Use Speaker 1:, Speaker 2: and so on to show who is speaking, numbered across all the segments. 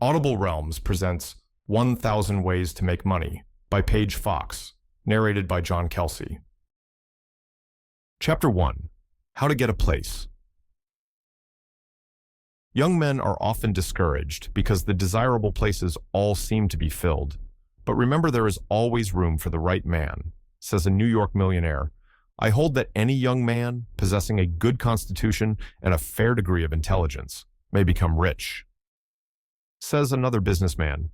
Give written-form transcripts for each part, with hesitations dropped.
Speaker 1: Audible Realms presents 1,000 Ways to Make Money by Paige Fox, narrated by John Kelsey. Chapter 1. How to Get a Place. Young men are often discouraged because the desirable places all seem to be filled. But remember, there is always room for the right man, says a New York millionaire. I hold that any young man possessing a good constitution and a fair degree of intelligence may become rich. Says another businessman,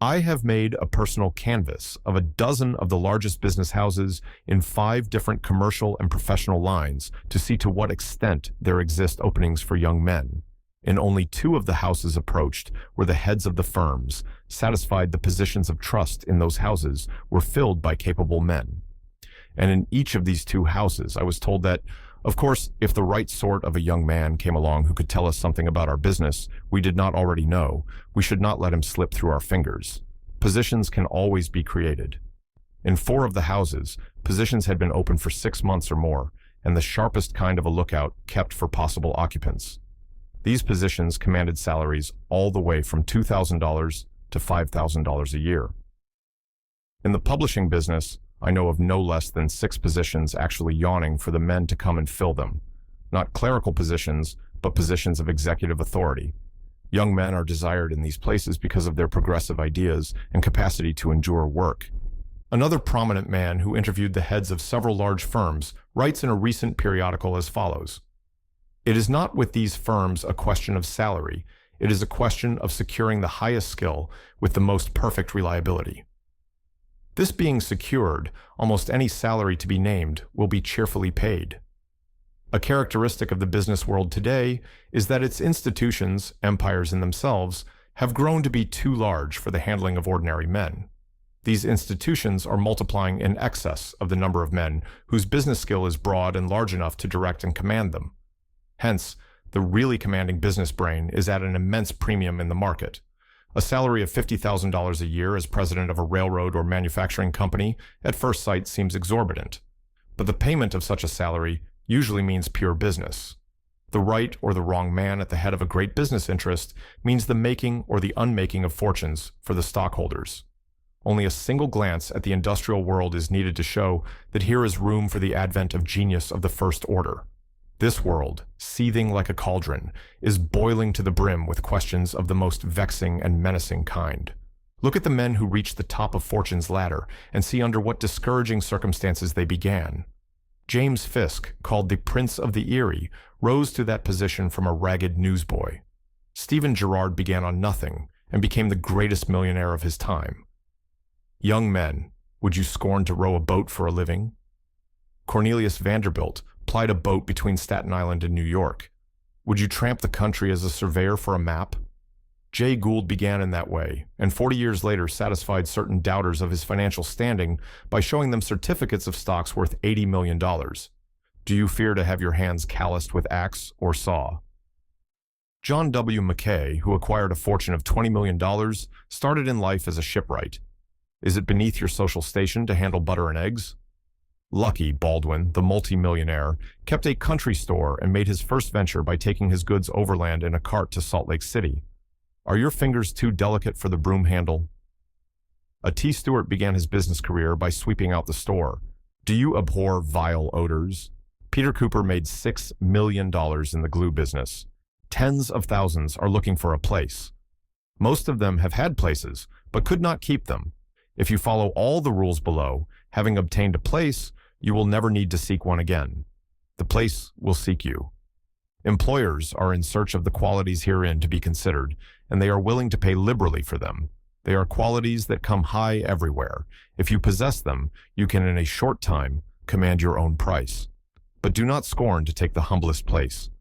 Speaker 1: I have made a personal canvas of a dozen of the largest business houses in 5 different commercial and professional lines to see to what extent there exist openings for young men. In only 2 of the houses approached, where the heads of the firms, satisfied the positions of trust in those houses, were filled by capable men. And in each of these 2 houses, I was told that, of course, if the right sort of a young man came along who could tell us something about our business we did not already know, we should not let him slip through our fingers. Positions can always be created. In 4 of the houses, positions had been open for 6 months or more, and the sharpest kind of a lookout kept for possible occupants. These positions commanded salaries all the way from $2,000 to $5,000 a year. In the publishing business, I know of no less than 6 positions actually yawning for the men to come and fill them. Not clerical positions, but positions of executive authority. Young men are desired in these places because of their progressive ideas and capacity to endure work. Another prominent man who interviewed the heads of several large firms writes in a recent periodical as follows. It is not with these firms a question of salary. It is a question of securing the highest skill with the most perfect reliability. This being secured, almost any salary to be named will be cheerfully paid. A characteristic of the business world today is that its institutions, empires in themselves, have grown to be too large for the handling of ordinary men. These institutions are multiplying in excess of the number of men whose business skill is broad and large enough to direct and command them. Hence, the really commanding business brain is at an immense premium in the market. A salary of $50,000 a year as president of a railroad or manufacturing company at first sight seems exorbitant. But the payment of such a salary usually means pure business. The right or the wrong man at the head of a great business interest means the making or the unmaking of fortunes for the stockholders. Only a single glance at the industrial world is needed to show that here is room for the advent of genius of the first order. This world, seething like a cauldron, is boiling to the brim with questions of the most vexing and menacing kind. Look at the men who reach the top of fortune's ladder and see under what discouraging circumstances they began. James Fisk, called the Prince of the Erie, rose to that position from a ragged newsboy. Stephen Girard began on nothing and became the greatest millionaire of his time. Young men, would you scorn to row a boat for a living? Cornelius Vanderbilt plied a boat between Staten Island and New York. Would you tramp the country as a surveyor for a map? Jay Gould began in that way, and 40 years later satisfied certain doubters of his financial standing by showing them certificates of stocks worth $80 million. Do you fear to have your hands calloused with axe or saw? John W. McKay, who acquired a fortune of $20 million, started in life as a shipwright. Is it beneath your social station to handle butter and eggs? Lucky Baldwin, the multi-millionaire, kept a country store and made his first venture by taking his goods overland in a cart to Salt Lake City. Are your fingers too delicate for the broom handle? A T. Stewart began his business career by sweeping out the store. Do you abhor vile odors? Peter Cooper made $6 million in the glue business. Tens of thousands are looking for a place. Most of them have had places, but could not keep them. If you follow all the rules below, having obtained a place, you will never need to seek one again. The place will seek you. Employers are in search of the qualities herein to be considered, and they are willing to pay liberally for them. They are qualities that come high everywhere. If you possess them, you can in a short time command your own price. But do not scorn to take the humblest place.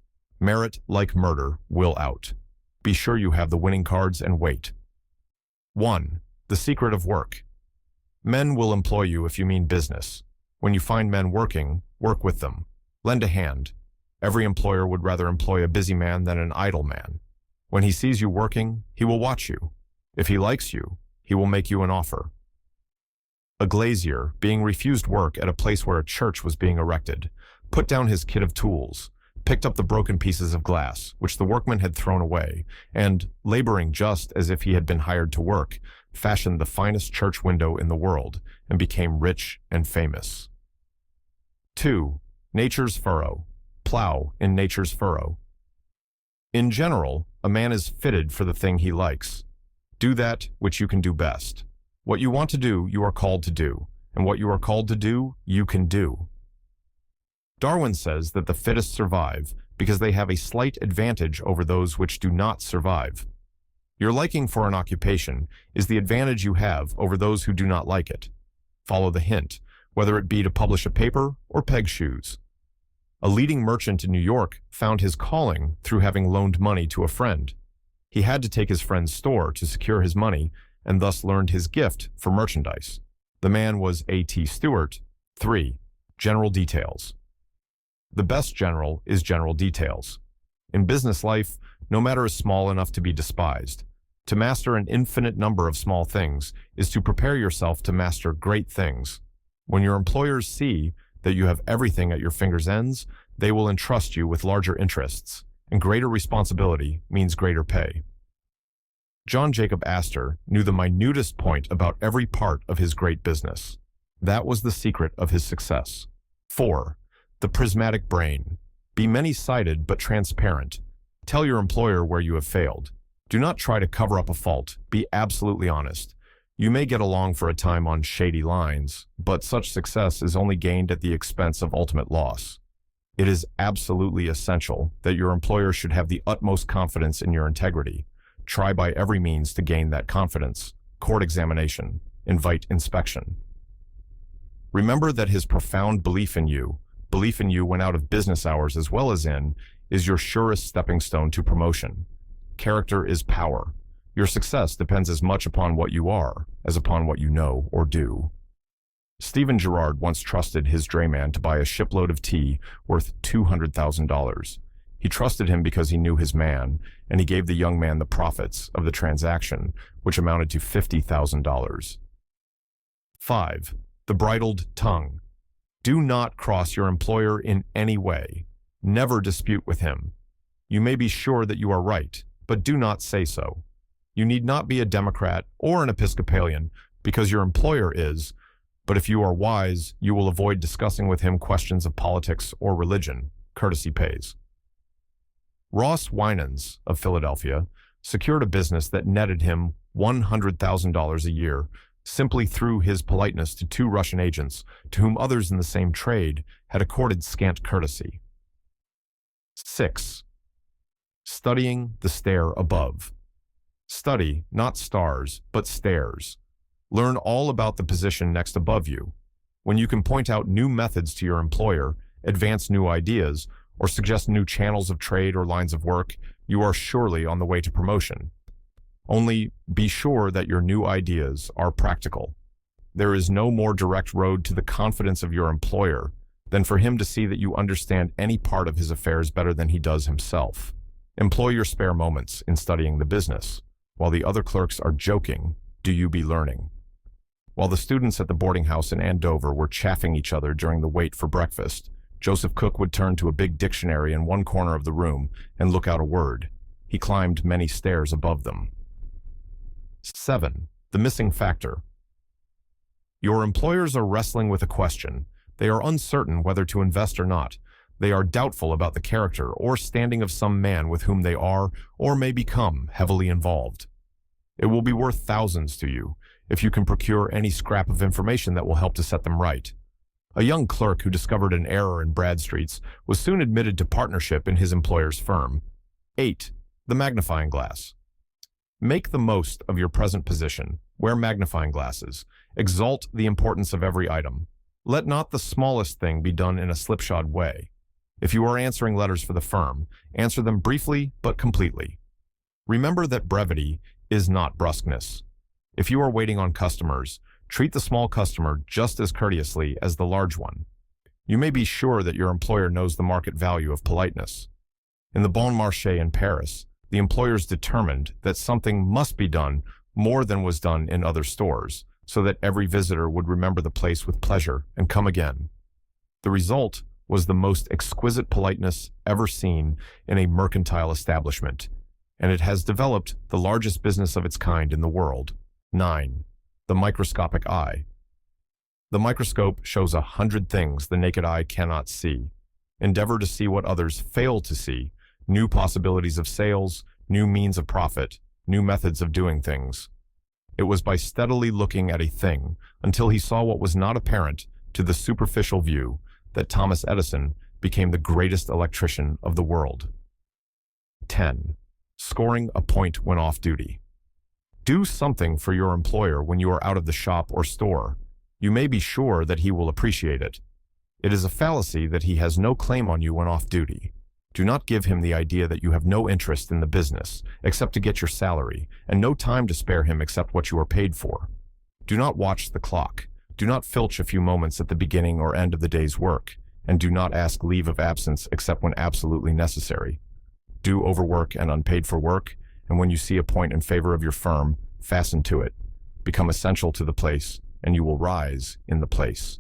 Speaker 1: Merit, like murder, will out. Be sure you have the winning cards and wait. 1. The secret of work. Men will employ you if you mean business. When you find men working, work with them. Lend a hand. Every employer would rather employ a busy man than an idle man. When he sees you working, he will watch you. If he likes you, he will make you an offer. A glazier, being refused work at a place where a church was being erected, put down his kit of tools, picked up the broken pieces of glass, which the workman had thrown away, and, laboring just as if he had been hired to work, fashioned the finest church window in the world and became rich and famous. 2. Nature's furrow. Plow in nature's furrow. In general, a man is fitted for the thing he likes. Do that which you can do best. What you want to do, you are called to do, and what you are called to do, you can do. Darwin says that the fittest survive because they have a slight advantage over those which do not survive. Your liking for an occupation is the advantage you have over those who do not like it. Follow the hint, whether it be to publish a paper or peg shoes. A leading merchant in New York found his calling through having loaned money to a friend. He had to take his friend's store to secure his money and thus learned his gift for merchandise. The man was A.T. Stewart. 3. General details. The best general is general details. In business life, no matter is small enough to be despised. To master an infinite number of small things is to prepare yourself to master great things. When your employers see that you have everything at your fingers' ends, they will entrust you with larger interests, and greater responsibility means greater pay. John Jacob Astor knew the minutest point about every part of his great business. That was the secret of his success. 4. The prismatic brain. Be many-sided but transparent. Tell your employer where you have failed. Do not try to cover up a fault. Be absolutely honest. You may get along for a time on shady lines, but such success is only gained at the expense of ultimate loss. It is absolutely essential that your employer should have the utmost confidence in your integrity. Try by every means to gain that confidence. Court examination. Invite inspection. Remember that his profound belief in you when out of business hours as well as in, is your surest stepping stone to promotion. Character is power. Your success depends as much upon what you are as upon what you know or do. Stephen Girard once trusted his drayman to buy a shipload of tea worth $200,000. He trusted him because he knew his man, and he gave the young man the profits of the transaction, which amounted to $50,000. 5. The bridled tongue. Do not cross your employer in any way. Never dispute with him. You may be sure that you are right, but do not say so. You need not be a Democrat or an Episcopalian because your employer is, but if you are wise, you will avoid discussing with him questions of politics or religion. Courtesy pays. Ross Winans of Philadelphia secured a business that netted him $100,000 a year simply through his politeness to 2 Russian agents to whom others in the same trade had accorded scant courtesy. 6. Studying the stair above. Study not stars, but stairs. Learn all about the position next above you. When you can point out new methods to your employer, advance new ideas, or suggest new channels of trade or lines of work, you are surely on the way to promotion. Only be sure that your new ideas are practical. There is no more direct road to the confidence of your employer than for him to see that you understand any part of his affairs better than he does himself. Employ your spare moments in studying the business. While the other clerks are joking, do you be learning? While the students at the boarding house in Andover were chaffing each other during the wait for breakfast, Joseph Cook would turn to a big dictionary in one corner of the room and look out a word. He climbed many stairs above them. 7. The missing factor. Your employers are wrestling with a question. They are uncertain whether to invest or not. They are doubtful about the character or standing of some man with whom they are or may become heavily involved. It will be worth thousands to you if you can procure any scrap of information that will help to set them right. A young clerk who discovered an error in Bradstreet's was soon admitted to partnership in his employer's firm. 8. The magnifying glass. Make the most of your present position. Wear magnifying glasses. Exalt the importance of every item. Let not the smallest thing be done in a slipshod way. If you are answering letters for the firm, answer them briefly but completely. Remember that brevity is not brusqueness. If you are waiting on customers, treat the small customer just as courteously as the large one. You may be sure that your employer knows the market value of politeness. In the Bon Marché in Paris, the employers determined that something must be done more than was done in other stores, so that every visitor would remember the place with pleasure and come again. The result was the most exquisite politeness ever seen in a mercantile establishment, and it has developed the largest business of its kind in the world. 9. The microscopic eye. The microscope shows 100 things the naked eye cannot see. Endeavor to see what others fail to see: new possibilities of sales, new means of profit, new methods of doing things. It was by steadily looking at a thing until he saw what was not apparent to the superficial view that Thomas Edison became the greatest electrician of the world. 10. Scoring a point when off duty. Do something for your employer when you are out of the shop or store. You may be sure that he will appreciate it. It is a fallacy that he has no claim on you when off duty. Do not give him the idea that you have no interest in the business except to get your salary, and no time to spare him except what you are paid for. Do not watch the clock. Do not filch a few moments at the beginning or end of the day's work, and do not ask leave of absence except when absolutely necessary. Do overwork and unpaid for work, and when you see a point in favor of your firm, fasten to it. Become essential to the place, and you will rise in the place.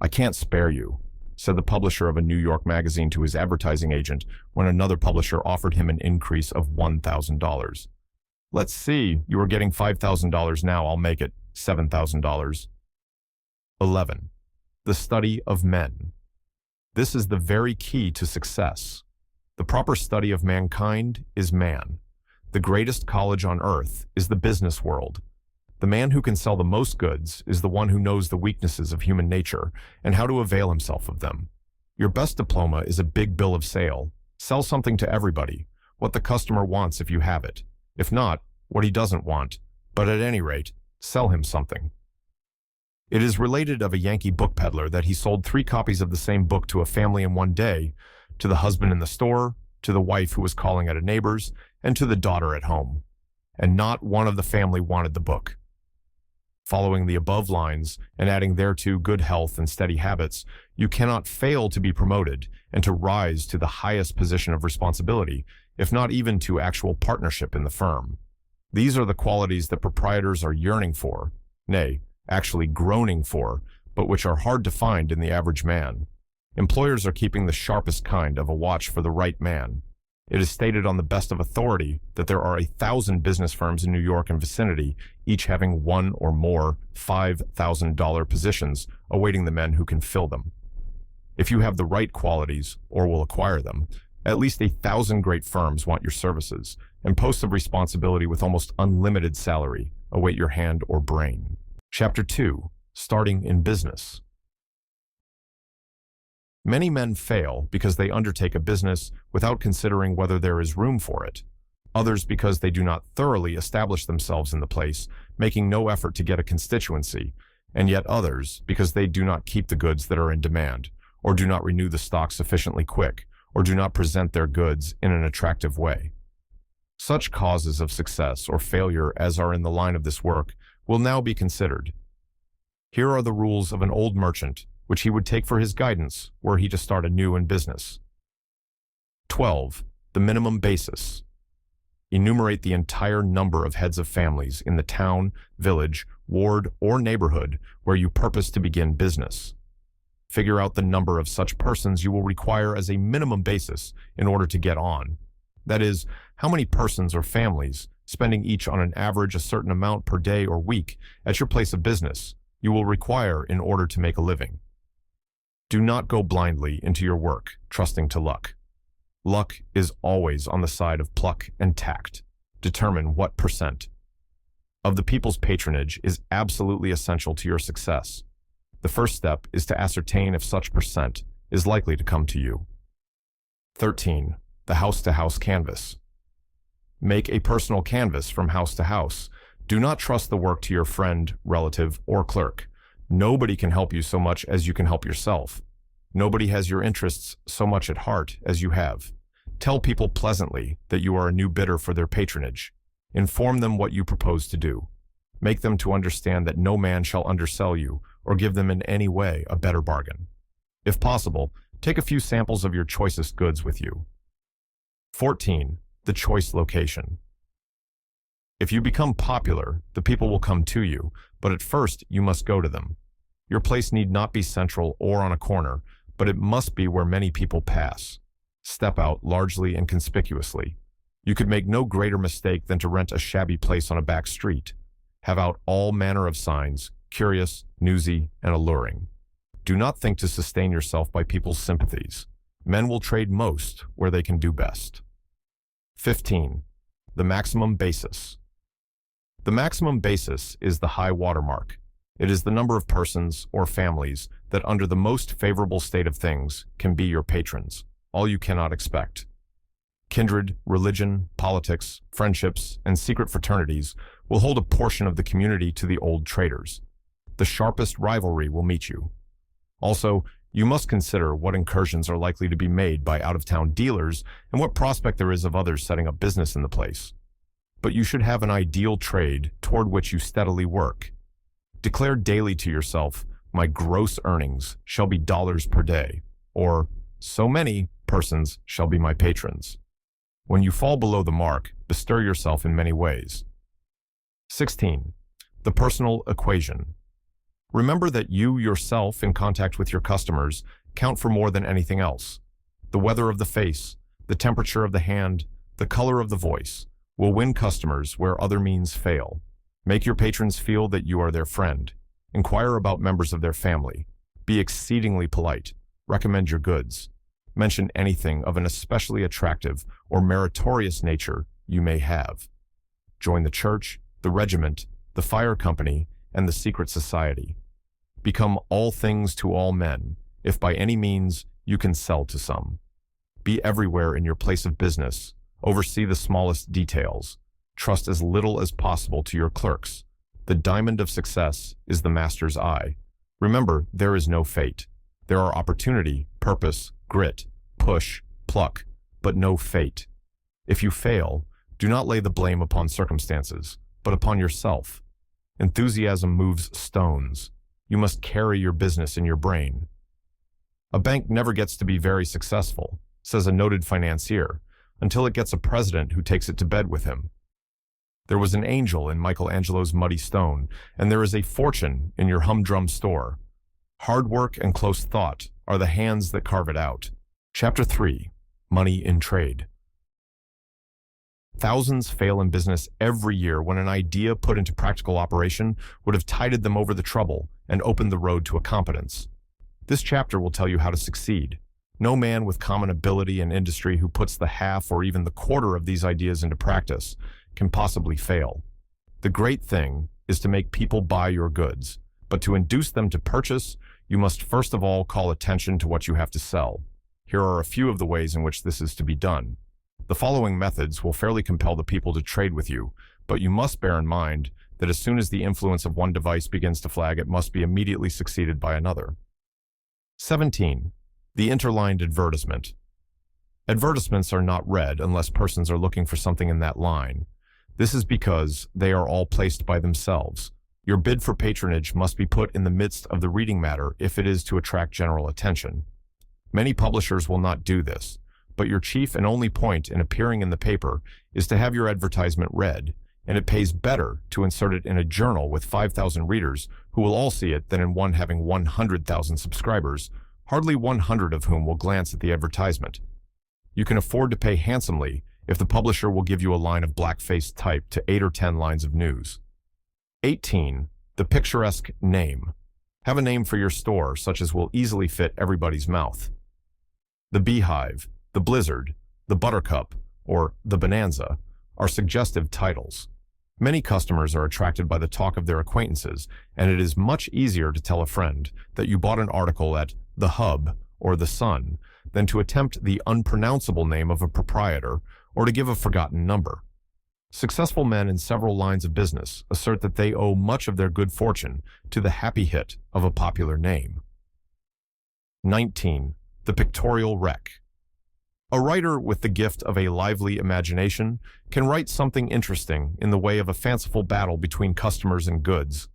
Speaker 1: "I can't spare you," said the publisher of a New York magazine to his advertising agent when another publisher offered him an increase of $1,000. "Let's see, you are getting $5,000 now, I'll make it $7,000. 11. The study of men. This is the very key to success. The proper study of mankind is man. The greatest college on earth is the business world. The man who can sell the most goods is the one who knows the weaknesses of human nature and how to avail himself of them. Your best diploma is a big bill of sale. Sell something to everybody, what the customer wants if you have it. If not, what he doesn't want. But at any rate, sell him something. It is related of a Yankee book peddler that he sold 3 copies of the same book to a family in one day, to the husband in the store, to the wife who was calling at a neighbor's, and to the daughter at home. And not one of the family wanted the book. Following the above lines and adding thereto good health and steady habits, you cannot fail to be promoted and to rise to the highest position of responsibility, if not even to actual partnership in the firm. These are the qualities that proprietors are yearning for, nay, actually groaning for, but which are hard to find in the average man. Employers are keeping the sharpest kind of a watch for the right man. It is stated on the best of authority that there are 1,000 business firms in New York and vicinity, each having one or more $5,000 positions awaiting the men who can fill them. If you have the right qualities, or will acquire them, at least 1,000 great firms want your services, and posts of responsibility with almost unlimited salary await your hand or brain. Chapter 2. Starting in Business. Many men fail because they undertake a business without considering whether there is room for it. Others because they do not thoroughly establish themselves in the place, making no effort to get a constituency, and yet others because they do not keep the goods that are in demand, or do not renew the stock sufficiently quick, or do not present their goods in an attractive way. Such causes of success or failure as are in the line of this work will now be considered. Here are the rules of an old merchant, which he would take for his guidance were he to start anew in business. 12. The minimum basis. Enumerate the entire number of heads of families in the town, village, ward, or neighborhood where you purpose to begin business. Figure out the number of such persons you will require as a minimum basis in order to get on. That is, how many persons or families, spending each on an average a certain amount per day or week at your place of business, you will require in order to make a living. Do not go blindly into your work, trusting to luck. Luck is always on the side of pluck and tact. Determine what percent of the people's patronage is absolutely essential to your success. The first step is to ascertain if such percent is likely to come to you. 13. The house-to-house canvas. Make a personal canvas from house to house. Do not trust the work to your friend, relative, or clerk. Nobody can help you so much as you can help yourself. Nobody has your interests so much at heart as you have. Tell people pleasantly that you are a new bidder for their patronage. Inform them what you propose to do. Make them to understand that no man shall undersell you or give them in any way a better bargain. If possible, take a few samples of your choicest goods with you. 14. The choice location. If you become popular, the people will come to you, but at first you must go to them. Your place need not be central or on a corner, but it must be where many people pass. Step out largely and conspicuously. You could make no greater mistake than to rent a shabby place on a back street. Have out all manner of signs, curious, newsy, and alluring. Do not think to sustain yourself by people's sympathies. Men will trade most where they can do best. 15. The maximum basis. The maximum basis is the high watermark. It is the number of persons or families that under the most favorable state of things can be your patrons, all you cannot expect. Kindred, religion, politics, friendships, and secret fraternities will hold a portion of the community to the old traders. The sharpest rivalry will meet you. Also, you must consider what incursions are likely to be made by out-of-town dealers and what prospect there is of others setting up business in the place. But you should have an ideal trade toward which you steadily work. Declare daily to yourself, my gross earnings shall be dollars per day, or so many persons shall be my patrons. When you fall below the mark, bestir yourself in many ways. 16. The personal equation. Remember that you yourself in contact with your customers count for more than anything else. The weather of the face, the temperature of the hand, the color of the voice will win customers where other means fail. Make your patrons feel that you are their friend. Inquire about members of their family. Be exceedingly polite. Recommend your goods. Mention anything of an especially attractive or meritorious nature you may have. Join the church, the regiment, the fire company, and the secret society. Become all things to all men, if by any means you can sell to some. Be everywhere in your place of business. Oversee the smallest details. Trust as little as possible to your clerks. The diamond of success is the master's eye. Remember, there is no fate. There are opportunity, purpose, grit, push, pluck, but no fate. If you fail, do not lay the blame upon circumstances, but upon yourself. Enthusiasm moves stones. You must carry your business in your brain. A bank never gets to be very successful, says a noted financier, until it gets a president who takes it to bed with him. There was an angel in Michelangelo's muddy stone, and there is a fortune in your humdrum store. Hard work and close thought are the hands that carve it out. Chapter 3. Money in Trade. Thousands fail in business every year when an idea put into practical operation would have tided them over the trouble and opened the road to a competence. This chapter will tell you how to succeed. No man with common ability and industry who puts the half or even the quarter of these ideas into practice can possibly fail. The great thing is to make people buy your goods, but to induce them to purchase, you must first of all call attention to what you have to sell. Here are a few of the ways in which this is to be done. The following methods will fairly compel the people to trade with you, but you must bear in mind that as soon as the influence of one device begins to flag, it must be immediately succeeded by another. 17. The interlined advertisement. Advertisements are not read unless persons are looking for something in that line. This is because they are all placed by themselves. Your bid for patronage must be put in the midst of the reading matter if it is to attract general attention. Many publishers will not do this, but your chief and only point in appearing in the paper is to have your advertisement read, and it pays better to insert it in a journal with 5,000 readers who will all see it than in one having 100,000 subscribers, hardly 100 of whom will glance at the advertisement. You can afford to pay handsomely if the publisher will give you a line of black-faced type to 8 or 10 lines of news. 18. The picturesque name. Have a name for your store such as will easily fit everybody's mouth. The Beehive, the Blizzard, the Buttercup, or the Bonanza are suggestive titles. Many customers are attracted by the talk of their acquaintances, and it is much easier to tell a friend that you bought an article at the Hub or the Sun than to attempt the unpronounceable name of a proprietor or to give a forgotten number. Successful men in several lines of business assert that they owe much of their good fortune to the happy hit of a popular name. 19. The pictorial wreck. A writer with the gift of a lively imagination can write something interesting in the way of a fanciful battle between customers and goods.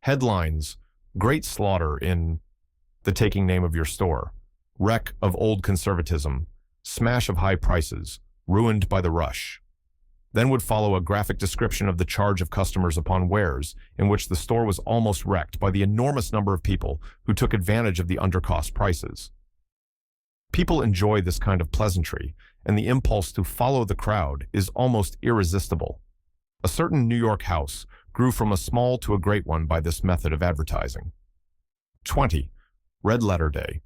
Speaker 1: Headlines: Great slaughter in the taking name of your store, wreck of old conservatism, smash of high prices, ruined by the rush. Then would follow a graphic description of the charge of customers upon wares, in which the store was almost wrecked by the enormous number of people who took advantage of the undercost prices. People enjoy this kind of pleasantry, and the impulse to follow the crowd is almost irresistible. A certain New York house grew from a small to a great one by this method of advertising. 20. Red Letter Day.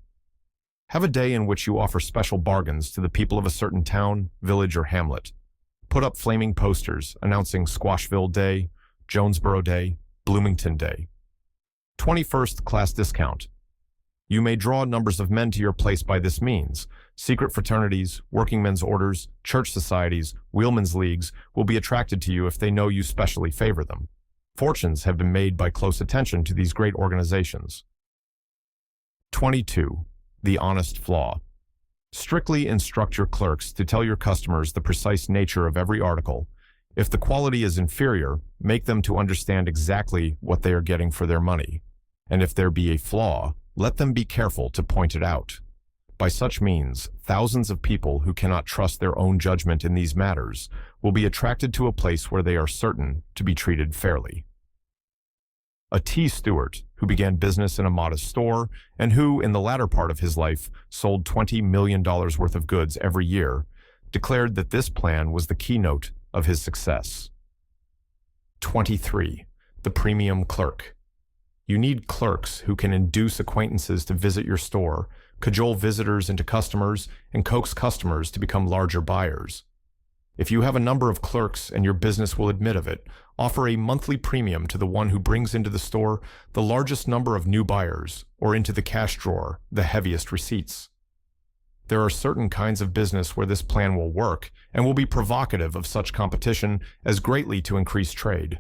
Speaker 1: Have a day in which you offer special bargains to the people of a certain town, village, or hamlet. Put up flaming posters announcing Squashville Day, Jonesboro Day, Bloomington Day. 21st Class Discount. You may draw numbers of men to your place by this means. Secret fraternities, working men's orders, church societies, wheelmen's leagues will be attracted to you if they know you specially favor them. Fortunes have been made by close attention to these great organizations. 22. The honest flaw. Strictly instruct your clerks to tell your customers the precise nature of every article. If the quality is inferior, make them to understand exactly what they are getting for their money. And if there be a flaw, let them be careful to point it out. By such means, thousands of people who cannot trust their own judgment in these matters will be attracted to a place where they are certain to be treated fairly. A tea steward who began business in a modest store and who, in the latter part of his life, sold $20 million worth of goods every year, declared that this plan was the keynote of his success. 23. The premium clerk. You need clerks who can induce acquaintances to visit your store, cajole visitors into customers, and coax customers to become larger buyers. If you have a number of clerks and your business will admit of it, offer a monthly premium to the one who brings into the store the largest number of new buyers, or into the cash drawer the heaviest receipts. There are certain kinds of business where this plan will work and will be provocative of such competition as greatly to increase trade.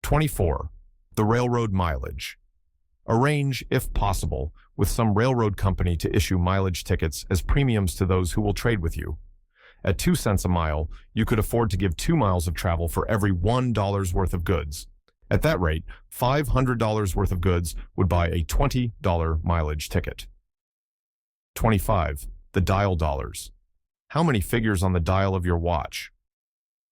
Speaker 1: 24. The railroad mileage. Arrange, if possible, with some railroad company to issue mileage tickets as premiums to those who will trade with you. At 2 cents a mile, you could afford to give 2 miles of travel for every $1 worth of goods. At that rate, $500 worth of goods would buy a $20 mileage ticket. 25. The dial dollars. How many figures on the dial of your watch?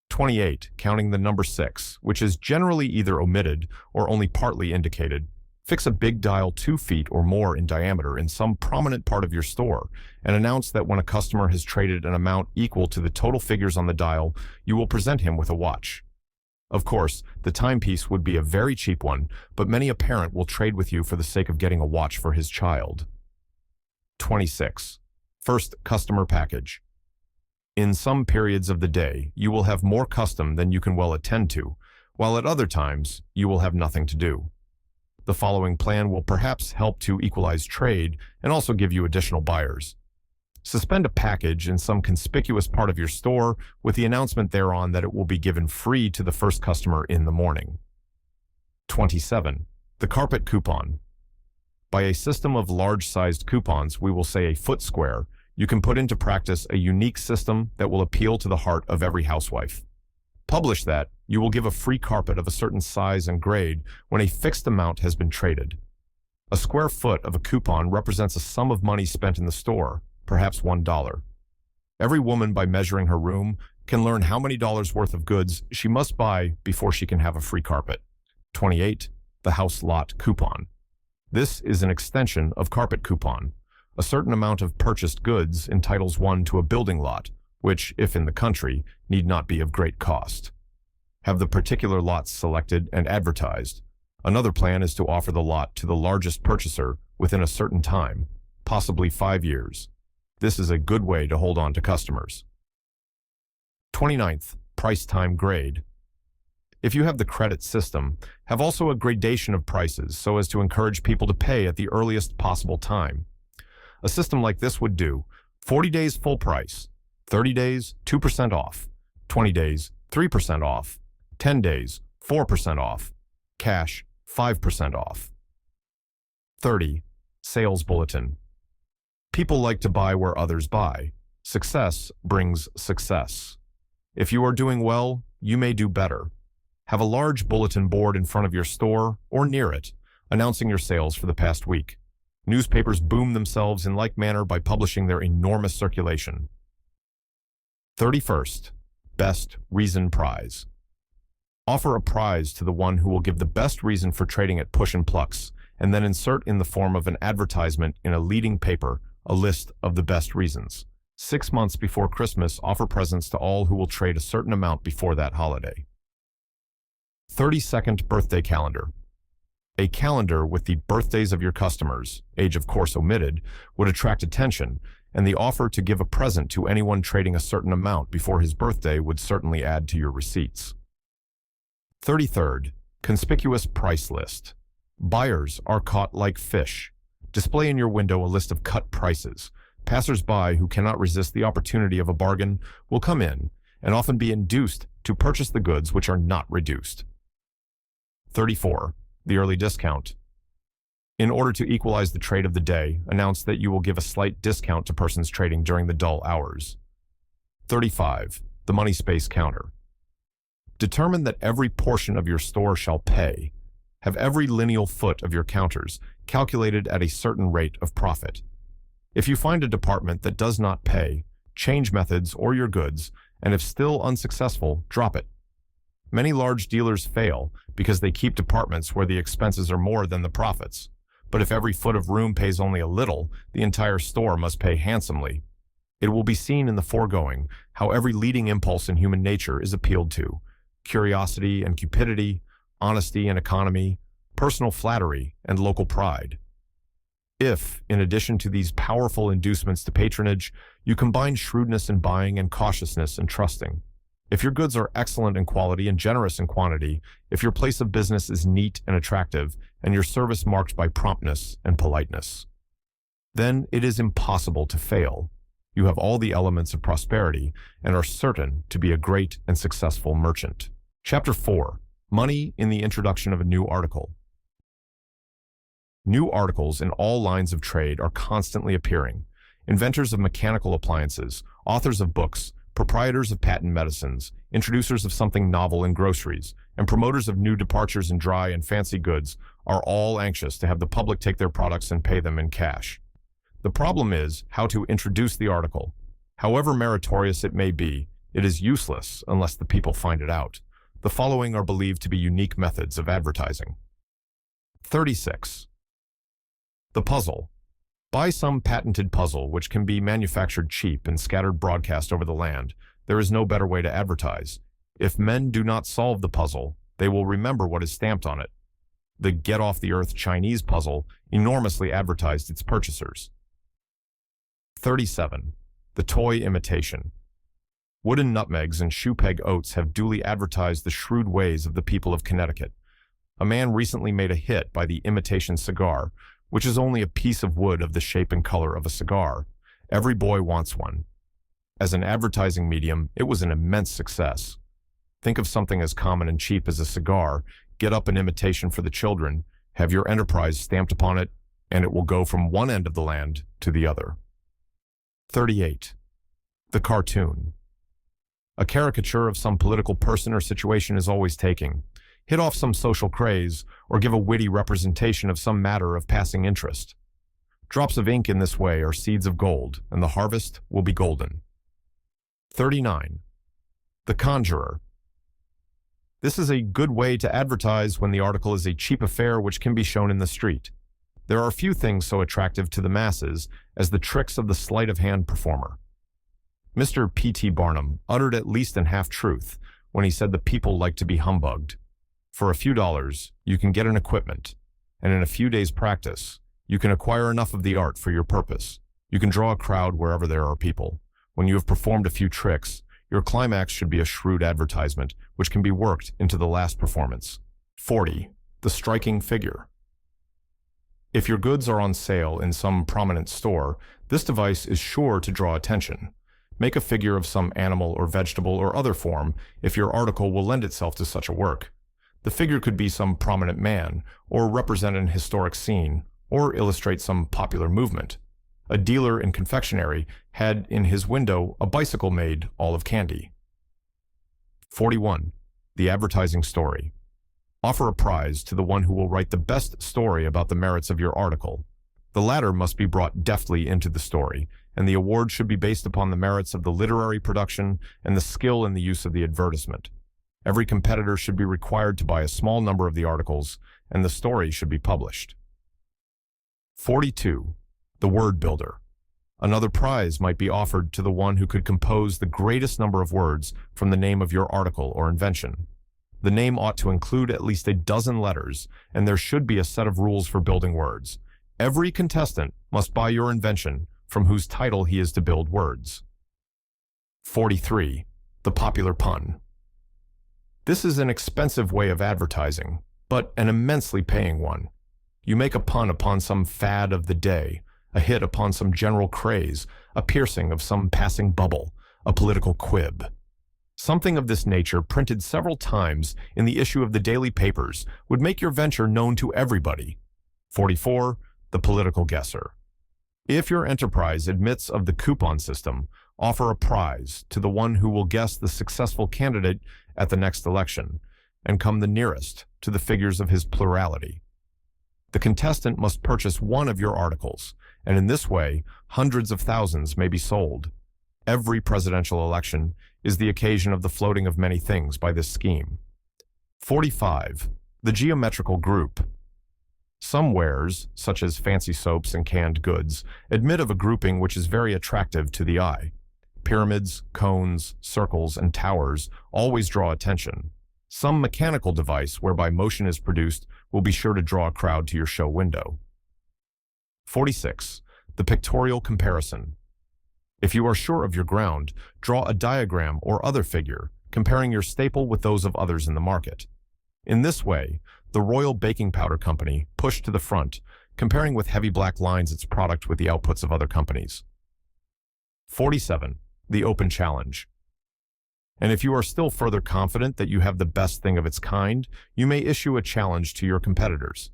Speaker 1: 28. Counting the number 6, which is generally either omitted or only partly indicated. Fix a big dial 2 feet or more in diameter in some prominent part of your store and announce that when a customer has traded an amount equal to the total figures on the dial, you will present him with a watch. Of course, the timepiece would be a very cheap one, but many a parent will trade with you for the sake of getting a watch for his child. 26. First customer package. In some periods of the day, you will have more custom than you can well attend to, while at other times, you will have nothing to do. The following plan will perhaps help to equalize trade and also give you additional buyers. Suspend a package in some conspicuous part of your store with the announcement thereon that it will be given free to the first customer in the morning. 27. The carpet coupon. By a system of large-sized coupons, we will say a foot square, you can put into practice a unique system that will appeal to the heart of every housewife. Publish that you will give a free carpet of a certain size and grade when a fixed amount has been traded. A square foot of a coupon represents a sum of money spent in the store, perhaps $1. Every woman, by measuring her room, can learn how many dollars worth of goods she must buy before she can have a free carpet. 28. The house lot coupon. This is an extension of carpet coupon. A certain amount of purchased goods entitles one to a building lot, which, if in the country, need not be of great cost. Have the particular lots selected and advertised. Another plan is to offer the lot to the largest purchaser within a certain time, possibly 5 years. This is a good way to hold on to customers. 29th, price time grade. If you have the credit system, have also a gradation of prices so as to encourage people to pay at the earliest possible time. A system like this would do 40 days full price, 30 days 2% off, 20 days 3% off, 10 days 4% off, cash 5% off. 30. Sales bulletin. People like to buy where others buy. Success brings success. If you are doing well, you may do better. Have a large bulletin board in front of your store or near it, announcing your sales for the past week. Newspapers boom themselves in like manner by publishing their enormous circulation. 31st. Best Reason Prize. Offer a prize to the one who will give the best reason for trading at Push and Plucks, and then insert in the form of an advertisement in a leading paper a list of the best reasons. 6 months before Christmas, offer presents to all who will trade a certain amount before that holiday. 32nd birthday calendar. A calendar with the birthdays of your customers, age of course omitted, would attract attention, and the offer to give a present to anyone trading a certain amount before his birthday would certainly add to your receipts. 33rd, conspicuous price list. Buyers are caught like fish. Display in your window a list of cut prices. Passers-by who cannot resist the opportunity of a bargain will come in and often be induced to purchase the goods which are not reduced. 34. The early discount. In order to equalize the trade of the day, announce that you will give a slight discount to persons trading during the dull hours. 35. The money space counter. Determine that every portion of your store shall pay. Have every lineal foot of your counters calculated at a certain rate of profit. If you find a department that does not pay, change methods or your goods, and if still unsuccessful, drop it. Many large dealers fail because they keep departments where the expenses are more than the profits. But if every foot of room pays only a little, the entire store must pay handsomely. It will be seen in the foregoing how every leading impulse in human nature is appealed to: curiosity and cupidity, honesty and economy, personal flattery and local pride. If, in addition to these powerful inducements to patronage, you combine shrewdness in buying and cautiousness in trusting, if your goods are excellent in quality and generous in quantity, if your place of business is neat and attractive, and your service marked by promptness and politeness, then it is impossible to fail. You have all the elements of prosperity and are certain to be a great and successful merchant. Chapter 4. Money in the introduction of a new article. New articles in all lines of trade are constantly appearing. Inventors of mechanical appliances, authors of books, proprietors of patent medicines, introducers of something novel in groceries, and promoters of new departures in dry and fancy goods are all anxious to have the public take their products and pay them in cash. The problem is how to introduce the article. However meritorious it may be, it is useless unless the people find it out. The following are believed to be unique methods of advertising. 36. The puzzle. Buy some patented puzzle which can be manufactured cheap and scattered broadcast over the land. There is no better way to advertise. If men do not solve the puzzle, they will remember what is stamped on it. The get-off-the-earth Chinese puzzle enormously advertised its purchasers. 37. The toy imitation. Wooden nutmegs and shoe-peg oats have duly advertised the shrewd ways of the people of Connecticut. A man recently made a hit by the imitation cigar, which is only a piece of wood of the shape and color of a cigar. Every boy wants one. As an advertising medium, it was an immense success. Think of something as common and cheap as a cigar, get up an imitation for the children, have your enterprise stamped upon it, and it will go from one end of the land to the other. 38. The cartoon. A caricature of some political person or situation is always taking. Hit off some social craze, or give a witty representation of some matter of passing interest. Drops of ink in this way are seeds of gold, and the harvest will be golden. 39. The conjurer. This is a good way to advertise when the article is a cheap affair which can be shown in the street. There are few things so attractive to the masses as the tricks of the sleight-of-hand performer. Mr. P.T. Barnum uttered at least an half-truth when he said the people like to be humbugged. For a few dollars, you can get an equipment, and in a few days' practice, you can acquire enough of the art for your purpose. You can draw a crowd wherever there are people. When you have performed a few tricks, your climax should be a shrewd advertisement, which can be worked into the last performance. 40. The striking figure. If your goods are on sale in some prominent store, this device is sure to draw attention. Make a figure of some animal or vegetable or other form if your article will lend itself to such a work. The figure could be some prominent man, or represent an historic scene, or illustrate some popular movement. A dealer in confectionery had in his window a bicycle made all of candy. 41. The advertising story. Offer a prize to the one who will write the best story about the merits of your article. The latter must be brought deftly into the story, and the award should be based upon the merits of the literary production and the skill in the use of the advertisement. Every competitor should be required to buy a small number of the articles, and the story should be published. 42. The word builder. Another prize might be offered to the one who could compose the greatest number of words from the name of your article or invention. The name ought to include at least a dozen letters, and there should be a set of rules for building words. Every contestant must buy your invention from whose title he is to build words. 43. The popular pun. This is an expensive way of advertising, but an immensely paying one. You make a pun upon some fad of the day, a hit upon some general craze, a piercing of some passing bubble, a political quib. Something of this nature printed several times in the issue of the daily papers would make your venture known to everybody. 44. The political guesser. If your enterprise admits of the coupon system, offer a prize to the one who will guess the successful candidate at the next election and come the nearest to the figures of his plurality. The contestant must purchase one of your articles, and in this way, hundreds of thousands may be sold. Every presidential election is the occasion of the floating of many things by this scheme. 45. The geometrical group. Some wares, such as fancy soaps and canned goods, admit of a grouping which is very attractive to the eye. Pyramids, cones, circles, and towers always draw attention. Some mechanical device whereby motion is produced will be sure to draw a crowd to your show window. 46. The pictorial comparison. If you are sure of your ground, draw a diagram or other figure, comparing your staple with those of others in the market. In this way, the Royal Baking Powder Company pushed to the front, comparing with heavy black lines its product with the outputs of other companies. 47. The open challenge. And if you are still further confident that you have the best thing of its kind, you may issue a challenge to your competitors.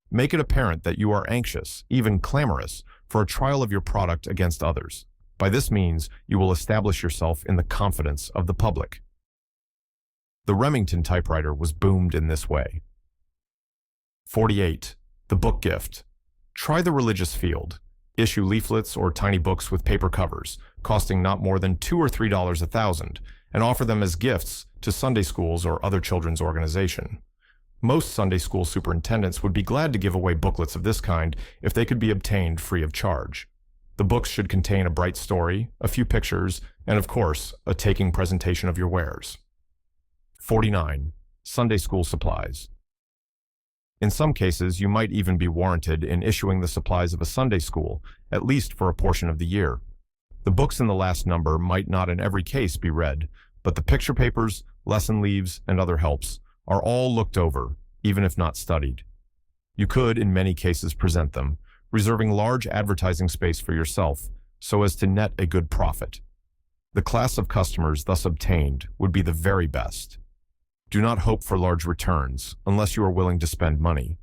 Speaker 1: Make it apparent that you are anxious, even clamorous, for a trial of your product against others. By this means, you will establish yourself in the confidence of the public. The Remington typewriter was boomed in this way. 48. The book gift. Try the religious field. Issue leaflets or tiny books with paper covers, costing not more than $2 or $3 a thousand, and offer them as gifts to Sunday schools or other children's organization. Most Sunday school superintendents would be glad to give away booklets of this kind if they could be obtained free of charge. The books should contain a bright story, a few pictures, and of course, a taking presentation of your wares. 49. Sunday school supplies. In some cases, you might even be warranted in issuing the supplies of a Sunday school, at least for a portion of the year. The books in the last number might not in every case be read, but the picture papers, lesson leaves, and other helps are all looked over, even if not studied. You could, in many cases, present them, reserving large advertising space for yourself so as to net a good profit. The class of customers thus obtained would be the very best. Do not hope for large returns unless you are willing to spend money.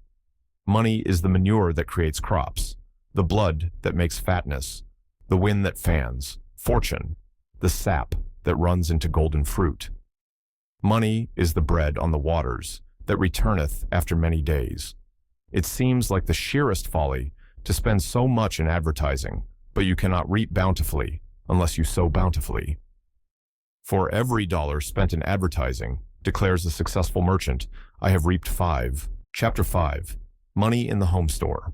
Speaker 1: Money is the manure that creates crops, the blood that makes fatness, the wind that fans, fortune, the sap that runs into golden fruit. Money is the bread on the waters that returneth after many days. It seems like the sheerest folly to spend so much in advertising, but you cannot reap bountifully unless you sow bountifully. For every dollar spent in advertising, declares a successful merchant, I have reaped 5. Chapter 5. Money in the Home Store.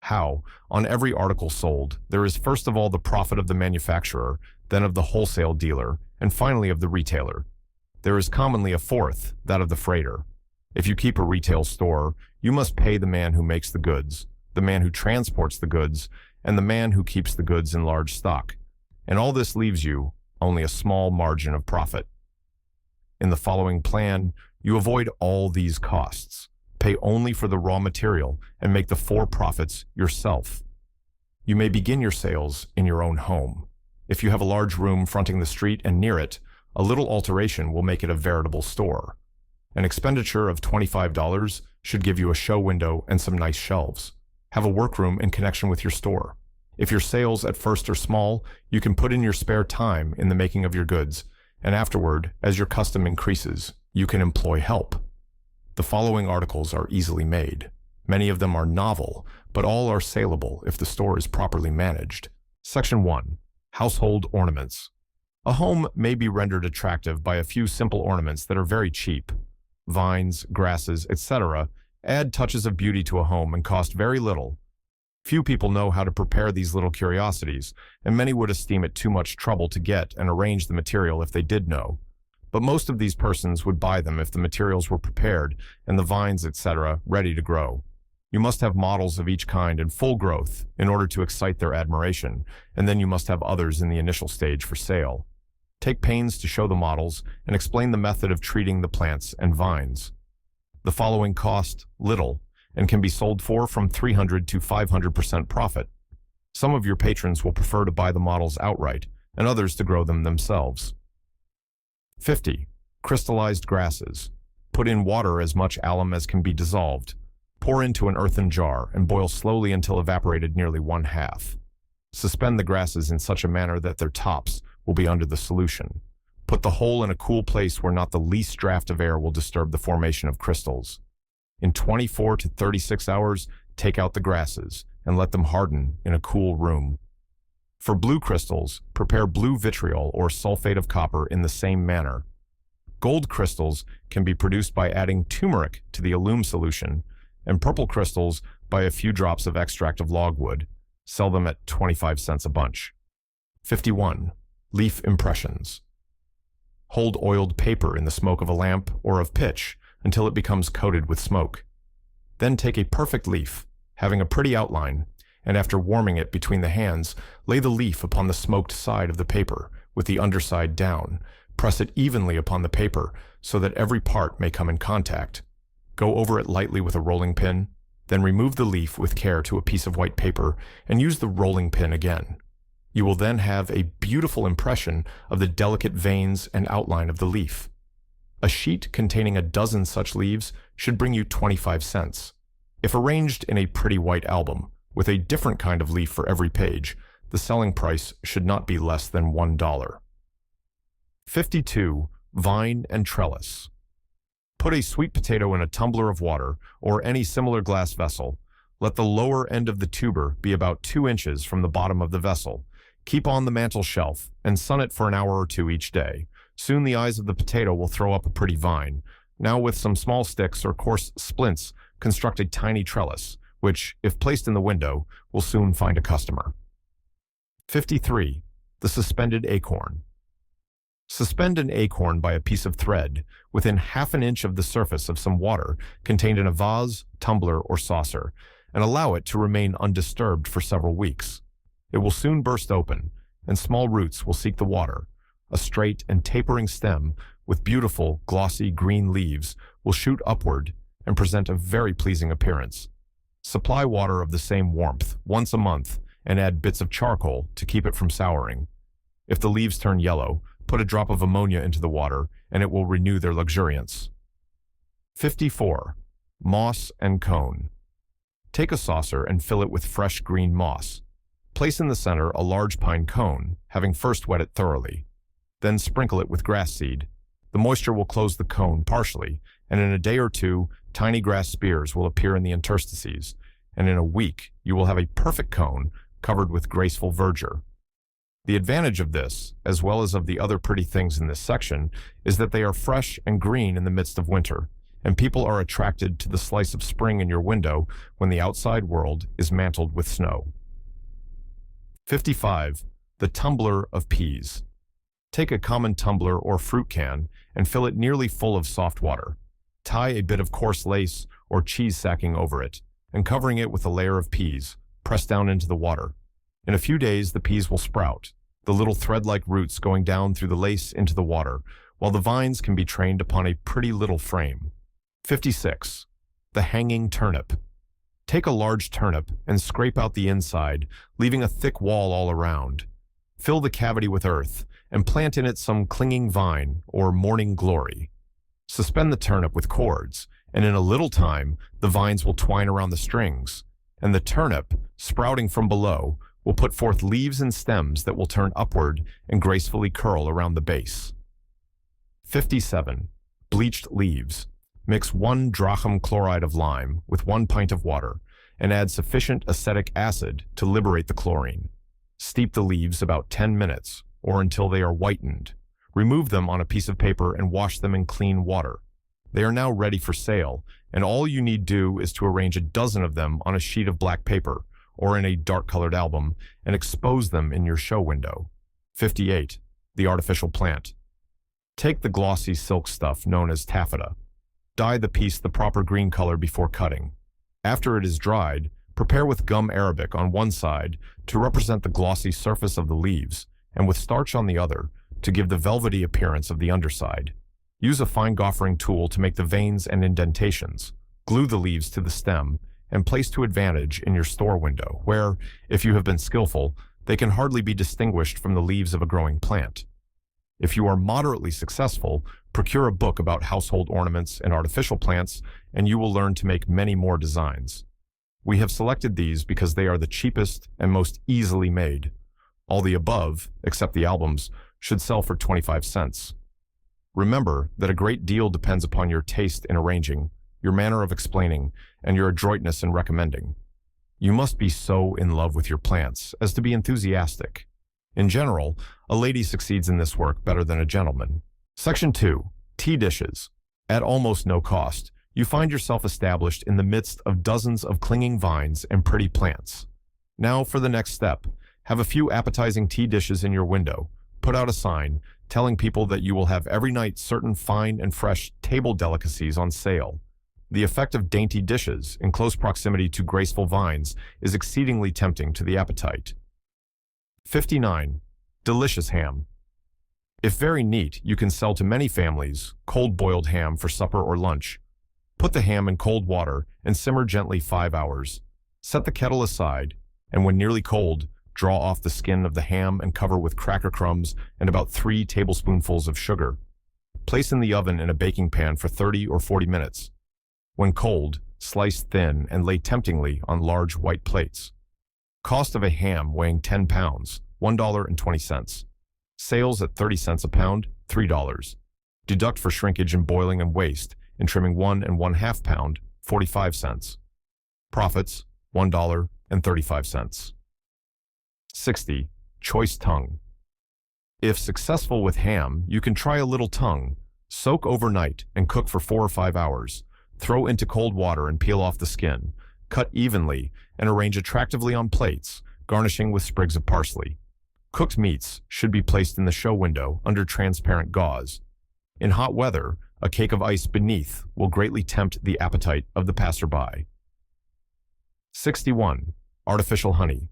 Speaker 1: How, on every article sold, there is first of all the profit of the manufacturer, then of the wholesale dealer, and finally of the retailer. There is commonly a fourth, that of the freighter. If you keep a retail store, you must pay the man who makes the goods, the man who transports the goods, and the man who keeps the goods in large stock. And all this leaves you only a small margin of profit. In the following plan, you avoid all these costs, pay only for the raw material, and make the 4 profits yourself. You may begin your sales in your own home. If you have a large room fronting the street and near it, a little alteration will make it a veritable store. An expenditure of $25 should give you a show window and some nice shelves. Have a workroom in connection with your store. If your sales at first are small, you can put in your spare time in the making of your goods, and afterward, as your custom increases, you can employ help. The following articles are easily made. Many of them are novel, but all are saleable if the store is properly managed. Section 1. Household ornaments. A home may be rendered attractive by a few simple ornaments that are very cheap. Vines, grasses, etc. add touches of beauty to a home and cost very little. Few people know how to prepare these little curiosities, and many would esteem it too much trouble to get and arrange the material if they did know. But most of these persons would buy them if the materials were prepared and the vines, etc., ready to grow. You must have models of each kind in full growth in order to excite their admiration, and then you must have others in the initial stage for sale. Take pains to show the models and explain the method of treating the plants and vines. The following cost little and can be sold for from 300 to 500% profit. Some of your patrons will prefer to buy the models outright, and others to grow them themselves. 50. Crystallized grasses. Put in water as much alum as can be dissolved. Pour into an earthen jar and boil slowly until evaporated nearly 1/2. Suspend the grasses in such a manner that their tops will be under the solution. Put the whole in a cool place where not the least draft of air will disturb the formation of crystals. In 24 to 36 hours, take out the grasses and let them harden in a cool room. For blue crystals, prepare blue vitriol or sulfate of copper in the same manner. Gold crystals can be produced by adding turmeric to the alum solution, and purple crystals by a few drops of extract of logwood. Sell them at 25 cents a bunch. 51. Leaf impressions. Hold oiled paper in the smoke of a lamp or of pitch until it becomes coated with smoke. Then take a perfect leaf, having a pretty outline, and after warming it between the hands, lay the leaf upon the smoked side of the paper with the underside down. Press it evenly upon the paper so that every part may come in contact. Go over it lightly with a rolling pin, then remove the leaf with care to a piece of white paper and use the rolling pin again. You will then have a beautiful impression of the delicate veins and outline of the leaf. A sheet containing a dozen such leaves should bring you 25 cents. If arranged in a pretty white album, with a different kind of leaf for every page, the selling price should not be less than $1. 52. Vine and trellis. Put a sweet potato in a tumbler of water or any similar glass vessel. Let the lower end of the tuber be about 2 inches from the bottom of the vessel. Keep on the mantel shelf and sun it for an hour or two each day. Soon the eyes of the potato will throw up a pretty vine. Now with some small sticks or coarse splints, construct a tiny trellis, which, if placed in the window, will soon find a customer. 53. The suspended acorn. Suspend an acorn by a piece of thread within 1/2 inch of the surface of some water contained in a vase, tumbler, or saucer, and allow it to remain undisturbed for several weeks. It will soon burst open, and small roots will seek the water. A straight and tapering stem with beautiful, glossy green leaves will shoot upward and present a very pleasing appearance. Supply water of the same warmth once a month and add bits of charcoal to keep it from souring. If the leaves turn yellow, put a drop of ammonia into the water and it will renew their luxuriance. 54. Moss and cone. Take a saucer and fill it with fresh green moss. Place in the center a large pine cone, having first wet it thoroughly. Then sprinkle it with grass seed. The moisture will close the cone partially, and in a day or two, tiny grass spears will appear in the interstices, and in a week you will have a perfect cone covered with graceful verdure. The advantage of this, as well as of the other pretty things in this section, is that they are fresh and green in the midst of winter, and people are attracted to the slice of spring in your window when the outside world is mantled with snow. 55. The tumbler of peas. Take a common tumbler or fruit can and fill it nearly full of soft water. Tie a bit of coarse lace or cheese sacking over it, and covering it with a layer of peas, press down into the water. In a few days, the peas will sprout, the little thread-like roots going down through the lace into the water, while the vines can be trained upon a pretty little frame. 56. The hanging turnip. Take a large turnip and scrape out the inside, leaving a thick wall all around. Fill the cavity with earth and plant in it some clinging vine or morning glory. Suspend the turnip with cords, and in a little time, the vines will twine around the strings, and the turnip, sprouting from below, will put forth leaves and stems that will turn upward and gracefully curl around the base. 57. Bleached leaves. Mix 1 drachm chloride of lime with 1 pint of water and add sufficient acetic acid to liberate the chlorine. Steep the leaves about 10 minutes or until they are whitened. Remove them on a piece of paper and wash them in clean water. They are now ready for sale, and all you need do is to arrange a dozen of them on a sheet of black paper or in a dark-colored album and expose them in your show window. 58. The artificial plant. Take the glossy silk stuff known as taffeta. Dye the piece the proper green color before cutting. After it is dried, prepare with gum arabic on one side to represent the glossy surface of the leaves, and with starch on the other to give the velvety appearance of the underside. Use a fine goffering tool to make the veins and indentations. Glue the leaves to the stem and place to advantage in your store window, where, if you have been skillful, they can hardly be distinguished from the leaves of a growing plant. If you are moderately successful, procure a book about household ornaments and artificial plants, and you will learn to make many more designs. We have selected these because they are the cheapest and most easily made. All the above, except the albums, should sell for 25 cents. Remember that a great deal depends upon your taste in arranging, your manner of explaining, and your adroitness in recommending. You must be so in love with your plants as to be enthusiastic. In general, a lady succeeds in this work better than a gentleman. Section 2. Tea dishes. At almost no cost, you find yourself established in the midst of dozens of clinging vines and pretty plants. Now for the next step. Have a few appetizing tea dishes in your window. Put out a sign telling people that you will have every night certain fine and fresh table delicacies on sale. The effect of dainty dishes in close proximity to graceful vines is exceedingly tempting to the appetite. 59. Delicious ham. If very neat, you can sell to many families cold-boiled ham for supper or lunch. Put the ham in cold water and simmer gently 5 hours. Set the kettle aside, and when nearly cold, draw off the skin of the ham and cover with cracker crumbs and about 3 tablespoonfuls of sugar. Place in the oven in a baking pan for 30 or 40 minutes. When cold, slice thin and lay temptingly on large white plates. Cost of a ham weighing 10 pounds, $1.20. Sales at 30 cents a pound, $3. Deduct for shrinkage in boiling and waste in trimming 1 1/2 pound, 45 cents. Profits, $1.35. 60. Choice tongue. If successful with ham, you can try a little tongue. Soak overnight and cook for 4 or 5 hours. Throw into cold water and peel off the skin. Cut evenly and arrange attractively on plates, garnishing with sprigs of parsley. Cooked meats should be placed in the show window under transparent gauze. In hot weather, a cake of ice beneath will greatly tempt the appetite of the passerby. 61. Artificial honey.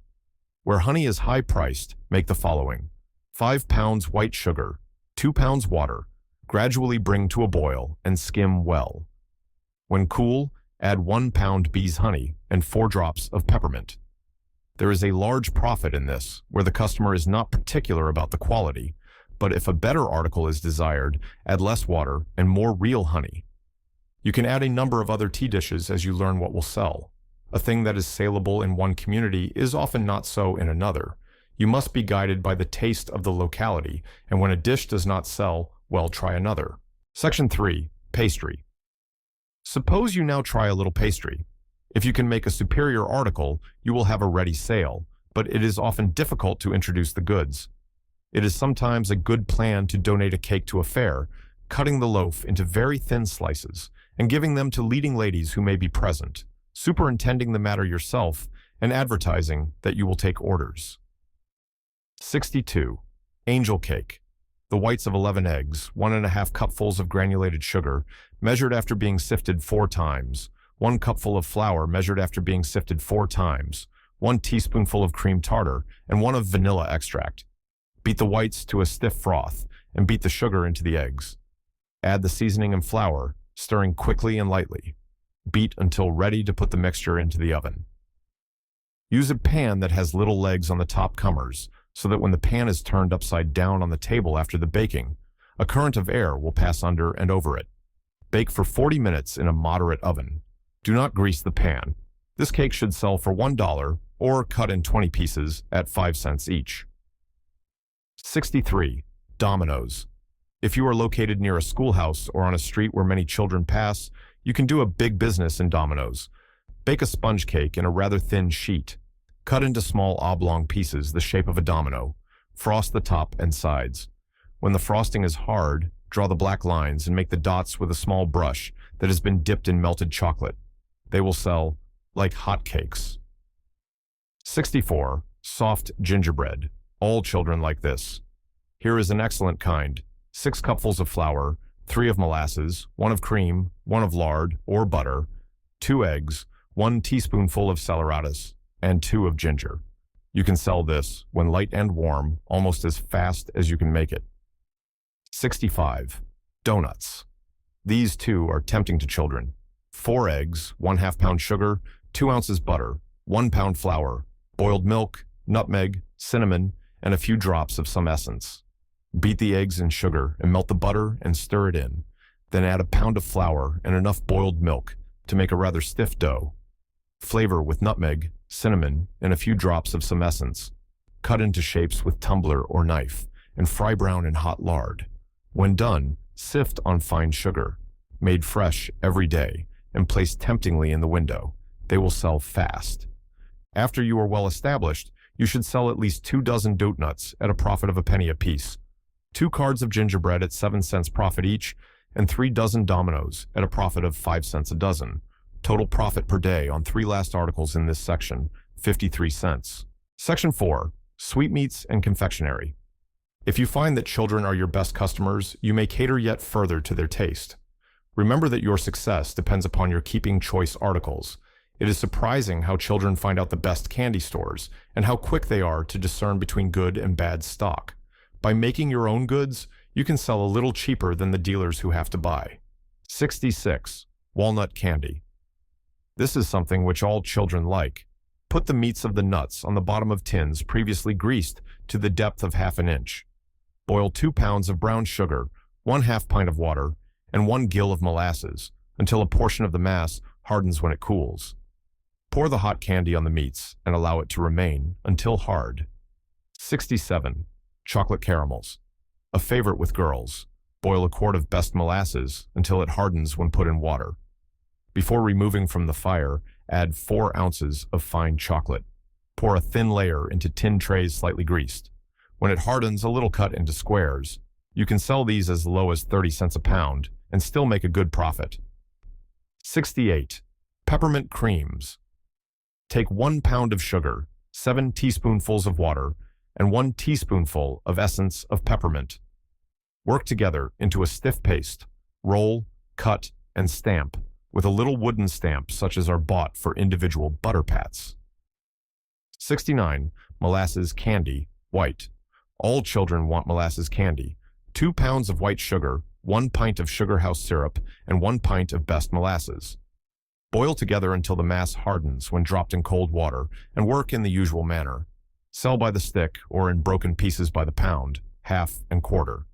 Speaker 1: Where honey is high-priced, make the following. 5 pounds white sugar, 2 pounds water. Gradually bring to a boil and skim well. When cool, add 1 pound bee's honey and 4 drops of peppermint. There is a large profit in this, where the customer is not particular about the quality, but if a better article is desired, add less water and more real honey. You can add a number of other tea dishes as you learn what will sell. A thing that is saleable in one community is often not so in another. You must be guided by the taste of the locality, and when a dish does not sell, well, try another. Section 3. Pastry. Suppose you now try a little pastry. If you can make a superior article, you will have a ready sale, but it is often difficult to introduce the goods. It is sometimes a good plan to donate a cake to a fair, cutting the loaf into very thin slices and giving them to leading ladies who may be present, superintending the matter yourself and advertising that you will take orders. 62. Angel cake. The whites of 11 eggs, 1 1/2 cupfuls of granulated sugar, measured after being sifted 4 times, 1 cupful of flour measured after being sifted 4 times, 1 teaspoonful of cream tartar, and 1 of vanilla extract. Beat the whites to a stiff froth and beat the sugar into the eggs. Add the seasoning and flour, stirring quickly and lightly. Beat until ready to put the mixture into the oven. Use a pan that has little legs on the top comers, so that when the pan is turned upside down on the table after the baking, a current of air will pass under and over it. Bake for 40 minutes in a moderate oven. Do not grease the pan. This cake should sell for $1 or cut in 20 pieces at 5 cents each. 63. Dominoes. If you are located near a schoolhouse or on a street where many children pass, you can do a big business in dominoes. Bake a sponge cake in a rather thin sheet. Cut into small oblong pieces the shape of a domino. Frost the top and sides. When the frosting is hard, draw the black lines and make the dots with a small brush that has been dipped in melted chocolate. They will sell like hotcakes. 64. Soft gingerbread. All children like this. Here is an excellent kind. 6 cupfuls of flour, 3 of molasses, 1 of cream, 1 of lard or butter, 2 eggs, 1 teaspoonful of saleratus, and 2 of ginger. You can sell this, when light and warm, almost as fast as you can make it. 65. Donuts. These too are tempting to children. 4 eggs, 1/2 pound sugar, 2 ounces butter, 1 pound flour, boiled milk, nutmeg, cinnamon, and a few drops of some essence. Beat the eggs and sugar and melt the butter and stir it in. Then add a pound of flour and enough boiled milk to make a rather stiff dough. Flavor with nutmeg, cinnamon, and a few drops of some essence. Cut into shapes with tumbler or knife and fry brown in hot lard. When done, sift on fine sugar. Made fresh every day and placed temptingly in the window. They will sell fast. After you are well established, you should sell at least 2 dozen donuts at a profit of a penny apiece, 2 cards of gingerbread at 7 cents profit each, and 3 dozen dominoes at a profit of 5 cents a dozen. Total profit per day on 3 last articles in this section, 53 cents. Section 4. Sweetmeats and confectionery. If you find that children are your best customers, you may cater yet further to their taste. Remember that your success depends upon your keeping choice articles. It is surprising how children find out the best candy stores and how quick they are to discern between good and bad stock. By making your own goods, you can sell a little cheaper than the dealers who have to buy. 66. Walnut candy. This is something which all children like. Put the meats of the nuts on the bottom of tins previously greased to the depth of 1/2 inch. Boil 2 pounds of brown sugar, 1/2 pint of water, and 1 gill of molasses until a portion of the mass hardens when it cools. Pour the hot candy on the meats and allow it to remain until hard. 67. Chocolate caramels. A favorite with girls. Boil a quart of best molasses until it hardens when put in water. Before removing from the fire, add 4 ounces of fine chocolate. Pour a thin layer into tin trays slightly greased. When it hardens, a little cut into squares. You can sell these as low as 30 cents a pound and still make a good profit. 68. Peppermint creams. Take 1 pound of sugar, 7 teaspoonfuls of water, and 1 teaspoonful of essence of peppermint. Work together into a stiff paste. Roll, cut, and stamp with a little wooden stamp such as are bought for individual butter pats. 69. Molasses candy, white. All children want molasses candy. 2 pounds of white sugar, 1 pint of sugar house syrup, and 1 pint of best molasses. Boil together until the mass hardens when dropped in cold water, and work in the usual manner. Sell by the stick or in broken pieces by the pound, half and quarter.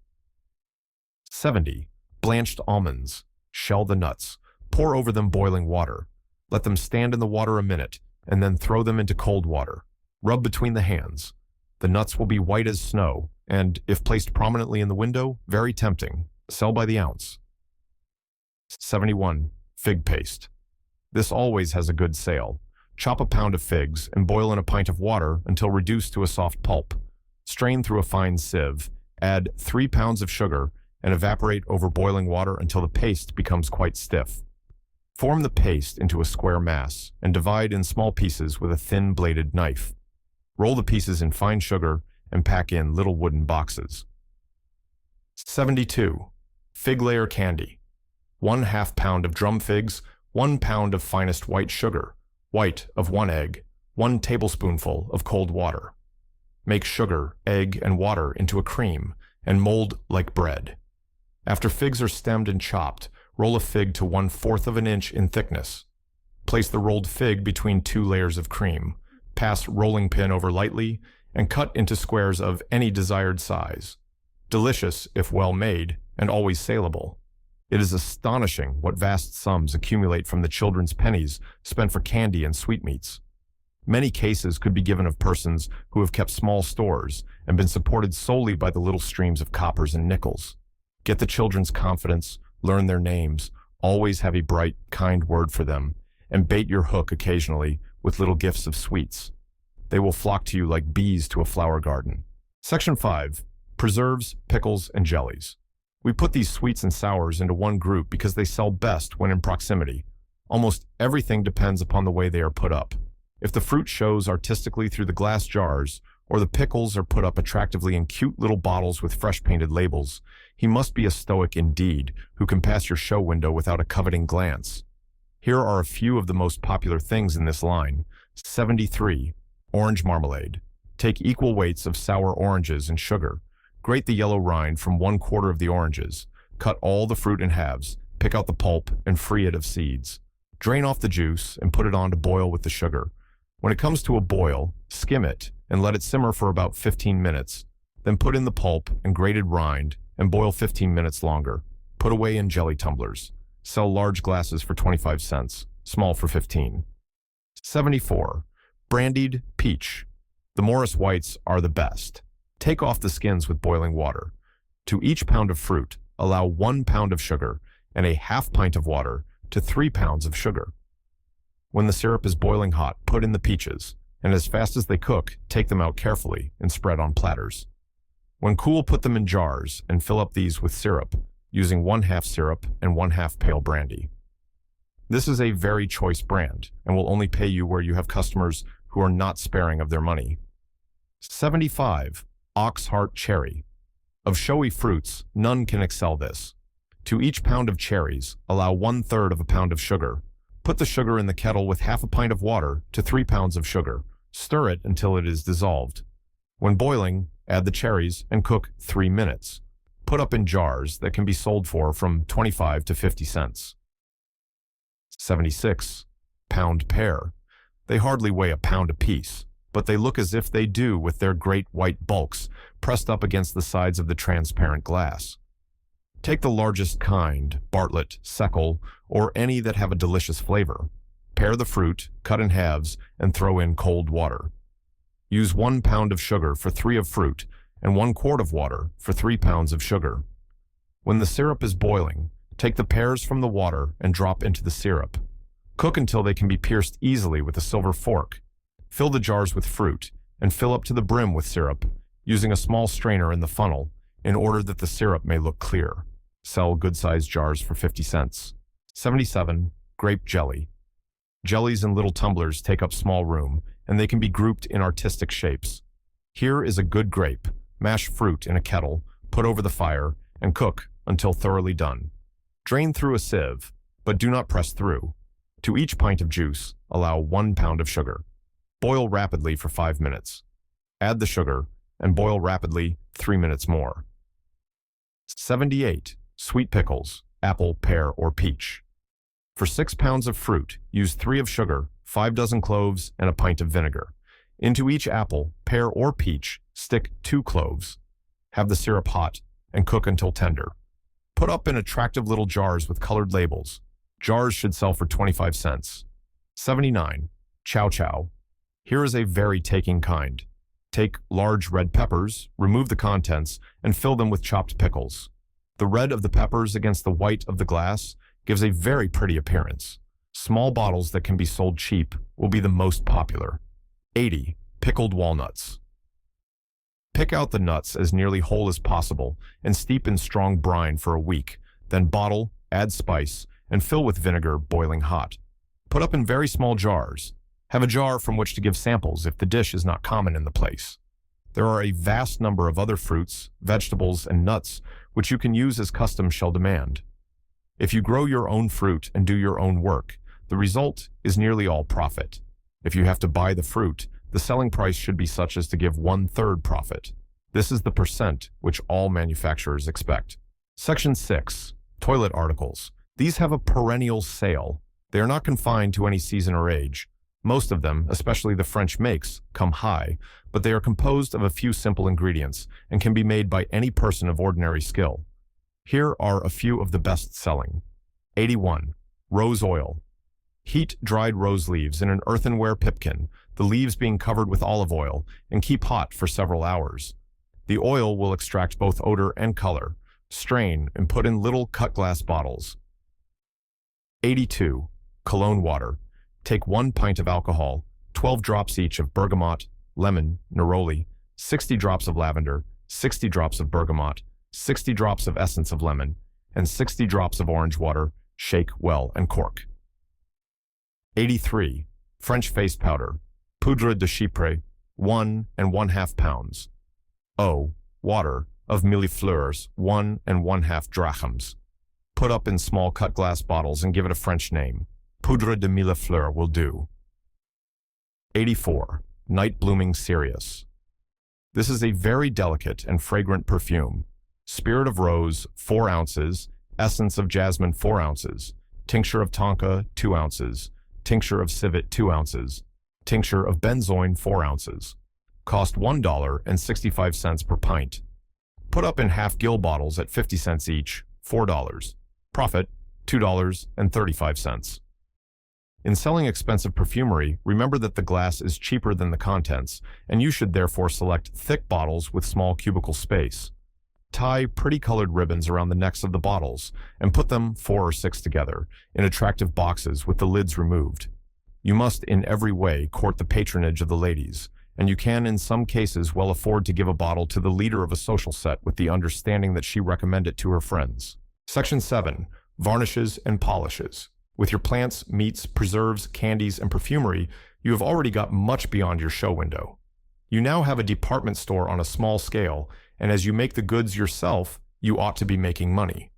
Speaker 1: 70. Blanched almonds. Shell the nuts. Pour over them boiling water. Let them stand in the water a minute, and then throw them into cold water. Rub between the hands. The nuts will be white as snow, and, if placed prominently in the window, very tempting. Sell by the ounce. 71. Fig paste. This always has a good sale. Chop a pound of figs and boil in a pint of water until reduced to a soft pulp. Strain through a fine sieve. Add 3 pounds of sugar and evaporate over boiling water until the paste becomes quite stiff. Form the paste into a square mass and divide in small pieces with a thin bladed knife. Roll the pieces in fine sugar and pack in little wooden boxes. 72. Fig layer candy. 1/2 pound of drum figs, 1 pound of finest white sugar, white of 1 egg, 1 tablespoonful of cold water. Make sugar, egg, and water into a cream and mold like bread. After figs are stemmed and chopped, roll a fig to 1/4 of an inch in thickness. Place the rolled fig between 2 layers of cream. Pass rolling pin over lightly and cut into squares of any desired size. Delicious if well made and always saleable. It is astonishing what vast sums accumulate from the children's pennies spent for candy and sweetmeats. Many cases could be given of persons who have kept small stores and been supported solely by the little streams of coppers and nickels. Get the children's confidence, learn their names, always have a bright, kind word for them, and bait your hook occasionally with little gifts of sweets. They will flock to you like bees to a flower garden. Section 5. Preserves, pickles, and jellies. We put these sweets and sours into one group because they sell best when in proximity. Almost everything depends upon the way they are put up. If the fruit shows artistically through the glass jars, or the pickles are put up attractively in cute little bottles with fresh painted labels, he must be a stoic indeed, who can pass your show window without a coveting glance. Here are a few of the most popular things in this line. 73. Orange marmalade. Take equal weights of sour oranges and sugar. Grate the yellow rind from 1/4 of the oranges. Cut all the fruit in halves, pick out the pulp, and free it of seeds. Drain off the juice and put it on to boil with the sugar. When it comes to a boil, skim it and let it simmer for about 15 minutes. Then put in the pulp and grated rind and boil 15 minutes longer. Put away in jelly tumblers. Sell large glasses for 25 cents, small for 15. 74. Brandied peach. The Morris Whites are the best. Take off the skins with boiling water. To each pound of fruit, allow 1 pound of sugar and a ½ pint of water to 3 pounds of sugar. When the syrup is boiling hot, put in the peaches, and as fast as they cook, take them out carefully and spread on platters. When cool, put them in jars and fill up these with syrup, using 1/2 syrup and 1/2 pale brandy. This is a very choice brand and will only pay you where you have customers who are not sparing of their money. 75. Oxheart cherry. Of showy fruits, none can excel this. To each pound of cherries, allow 1/3 of a pound of sugar. Put the sugar in the kettle with ½ pint of water to 3 pounds of sugar. Stir it until it is dissolved. When boiling, add the cherries and cook 3 minutes. Put up in jars that can be sold for from 25 to 50 cents. 76. Pound pear. They hardly weigh a pound apiece, but they look as if they do with their great white bulks pressed up against the sides of the transparent glass. Take the largest kind, Bartlett, Seckel, or any that have a delicious flavor. Pare the fruit, cut in halves, and throw in cold water. Use 1 pound of sugar for 3 of fruit and 1 quart of water for 3 pounds of sugar. When the syrup is boiling, take the pears from the water and drop into the syrup. Cook until they can be pierced easily with a silver fork. Fill the jars with fruit and fill up to the brim with syrup, using a small strainer in the funnel in order that the syrup may look clear. Sell good-sized jars for 50 cents. 77. Grape jelly. Jellies in little tumblers take up small room, and they can be grouped in artistic shapes. Here is a good grape. Mash fruit in a kettle, put over the fire, and cook until thoroughly done. Drain through a sieve, but do not press through. To each pint of juice, allow 1 pound of sugar. Boil rapidly for 5 minutes. Add the sugar, and boil rapidly 3 minutes more. 78. Sweet pickles, apple, pear, or peach. For 6 pounds of fruit, use 3 of sugar, 5 dozen cloves, and a pint of vinegar. Into each apple, pear, or peach, stick 2 cloves. Have the syrup hot and cook until tender. Put up in attractive little jars with colored labels. Jars should sell for 25 cents. 79. Chow chow. Here is a very taking kind. Take large red peppers, remove the contents, and fill them with chopped pickles. The red of the peppers against the white of the glass gives a very pretty appearance. Small bottles that can be sold cheap will be the most popular. 80. Pickled walnuts. Pick out the nuts as nearly whole as possible and steep in strong brine for a week, then bottle, add spice, and fill with vinegar boiling hot. Put up in very small jars. Have a jar from which to give samples if the dish is not common in the place. There are a vast number of other fruits, vegetables, and nuts which you can use as custom shall demand. If you grow your own fruit and do your own work, the result is nearly all profit. If you have to buy the fruit, the selling price should be such as to give 1/3 profit. This is the percent which all manufacturers expect. Section 6. Toilet articles. These have a perennial sale. They are not confined to any season or age. Most of them, especially the French makes, come high, but they are composed of a few simple ingredients and can be made by any person of ordinary skill. Here are a few of the best-selling. 81. Rose oil. Heat dried rose leaves in an earthenware pipkin, the leaves being covered with olive oil, and keep hot for several hours. The oil will extract both odor and color. Strain and put in little cut glass bottles. 82. Cologne water. Take 1 pint of alcohol, 12 drops each of bergamot, lemon, neroli, 60 drops of lavender, 60 drops of bergamot, 60 drops of essence of lemon, and 60 drops of orange water. Shake well and cork. 83. French face powder. poudre de chypre, 1½ pounds. O. Water of millefleurs, 1½ drachms. Put up in small cut glass bottles and give it a French name. Poudre de millefleurs will do. 84. Night blooming cereus. This is a very delicate and fragrant perfume. Spirit of rose, 4 ounces. Essence of jasmine, 4 ounces. Tincture of tonka, 2 ounces. Tincture of civet, 2 ounces. Tincture of benzoin, 4 ounces. Cost $1.65 per pint. Put up in half-gill bottles at 50 cents each, $4. Profit, $2.35. In selling expensive perfumery, remember that the glass is cheaper than the contents, and you should therefore select thick bottles with small cubicle space. Tie pretty colored ribbons around the necks of the bottles and put them 4 or 6 together in attractive boxes with the lids removed. You must in every way court the patronage of the ladies, and you can in some cases well afford to give a bottle to the leader of a social set with the understanding that she recommend it to her friends. Section 7. Varnishes and polishes. With your plants, meats, preserves, candies, and perfumery, you have already got much beyond your show window. You now have a department store on a small scale, and as you make the goods yourself, you ought to be making money.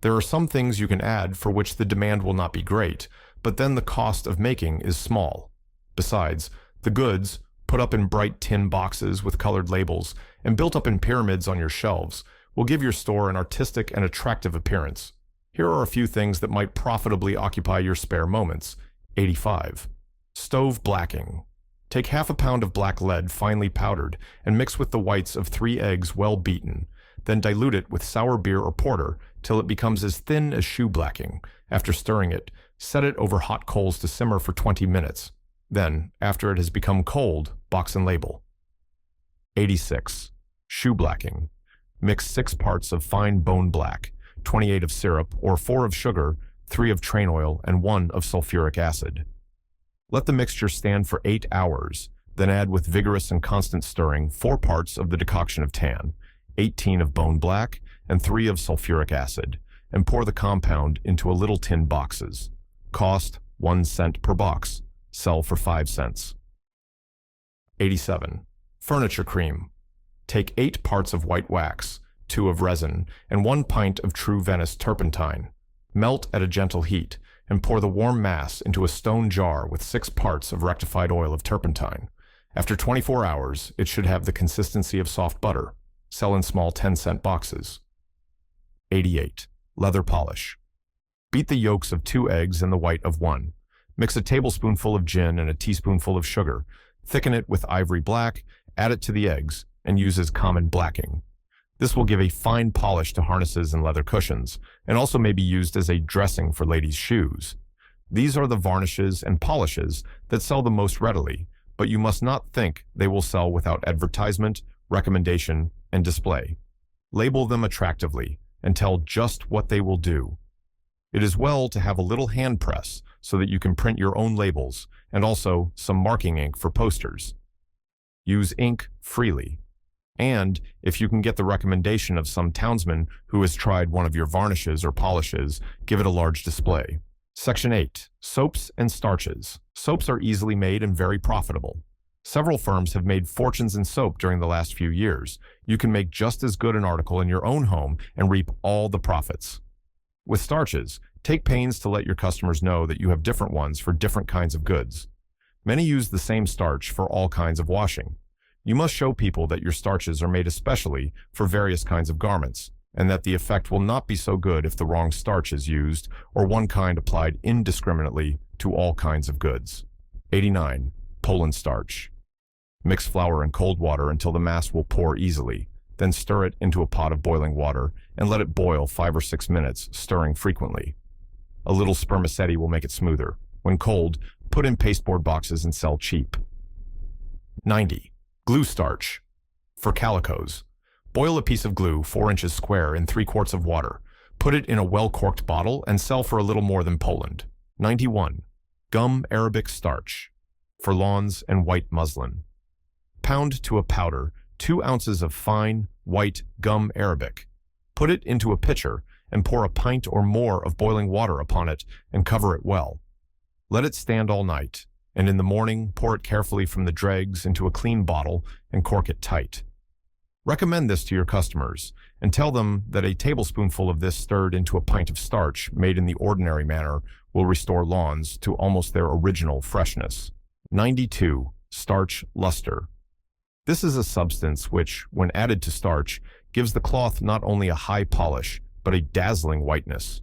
Speaker 1: There are some things you can add for which the demand will not be great, but then the cost of making is small. Besides, the goods, put up in bright tin boxes with colored labels and built up in pyramids on your shelves, will give your store an artistic and attractive appearance. Here are a few things that might profitably occupy your spare moments. 85. Stove blacking. Take ½ pound of black lead finely powdered and mix with the whites of 3 eggs well beaten. Then dilute it with sour beer or porter till it becomes as thin as shoe blacking. After stirring it, set it over hot coals to simmer for 20 minutes. Then, after it has become cold, box and label. 86. Shoe blacking. Mix 6 parts of fine bone black, 28 of syrup or 4 of sugar, 3 of train oil, and 1 of sulfuric acid. Let the mixture stand for 8 hours, then add with vigorous and constant stirring 4 parts of the decoction of tan, 18 of bone black, and 3 of sulfuric acid, and pour the compound into a little tin boxes. Cost 1 cent per box. Sell for 5 cents. 87. Furniture cream. Take 8 parts of white wax, 2 of resin, and 1 pint of true Venice turpentine. Melt at a gentle heat, and pour the warm mass into a stone jar with 6 parts of rectified oil of turpentine. After 24 hours, it should have the consistency of soft butter. Sell in small 10-cent boxes. 88. Leather polish. Beat the yolks of 2 eggs and the white of 1. Mix a tablespoonful of gin and a teaspoonful of sugar. Thicken it with ivory black, add it to the eggs, and use as common blacking. This will give a fine polish to harnesses and leather cushions, and also may be used as a dressing for ladies' shoes. These are the varnishes and polishes that sell the most readily, but you must not think they will sell without advertisement, recommendation, and display. Label them attractively, and tell just what they will do. It is well to have a little hand press so that you can print your own labels, and also some marking ink for posters. Use ink freely. And, if you can get the recommendation of some townsman who has tried one of your varnishes or polishes, give it a large display. Section 8. Soaps and starches. Soaps are easily made and very profitable. Several firms have made fortunes in soap during the last few years. You can make just as good an article in your own home and reap all the profits. With starches, take pains to let your customers know that you have different ones for different kinds of goods. Many use the same starch for all kinds of washing. You must show people that your starches are made especially for various kinds of garments, and that the effect will not be so good if the wrong starch is used or one kind applied indiscriminately to all kinds of goods. 89. Poland starch. Mix flour in cold water until the mass will pour easily. Then stir it into a pot of boiling water and let it boil 5 or 6 minutes, stirring frequently. A little spermaceti will make it smoother. When cold, put in pasteboard boxes and sell cheap. 90. Glue starch. For calicos. Boil a piece of glue 4 inches square in 3 quarts of water. Put it in a well-corked bottle and sell for a little more than Poland. 91. Gum Arabic starch. For lawns and white muslin. Pound to a powder 2 ounces of fine, white gum Arabic. Put it into a pitcher and pour a pint or more of boiling water upon it and cover it well. Let it stand all night. and in the morning, pour it carefully from the dregs into a clean bottle and cork it tight. Recommend this to your customers and tell them that a tablespoonful of this stirred into a pint of starch made in the ordinary manner will restore lawns to almost their original freshness. 92. Starch luster. This is a substance which, when added to starch, gives the cloth not only a high polish, but a dazzling whiteness.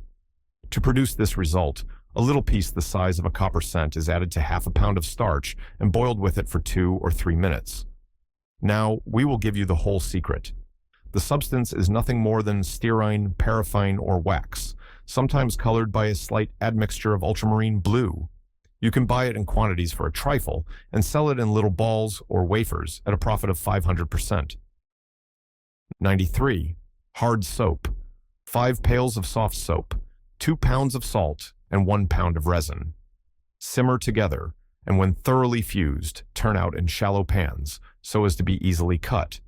Speaker 1: To produce this result, a little piece the size of a copper cent is added to half a pound of starch and boiled with it for 2 or 3 minutes. Now, we will give you the whole secret. The substance is nothing more than stearine, paraffine, or wax, sometimes colored by a slight admixture of ultramarine blue. You can buy it in quantities for a trifle and sell it in little balls or wafers at a profit of 500%. 93. Hard soap. 5 pails of soft soap, 2 pounds of salt, and 1 pound of resin. Simmer together, and when thoroughly fused, turn out in shallow pans so as to be easily cut.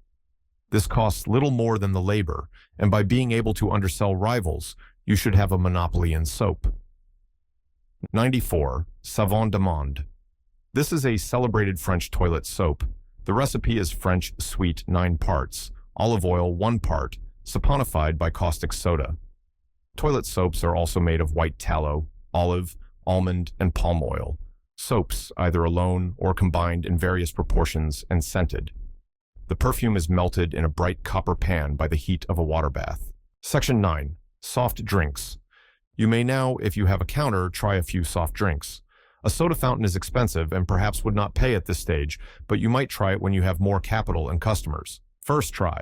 Speaker 1: This costs little more than the labor, and by being able to undersell rivals, you should have a monopoly in soap. 94. Savon de Monde. This is a celebrated French toilet soap. The recipe is French sweet 9 parts, olive oil 1 part, saponified by caustic soda. Toilet soaps are also made of white tallow, olive, almond, and palm oil. Soaps, either alone or combined in various proportions and scented. The perfume is melted in a bright copper pan by the heat of a water bath. Section 9. Soft drinks. You may now, if you have a counter, try a few soft drinks. A soda fountain is expensive and perhaps would not pay at this stage, but you might try it when you have more capital and customers. First try.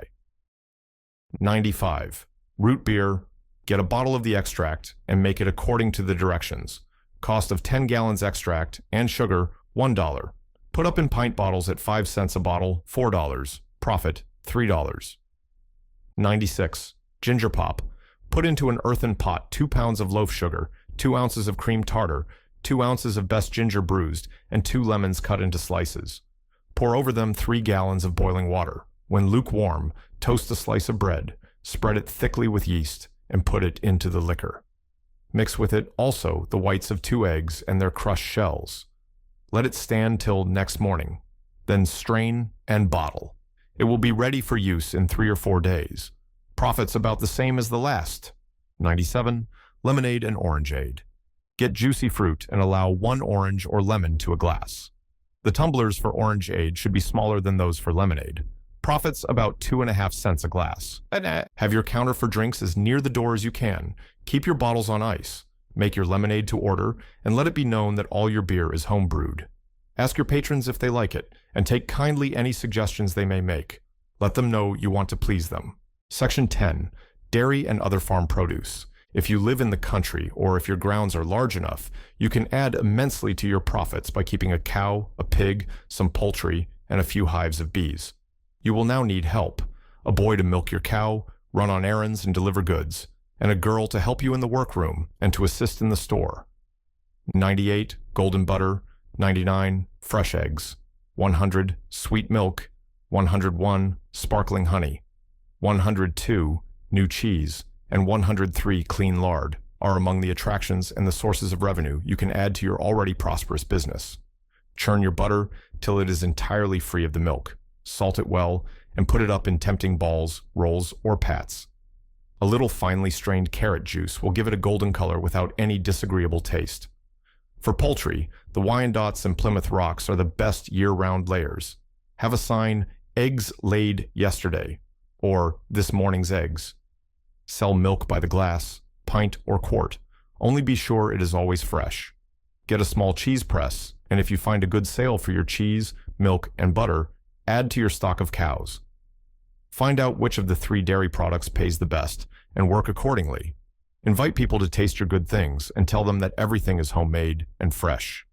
Speaker 1: 95. Root beer. Get a bottle of the extract and make it according to the directions. Cost of 10 gallons extract and sugar, $1. Put up in pint bottles at 5 cents a bottle, $4. Profit, $3. 96. Ginger pop. Put into an earthen pot 2 pounds of loaf sugar, 2 ounces of cream tartar, 2 ounces of best ginger bruised, and 2 lemons cut into slices. Pour over them 3 gallons of boiling water. When lukewarm, toast a slice of bread, spread it thickly with yeast, and put it into the liquor. Mix with it also the whites of 2 eggs and their crushed shells. Let it stand till next morning. Then strain and bottle. It will be ready for use in 3 or 4 days. Profits about the same as the last. 97. Lemonade and orangeade. Get juicy fruit and allow 1 orange or lemon to a glass. The tumblers for orangeade should be smaller than those for lemonade. Profits about 2.5 cents a glass. Have your counter for drinks as near the door as you can. Keep your bottles on ice. Make your lemonade to order, and let it be known that all your beer is home brewed. Ask your patrons if they like it, and take kindly any suggestions they may make. Let them know you want to please them. Section 10. Dairy and other farm produce. If you live in the country, or if your grounds are large enough, you can add immensely to your profits by keeping a cow, a pig, some poultry, and a few hives of bees. You will now need help. A boy to milk your cow, run on errands and deliver goods, and a girl to help you in the workroom and to assist in the store. 98. Golden butter. 99. Fresh eggs. 100. Sweet milk. 101. Sparkling honey. 102. New cheese. And 103. Clean lard are among the attractions and the sources of revenue you can add to your already prosperous business. Churn your butter till it is entirely free of the milk. Salt it well, and put it up in tempting balls, rolls, or pats. A little finely strained carrot juice will give it a golden color without any disagreeable taste. For poultry, the Wyandottes and Plymouth Rocks are the best year-round layers. Have a sign, "Eggs laid yesterday," or "This morning's eggs." Sell milk by the glass, pint, or quart. Only be sure it is always fresh. Get a small cheese press, and if you find a good sale for your cheese, milk, and butter, add to your stock of cows. Find out which of the 3 dairy products pays the best, and work accordingly. Invite people to taste your good things and tell them that everything is homemade and fresh.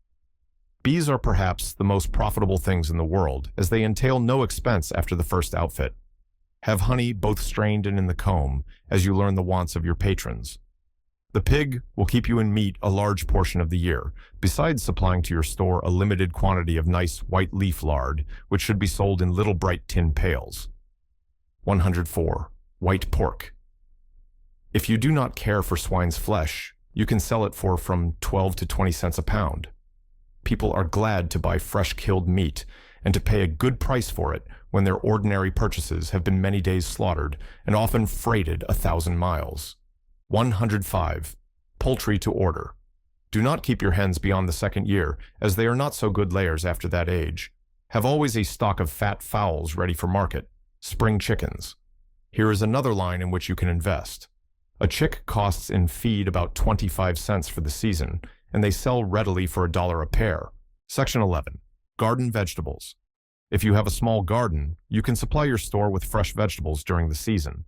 Speaker 1: Bees are perhaps the most profitable things in the world, as they entail no expense after the first outfit. Have honey both strained and in the comb, as you learn the wants of your patrons. The pig will keep you in meat a large portion of the year, besides supplying to your store a limited quantity of nice white leaf lard, which should be sold in little bright tin pails. 104. White pork. If you do not care for swine's flesh, you can sell it for from 12 to 20 cents a pound. People are glad to buy fresh killed meat and to pay a good price for it when their ordinary purchases have been many days slaughtered and often freighted 1,000 miles. 105. Poultry to order. Do not keep your hens beyond the second year, as they are not so good layers after that age. Have always a stock of fat fowls ready for market. Spring chickens. Here is another line in which you can invest. A chick costs in feed about 25 cents for the season, and they sell readily for $1 a pair. Section 11. Garden vegetables. If you have a small garden, you can supply your store with fresh vegetables during the season.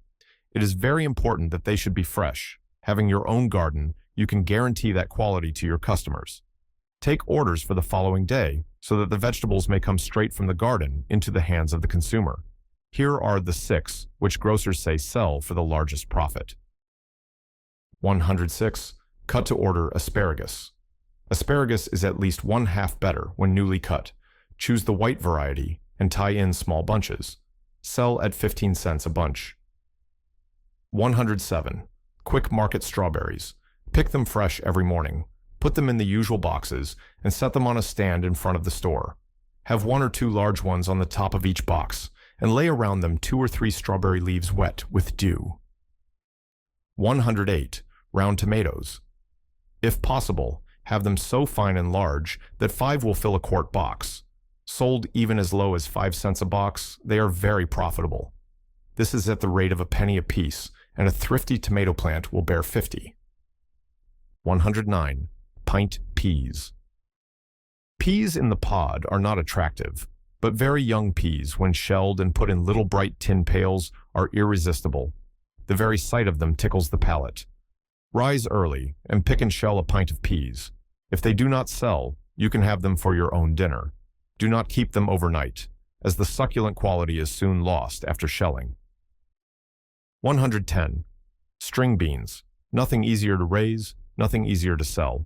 Speaker 1: It is very important that they should be fresh. Having your own garden, you can guarantee that quality to your customers. Take orders for the following day so that the vegetables may come straight from the garden into the hands of the consumer. Here are the 6 which grocers say sell for the largest profit. 106. Cut to order asparagus. Asparagus is at least 1/2 better when newly cut. Choose the white variety and tie in small bunches. Sell at 15 cents a bunch. 107. Quick market strawberries. Pick them fresh every morning. Put them in the usual boxes and set them on a stand in front of the store. Have 1 or 2 large ones on the top of each box and lay around them 2 or 3 strawberry leaves wet with dew. 108. Round tomatoes. If possible, have them so fine and large that 5 will fill a quart box. Sold even as low as 5 cents a box, they are very profitable. This is at the rate of a penny apiece, and a thrifty tomato plant will bear 50. 109. Pint peas. Peas in the pod are not attractive, but very young peas, when shelled and put in little bright tin pails, are irresistible. The very sight of them tickles the palate. Rise early and pick and shell a pint of peas. If they do not sell, you can have them for your own dinner. Do not keep them overnight, as the succulent quality is soon lost after shelling. 110. String beans. Nothing easier to raise, nothing easier to sell.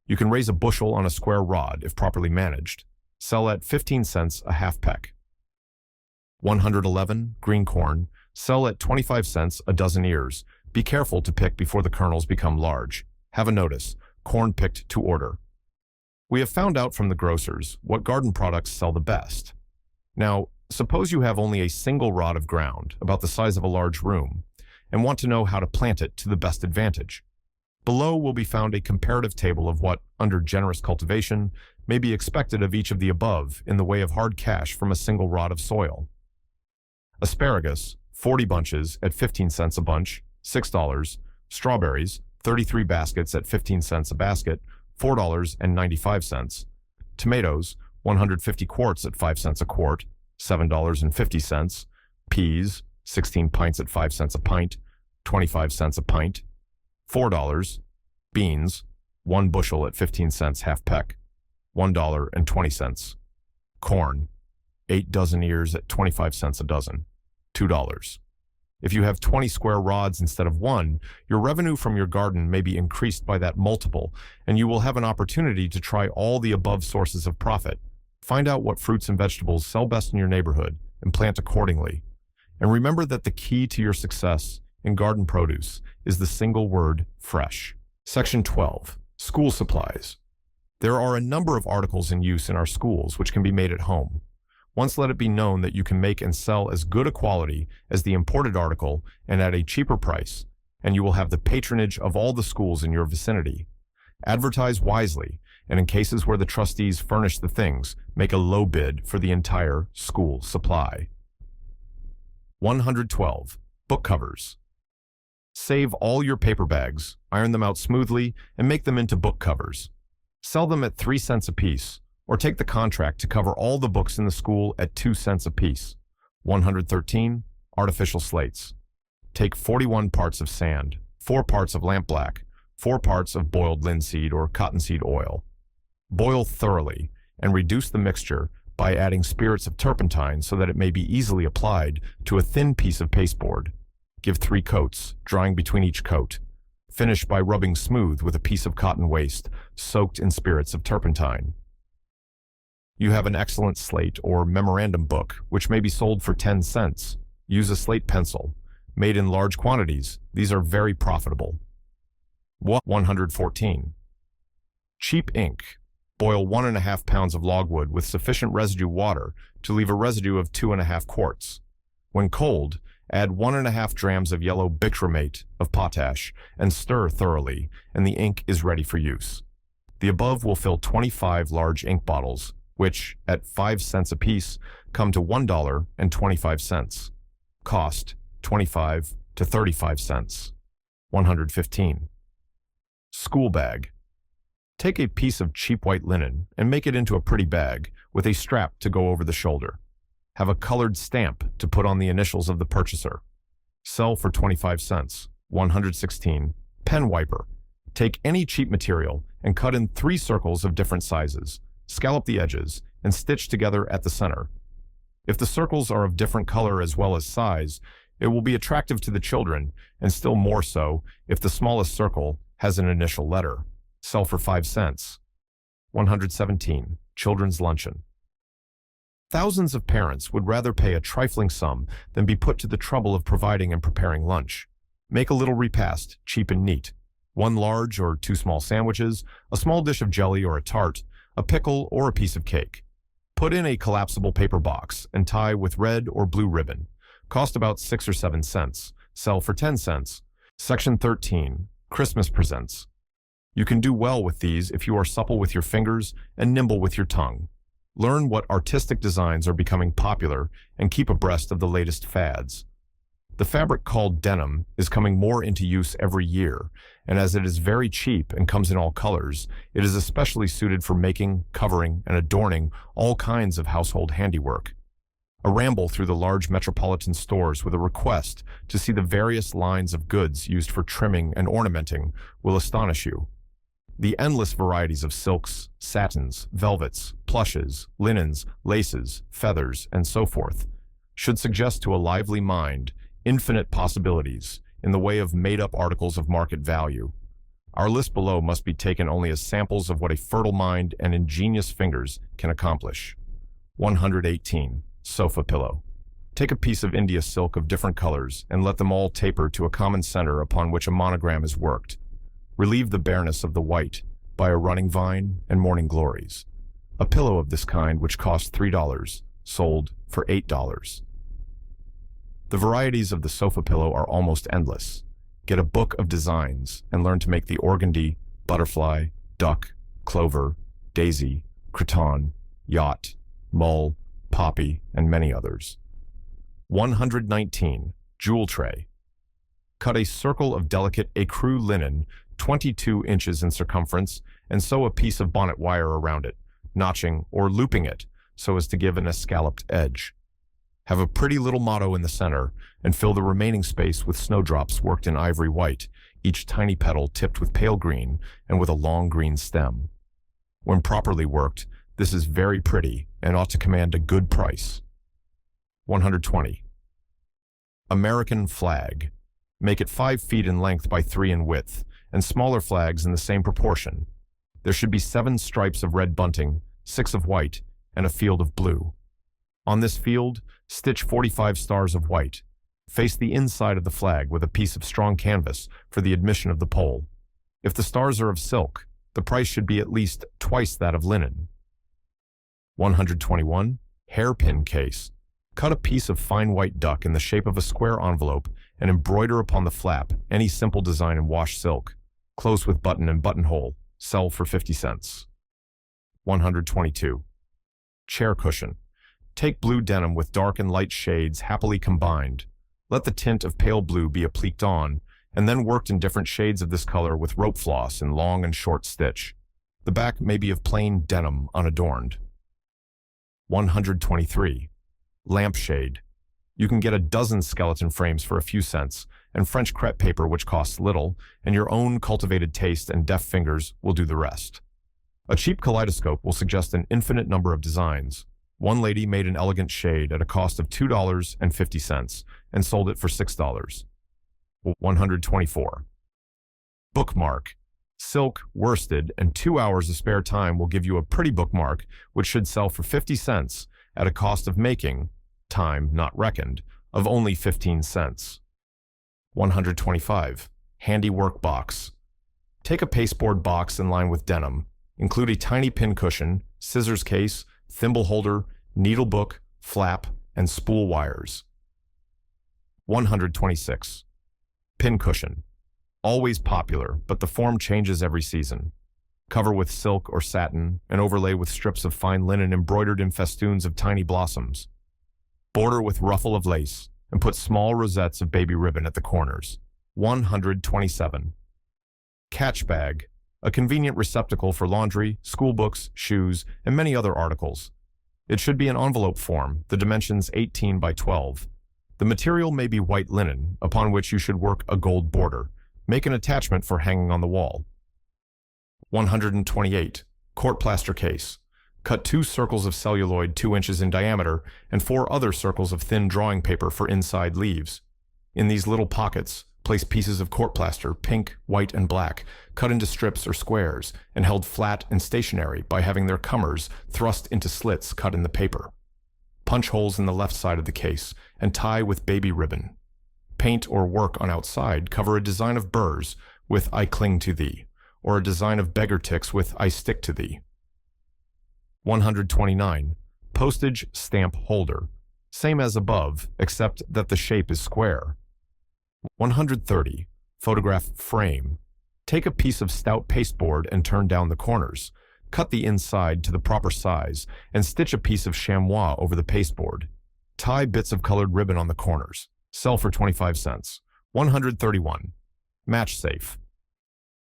Speaker 1: You can raise a bushel on a square rod if properly managed. Sell at 15 cents a half peck. 111. Green corn. Sell at 25 cents a dozen ears. Be careful to pick before the kernels become large. Have a notice. Corn picked to order. We have found out from the grocers what garden products sell the best. Now, suppose you have only a single rod of ground, about the size of a large room, and want to know how to plant it to the best advantage. Below will be found a comparative table of what, under generous cultivation, may be expected of each of the above in the way of hard cash from a single rod of soil. Asparagus, 40 bunches at 15 cents a bunch, $6. Strawberries, 33 baskets at 15 cents a basket, $4.95. Tomatoes, 150 quarts at 5 cents a quart, $7.50. Peas, 16 pints at 5 cents a pint, 25 cents a pint, $4. Beans, 1 bushel at 15 cents half peck, $1.20. Corn, 8 dozen ears at 25 cents a dozen, $2. If you have 20 square rods instead of 1, your revenue from your garden may be increased by that multiple, and you will have an opportunity to try all the above sources of profit. Find out what fruits and vegetables sell best in your neighborhood and plant accordingly. And remember that the key to your success in garden produce is the single word fresh. Section 12. School supplies. There are a number of articles in use in our schools which can be made at home. Once let it be known that you can make and sell as good a quality as the imported article and at a cheaper price, and you will have the patronage of all the schools in your vicinity. Advertise wisely, and in cases where the trustees furnish the things, make a low bid for the entire school supply. 112. Book covers. Save all your paper bags, iron them out smoothly, and make them into book covers. Sell them at 3 cents apiece, or take the contract to cover all the books in the school at 2 cents apiece. 113. Artificial slates. Take 41 parts of sand, 4 parts of lampblack, 4 parts of boiled linseed or cottonseed oil. Boil thoroughly and reduce the mixture by adding spirits of turpentine so that it may be easily applied to a thin piece of pasteboard. Give 3 coats, drying between each coat. Finish by rubbing smooth with a piece of cotton waste soaked in spirits of turpentine. You have an excellent slate or memorandum book, which may be sold for 10 cents. Use a slate pencil. Made in large quantities, these are very profitable. 114. Cheap ink. Boil 1.5 pounds of logwood with sufficient residue water to leave a residue of 2.5 quarts. When cold, add 1.5 drams of yellow bichromate of potash and stir thoroughly, and the ink is ready for use. The above will fill 25 large ink bottles, which, at 5 cents apiece, come to $1.25. Cost, 25 to 35 cents. 115. School bag. Take a piece of cheap white linen and make it into a pretty bag with a strap to go over the shoulder. Have a colored stamp to put on the initials of the purchaser. Sell for 25 cents. 116. Pen wiper. Take any cheap material and cut in 3 circles of different sizes. Scallop the edges and stitch together at the center. If the circles are of different color as well as size, it will be attractive to the children, and still more so if the smallest circle has an initial letter. Sell for 5 cents. 117. Children's luncheon. Thousands of parents would rather pay a trifling sum than be put to the trouble of providing and preparing lunch. Make a little repast, cheap and neat. 1 large or 2 small sandwiches, a small dish of jelly or a tart, a pickle or a piece of cake. Put in a collapsible paper box and tie with red or blue ribbon. Cost about 6 or 7 cents. Sell for 10 cents. Section 13. Christmas presents. You can do well with these if you are supple with your fingers and nimble with your tongue. Learn what artistic designs are becoming popular and keep abreast of the latest fads. The fabric called denim is coming more into use every year, and as it is very cheap and comes in all colors, it is especially suited for making, covering, and adorning all kinds of household handiwork. A ramble through the large metropolitan stores with a request to see the various lines of goods used for trimming and ornamenting will astonish you. The endless varieties of silks, satins, velvets, plushes, linens, laces, feathers, and so forth should suggest to a lively mind infinite possibilities in the way of made-up articles of market value. Our list below must be taken only as samples of what a fertile mind and ingenious fingers can accomplish. 118. Sofa pillow. Take a piece of India silk of different colors and let them all taper to a common center upon which a monogram is worked. Relieve the bareness of the white by a running vine and morning glories. A pillow of this kind, which costs $3, sold for $8. The varieties of the sofa pillow are almost endless. Get a book of designs and learn to make the organdy, butterfly, duck, clover, daisy, cretonne, yacht, mull, poppy, and many others. 119. Jewel tray. Cut a circle of delicate écru linen 22 inches in circumference and sew a piece of bonnet wire around it, notching or looping it so as to give an escalloped edge. Have a pretty little motto in the center and fill the remaining space with snowdrops worked in ivory white, each tiny petal tipped with pale green and with a long green stem. When properly worked, this is very pretty and ought to command a good price. 120. American flag. Make it 5 feet in length by 3 in width, and smaller flags in the same proportion. There should be 7 stripes of red bunting, 6 of white, and a field of blue. On this field, stitch 45 stars of white. Face the inside of the flag with a piece of strong canvas for the admission of the pole. If the stars are of silk, the price should be at least twice that of linen. 121. Hairpin case. Cut a piece of fine white duck in the shape of a square envelope and embroider upon the flap any simple design in wash silk. Close with button and buttonhole. Sell for 50 cents. 122. Chair cushion. Take blue denim with dark and light shades happily combined. Let the tint of pale blue be appliqued on, and then worked in different shades of this color with rope floss in long and short stitch. The back may be of plain denim unadorned. 123. Lampshade. You can get a dozen skeleton frames for a few cents, and French crepe paper which costs little, and your own cultivated taste and deft fingers will do the rest. A cheap kaleidoscope will suggest an infinite number of designs. One lady made an elegant shade at a cost of $2.50 and sold it for $6. 124. Bookmark. Silk, worsted, and 2 hours of spare time will give you a pretty bookmark which should sell for 50 cents at a cost of making, time not reckoned, of only 15 cents. 125. Handiwork box. Take a pasteboard box in line with denim, Include a tiny pin cushion, scissors case, thimble holder, needle book, flap, and spool wires. 126. Pin cushion. Always popular, but the form changes every season. Cover with silk or satin and overlay with strips of fine linen embroidered in festoons of tiny blossoms. Border with ruffle of lace and put small rosettes of baby ribbon at the corners. 127. Catch bag. A convenient receptacle for laundry, school books, shoes, and many other articles. It should be in envelope form, the dimensions 18 by 12. The material may be white linen, upon which you should work a gold border. Make an attachment for hanging on the wall. 128. Court plaster case. Cut 2 circles of celluloid 2 inches in diameter and 4 other circles of thin drawing paper for inside leaves. In these little pockets, place pieces of court plaster, pink, white, and black, cut into strips or squares and held flat and stationary by having their comers thrust into slits cut in the paper. Punch holes in the left side of the case and tie with baby ribbon. Paint or work on outside cover a design of burrs with I cling to thee, or a design of beggar ticks with I stick to thee. 129. Postage stamp holder. Same as above, except that the shape is square. 130. Photograph frame. Take a piece of stout pasteboard and turn down the corners. Cut the inside to the proper size and stitch a piece of chamois over the pasteboard. Tie bits of colored ribbon on the corners. Sell for 25 cents. 131. Match safe.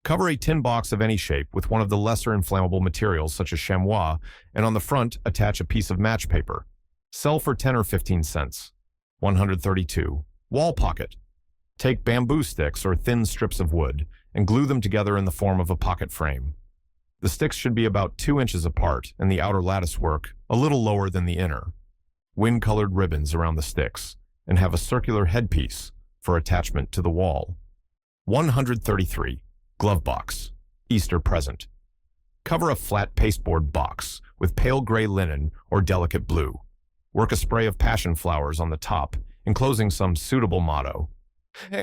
Speaker 1: Cover a tin box of any shape with one of the lesser inflammable materials such as chamois, and on the front attach a piece of match paper. Sell for 10 or 15 cents. 132. Wall pocket. Take bamboo sticks or thin strips of wood and glue them together in the form of a pocket frame. The sticks should be about 2 inches apart and the outer lattice work a little lower than the inner. Wind-colored ribbons around the sticks and have a circular headpiece for attachment to the wall. 133. Glove box. Easter present. Cover a flat pasteboard box with pale gray linen or delicate blue. Work a spray of passion flowers on the top, enclosing some suitable motto.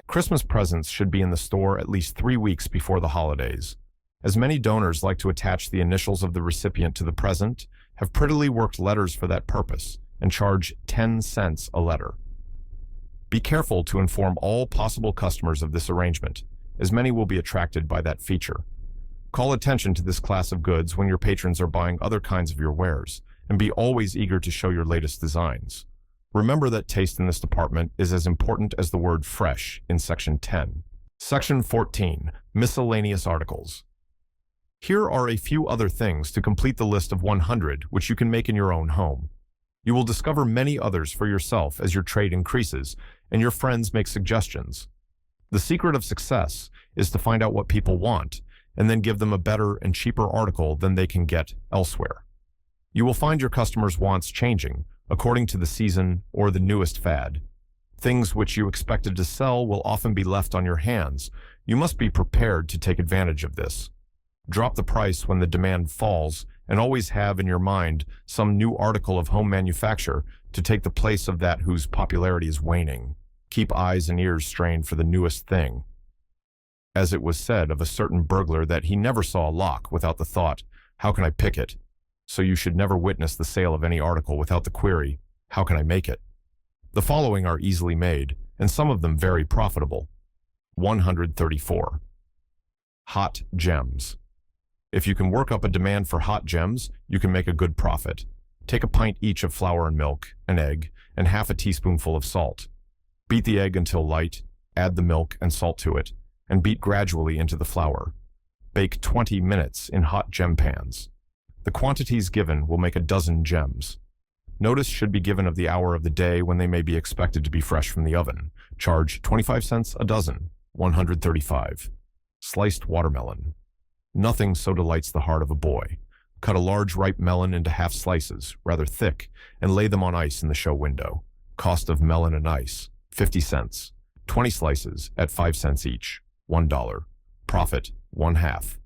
Speaker 1: Christmas presents should be in the store at least 3 weeks before the holidays. As many donors like to attach the initials of the recipient to the present, have prettily worked letters for that purpose and charge 10 cents a letter. Be careful to inform all possible customers of this arrangement, as many will be attracted by that feature. Call attention to this class of goods when your patrons are buying other kinds of your wares, and be always eager to show your latest designs. Remember that taste in this department is as important as the word fresh in Section 10. Section 14. Miscellaneous articles. Here are a few other things to complete the list of 100 which you can make in your own home. You will discover many others for yourself as your trade increases and your friends make suggestions. The secret of success is to find out what people want and then give them a better and cheaper article than they can get elsewhere. You will find your customers' wants changing according to the season or the newest fad. Things which you expected to sell will often be left on your hands. You must be prepared to take advantage of this. Drop the price when the demand falls and always have in your mind some new article of home manufacture to take the place of that whose popularity is waning. Keep eyes and ears strained for the newest thing. As it was said of a certain burglar that he never saw a lock without the thought, "How can I pick it?" So you should never witness the sale of any article without the query, "How can I make it?" The following are easily made, and some of them very profitable. 134. Hot gems. If you can work up a demand for hot gems, you can make a good profit. Take a pint each of flour and milk, an egg, and half a teaspoonful of salt. Beat the egg until light, add the milk and salt to it, and beat gradually into the flour. Bake 20 minutes in hot gem pans. The quantities given will make a dozen gems. Notice should be given of the hour of the day when they may be expected to be fresh from the oven. Charge 25 cents a dozen. 135. Sliced watermelon. Nothing so delights the heart of a boy. Cut a large ripe melon into half slices, rather thick, and lay them on ice in the show window. Cost of melon and ice, 50 cents. 20 slices at 5 cents each, $1. Profit, 1/2.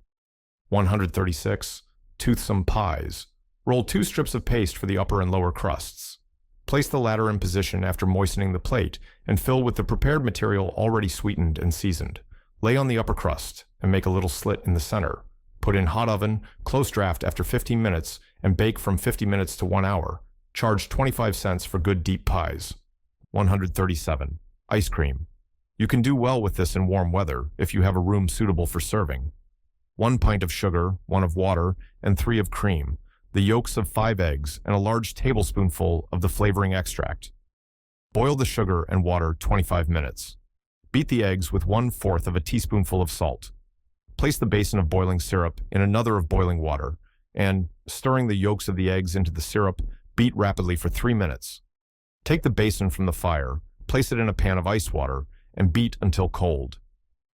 Speaker 1: 136. Toothsome pies. Roll 2 strips of paste for the upper and lower crusts. Place the latter in position after moistening the plate and fill with the prepared material already sweetened and seasoned. Lay on the upper crust and make a little slit in the center. Put in hot oven, close draft after 15 minutes, and bake from 50 minutes to 1 hour. Charge 25 cents for good deep pies. 137. Ice cream. You can do well with this in warm weather if you have a room suitable for serving. 1 pint of sugar, 1 of water, and 3 of cream, the yolks of 5 eggs, and a large tablespoonful of the flavoring extract. Boil the sugar and water 25 minutes. Beat the eggs with 1/4 of a teaspoonful of salt. Place the basin of boiling syrup in another of boiling water, and, stirring the yolks of the eggs into the syrup, beat rapidly for 3 minutes. Take the basin from the fire, place it in a pan of ice water, and beat until cold.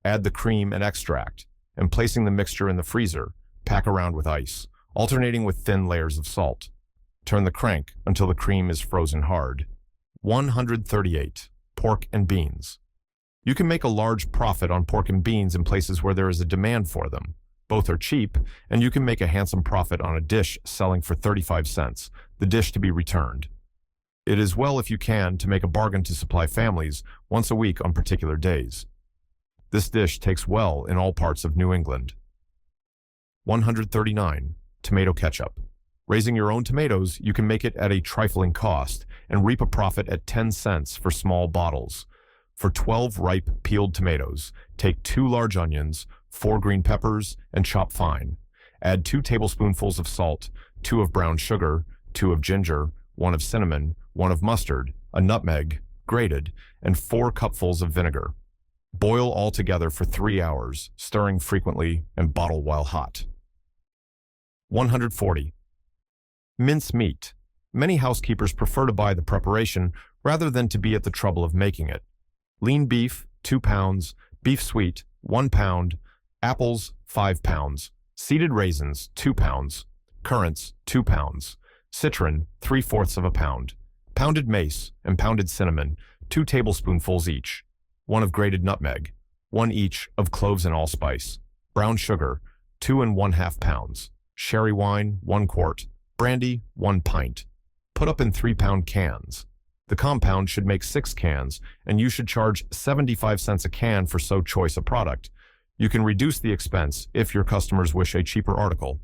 Speaker 1: Add the cream and extract, and placing the mixture in the freezer, pack around with ice, alternating with thin layers of salt. Turn the crank until the cream is frozen hard. 138. Pork and beans. You can make a large profit on pork and beans in places where there is a demand for them. Both are cheap, and you can make a handsome profit on a dish selling for 35 cents, the dish to be returned. It is well, if you can, to make a bargain to supply families once a week on particular days. This dish takes well in all parts of New England. 139. Tomato ketchup. Raising your own tomatoes, you can make it at a trifling cost and reap a profit at 10 cents for small bottles. For 12 ripe peeled tomatoes, take 2 large onions, 4 green peppers, and chop fine. Add 2 tablespoonfuls of salt, 2 of brown sugar, 2 of ginger, 1 of cinnamon, 1 of mustard, a nutmeg, grated, and 4 cupfuls of vinegar. Boil all together for 3 hours, stirring frequently, and bottle while hot. 140. Mince meat. Many housekeepers prefer to buy the preparation rather than to be at the trouble of making it. Lean beef, 2 pounds, beef sweet, 1 pound, apples, 5 pounds, seeded raisins, 2 pounds, currants, 2 pounds, citron, 3/4 of a pound, pounded mace and pounded cinnamon, 2 tablespoonfuls each, 1 of grated nutmeg, 1 each of cloves and allspice, brown sugar, 2 1/2 pounds, sherry wine, 1 quart, brandy, 1 pint. Put up in 3-pound cans. The compound should make 6 cans, and you should charge 75 cents a can for so choice a product. You can reduce the expense if your customers wish a cheaper article.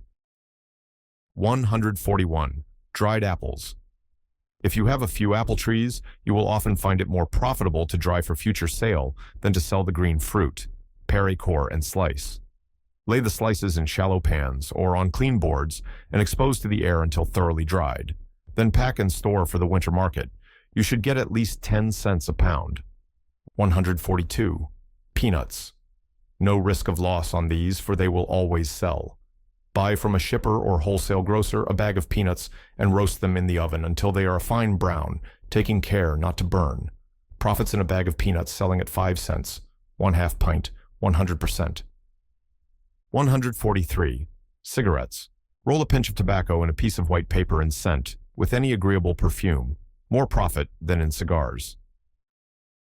Speaker 1: 141. Dried apples. If you have a few apple trees, you will often find it more profitable to dry for future sale than to sell the green fruit. Pare, core, and slice. Lay the slices in shallow pans or on clean boards and expose to the air until thoroughly dried. Then pack and store for the winter market. You should get at least 10 cents a pound. 142. Peanuts. No risk of loss on these, for they will always sell. Buy from a shipper or wholesale grocer a bag of peanuts and roast them in the oven until they are a fine brown, taking care not to burn. Profits in a bag of peanuts selling at 5 cents, 1/2 pint, 100%. 143. Cigarettes. Roll a pinch of tobacco in a piece of white paper and scent, with any agreeable perfume. More profit than in cigars.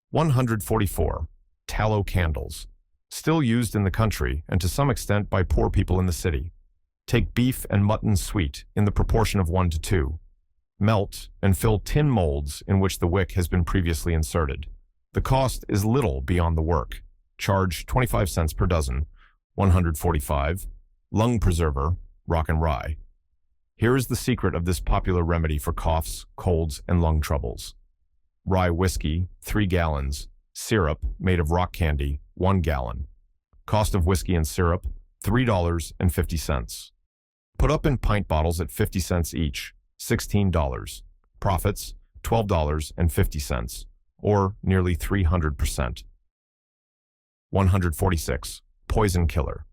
Speaker 1: 144. Tallow candles. Still used in the country and to some extent by poor people in the city. Take beef and mutton sweet in the proportion of 1 to 2. Melt and fill tin molds in which the wick has been previously inserted. The cost is little beyond the work. Charge 25 cents per dozen. 145. Lung preserver, rock and rye. Here is the secret of this popular remedy for coughs, colds, and lung troubles. Rye whiskey, 3 gallons. Syrup, made of rock candy, 1 gallon. Cost of whiskey and syrup, $3.50. Put up in pint bottles at 50 cents each, $16. Profits, $12.50, or nearly 300%. 146. Poison killer.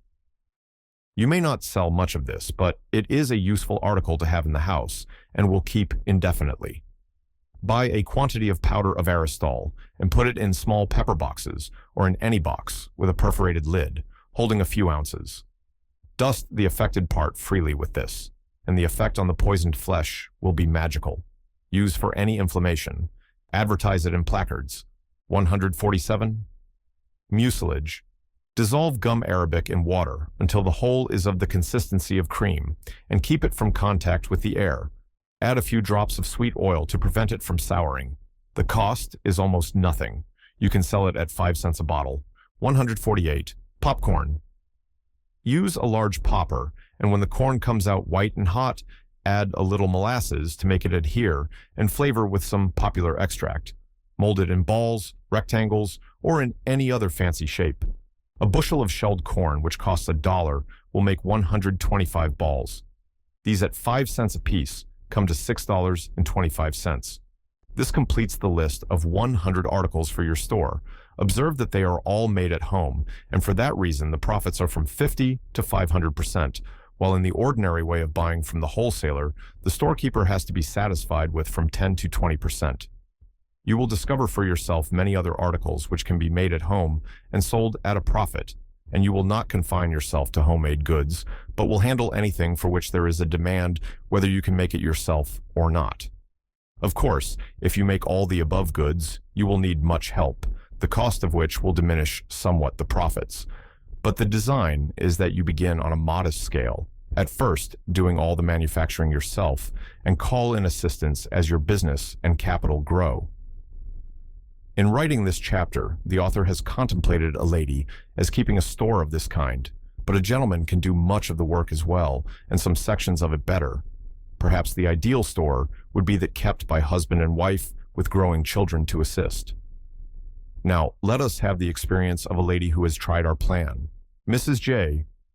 Speaker 1: You may not sell much of this, but it is a useful article to have in the house and will keep indefinitely. Buy a quantity of powder of Aristol and put it in small pepper boxes or in any box with a perforated lid, holding a few ounces. Dust the affected part freely with this, and the effect on the poisoned flesh will be magical. Use for any inflammation. Advertise it in placards. 147. Mucilage. Dissolve gum arabic in water until the whole is of the consistency of cream and keep it from contact with the air. Add a few drops of sweet oil to prevent it from souring. The cost is almost nothing. You can sell it at 5 cents a bottle. 148. Popcorn. Use a large popper, and when the corn comes out white and hot, add a little molasses to make it adhere and flavor with some popular extract. Mold it in balls, rectangles, or in any other fancy shape. A bushel of shelled corn, which costs $1, will make 125 balls. These at 5 cents apiece come to $6.25. This completes the list of 100 articles for your store. Observe that they are all made at home, and for that reason the profits are from 50 to 500%, while in the ordinary way of buying from the wholesaler, the storekeeper has to be satisfied with from 10 to 20%. You will discover for yourself many other articles which can be made at home and sold at a profit, and you will not confine yourself to homemade goods, but will handle anything for which there is a demand, whether you can make it yourself or not. Of course, if you make all the above goods, you will need much help, the cost of which will diminish somewhat the profits. But the design is that you begin on a modest scale, at first doing all the manufacturing yourself, and call in assistance as your business and capital grow. In writing this chapter, the author has contemplated a lady as keeping a store of this kind, but a gentleman can do much of the work as well, and some sections of it better. Perhaps the ideal store would be that kept by husband and wife with growing children to assist. Now, let us have the experience of a lady who has tried our plan. Mrs.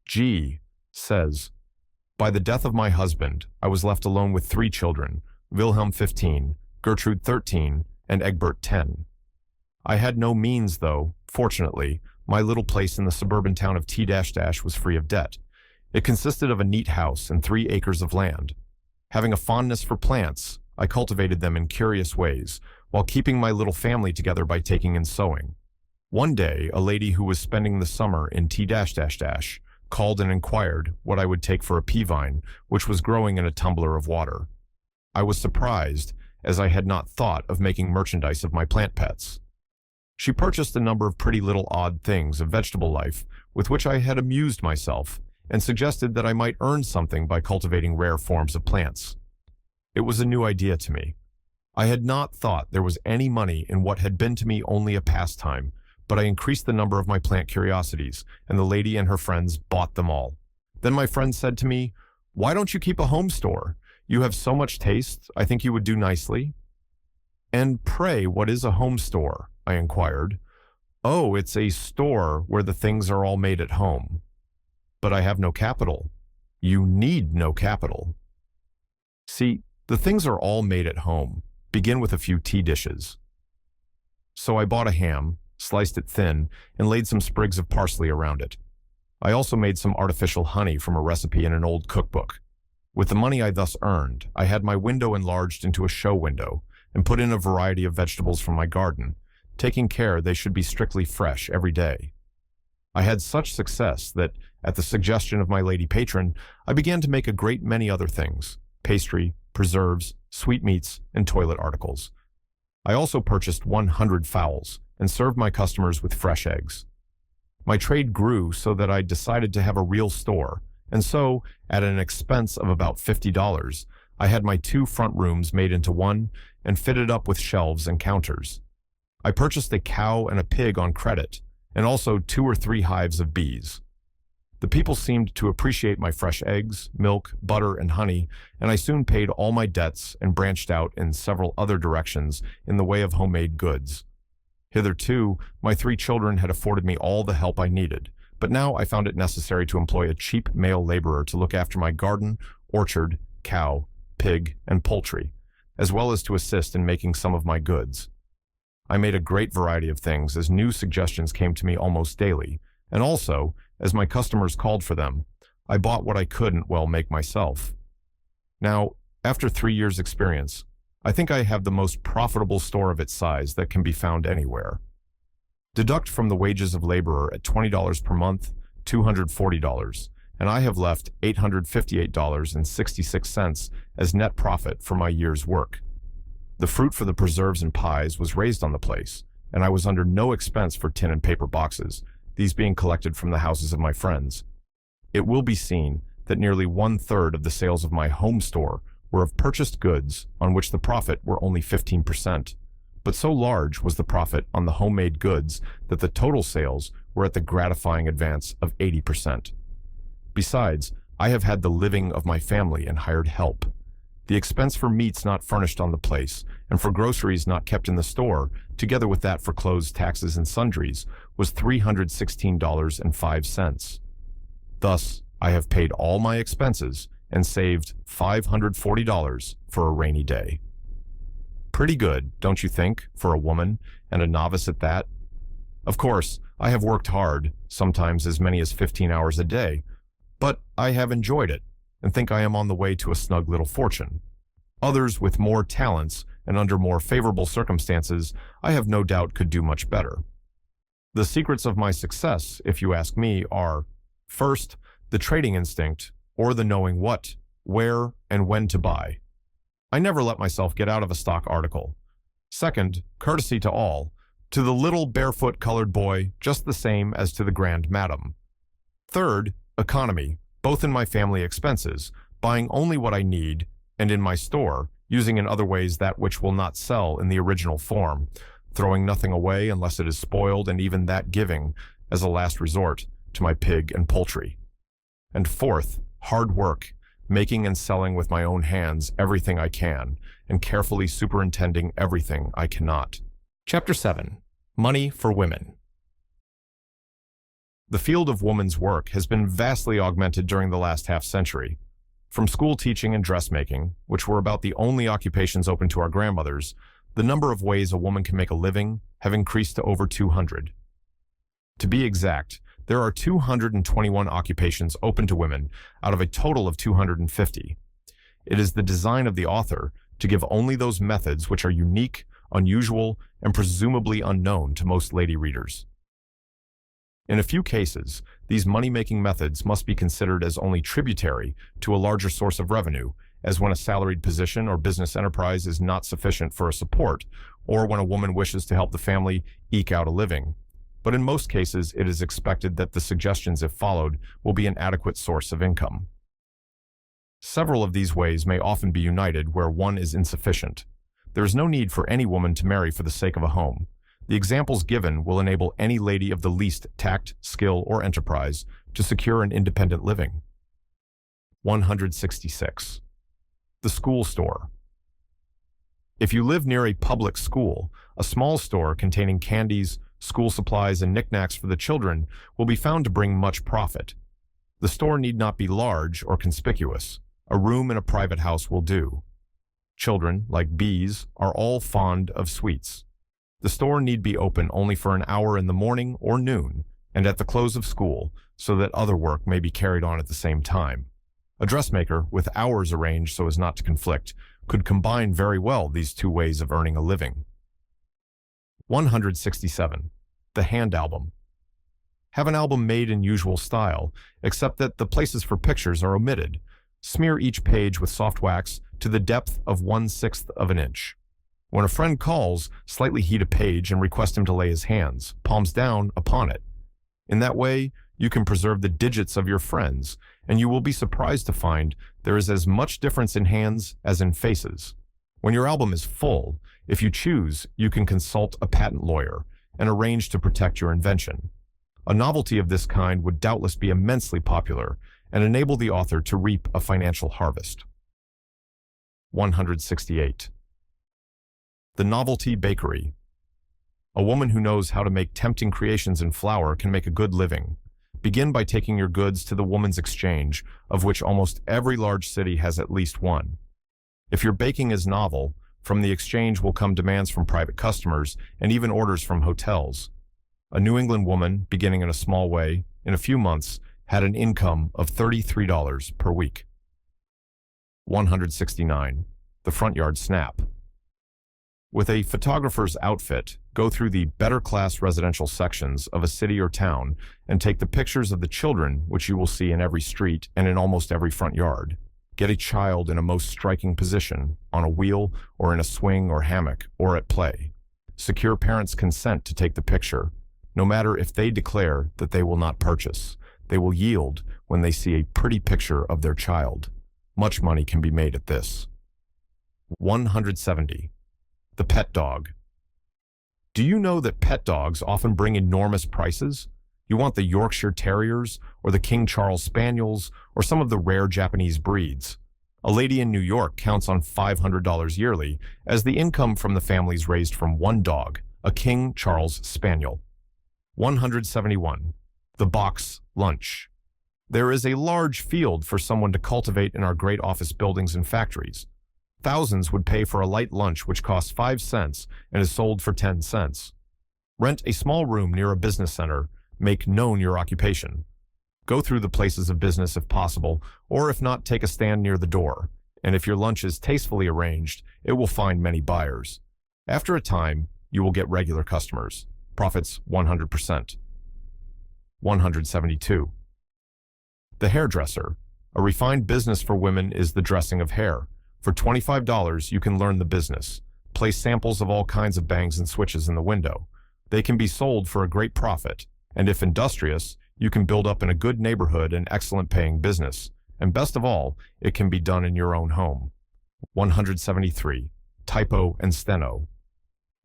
Speaker 1: G. says, "By the death of my husband, I was left alone with 3 children, Wilhelm 15, Gertrude 13, and Egbert 10. I had no means, though, fortunately, my little place in the suburban town of T was free of debt. It consisted of a neat house and 3 acres of land. Having a fondness for plants, I cultivated them in curious ways, while keeping my little family together by taking in sewing. One day, a lady who was spending the summer in T called and inquired what I would take for a pea vine, which was growing in a tumbler of water. I was surprised, as I had not thought of making merchandise of my plant pets. She purchased a number of pretty little odd things of vegetable life with which I had amused myself, and suggested that I might earn something by cultivating rare forms of plants. It was a new idea to me. I had not thought there was any money in what had been to me only a pastime, but I increased the number of my plant curiosities, and the lady and her friends bought them all. Then my friend said to me, "Why don't you keep a home store? You have so much taste, I think you would do nicely." "And pray, what is a home store?" I inquired. "Oh, it's a store where the things are all made at home." "But I have no capital." "You need no capital." See, the things are all made at home. Begin with a few tea dishes. So I bought a ham, sliced it thin, and laid some sprigs of parsley around it. I also made some artificial honey from a recipe in an old cookbook. With the money I thus earned, I had my window enlarged into a show window, and put in a variety of vegetables from my garden, taking care they should be strictly fresh every day. I had such success that, at the suggestion of my lady patron, I began to make a great many other things: pastry, preserves, sweetmeats, and toilet articles. I also purchased 100 fowls, and served my customers with fresh eggs. My trade grew so that I decided to have a real store, and so, at an expense of about $50, I had my 2 front rooms made into one and fitted up with shelves and counters. I purchased a cow and a pig on credit, and also 2 or 3 hives of bees. The people seemed to appreciate my fresh eggs, milk, butter, and honey, and I soon paid all my debts and branched out in several other directions in the way of homemade goods. Hitherto, my 3 children had afforded me all the help I needed, but now I found it necessary to employ a cheap male laborer to look after my garden, orchard, cow, pig, and poultry, as well as to assist in making some of my goods. I made a great variety of things as new suggestions came to me almost daily, and also, as my customers called for them, I bought what I couldn't well make myself. Now, after 3 years' experience, I think I have the most profitable store of its size that can be found anywhere. Deduct from the wages of laborer at $20 per month, $240, and I have left $858.66 as net profit for my year's work. The fruit for the preserves and pies was raised on the place, and I was under no expense for tin and paper boxes, these being collected from the houses of my friends. It will be seen that nearly 1/3 of the sales of my home store were of purchased goods on which the profit were only 15%, but so large was the profit on the homemade goods that the total sales were at the gratifying advance of 80%. Besides, I have had the living of my family and hired help. The expense for meats not furnished on the place, and for groceries not kept in the store, together with that for clothes, taxes, and sundries, was $316.05. Thus, I have paid all my expenses and saved $540 for a rainy day. Pretty good, don't you think, for a woman, and a novice at that? Of course, I have worked hard, sometimes as many as 15 hours a day, but I have enjoyed it and think I am on the way to a snug little fortune. Others with more talents and under more favorable circumstances, I have no doubt could do much better. The secrets of my success, if you ask me, are, first, the trading instinct, or the knowing what, where, and when to buy. I never let myself get out of a stock article. Second, courtesy to all, to the little barefoot colored boy just the same as to the grand madam. Third, economy, both in my family expenses, buying only what I need, and in my store, using in other ways that which will not sell in the original form, throwing nothing away unless it is spoiled, and even that giving, as a last resort, to my pig and poultry. And fourth, hard work, making and selling with my own hands everything I can, and carefully superintending everything I cannot. Chapter 7. Money for Women. The field of woman's work has been vastly augmented during the last half-century. From school teaching and dressmaking, which were about the only occupations open to our grandmothers, the number of ways a woman can make a living have increased to over 200. To be exact, there are 221 occupations open to women out of a total of 250. It is the design of the author to give only those methods which are unique, unusual, and presumably unknown to most lady readers. In a few cases, these money-making methods must be considered as only tributary to a larger source of revenue, as when a salaried position or business enterprise is not sufficient for a support, or when a woman wishes to help the family eke out a living. But in most cases, it is expected that the suggestions, if followed, will be an adequate source of income. Several of these ways may often be united where one is insufficient. There is no need for any woman to marry for the sake of a home. The examples given will enable any lady of the least tact, skill, or enterprise to secure an independent living. 166. The school store. If you live near a public school, a small store containing candies, school supplies, and knickknacks for the children will be found to bring much profit. The store need not be large or conspicuous. A room in a private house will do. Children, like bees, are all fond of sweets. The store need be open only for an hour in the morning or noon, and at the close of school, so that other work may be carried on at the same time. A dressmaker, with hours arranged so as not to conflict, could combine very well these two ways of earning a living. 167. The hand album. Have an album made in usual style, except that the places for pictures are omitted. Smear each page with soft wax to the depth of 1/6 of an inch. When a friend calls, slightly heat a page and request him to lay his hands, palms down, upon it. In that way, you can preserve the digits of your friends, and you will be surprised to find there is as much difference in hands as in faces. When your album is full, if you choose, you can consult a patent lawyer and arrange to protect your invention. A novelty of this kind would doubtless be immensely popular and enable the author to reap a financial harvest. 168. The novelty bakery. A woman who knows how to make tempting creations in flour can make a good living. Begin by taking your goods to the Woman's Exchange, of which almost every large city has at least one. If your baking is novel, from the exchange will come demands from private customers and even orders from hotels. A New England woman, beginning in a small way, in a few months, had an income of $33 per week. 169. The front yard snap. With a photographer's outfit, go through the better-class residential sections of a city or town and take the pictures of the children which you will see in every street and in almost every front yard. Get a child in a most striking position, on a wheel or in a swing or hammock or at play. Secure parents' consent to take the picture. No matter if they declare that they will not purchase, they will yield when they see a pretty picture of their child. Much money can be made at this. 170. The pet dog. Do you know that pet dogs often bring enormous prices? You want the Yorkshire Terriers or the King Charles Spaniels or some of the rare Japanese breeds. A lady in New York counts on $500 yearly as the income from the families raised from one dog, a King Charles Spaniel. 171. The box lunch. There is a large field for someone to cultivate in our great office buildings and factories. Thousands would pay for a light lunch which costs 5 cents and is sold for 10 cents. Rent a small room near a business center. Make known your occupation. Go through the places of business if possible, or if not, take a stand near the door. And if your lunch is tastefully arranged, it will find many buyers. After a time, you will get regular customers. Profits 100%. 172. The hairdresser. A refined business for women is the dressing of hair. For $25, you can learn the business. Place samples of all kinds of bangs and switches in the window. They can be sold for a great profit, and if industrious, you can build up in a good neighborhood an excellent paying business. And best of all, it can be done in your own home. 173. Typo and steno.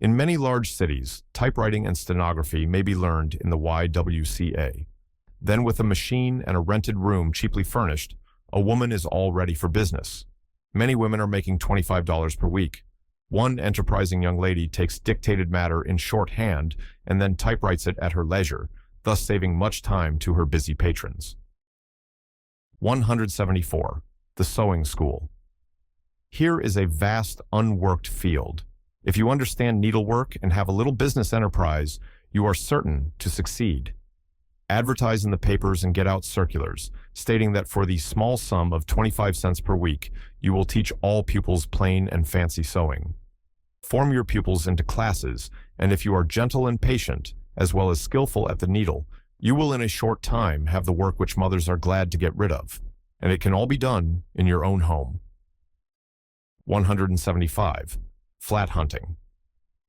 Speaker 1: In many large cities, typewriting and stenography may be learned in the YWCA. Then with a machine and a rented room cheaply furnished, a woman is all ready for business. Many women are making $25 per week. One enterprising young lady takes dictated matter in shorthand and then typewrites it at her leisure, thus saving much time to her busy patrons. 174. The sewing school. Here is a vast, unworked field. If you understand needlework and have a little business enterprise, you are certain to succeed. Advertise in the papers and get out circulars, stating that for the small sum of 25 cents per week, you will teach all pupils plain and fancy sewing. Form your pupils into classes, and if you are gentle and patient, as well as skillful at the needle, you will in a short time have the work which mothers are glad to get rid of, and it can all be done in your own home. 175. Flat hunting.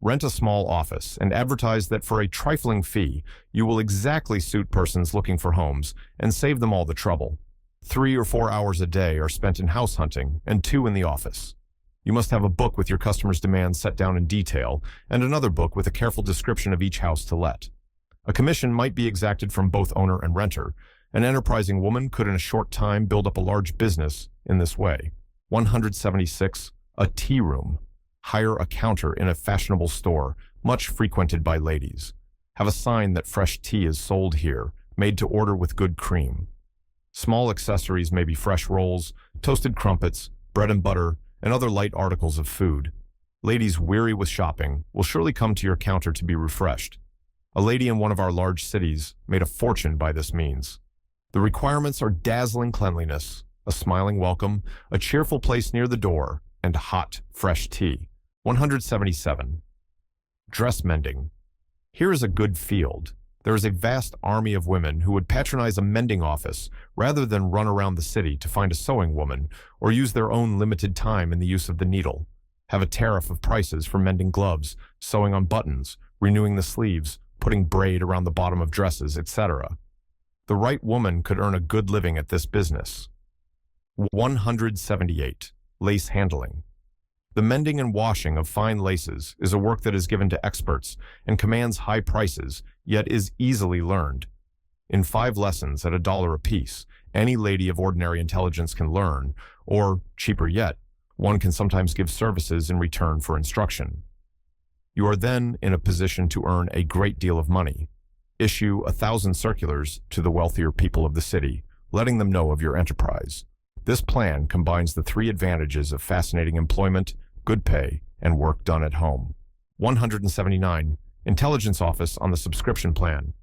Speaker 1: Rent a small office and advertise that for a trifling fee, you will exactly suit persons looking for homes and save them all the trouble. 3 or 4 hours a day are spent in house hunting and 2 in the office. You must have a book with your customers' demands set down in detail and another book with a careful description of each house to let. A commission might be exacted from both owner and renter. An enterprising woman could in a short time build up a large business in this way. 176. A tea room. Hire a counter in a fashionable store, much frequented by ladies. Have a sign that fresh tea is sold here, made to order with good cream. Small accessories may be fresh rolls, toasted crumpets, bread and butter, and other light articles of food. Ladies weary with shopping will surely come to your counter to be refreshed. A lady in one of our large cities made a fortune by this means. The requirements are dazzling cleanliness, a smiling welcome, a cheerful place near the door, and hot, fresh tea. 177. Dress mending. Here is a good field. There is a vast army of women who would patronize a mending office rather than run around the city to find a sewing woman or use their own limited time in the use of the needle. Have a tariff of prices for mending gloves, sewing on buttons, renewing the sleeves, putting braid around the bottom of dresses, etc. The right woman could earn a good living at this business. 178. Lace handling. The mending and washing of fine laces is a work that is given to experts and commands high prices, yet is easily learned. In 5 lessons at $1 apiece, any lady of ordinary intelligence can learn, or, cheaper yet, one can sometimes give services in return for instruction. You are then in a position to earn a great deal of money. Issue 1,000 circulars to the wealthier people of the city, letting them know of your enterprise. This plan combines the 3 advantages of fascinating employment, good pay, and work done at home. 179. Intelligence Office on the subscription plan.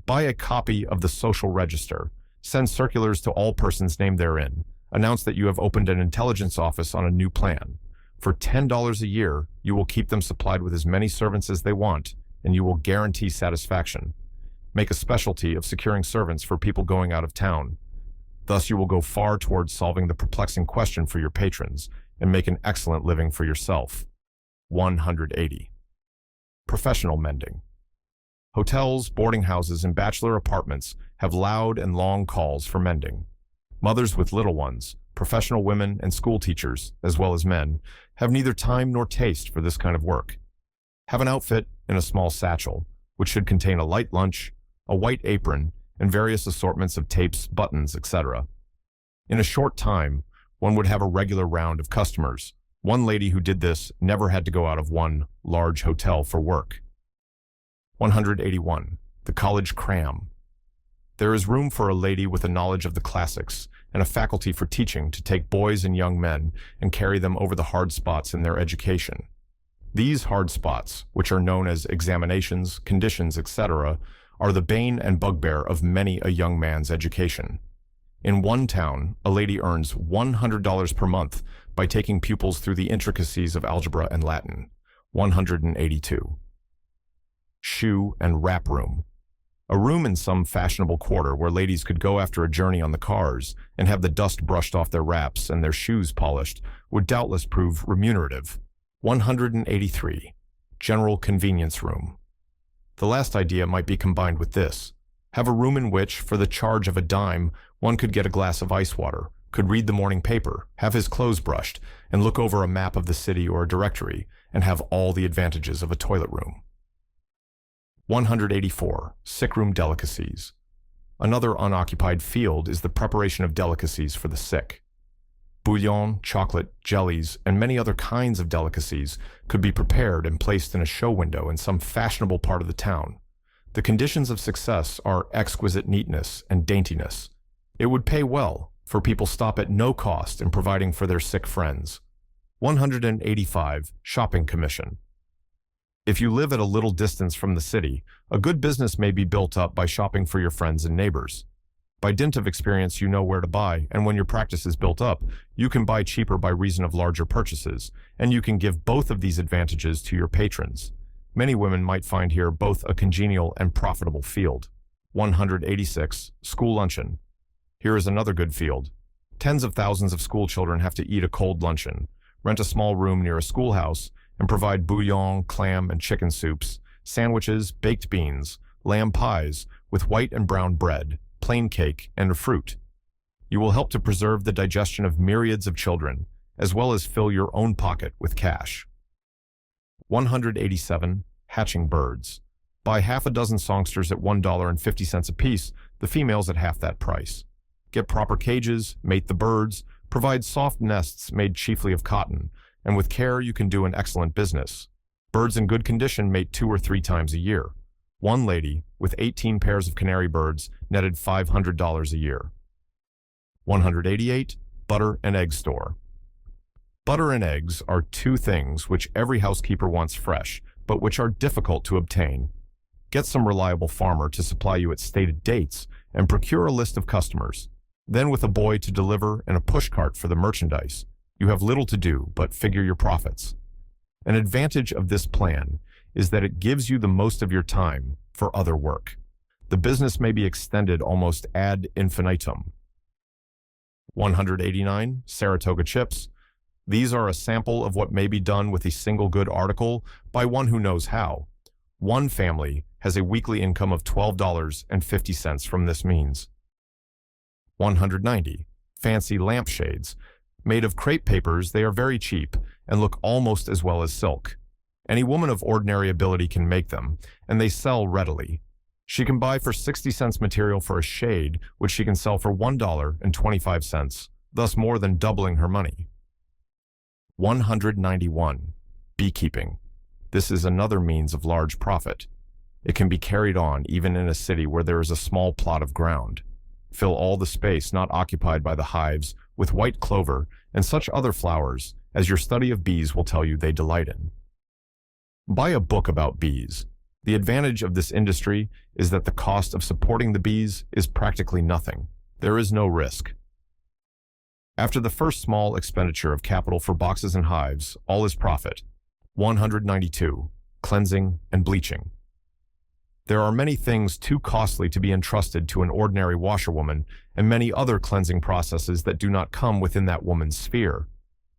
Speaker 1: Buy a copy of the Social Register. Send circulars to all persons named therein. Announce that you have opened an intelligence office on a new plan. For $10 a year, you will keep them supplied with as many servants as they want, and you will guarantee satisfaction. Make a specialty of securing servants for people going out of town. Thus, you will go far towards solving the perplexing question for your patrons and make an excellent living for yourself. 180. Professional mending. Hotels, boarding houses, and bachelor apartments have loud and long calls for mending. Mothers with little ones, professional women, and school teachers, as well as men, have neither time nor taste for this kind of work. Have an outfit in a small satchel, which should contain a light lunch, a white apron, and various assortments of tapes, buttons, etc. In a short time, one would have a regular round of customers. One lady who did this never had to go out of one large hotel for work. 181. The college cram. There is room for a lady with a knowledge of the classics and a faculty for teaching to take boys and young men and carry them over the hard spots in their education. These hard spots, which are known as examinations, conditions, etc., are the bane and bugbear of many a young man's education. In one town, a lady earns $100 per month by taking pupils through the intricacies of algebra and Latin. 182. Shoe and wrap room. A room in some fashionable quarter where ladies could go after a journey on the cars and have the dust brushed off their wraps and their shoes polished would doubtless prove remunerative. 183. General convenience room. The last idea might be combined with this. Have a room in which, for the charge of a dime, one could get a glass of ice water, could read the morning paper, have his clothes brushed, and look over a map of the city or a directory, and have all the advantages of a toilet room. 184. Sickroom delicacies. Another unoccupied field is the preparation of delicacies for the sick. Bouillon, chocolate, jellies, and many other kinds of delicacies could be prepared and placed in a show window in some fashionable part of the town. The conditions of success are exquisite neatness and daintiness. It would pay well, for people stop at no cost in providing for their sick friends. 185. Shopping commission. If you live at a little distance from the city, a good business may be built up by shopping for your friends and neighbors. By dint of experience, you know where to buy, and when your practice is built up, you can buy cheaper by reason of larger purchases, and you can give both of these advantages to your patrons. Many women might find here both a congenial and profitable field. 186. School luncheon. Here is another good field. Tens of thousands of school children have to eat a cold luncheon, rent a small room near a schoolhouse, and provide bouillon, clam, and chicken soups, sandwiches, baked beans, lamb pies, with white and brown bread, plain cake, and fruit. You will help to preserve the digestion of myriads of children, as well as fill your own pocket with cash. 187. Hatching birds. Buy half a dozen songsters at $1.50 apiece, the females at half that price. Get proper cages, mate the birds, provide soft nests made chiefly of cotton, and with care you can do an excellent business. Birds in good condition mate 2 or 3 times a year. One lady, with 18 pairs of canary birds, netted $500 a year. 188. Butter and egg store. Butter and eggs are two things which every housekeeper wants fresh, but which are difficult to obtain. Get some reliable farmer to supply you at stated dates, and procure a list of customers. Then with a boy to deliver and a pushcart for the merchandise, you have little to do but figure your profits. An advantage of this plan is that it gives you the most of your time for other work. The business may be extended almost ad infinitum. 189. Saratoga chips. These are a sample of what may be done with a single good article by one who knows how. One family has a weekly income of $12.50 from this means. 190. Fancy lampshades. Made of crepe papers, they are very cheap and look almost as well as silk. Any woman of ordinary ability can make them, and they sell readily. She can buy for 60 cents material for a shade, which she can sell for $1.25, thus more than doubling her money. 191. Beekeeping. This is another means of large profit. It can be carried on even in a city where there is a small plot of ground. Fill all the space not occupied by the hives with white clover and such other flowers as your study of bees will tell you they delight in. Buy a book about bees. The advantage of this industry is that the cost of supporting the bees is practically nothing. There is no risk. After the first small expenditure of capital for boxes and hives, all is profit. 192. Cleansing and bleaching. There are many things too costly to be entrusted to an ordinary washerwoman, and many other cleansing processes that do not come within that woman's sphere.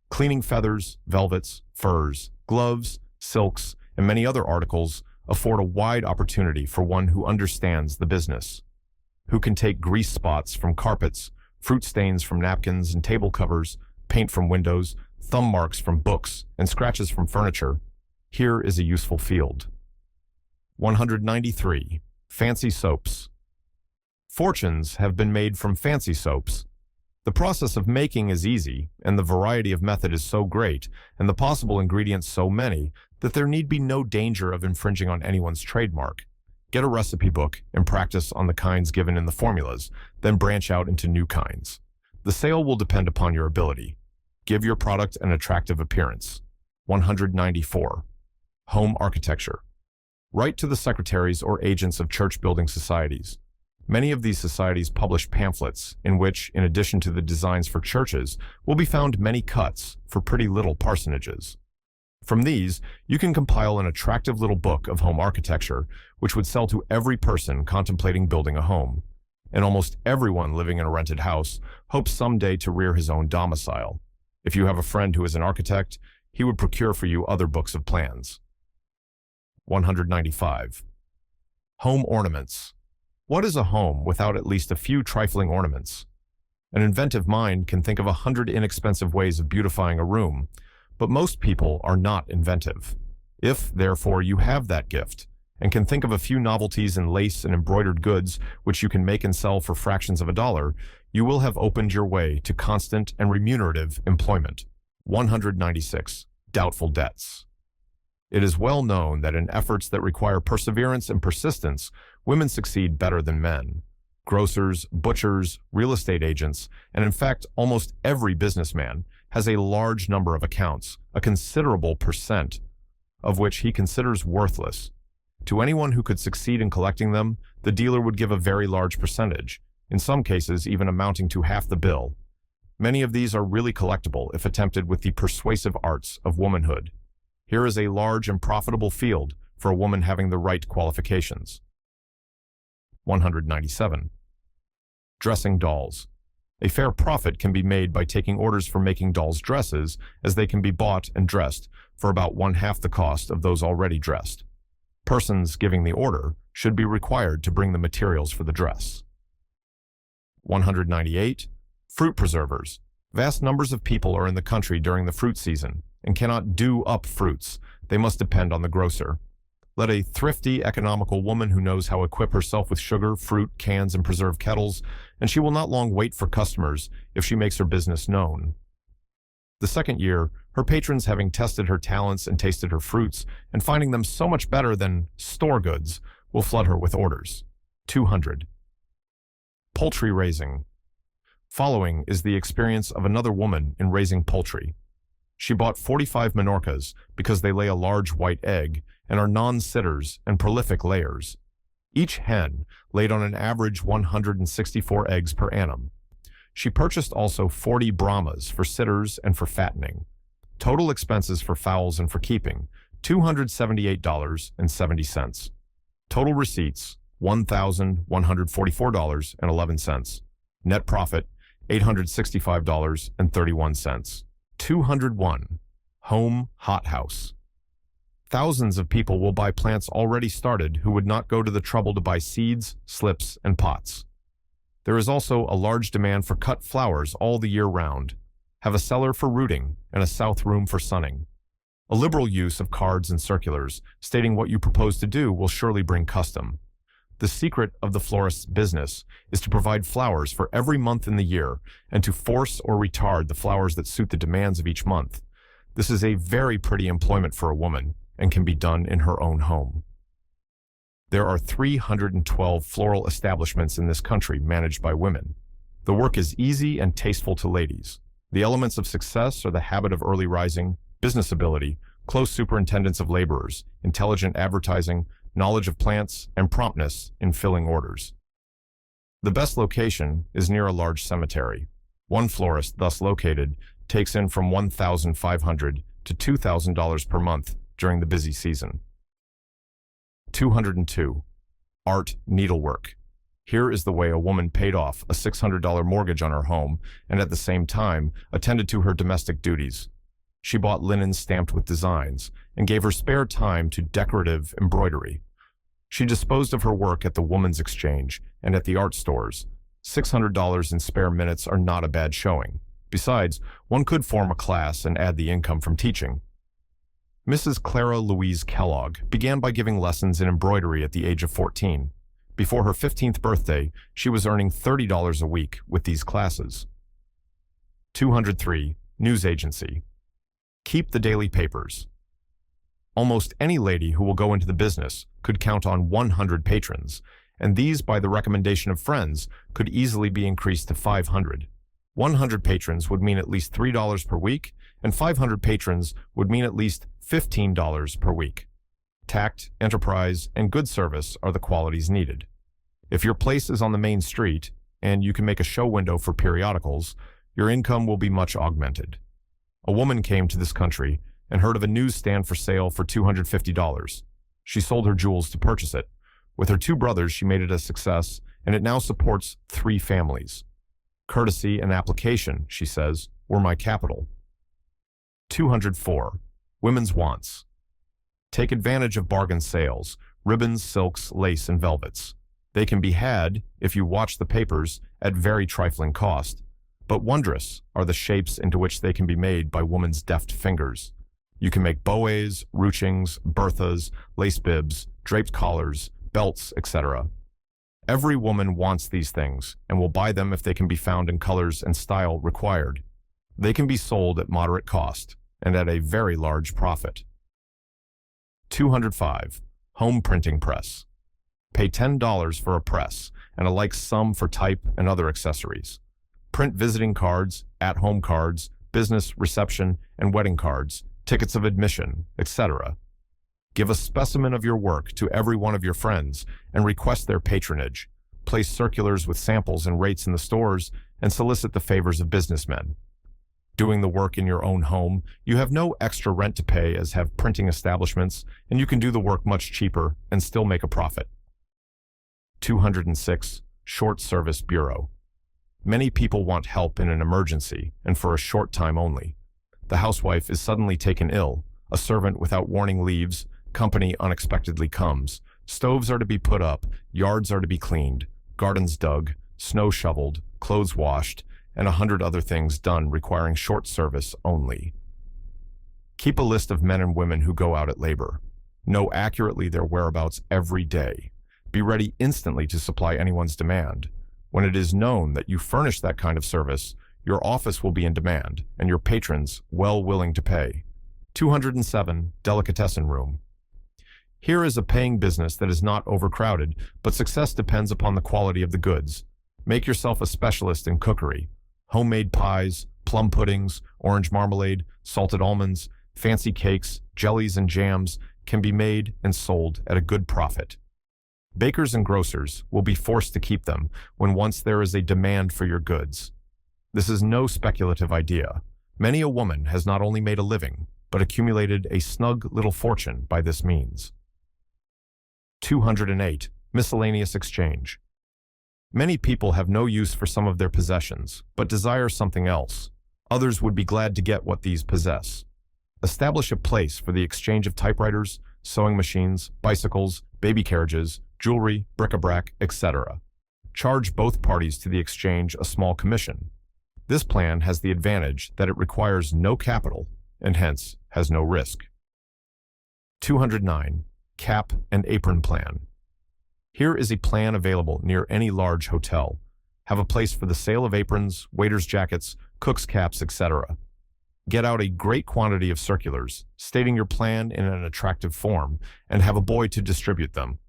Speaker 1: Cleaning feathers, velvets, furs, gloves, silks, and many other articles afford a wide opportunity for one who understands the business, who can take grease spots from carpets, fruit stains from napkins and table covers, paint from windows, thumb marks from books, and scratches from furniture. Here is a useful field. 193. Fancy soaps. Fortunes have been made from fancy soaps. The process of making is easy, and the variety of method is so great, and the possible ingredients so many, that there need be no danger of infringing on anyone's trademark. Get a recipe book and practice on the kinds given in the formulas, then branch out into new kinds. The sale will depend upon your ability. Give your product an attractive appearance. 194. Home architecture. Write to the secretaries or agents of church building societies. Many of these societies publish pamphlets in which, in addition to the designs for churches, will be found many cuts for pretty little parsonages. From these, you can compile an attractive little book of home architecture, which would sell to every person contemplating building a home. And almost everyone living in a rented house hopes someday to rear his own domicile. If you have a friend who is an architect, he would procure for you other books of plans. 195. Home ornaments. What is a home without at least a few trifling ornaments? An inventive mind can think of 100 inexpensive ways of beautifying a room, but most people are not inventive. If, therefore, you have that gift, and can think of a few novelties in lace and embroidered goods which you can make and sell for fractions of a dollar, you will have opened your way to constant and remunerative employment. 196. Doubtful debts. It is well known that in efforts that require perseverance and persistence, women succeed better than men. Grocers, butchers, real estate agents, and in fact almost every businessman has a large number of accounts, a considerable percent of which he considers worthless. To anyone who could succeed in collecting them, the dealer would give a very large percentage, in some cases even amounting to half the bill. Many of these are really collectible if attempted with the persuasive arts of womanhood. Here is a large and profitable field for a woman having the right qualifications. 197. Dressing dolls. A fair profit can be made by taking orders for making dolls' dresses, as they can be bought and dressed for about 1/2 the cost of those already dressed. Persons giving the order should be required to bring the materials for the dress. 198. Fruit preservers. Vast numbers of people are in the country during the fruit season and cannot do up fruits. They must depend on the grocer. Let a thrifty, economical woman who knows how to equip herself with sugar, fruit, cans, and preserve kettles, and she will not long wait for customers if she makes her business known. The second year, her patrons having tested her talents and tasted her fruits, and finding them so much better than store goods, will flood her with orders. 200. Poultry raising. Following is the experience of another woman in raising poultry. She bought 45 Minorcas because they lay a large white egg and are non-sitters and prolific layers. Each hen laid on an average 164 eggs per annum. She purchased also 40 Brahmas for sitters and for fattening. Total expenses for fowls and for keeping, $278.70. Total receipts, $1,144.11. Net profit, $865.31. 201. Home hothouse. Thousands of people will buy plants already started who would not go to the trouble to buy seeds, slips, and pots. There is also a large demand for cut flowers all the year round. Have a cellar for rooting and a south room for sunning. A liberal use of cards and circulars stating what you propose to do will surely bring custom. The secret of the florist's business is to provide flowers for every month in the year and to force or retard the flowers that suit the demands of each month. This is a very pretty employment for a woman and can be done in her own home. There are 312 floral establishments in this country managed by women. The work is easy and tasteful to ladies. The elements of success are the habit of early rising, business ability, close superintendence of laborers, intelligent advertising, knowledge of plants, and promptness in filling orders. The best location is near a large cemetery. One florist thus located takes in from $1,500 to $2,000 per month during the busy season. 202. Art needlework. Here is the way a woman paid off a $600 mortgage on her home and at the same time attended to her domestic duties. She bought linen stamped with designs and gave her spare time to decorative embroidery. She disposed of her work at the Woman's Exchange and at the art stores. $600 in spare minutes are not a bad showing. Besides, one could form a class and add the income from teaching. Mrs. Clara Louise Kellogg began by giving lessons in embroidery at the age of 14. Before her 15th birthday, she was earning $30 a week with these classes. 203. News agency. Keep the daily papers. Almost any lady who will go into the business could count on 100 patrons, and these, by the recommendation of friends, could easily be increased to 500. 100 patrons would mean at least $3 per week, and 500 patrons would mean at least $15 per week. Tact, enterprise, and good service are the qualities needed. If your place is on the main street, and you can make a show window for periodicals, your income will be much augmented. A woman came to this country and heard of a newsstand for sale for $250. She sold her jewels to purchase it. With her 2 brothers, she made it a success, and it now supports 3 families. Courtesy and application, she says, were my capital. 204. Women's wants. Take advantage of bargain sales, ribbons, silks, lace, and velvets. They can be had, if you watch the papers, at very trifling cost, but wondrous are the shapes into which they can be made by woman's deft fingers. You can make boas, ruchings, berthas, lace bibs, draped collars, belts, etc. Every woman wants these things and will buy them if they can be found in colors and style required. They can be sold at moderate cost and at a very large profit. 205. Home printing press. Pay $10 for a press and a like sum for type and other accessories. Print visiting cards, at-home cards, business, reception, and wedding cards, tickets of admission, etc. Give a specimen of your work to every one of your friends and request their patronage. Place circulars with samples and rates in the stores and solicit the favors of businessmen. Doing the work in your own home, you have no extra rent to pay as have printing establishments, and you can do the work much cheaper and still make a profit. 206. Short Service Bureau. Many people want help in an emergency and for a short time only. The housewife is suddenly taken ill, a servant without warning leaves, company unexpectedly comes, stoves are to be put up, yards are to be cleaned, gardens dug, snow shoveled, clothes washed, and 100 other things done requiring short service only. Keep a list of men and women who go out at labor. Know accurately their whereabouts every day. Be ready instantly to supply anyone's demand. When it is known that you furnish that kind of service, your office will be in demand, and your patrons well willing to pay. 207. Delicatessen room. Here is a paying business that is not overcrowded, but success depends upon the quality of the goods. Make yourself a specialist in cookery. Homemade pies, plum puddings, orange marmalade, salted almonds, fancy cakes, jellies, and jams can be made and sold at a good profit. Bakers and grocers will be forced to keep them when once there is a demand for your goods. This is no speculative idea. Many a woman has not only made a living, but accumulated a snug little fortune by this means. 208. Miscellaneous exchange. Many people have no use for some of their possessions, but desire something else. Others would be glad to get what these possess. Establish a place for the exchange of typewriters, sewing machines, bicycles, baby carriages, jewelry, bric-a-brac, etc. Charge both parties to the exchange a small commission. This plan has the advantage that it requires no capital and hence has no risk. 209. Cap and apron plan. Here is a plan available near any large hotel. Have a place for the sale of aprons, waiters' jackets, cooks' caps, etc. Get out a great quantity of circulars, stating your plan in an attractive form, and have a boy to distribute them,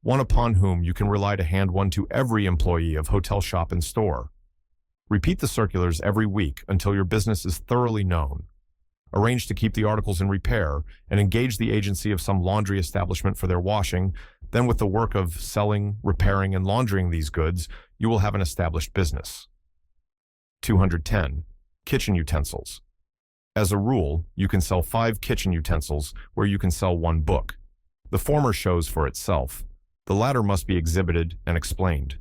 Speaker 1: one upon whom you can rely to hand one to every employee of hotel, shop, and store. Repeat the circulars every week until your business is thoroughly known. Arrange to keep the articles in repair and engage the agency of some laundry establishment for their washing. Then with the work of selling, repairing, and laundering these goods, you will have an established business. 210. Kitchen utensils. As a rule, you can sell 5 kitchen utensils where you can sell 1 book. The former shows for itself. The latter must be exhibited and explained.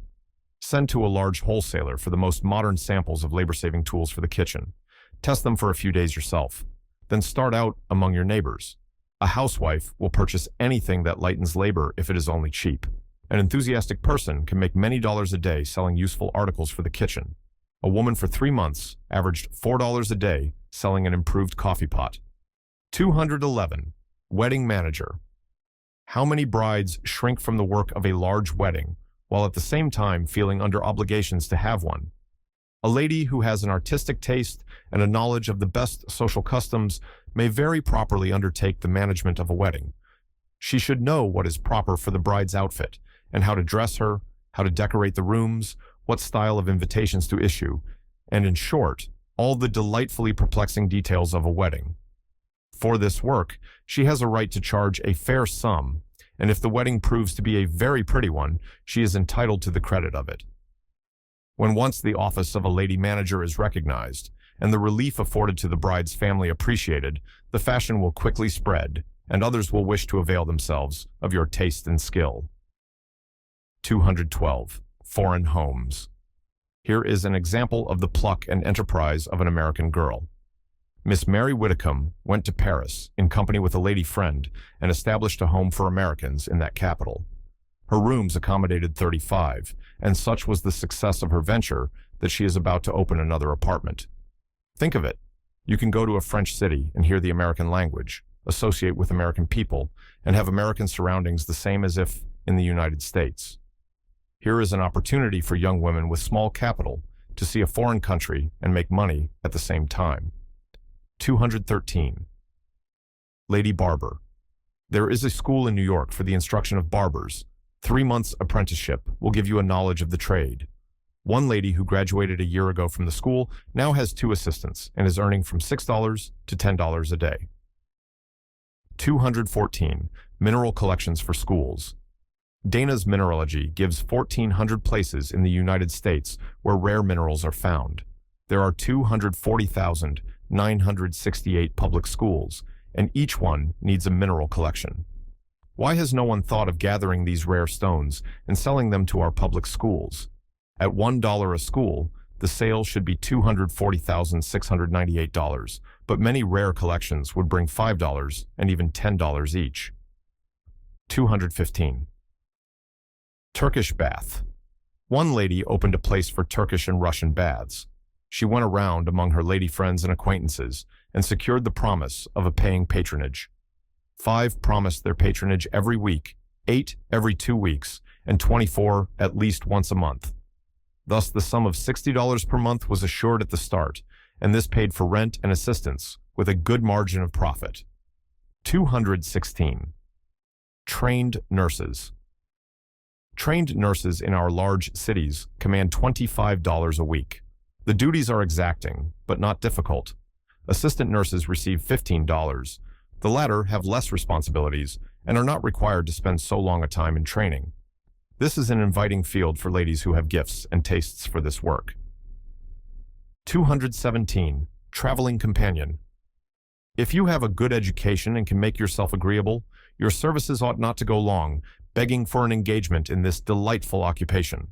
Speaker 1: Send to a large wholesaler for the most modern samples of labor-saving tools for the kitchen. Test them for a few days yourself. Then start out among your neighbors. A housewife will purchase anything that lightens labor if it is only cheap. An enthusiastic person can make many dollars a day selling useful articles for the kitchen. A woman for 3 months averaged $4 a day selling an improved coffee pot. 211. Wedding manager. How many brides shrink from the work of a large wedding, while at the same time feeling under obligations to have one. A lady who has an artistic taste and a knowledge of the best social customs may very properly undertake the management of a wedding. She should know what is proper for the bride's outfit and how to dress her, how to decorate the rooms, what style of invitations to issue, and in short, all the delightfully perplexing details of a wedding. For this work, she has a right to charge a fair sum, and if the wedding proves to be a very pretty one, she is entitled to the credit of it. When once the office of a lady manager is recognized, and the relief afforded to the bride's family appreciated, the fashion will quickly spread, and others will wish to avail themselves of your taste and skill. 212. Foreign homes. Here is an example of the pluck and enterprise of an American girl. Miss Mary Whitcomb went to Paris in company with a lady friend and established a home for Americans in that capital. Her rooms accommodated 35, and such was the success of her venture that she is about to open another apartment. Think of it. You can go to a French city and hear the American language, associate with American people, and have American surroundings the same as if in the United States. Here is an opportunity for young women with small capital to see a foreign country and make money at the same time. 213. Lady Barber. There is a school in New York for the instruction of barbers. 3 months apprenticeship will give you a knowledge of the trade. One lady who graduated a year ago from the school now has 2 assistants and is earning from $6 to $10 a day. 214. Mineral collections for schools. Dana's Mineralogy gives 1,400 places in the United States where rare minerals are found. There are 240,968 public schools, and each one needs a mineral collection. Why has no one thought of gathering these rare stones and selling them to our public schools? At $1 a school, the sale should be $240,698, but many rare collections would bring $5 and even $10 each. 215. Turkish bath. One lady opened a place for Turkish and Russian baths. She went around among her lady friends and acquaintances and secured the promise of a paying patronage. 5 promised their patronage every week, 8 every 2 weeks, and 24 at least once a month. Thus, the sum of $60 per month was assured at the start, and this paid for rent and assistance with a good margin of profit. 216. Trained nurses. Trained nurses in our large cities command $25 a week. The duties are exacting, but not difficult. Assistant nurses receive $15. The latter have less responsibilities and are not required to spend so long a time in training. This is an inviting field for ladies who have gifts and tastes for this work. 217. Traveling companion. If you have a good education and can make yourself agreeable, your services ought not to go long, begging for an engagement in this delightful occupation.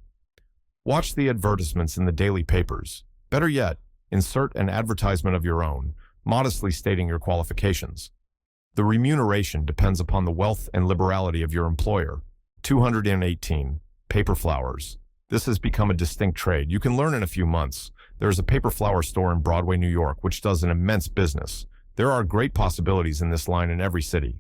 Speaker 1: Watch the advertisements in the daily papers. Better yet, insert an advertisement of your own, modestly stating your qualifications. The remuneration depends upon the wealth and liberality of your employer. 218. Paper flowers. This has become a distinct trade. You can learn in a few months. There is a paper flower store in Broadway, New York, which does an immense business. There are great possibilities in this line in every city.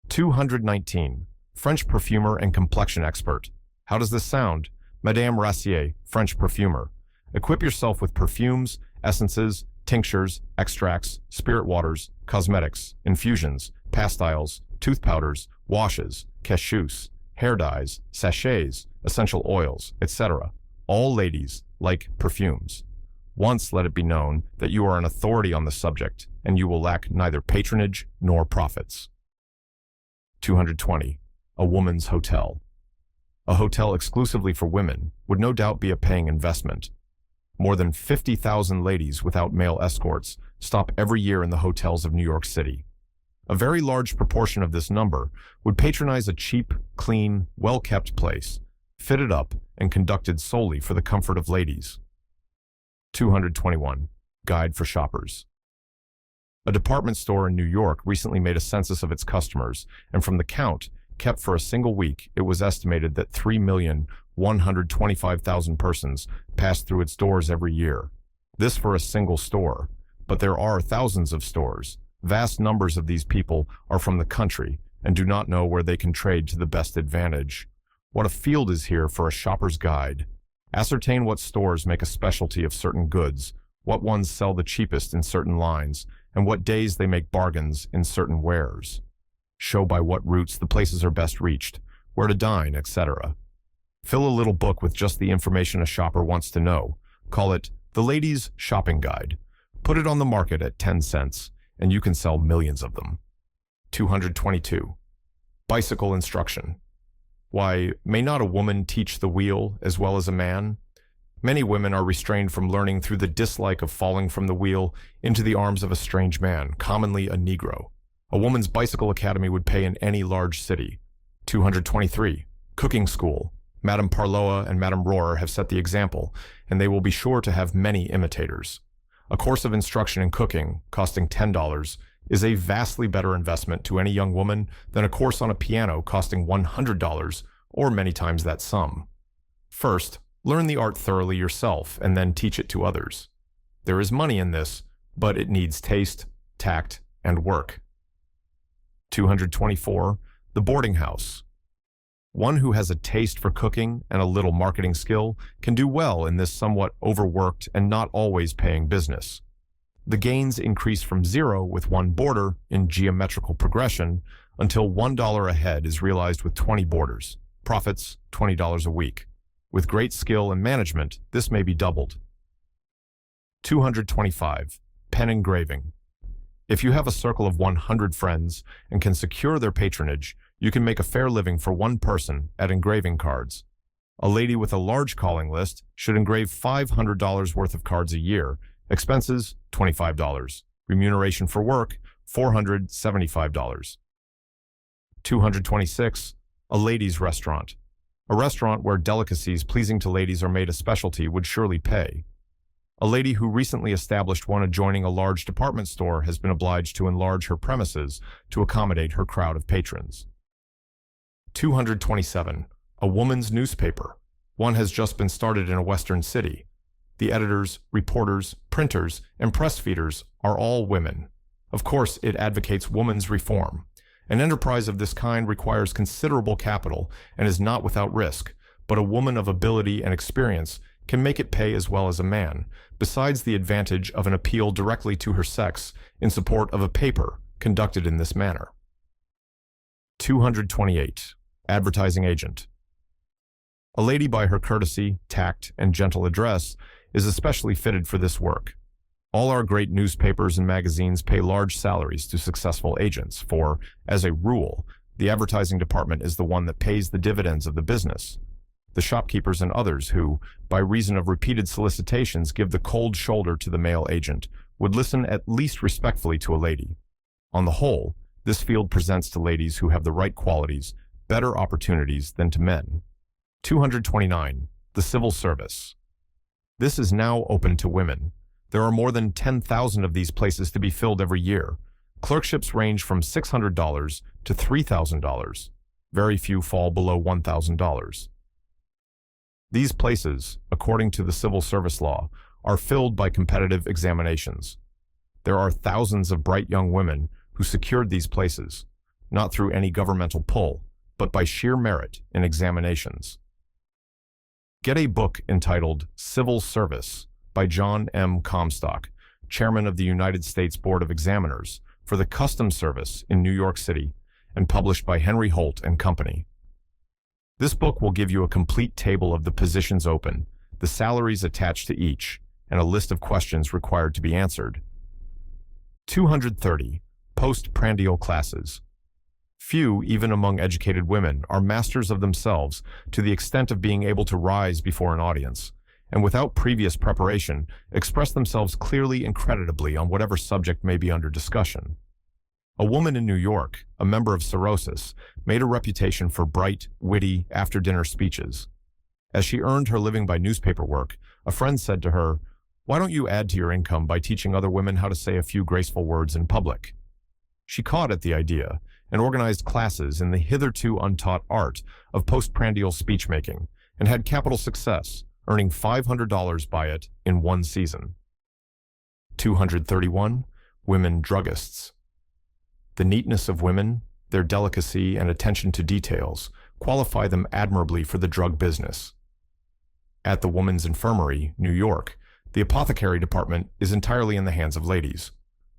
Speaker 1: 219. French perfumer and complexion expert. How does this sound? Madame Rassier, French perfumer. Equip yourself with perfumes, essences, tinctures, extracts, spirit waters, cosmetics, infusions, pastiles, tooth powders, washes, cachous, hair dyes, sachets, essential oils, etc. All ladies like perfumes. Once let it be known that you are an authority on the subject, and you will lack neither patronage nor profits. 220. A woman's hotel. A hotel exclusively for women would no doubt be a paying investment. More than 50,000 ladies without male escorts stop every year in the hotels of New York City. A very large proportion of this number would patronize a cheap, clean, well-kept place, fitted up and conducted solely for the comfort of ladies. 221. Guide for shoppers. A department store in New York recently made a census of its customers, and from the count kept for a single week, it was estimated that 3,125,000 persons pass through its doors every year. This for a single store, but there are thousands of stores. Vast numbers of these people are from the country and do not know where they can trade to the best advantage. What a field is here for a shopper's guide. Ascertain what stores make a specialty of certain goods, what ones sell the cheapest in certain lines, and what days they make bargains in certain wares. Show by what routes the places are best reached, where to dine, etc. Fill a little book with just the information a shopper wants to know. Call it The Ladies' Shopping Guide. Put it on the market at 10 cents, and you can sell millions of them. 222. Bicycle instruction. Why, may not a woman teach the wheel as well as a man? Many women are restrained from learning through the dislike of falling from the wheel into the arms of a strange man, commonly a Negro. A woman's bicycle academy would pay in any large city. 223. Cooking school. Madame Parloa and Madame Rohr have set the example, and they will be sure to have many imitators. A course of instruction in cooking, costing $10, is a vastly better investment to any young woman than a course on a piano costing $100, or many times that sum. First, learn the art thoroughly yourself and then teach it to others. There is money in this, but it needs taste, tact, and work. 224. The boarding house. One who has a taste for cooking and a little marketing skill can do well in this somewhat overworked and not always paying business. The gains increase from 0 with one boarder in geometrical progression until $1 a head is realized with 20 boarders. Profits, $20 a week. With great skill and management, this may be doubled. 225. Pen engraving. If you have a circle of 100 friends and can secure their patronage, you can make a fair living for one person at engraving cards. A lady with a large calling list should engrave $500 worth of cards a year. Expenses, $25. Remuneration for work, $475. 226. A ladies' restaurant. A restaurant where delicacies pleasing to ladies are made a specialty would surely pay. A lady who recently established one adjoining a large department store has been obliged to enlarge her premises to accommodate her crowd of patrons. 227. A woman's newspaper. One has just been started in a western city. The editors, reporters, printers, and press feeders are all women. Of course, it advocates woman's reform. An enterprise of this kind requires considerable capital and is not without risk, but a woman of ability and experience can make it pay as well as a man, besides the advantage of an appeal directly to her sex in support of a paper conducted in this manner. 228. Advertising agent. A lady by her courtesy, tact, and gentle address is especially fitted for this work. All our great newspapers and magazines pay large salaries to successful agents, for, as a rule, the advertising department is the one that pays the dividends of the business. The shopkeepers and others who, by reason of repeated solicitations, give the cold shoulder to the male agent, would listen at least respectfully to a lady. On the whole, this field presents to ladies who have the right qualities better opportunities than to men. 229. The civil service. This is now open to women. There are more than 10,000 of these places to be filled every year. Clerkships range from $600 to $3,000. Very few fall below $1,000. These places, according to the civil service law, are filled by competitive examinations. There are thousands of bright young women who secured these places, not through any governmental pull, but by sheer merit in examinations. Get a book entitled Civil Service by John M. Comstock, chairman of the United States Board of Examiners for the Customs Service in New York City, and published by Henry Holt and Company. This book will give you a complete table of the positions open, the salaries attached to each, and a list of questions required to be answered. 230. Postprandial classes. Few, even among educated women, are masters of themselves to the extent of being able to rise before an audience, and without previous preparation, express themselves clearly and creditably on whatever subject may be under discussion. A woman in New York, a member of Cirrhosis, made a reputation for bright, witty, after-dinner speeches. As she earned her living by newspaper work, a friend said to her, "Why don't you add to your income by teaching other women how to say a few graceful words in public?" She caught at the idea and organized classes in the hitherto untaught art of postprandial speech-making, and had capital success, earning $500 by it in one season. 231. Women druggists. The neatness of women, their delicacy and attention to details, qualify them admirably for the drug business. At the Woman's Infirmary, New York, the apothecary department is entirely in the hands of ladies.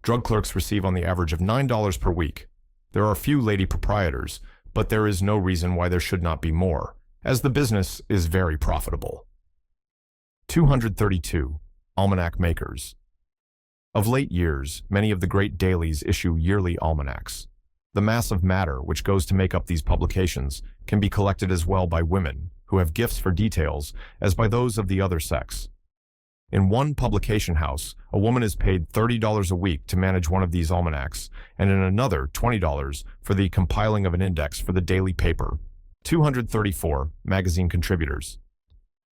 Speaker 1: Drug clerks receive on the average of $9 per week. There are few lady proprietors, but there is no reason why there should not be more, as the business is very profitable. 232. Almanac makers. Of late years, many of the great dailies issue yearly almanacs. The mass of matter which goes to make up these publications can be collected as well by women, who have gifts for details, as by those of the other sex. In one publication house, a woman is paid $30 a week to manage one of these almanacs, and in another $20 for the compiling of an index for the daily paper. 234. Magazine contributors.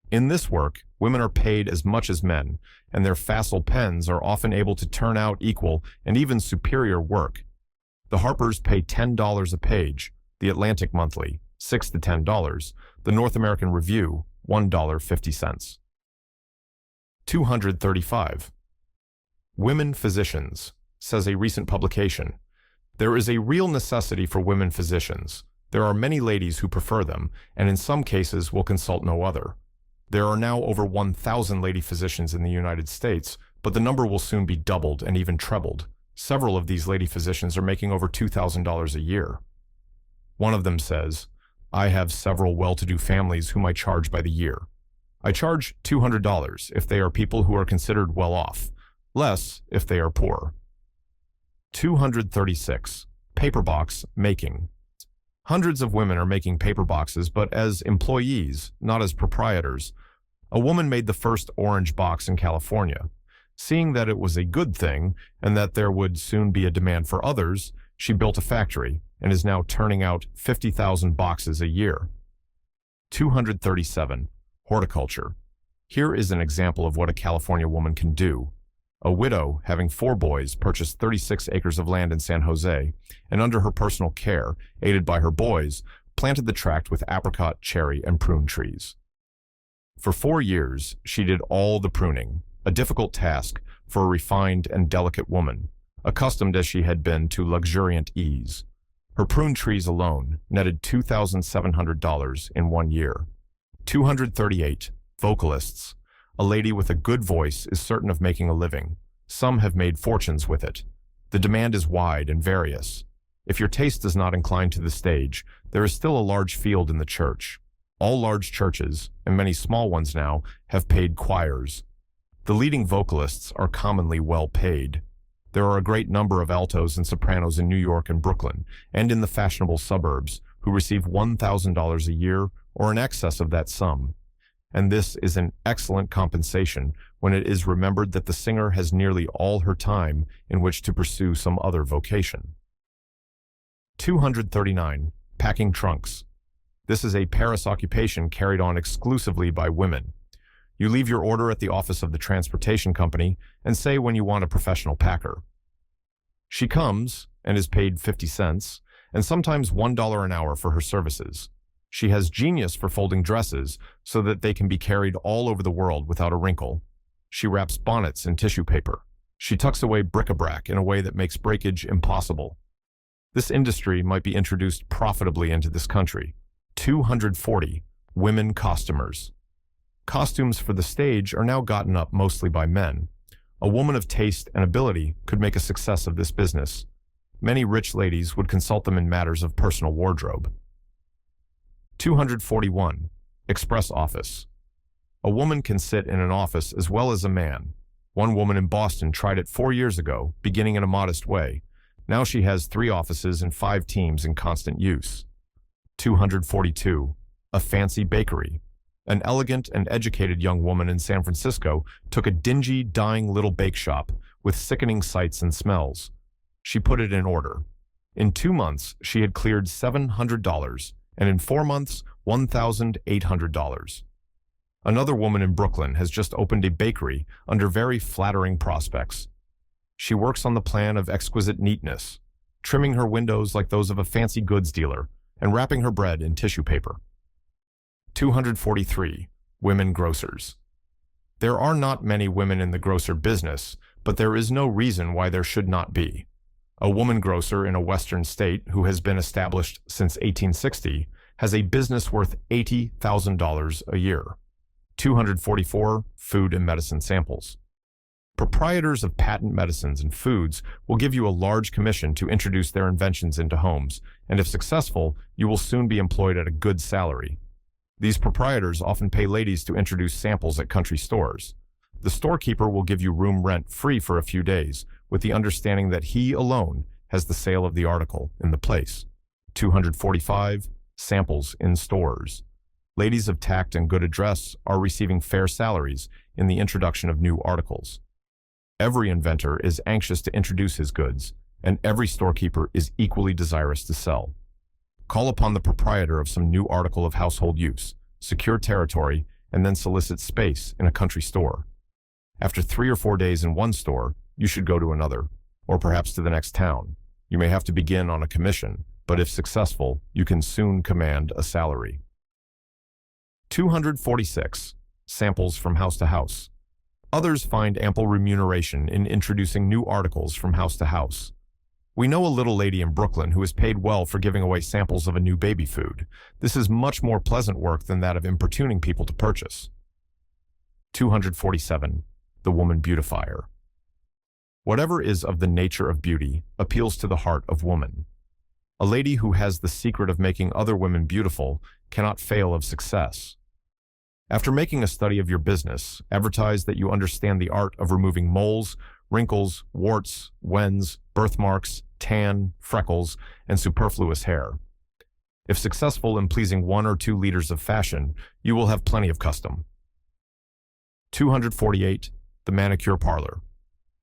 Speaker 1: In this work, women are paid as much as men, and their facile pens are often able to turn out equal and even superior work. The Harpers pay $10 a page, the Atlantic Monthly, $6 to $10, the North American Review, $1.50. 235. Women physicians, says a recent publication. There is a real necessity for women physicians. There are many ladies who prefer them, and in some cases will consult no other. There are now over 1,000 lady physicians in the United States, but the number will soon be doubled and even trebled. Several of these lady physicians are making over $2,000 a year. One of them says, "I have several well-to-do families whom I charge by the year. I charge $200 if they are people who are considered well off, less if they are poor." 236. Paper box making. Hundreds of women are making paper boxes, but as employees, not as proprietors. A woman made the first orange box in California. Seeing that it was a good thing and that there would soon be a demand for others, she built a factory and is now turning out 50,000 boxes a year. 237. Horticulture. Here is an example of what a California woman can do. A widow, having 4 boys, purchased 36 acres of land in San Jose, and under her personal care, aided by her boys, planted the tract with apricot, cherry, and prune trees. For 4 years, she did all the pruning, a difficult task for a refined and delicate woman, accustomed as she had been to luxuriant ease. Her prune trees alone netted $2,700 in 1 year. 238. Vocalists. A lady with a good voice is certain of making a living. Some have made fortunes with it. The demand is wide and various. If your taste does not incline to the stage, there is still a large field in the church. All large churches, and many small ones now, have paid choirs. The leading vocalists are commonly well paid. There are a great number of altos and sopranos in New York and Brooklyn, and in the fashionable suburbs, who receive $1,000 a year or in excess of that sum. And this is an excellent compensation when it is remembered that the singer has nearly all her time in which to pursue some other vocation. 239. Packing trunks. This is a Paris occupation carried on exclusively by women. You leave your order at the office of the transportation company and say when you want a professional packer. She comes and is paid 50 cents and sometimes $1 an hour for her services. She has genius for folding dresses so that they can be carried all over the world without a wrinkle. She wraps bonnets in tissue paper. She tucks away bric-a-brac in a way that makes breakage impossible. This industry might be introduced profitably into this country. 240. Women costumers. Costumes for the stage are now gotten up mostly by men. A woman of taste and ability could make a success of this business. Many rich ladies would consult them in matters of personal wardrobe. 241. Express office. A woman can sit in an office as well as a man. One woman in Boston tried it 4 years ago, beginning in a modest way. Now she has 3 offices and 5 teams in constant use. 242. A fancy bakery. An elegant and educated young woman in San Francisco took a dingy, dying little bake shop with sickening sights and smells. She put it in order. In 2 months, she had cleared $700, and in 4 months, $1,800. Another woman in Brooklyn has just opened a bakery under very flattering prospects. She works on the plan of exquisite neatness, trimming her windows like those of a fancy goods dealer, and wrapping her bread in tissue paper. 243. Women grocers. There are not many women in the grocer business, but there is no reason why there should not be. A woman grocer in a western state who has been established since 1860 has a business worth $80,000 a year. 244 food and medicine samples. Proprietors of patent medicines and foods will give you a large commission to introduce their inventions into homes, and if successful, you will soon be employed at a good salary. These proprietors often pay ladies to introduce samples at country stores. The storekeeper will give you room rent free for a few days, with the understanding that he alone has the sale of the article in the place. 245 samples in stores. Ladies of tact and good address are receiving fair salaries in the introduction of new articles. Every inventor is anxious to introduce his goods, and every storekeeper is equally desirous to sell. Call upon the proprietor of some new article of household use, secure territory, and then solicit space in a country store. After 3 or 4 days in one store, you should go to another, or perhaps to the next town. You may have to begin on a commission, but if successful, you can soon command a salary. 246 samples from house to house. Others find ample remuneration in introducing new articles from house to house. We know a little lady in Brooklyn who is paid well for giving away samples of a new baby food. This is much more pleasant work than that of importuning people to purchase. 247. The woman beautifier. Whatever is of the nature of beauty appeals to the heart of woman. A lady who has the secret of making other women beautiful cannot fail of success. After making a study of your business, advertise that you understand the art of removing moles, wrinkles, warts, wens, birthmarks, tan, freckles, and superfluous hair. If successful in pleasing 1 or 2 leaders of fashion, you will have plenty of custom. 248. The manicure parlor.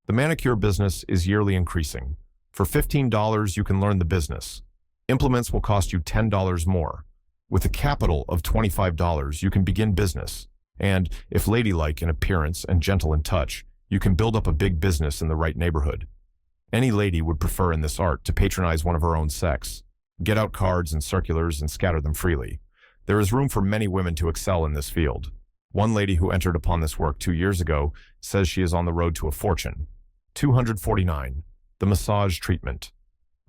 Speaker 1: The manicure business is yearly increasing. For $15, you can learn the business. Implements will cost you $10 more. With a capital of $25, you can begin business. And, if ladylike in appearance and gentle in touch, you can build up a big business in the right neighborhood. Any lady would prefer in this art to patronize one of her own sex. Get out cards and circulars and scatter them freely. There is room for many women to excel in this field. One lady who entered upon this work 2 years ago says she is on the road to a fortune. 249. The massage treatment.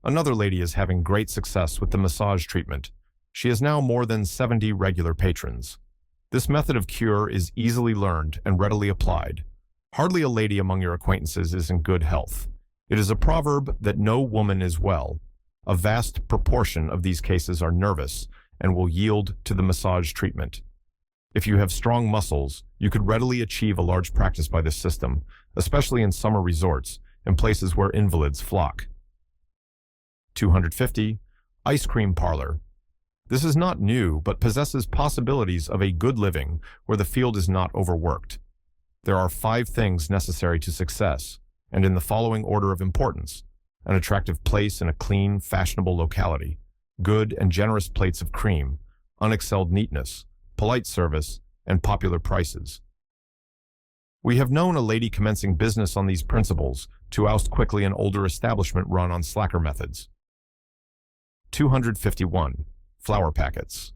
Speaker 1: Another lady is having great success with the massage treatment. She has now more than 70 regular patrons. This method of cure is easily learned and readily applied. Hardly a lady among your acquaintances is in good health. It is a proverb that no woman is well. A vast proportion of these cases are nervous and will yield to the massage treatment. If you have strong muscles, you could readily achieve a large practice by this system, especially in summer resorts and places where invalids flock. 250. Ice cream parlor. This is not new, but possesses possibilities of a good living where the field is not overworked. There are 5 things necessary to success, and in the following order of importance: an attractive place in a clean, fashionable locality, good and generous plates of cream, unexcelled neatness, polite service, and popular prices. We have known a lady commencing business on these principles to oust quickly an older establishment run on slacker methods. 251. Flower packets.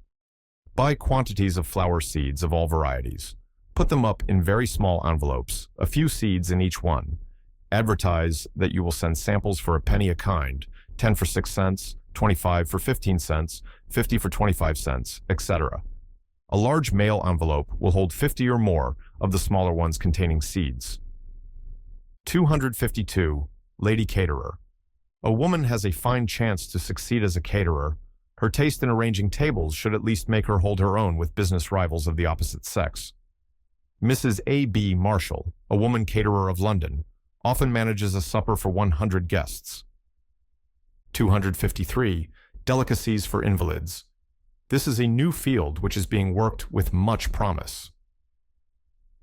Speaker 1: Buy quantities of flower seeds of all varieties. Put them up in very small envelopes, a few seeds in each one. Advertise that you will send samples for a penny a kind, 10 for 6 cents, 25 for 15 cents, 50 for 25 cents, etc. A large mail envelope will hold 50 or more of the smaller ones containing seeds. 252. Lady caterer. A woman has a fine chance to succeed as a caterer. Her taste in arranging tables should at least make her hold her own with business rivals of the opposite sex. Mrs. A.B. Marshall, a woman caterer of London, often manages a supper for 100 guests. 253. Delicacies for invalids. This is a new field which is being worked with much promise.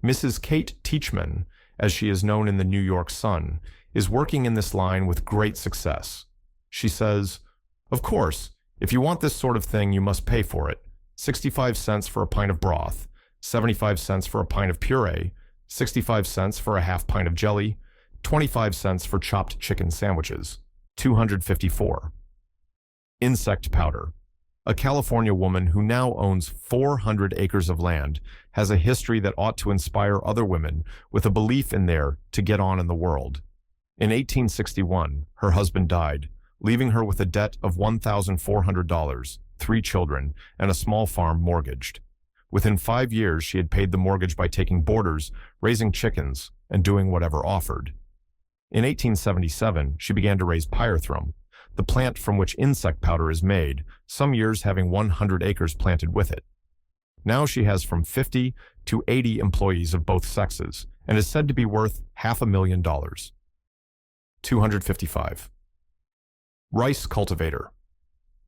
Speaker 1: Mrs. Kate Teachman, as she is known in the New York Sun, is working in this line with great success. She says, "Of course, if you want this sort of thing, you must pay for it. 65 cents for a pint of broth, 75 cents for a pint of puree, 65 cents for a half pint of jelly, 25 cents for chopped chicken sandwiches." 254. Insect powder. A California woman who now owns 400 acres of land has a history that ought to inspire other women with a belief in their to get on in the world. In 1861, her husband died, leaving her with a debt of $1,400, 3 children, and a small farm mortgaged. Within 5 years, she had paid the mortgage by taking boarders, raising chickens, and doing whatever offered. In 1877, she began to raise pyrethrum, the plant from which insect powder is made, some years having 100 acres planted with it. Now she has from 50 to 80 employees of both sexes, and is said to be worth $500,000. 255. Rice cultivator.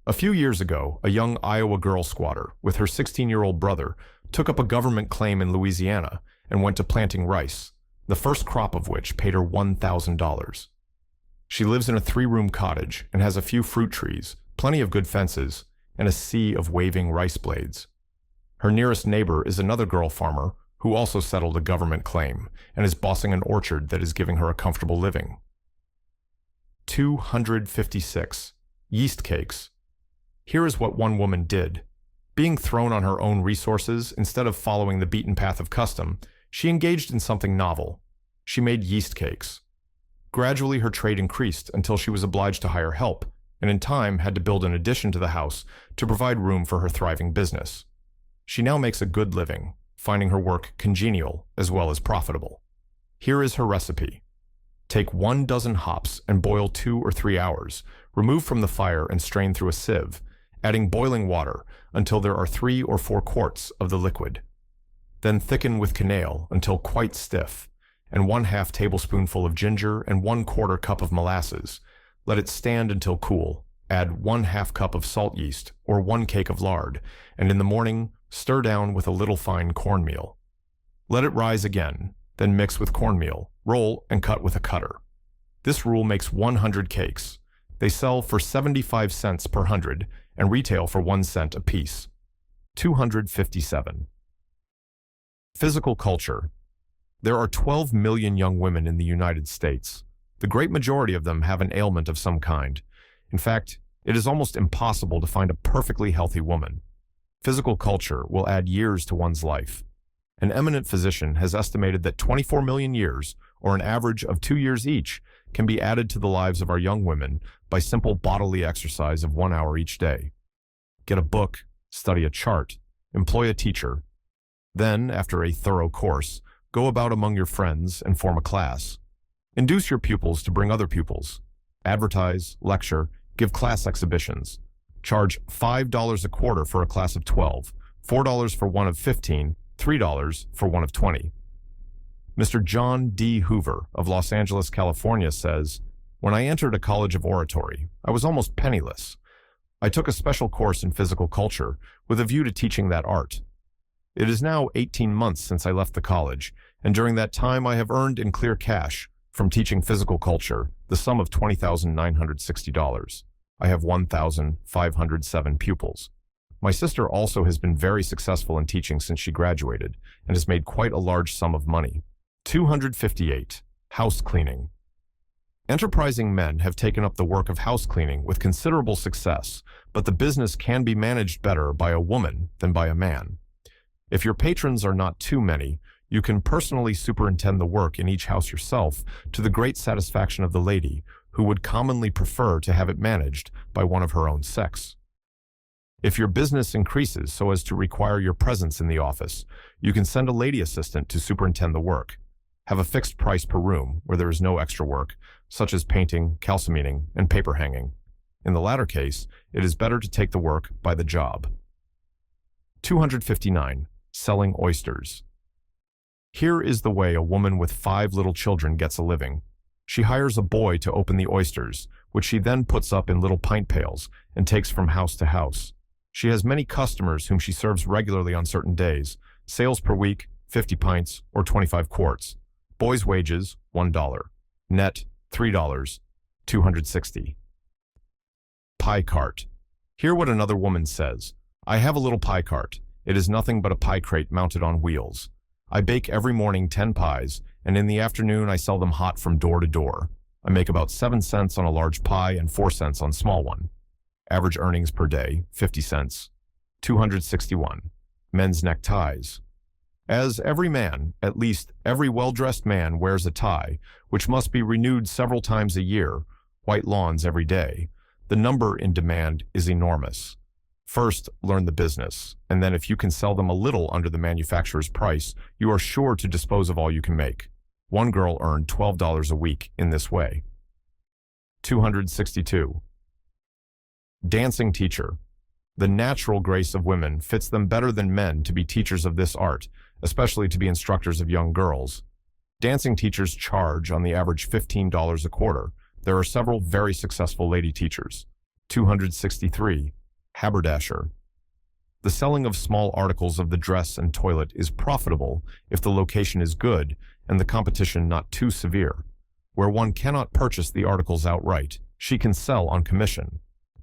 Speaker 1: A few years ago, a young Iowa girl squatter, with her 16-year-old brother, took up a government claim in Louisiana and went to planting rice, the first crop of which paid her $1,000. She lives in a 3-room cottage and has a few fruit trees, plenty of good fences, and a sea of waving rice blades. Her nearest neighbor is another girl farmer who also settled a government claim and is bossing an orchard that is giving her a comfortable living. 256. Yeast cakes. Here is what one woman did. Being thrown on her own resources instead of following the beaten path of custom, she engaged in something novel. She made yeast cakes. Gradually, her trade increased until she was obliged to hire help, and in time had to build an addition to the house to provide room for her thriving business. She now makes a good living, finding her work congenial as well as profitable. Here is her recipe. Take 1 dozen hops and boil 2 or 3 hours. Remove from the fire and strain through a sieve, adding boiling water until there are 3 or 4 quarts of the liquid. Then thicken with cannelle until quite stiff, and 1/2 tablespoonful of ginger and 1/4 cup of molasses. Let it stand until cool. Add 1/2 cup of salt yeast or 1 cake of lard, and in the morning, stir down with a little fine cornmeal. Let it rise again, then mix with cornmeal, roll, and cut with a cutter. This rule makes 100 cakes. They sell for 75 cents per 100 and retail for 1 cent apiece. 257. Physical culture. There are 12 million young women in the United States. The great majority of them have an ailment of some kind. In fact, it is almost impossible to find a perfectly healthy woman. Physical culture will add years to one's life. An eminent physician has estimated that 24 million years, or an average of 2 years each, can be added to the lives of our young women by simple bodily exercise of 1 hour each day. Get a book, study a chart, employ a teacher. Then, after a thorough course, go about among your friends and form a class. Induce your pupils to bring other pupils. Advertise, lecture, give class exhibitions. Charge $5 a quarter for a class of 12, $4 for one of 15, $3 for one of 20. Mr. John D. Hoover of Los Angeles, California says, "When I entered a college of oratory, I was almost penniless. I took a special course in physical culture with a view to teaching that art. It is now 18 months since I left the college, and during that time I have earned in clear cash, from teaching physical culture, the sum of $20,960. I have 1,507 pupils. My sister also has been very successful in teaching since she graduated, and has made quite a large sum of money." 258. House cleaning. Enterprising men have taken up the work of house cleaning with considerable success, but the business can be managed better by a woman than by a man. If your patrons are not too many, you can personally superintend the work in each house yourself, to the great satisfaction of the lady, who would commonly prefer to have it managed by one of her own sex. If your business increases so as to require your presence in the office, you can send a lady assistant to superintend the work. Have a fixed price per room where there is no extra work, such as painting, calcimining, and paper hanging. In the latter case, it is better to take the work by the job. 259. Selling oysters. Here is the way a woman with 5 little children gets a living. She hires a boy to open the oysters, which she then puts up in little pint pails and takes from house to house. She has many customers whom she serves regularly on certain days. Sales per week, 50 pints or 25 quarts. Boy's wages, $1. Net, $3, 260. Pie cart. Hear what another woman says. "I have a little pie cart. It is nothing but a pie crate mounted on wheels. I bake every morning 10 pies, and in the afternoon I sell them hot from door to door. I make about 7 cents on a large pie and 4 cents on small one. Average earnings per day, 50 cents. 261. Men's neckties. As every man, at least every well-dressed man, wears a tie, which must be renewed several times a year, white lawns every day, the number in demand is enormous. First, learn the business, and then if you can sell them a little under the manufacturer's price, you are sure to dispose of all you can make. One girl earned $12 a week in this way. 262. Dancing teacher. The natural grace of women fits them better than men to be teachers of this art, especially to be instructors of young girls. Dancing teachers charge on the average $15 a quarter. There are several very successful lady teachers. 263. Haberdasher. The selling of small articles of the dress and toilet is profitable if the location is good and the competition not too severe. Where one cannot purchase the articles outright, she can sell on commission.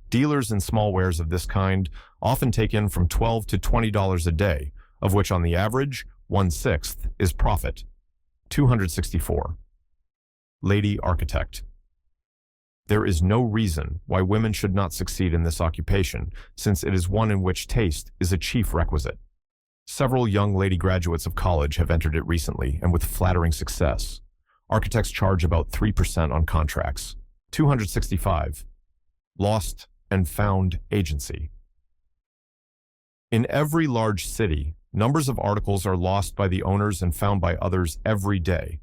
Speaker 1: Dealers in small wares of this kind often take in from $12 to $20 a day, of which on the average, 1/6 is profit. 264. Lady architect. There is no reason why women should not succeed in this occupation, since it is one in which taste is a chief requisite. Several young lady graduates of college have entered it recently, and with flattering success. Architects charge about 3% on contracts. 265. Lost and found agency. In every large city, numbers of articles are lost by the owners and found by others every day.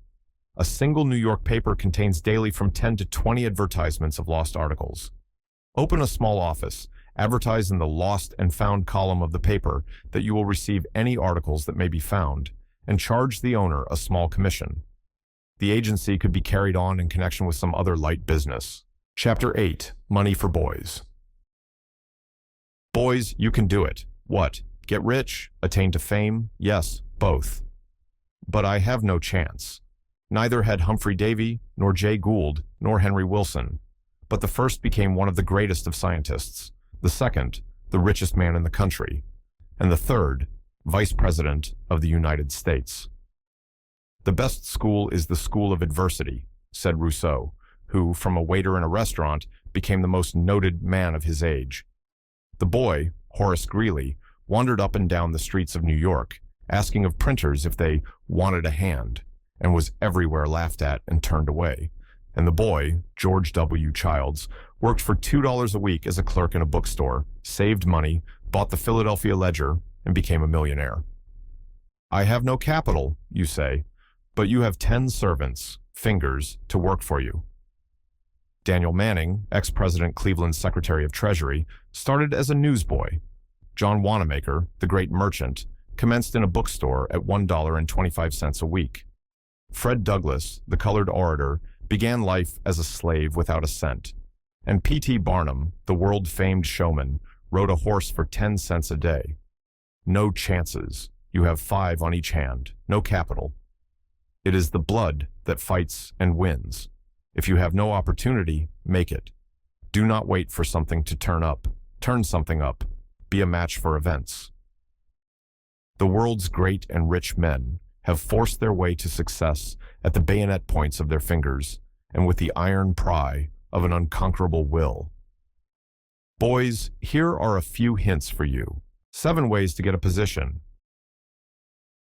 Speaker 1: A single New York paper contains daily from 10 to 20 advertisements of lost articles. Open a small office, advertise in the lost and found column of the paper that you will receive any articles that may be found, and charge the owner a small commission. The agency could be carried on in connection with some other light business. Chapter 8. Money for Boys. Boys, you can do it. What? Get rich? Attain to fame? Yes, both. But I have no chance. Neither had Humphrey Davy, nor Jay Gould, nor Henry Wilson. But the first became one of the greatest of scientists, the second, the richest man in the country, and the third, Vice President of the United States. The best school is the school of adversity, said Rousseau, who, from a waiter in a restaurant, became the most noted man of his age. The boy, Horace Greeley, wandered up and down the streets of New York, asking of printers if they wanted a hand, and was everywhere laughed at and turned away. And the boy, George W. Childs, worked for $2 a week as a clerk in a bookstore, saved money, bought the Philadelphia Ledger, and became a millionaire. I have no capital, you say, but you have 10 servants, fingers, to work for you. Daniel Manning, ex-President Cleveland's Secretary of Treasury, started as a newsboy. John Wanamaker, the great merchant, commenced in a bookstore at $1.25 a week. Fred Douglass, the colored orator, began life as a slave without a cent. And P.T. Barnum, the world-famed showman, rode a horse for 10 cents a day. No chances. You have 5 on each hand. No capital. It is the blood that fights and wins. If you have no opportunity, make it. Do not wait for something to turn up. Turn something up. Be a match for events. The world's great and rich men have forced their way to success at the bayonet points of their fingers and with the iron pry of an unconquerable will. Boys, here are a few hints for you. 7 ways to get a position.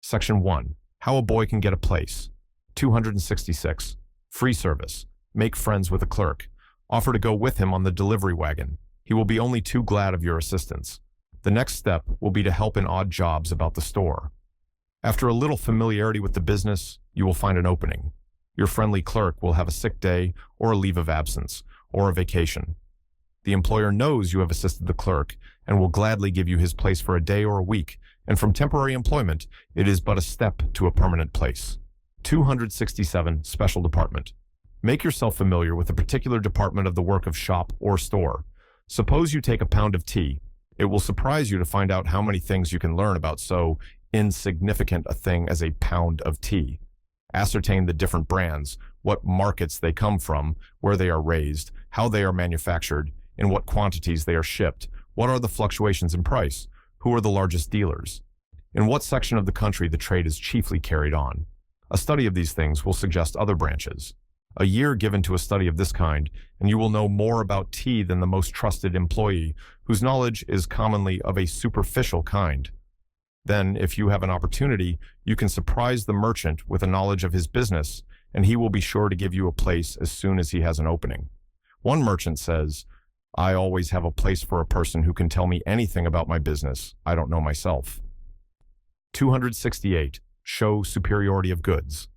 Speaker 1: Section 1. How a boy can get a place. 266. Free service. Make friends with a clerk. Offer to go with him on the delivery wagon. He will be only too glad of your assistance. The next step will be to help in odd jobs about the store. After a little familiarity with the business, you will find an opening. Your friendly clerk will have a sick day or a leave of absence or a vacation. The employer knows you have assisted the clerk and will gladly give you his place for a day or a week, and from temporary employment, it is but a step to a permanent place. 267. Special department. Make yourself familiar with a particular department of the work of shop or store. Suppose you take a pound of tea. It will surprise you to find out how many things you can learn about so insignificant a thing as a pound of tea. Ascertain the different brands, what markets they come from, where they are raised, how they are manufactured, in what quantities they are shipped, what are the fluctuations in price, who are the largest dealers, in what section of the country the trade is chiefly carried on. A study of these things will suggest other branches. A year given to a study of this kind, and you will know more about tea than the most trusted employee, whose knowledge is commonly of a superficial kind. Then, if you have an opportunity, you can surprise the merchant with a knowledge of his business, and he will be sure to give you a place as soon as he has an opening. One merchant says, I always have a place for a person who can tell me anything about my business I don't know myself. 268. Show superiority of goods.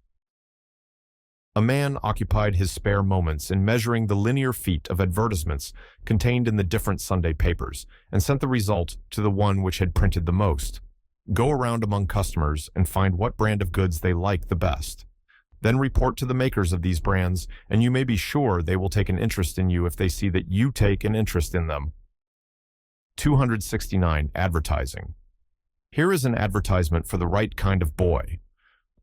Speaker 1: A man occupied his spare moments in measuring the linear feet of advertisements contained in the different Sunday papers and sent the result to the one which had printed the most. Go around among customers and find what brand of goods they like the best. Then report to the makers of these brands, and you may be sure they will take an interest in you if they see that you take an interest in them. 269. Advertising. Here is an advertisement for the right kind of boy.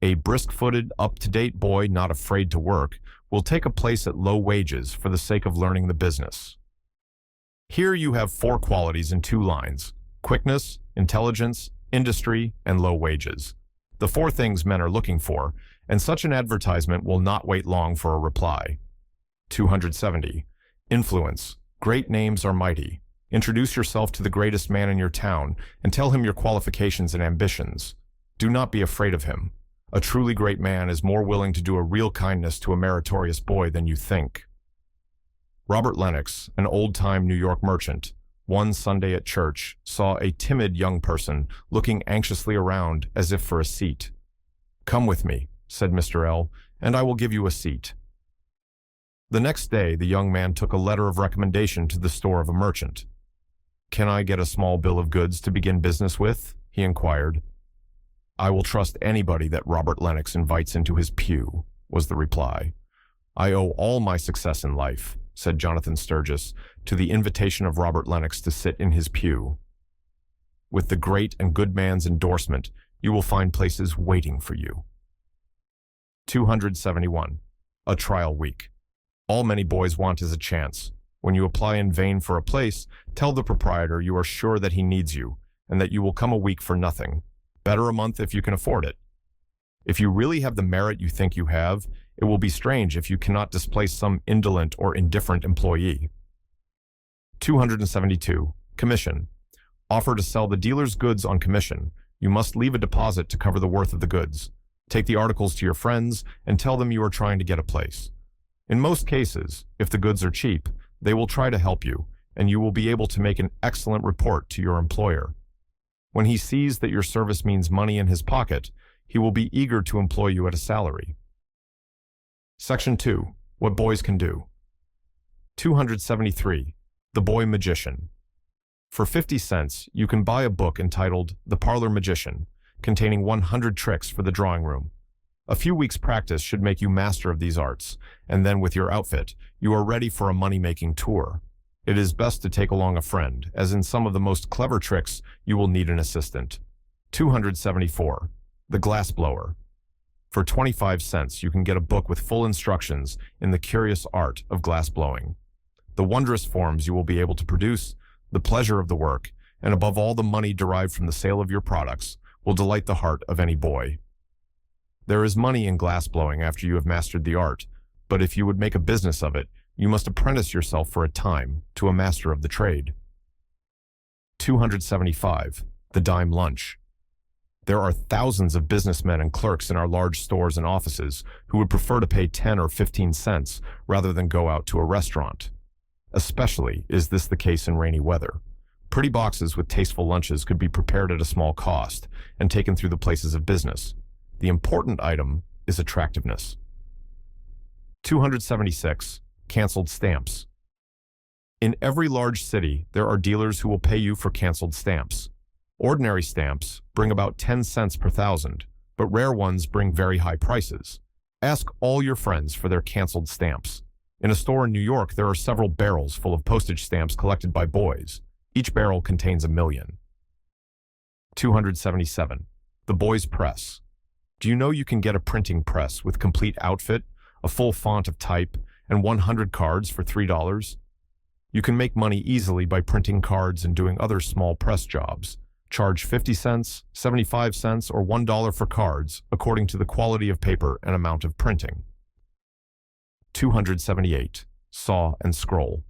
Speaker 1: A brisk-footed, up-to-date boy not afraid to work will take a place at low wages for the sake of learning the business. Here you have 4 qualities in 2 lines: quickness, intelligence, industry, and low wages. The 4 things men are looking for, and such an advertisement will not wait long for a reply. 270. Influence. Great names are mighty. Introduce yourself to the greatest man in your town and tell him your qualifications and ambitions. Do not be afraid of him. A truly great man is more willing to do a real kindness to a meritorious boy than you think. Robert Lennox, an old-time New York merchant, one Sunday at church saw a timid young person looking anxiously around as if for a seat. "Come with me," said Mr. L., "and I will give you a seat." The next day, the young man took a letter of recommendation to the store of a merchant. "Can I get a small bill of goods to begin business with?" he inquired. "I will trust anybody that Robert Lennox invites into his pew," was the reply. "I owe all my success in life," said Jonathan Sturgis, "to the invitation of Robert Lennox to sit in his pew. With the great and good man's endorsement, you will find places waiting for you." 271. A trial week. All many boys want is a chance. When you apply in vain for a place, tell the proprietor you are sure that he needs you, and that you will come a week for nothing. Better a month if you can afford it. If you really have the merit you think you have, it will be strange if you cannot displace some indolent or indifferent employee. 272. Commission. Offer to sell the dealer's goods on commission. You must leave a deposit to cover the worth of the goods. Take the articles to your friends and tell them you are trying to get a place. In most cases, if the goods are cheap, they will try to help you, and you will be able to make an excellent report to your employer. When he sees that your service means money in his pocket, he will be eager to employ you at a salary. Section 2. What boys can do. 273. The Boy Magician. For 50 cents, you can buy a book entitled The Parlor Magician, containing 100 tricks for the drawing room. A few weeks' practice should make you master of these arts, and then with your outfit, you are ready for a money-making tour. It is best to take along a friend, as in some of the most clever tricks, you will need an assistant. 274. The Glass Blower. For 25 cents, you can get a book with full instructions in the curious art of glass blowing. The wondrous forms you will be able to produce, the pleasure of the work, and above all the money derived from the sale of your products, will delight the heart of any boy. There is money in glass blowing after you have mastered the art, but if you would make a business of it, you must apprentice yourself for a time to a master of the trade. 275. The Dime Lunch. There are thousands of businessmen and clerks in our large stores and offices who would prefer to pay 10 or 15 cents rather than go out to a restaurant. Especially is this the case in rainy weather. Pretty boxes with tasteful lunches could be prepared at a small cost and taken through the places of business. The important item is attractiveness. 276. Canceled stamps. In every large city, there are dealers who will pay you for canceled stamps. Ordinary stamps bring about 10 cents per thousand, but rare ones bring very high prices. Ask all your friends for their canceled stamps. In a store in New York, there are several barrels full of postage stamps collected by boys. Each barrel contains 1,000,000. 277. The Boys' Press. Do you know you can get a printing press with complete outfit, a full font of type, and 100 cards for $3? You can make money easily by printing cards and doing other small press jobs. Charge 50 cents, 75 cents, or $1 for cards, according to the quality of paper and amount of printing. 278. Saw and Scroll.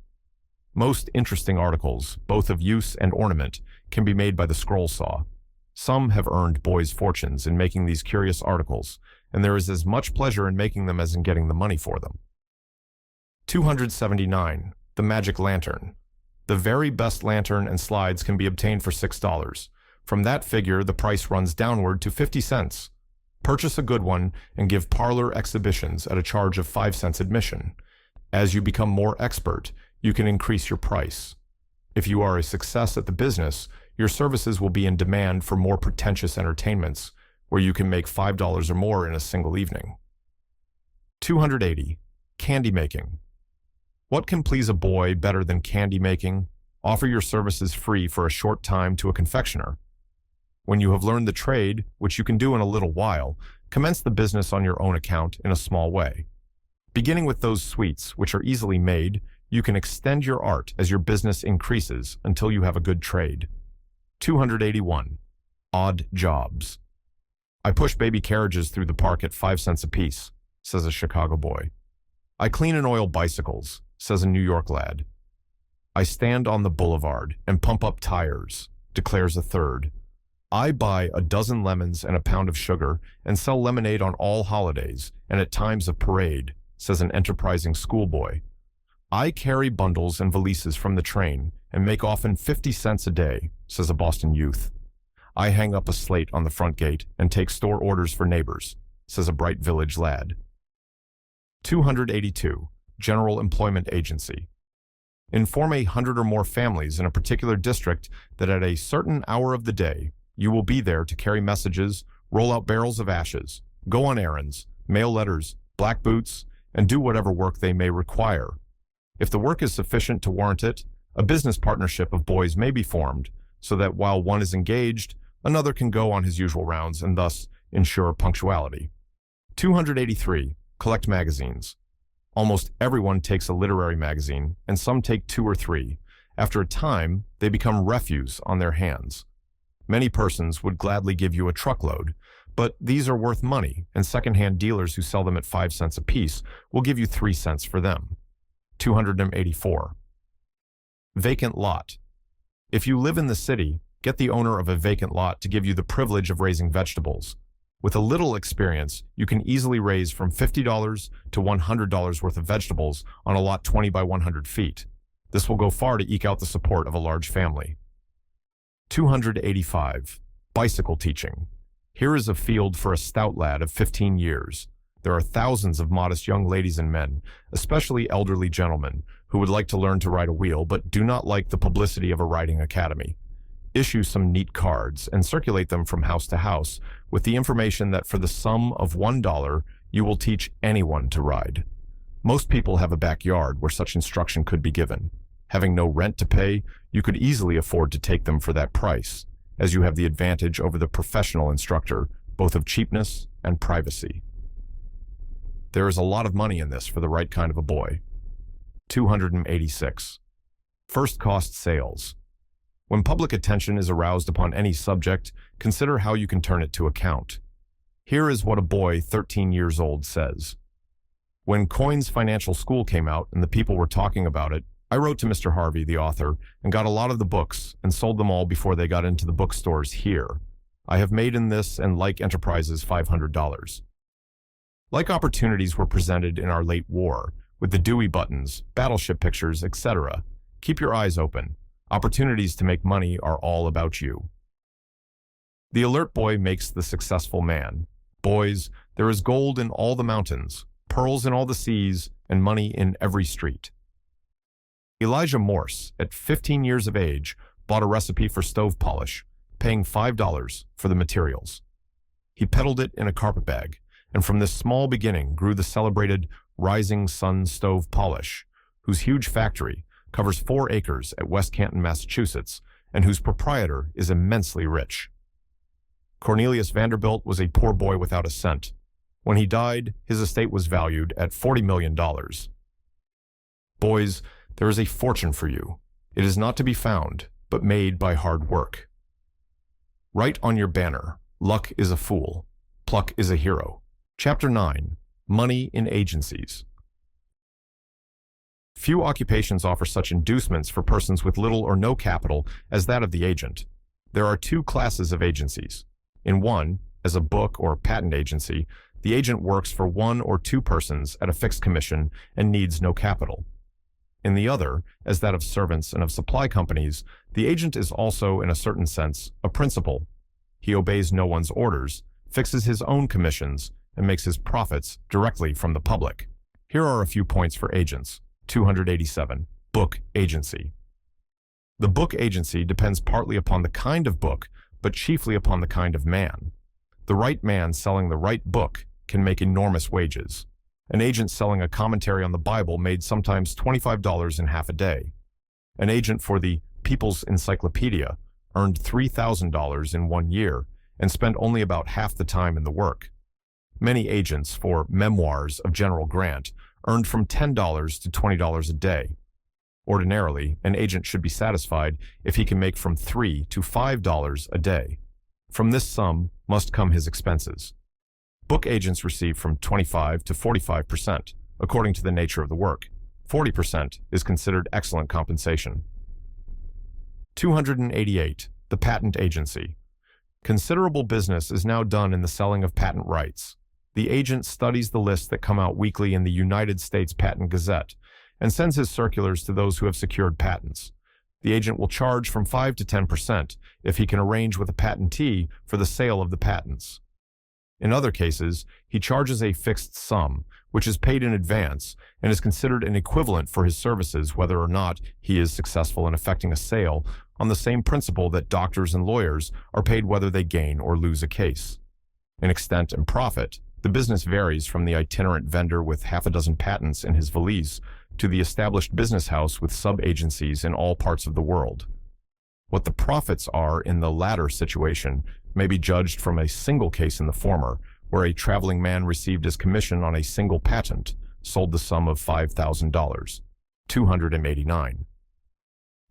Speaker 1: Most interesting articles, both of use and ornament, can be made by the scroll saw. Some have earned boys' fortunes in making these curious articles, and there is as much pleasure in making them as in getting the money for them. 279. The Magic Lantern. The very best lantern and slides can be obtained for $6. From that figure, the price runs downward to 50 cents. Purchase a good one and give parlor exhibitions at a charge of 5 cents admission. As you become more expert, you can increase your price. If you are a success at the business, your services will be in demand for more pretentious entertainments, where you can make $5 or more in a single evening. 280. Candy making. What can please a boy better than candy making? Offer your services free for a short time to a confectioner. When you have learned the trade, which you can do in a little while, commence the business on your own account in a small way. Beginning with those sweets, which are easily made, you can extend your art as your business increases until you have a good trade. 281. Odd jobs. I push baby carriages through the park at 5 cents apiece, says a Chicago boy. I clean and oil bicycles, says a New York lad. I stand on the boulevard and pump up tires, declares a third. I buy a dozen lemons and a pound of sugar and sell lemonade on all holidays and at times of parade, says an enterprising schoolboy. I carry bundles and valises from the train and make often 50 cents a day, says a Boston youth. I hang up a slate on the front gate and take store orders for neighbors, says a bright village lad. 282. General Employment Agency. Inform 100 or more families in a particular district that at a certain hour of the day, you will be there to carry messages, roll out barrels of ashes, go on errands, mail letters, black boots, and do whatever work they may require. If the work is sufficient to warrant it, a business partnership of boys may be formed, so that while one is engaged, another can go on his usual rounds and thus ensure punctuality. 283. Collect magazines. Almost everyone takes a literary magazine, and some take 2 or 3. After a time, they become refuse on their hands. Many persons would gladly give you a truckload, but these are worth money, and second-hand dealers who sell them at 5 cents apiece will give you 3 cents for them. 284. Vacant lot. If you live in the city, get the owner of a vacant lot to give you the privilege of raising vegetables. With a little experience, you can easily raise from $50 to $100 worth of vegetables on a lot 20 by 100 feet. This will go far to eke out the support of a large family. 285. Bicycle teaching. Here is a field for a stout lad of 15 years. There are thousands of modest young ladies and men, especially elderly gentlemen, who would like to learn to ride a wheel but do not like the publicity of a riding academy. Issue some neat cards and circulate them from house to house with the information that for the sum of $1, you will teach anyone to ride. Most people have a backyard where such instruction could be given. Having no rent to pay, you could easily afford to take them for that price, as you have the advantage over the professional instructor, both of cheapness and privacy. There is a lot of money in this for the right kind of a boy. 286. First cost sales. When public attention is aroused upon any subject, consider how you can turn it to account. Here is what a boy 13 years old says. When Coyne's Financial School came out and the people were talking about it, I wrote to Mr. Harvey, the author, and got a lot of the books and sold them all before they got into the bookstores here. I have made in this and like enterprises $500. Like opportunities were presented in our late war, with the Dewey buttons, battleship pictures, etc. Keep your eyes open. Opportunities to make money are all about you. The alert boy makes the successful man. Boys, there is gold in all the mountains, pearls in all the seas, and money in every street. Elijah Morse, at 15 years of age, bought a recipe for stove polish, paying $5 for the materials. He peddled it in a carpet bag, and from this small beginning grew the celebrated Rising Sun Stove Polish, whose huge factory covers 4 acres at West Canton, Massachusetts, and whose proprietor is immensely rich. Cornelius Vanderbilt was a poor boy without a cent. When he died, his estate was valued at $40 million. Boys, there is a fortune for you. It is not to be found, but made by hard work. Write on your banner, luck is a fool, pluck is a hero. Chapter 9. Money in Agencies. Few occupations offer such inducements for persons with little or no capital as that of the agent. There are 2 classes of agencies. In one, as a book or patent agency, the agent works for 1 or 2 persons at a fixed commission and needs no capital. In the other, as that of servants and of supply companies, the agent is also, in a certain sense, a principal. He obeys no one's orders, fixes his own commissions, and makes his profits directly from the public. Here are a few points for agents. 287. Book agency. The book agency depends partly upon the kind of book, but chiefly upon the kind of man. The right man selling the right book can make enormous wages. An agent selling a commentary on the Bible made sometimes $25 in half a day. An agent for the People's Encyclopedia earned $3,000 in 1 year and spent only about half the time in the work. Many agents for Memoirs of General Grant earned from $10 to $20 a day. Ordinarily, an agent should be satisfied if he can make from $3 to $5 a day. From this sum must come his expenses. Book agents receive from 25 to 45%, according to the nature of the work. 40% is considered excellent compensation. 288. The patent agency. Considerable business is now done in the selling of patent rights. The agent studies the lists that come out weekly in the United States Patent Gazette and sends his circulars to those who have secured patents. The agent will charge from 5 to 10% if he can arrange with a patentee for the sale of the patents. In other cases, he charges a fixed sum, which is paid in advance and is considered an equivalent for his services whether or not he is successful in effecting a sale, on the same principle that doctors and lawyers are paid whether they gain or lose a case. In extent and profit, the business varies from the itinerant vendor with half a dozen patents in his valise to the established business house with sub-agencies in all parts of the world. What the profits are in the latter situation may be judged from a single case in the former, where a traveling man received his commission on a single patent, sold the sum of $5,000. 289.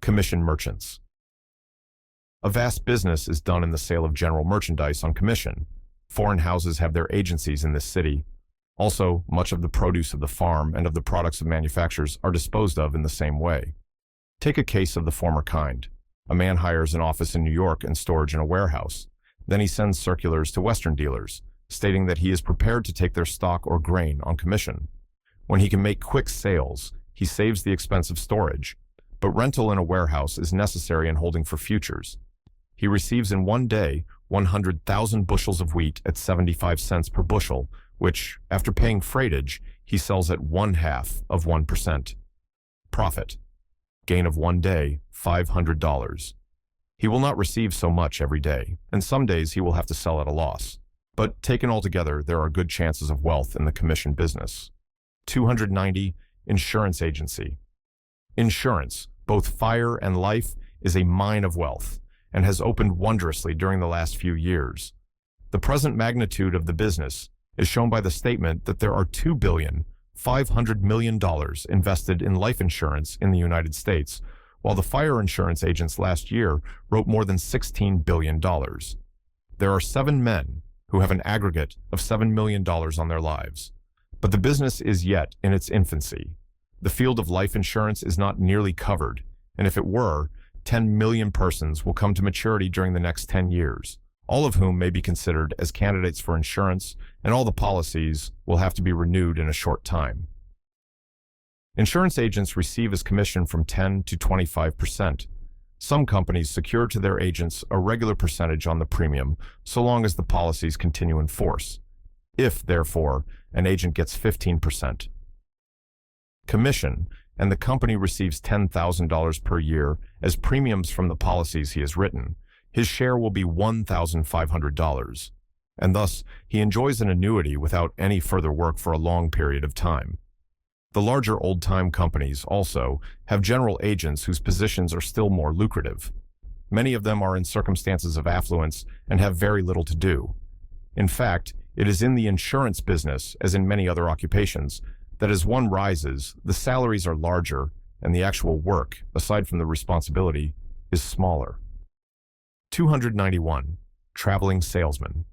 Speaker 1: Commission merchants. A vast business is done in the sale of general merchandise on commission. Foreign houses have their agencies in this city. Also, much of the produce of the farm and of the products of manufacturers are disposed of in the same way. Take a case of the former kind. A man hires an office in New York and storage in a warehouse. Then he sends circulars to Western dealers, stating that he is prepared to take their stock or grain on commission. When he can make quick sales, he saves the expense of storage, but rental in a warehouse is necessary in holding for futures. He receives in 1 day 100,000 bushels of wheat at 75 cents per bushel, which, after paying freightage, he sells at 0.5%. Profit. Gain of 1 day, $500. He will not receive so much every day, and some days he will have to sell at a loss. But taken altogether, there are good chances of wealth in the commission business. 290. Insurance agency. Insurance, both fire and life, is a mine of wealth, and has opened wondrously during the last few years. The present magnitude of the business is shown by the statement that there are $2.5 billion invested in life insurance in the United States, while the fire insurance agents last year wrote more than $16 billion. There are 7 men who have an aggregate of $7 million on their lives. But the business is yet in its infancy. The field of life insurance is not nearly covered, and if it were, 10 million persons will come to maturity during the next 10 years, all of whom may be considered as candidates for insurance, and all the policies will have to be renewed in a short time. Insurance agents receive as commission from 10 to 25%. Some companies secure to their agents a regular percentage on the premium so long as the policies continue in force. If, therefore, an agent gets 15% commission and the company receives $10,000 per year as premiums from the policies he has written, his share will be $1,500, and thus he enjoys an annuity without any further work for a long period of time. The larger old-time companies also have general agents whose positions are still more lucrative. Many of them are in circumstances of affluence and have very little to do. In fact, it is in the insurance business, as in many other occupations, that as one rises, the salaries are larger and the actual work, aside from the responsibility, is smaller. 291. Traveling salesman.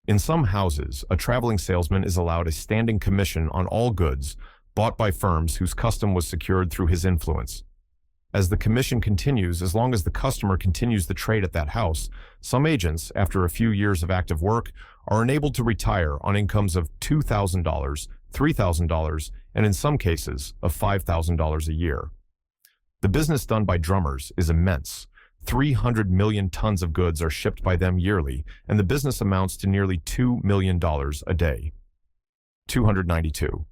Speaker 1: In some houses, a traveling salesman is allowed a standing commission on all goods bought by firms whose custom was secured through his influence. As the commission continues, as long as the customer continues the trade at that house, some agents, after a few years of active work, are enabled to retire on incomes of $2,000, $3,000, and in some cases, of $5,000 a year. The business done by drummers is immense. 300 million tons of goods are shipped by them yearly, and the business amounts to nearly $2 million a day. 292.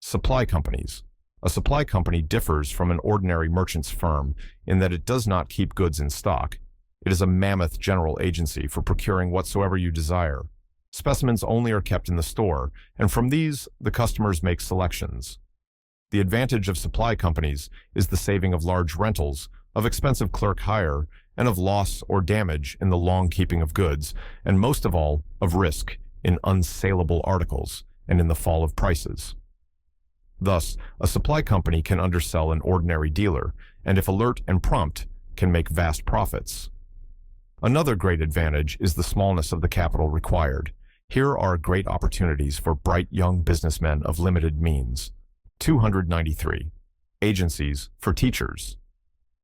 Speaker 1: Supply companies. A supply company differs from an ordinary merchant's firm in that it does not keep goods in stock. It is a mammoth general agency for procuring whatsoever you desire. Specimens only are kept in the store, and from these, the customers make selections. The advantage of supply companies is the saving of large rentals, of expensive clerk hire, and of loss or damage in the long keeping of goods, and most of all, of risk in unsaleable articles and in the fall of prices. Thus, a supply company can undersell an ordinary dealer, and if alert and prompt, can make vast profits. Another great advantage is the smallness of the capital required. Here are great opportunities for bright young businessmen of limited means. 293. Agencies for teachers.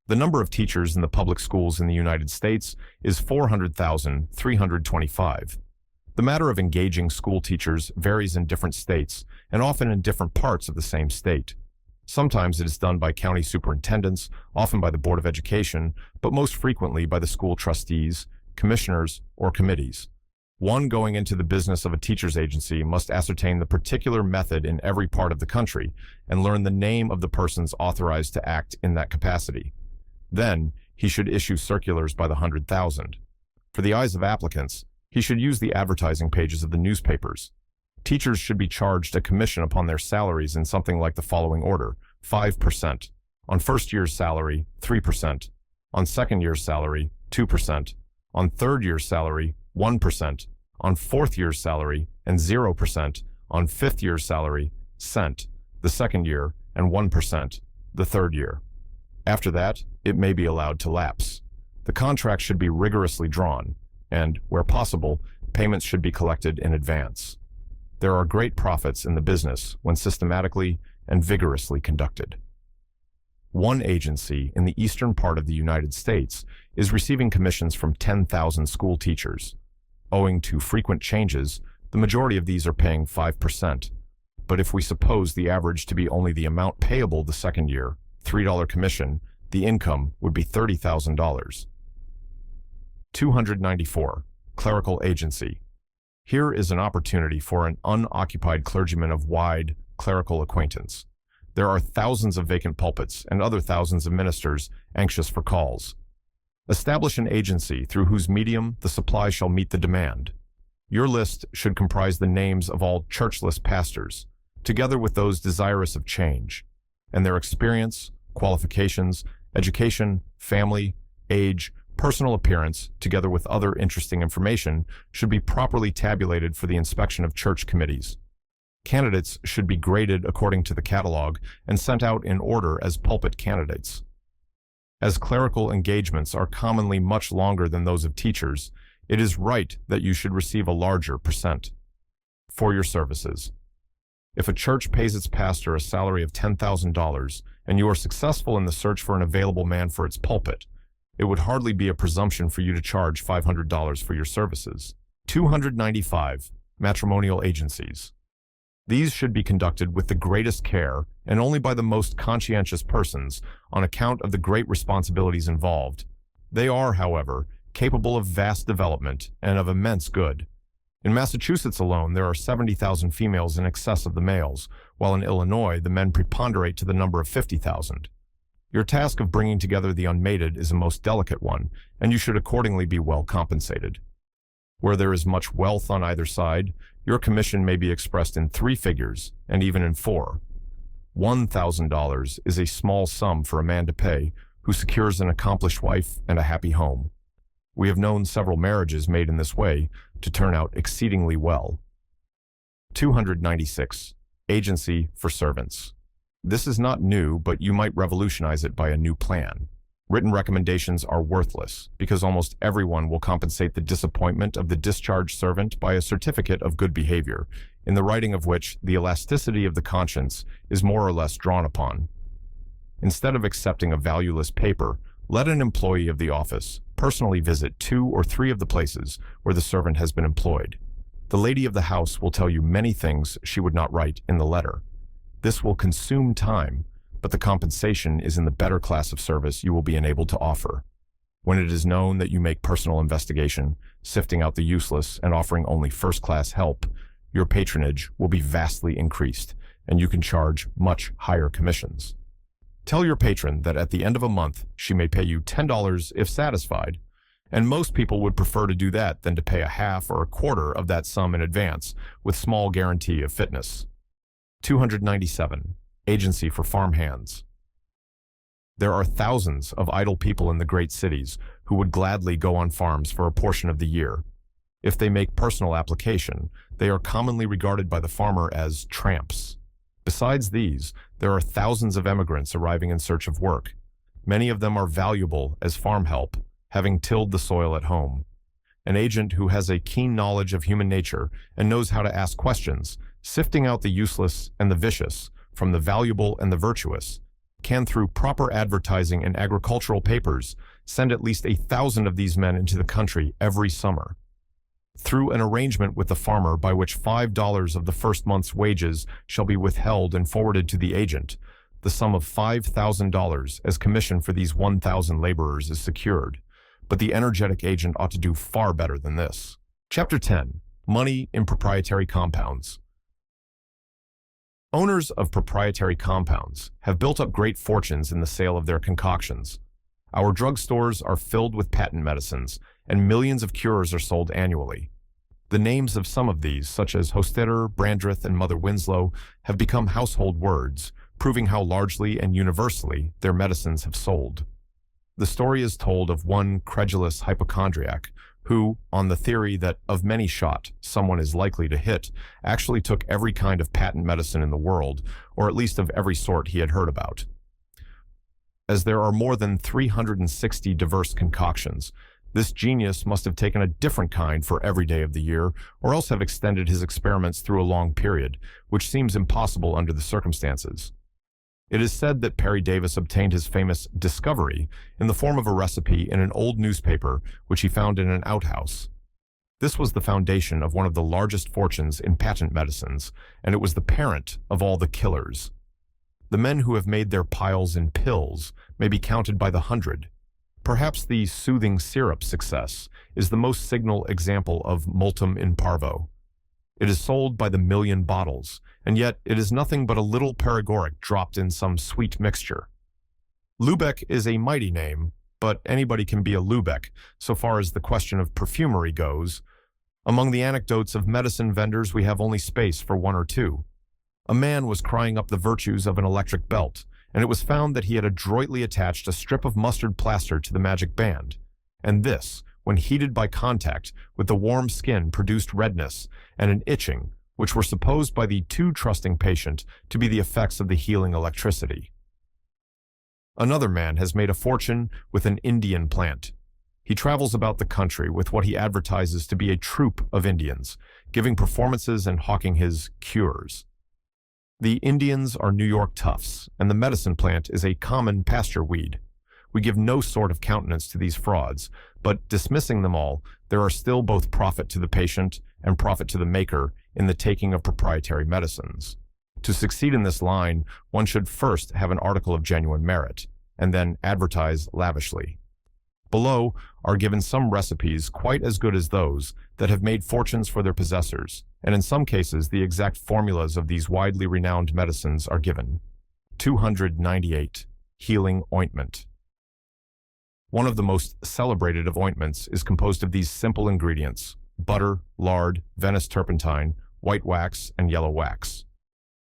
Speaker 1: The number of teachers in the public schools in the United States is 400,325. The matter of engaging school teachers varies in different states and often in different parts of the same state. Sometimes it is done by county superintendents, often by the Board of Education, but most frequently by the school trustees, commissioners, or committees. One going into the business of a teacher's agency must ascertain the particular method in every part of the country and learn the name of the persons authorized to act in that capacity. Then, he should issue circulars by the 100,000. For the eyes of applicants, he should use the advertising pages of the newspapers. Teachers should be charged a commission upon their salaries in something like the following order: 5%. On first year's salary, 3%. On second year's salary, 2%. On third year's salary, 1%. On fourth year's salary, and 0%. On fifth year's salary, cent, the second year, and 1%, the third year. After that, it may be allowed to lapse. The contract should be rigorously drawn, and, where possible, payments should be collected in advance. There are great profits in the business when systematically and vigorously conducted. One agency in the eastern part of the United States is receiving commissions from 10,000 school teachers. Owing to frequent changes, the majority of these are paying 5%. But if we suppose the average to be only the amount payable the second year, $3 commission, the income would be $30,000. 294. Clerical agency. Here is an opportunity for an unoccupied clergyman of wide clerical acquaintance. There are thousands of vacant pulpits and other thousands of ministers anxious for calls. Establish an agency through whose medium the supply shall meet the demand. Your list should comprise the names of all churchless pastors, together with those desirous of change, and their experience, qualifications, education, family, age, personal appearance, together with other interesting information, should be properly tabulated for the inspection of church committees. Candidates should be graded according to the catalog and sent out in order as pulpit candidates. As clerical engagements are commonly much longer than those of teachers, it is right that you should receive a larger percent for your services. If a church pays its pastor a salary of $10,000 and you are successful in the search for an available man for its pulpit, it would hardly be a presumption for you to charge $500 for your services. 295. Matrimonial agencies. These should be conducted with the greatest care and only by the most conscientious persons on account of the great responsibilities involved. They are, however, capable of vast development and of immense good. In Massachusetts alone, there are 70,000 females in excess of the males, while in Illinois, the men preponderate to the number of 50,000. Your task of bringing together the unmated is a most delicate one, and you should accordingly be well compensated. Where there is much wealth on either side, your commission may be expressed in 3 figures, and even in 4. $1,000 is a small sum for a man to pay who secures an accomplished wife and a happy home. We have known several marriages made in this way to turn out exceedingly well. 296. Agency for servants. This is not new, but you might revolutionize it by a new plan. Written recommendations are worthless because almost everyone will compensate the disappointment of the discharged servant by a certificate of good behavior, in the writing of which the elasticity of the conscience is more or less drawn upon. Instead of accepting a valueless paper, let an employee of the office personally visit 2 or 3 of the places where the servant has been employed. The lady of the house will tell you many things she would not write in the letter. This will consume time, but the compensation is in the better class of service you will be enabled to offer. When it is known that you make personal investigation, sifting out the useless and offering only first-class help, your patronage will be vastly increased, and you can charge much higher commissions. Tell your patron that at the end of a month, she may pay you $10 if satisfied, and most people would prefer to do that than to pay a half or a quarter of that sum in advance with small guarantee of fitness. 297. Agency for farm hands. There are thousands of idle people in the great cities who would gladly go on farms for a portion of the year. If they make personal application, they are commonly regarded by the farmer as tramps. Besides these, there are thousands of emigrants arriving in search of work. Many of them are valuable as farm help, having tilled the soil at home. An agent who has a keen knowledge of human nature and knows how to ask questions, sifting out the useless and the vicious from the valuable and the virtuous, can, through proper advertising in agricultural papers, send at least 1,000 of these men into the country every summer. Through an arrangement with the farmer by which $5 of the first month's wages shall be withheld and forwarded to the agent, the sum of $5,000 as commission for these 1,000 laborers is secured. But the energetic agent ought to do far better than this. Chapter 10. Money in proprietary compounds. Owners of proprietary compounds have built up great fortunes in the sale of their concoctions. Our drugstores are filled with patent medicines, and millions of cures are sold annually. The names of some of these, such as Hostetter, Brandreth, and Mother Winslow, have become household words, proving how largely and universally their medicines have sold. The story is told of one credulous hypochondriac who, on the theory that of many shot someone is likely to hit, actually took every kind of patent medicine in the world, or at least of every sort he had heard about. As there are more than 360 diverse concoctions, this genius must have taken a different kind for every day of the year, or else have extended his experiments through a long period, which seems impossible under the circumstances. It is said that Perry Davis obtained his famous discovery in the form of a recipe in an old newspaper which he found in an outhouse. This was the foundation of one of the largest fortunes in patent medicines, and it was the parent of all the killers. The men who have made their piles in pills may be counted by the hundred. Perhaps the soothing syrup success is the most signal example of multum in parvo. It is sold by the million bottles, and yet it is nothing but a little paregoric dropped in some sweet mixture. Lubeck is a mighty name, but anybody can be a Lubeck, so far as the question of perfumery goes. Among the anecdotes of medicine vendors, we have only space for one or two. A man was crying up the virtues of an electric belt, and it was found that he had adroitly attached a strip of mustard plaster to the magic band, and this, when heated by contact with the warm skin, produced redness and an itching, which were supposed by the too trusting patient to be the effects of the healing electricity. Another man has made a fortune with an Indian plant. He travels about the country with what he advertises to be a troupe of Indians, giving performances and hawking his cures. The Indians are New York toughs, and the medicine plant is a common pasture weed. We give no sort of countenance to these frauds, but dismissing them all, there are still both profit to the patient and profit to the maker in the taking of proprietary medicines. To succeed in this line, one should first have an article of genuine merit, and then advertise lavishly. Below are given some recipes quite as good as those that have made fortunes for their possessors, and in some cases the exact formulas of these widely renowned medicines are given. 298. Healing ointment. One of the most celebrated of ointments is composed of these simple ingredients: butter, lard, Venice turpentine, white wax, and yellow wax.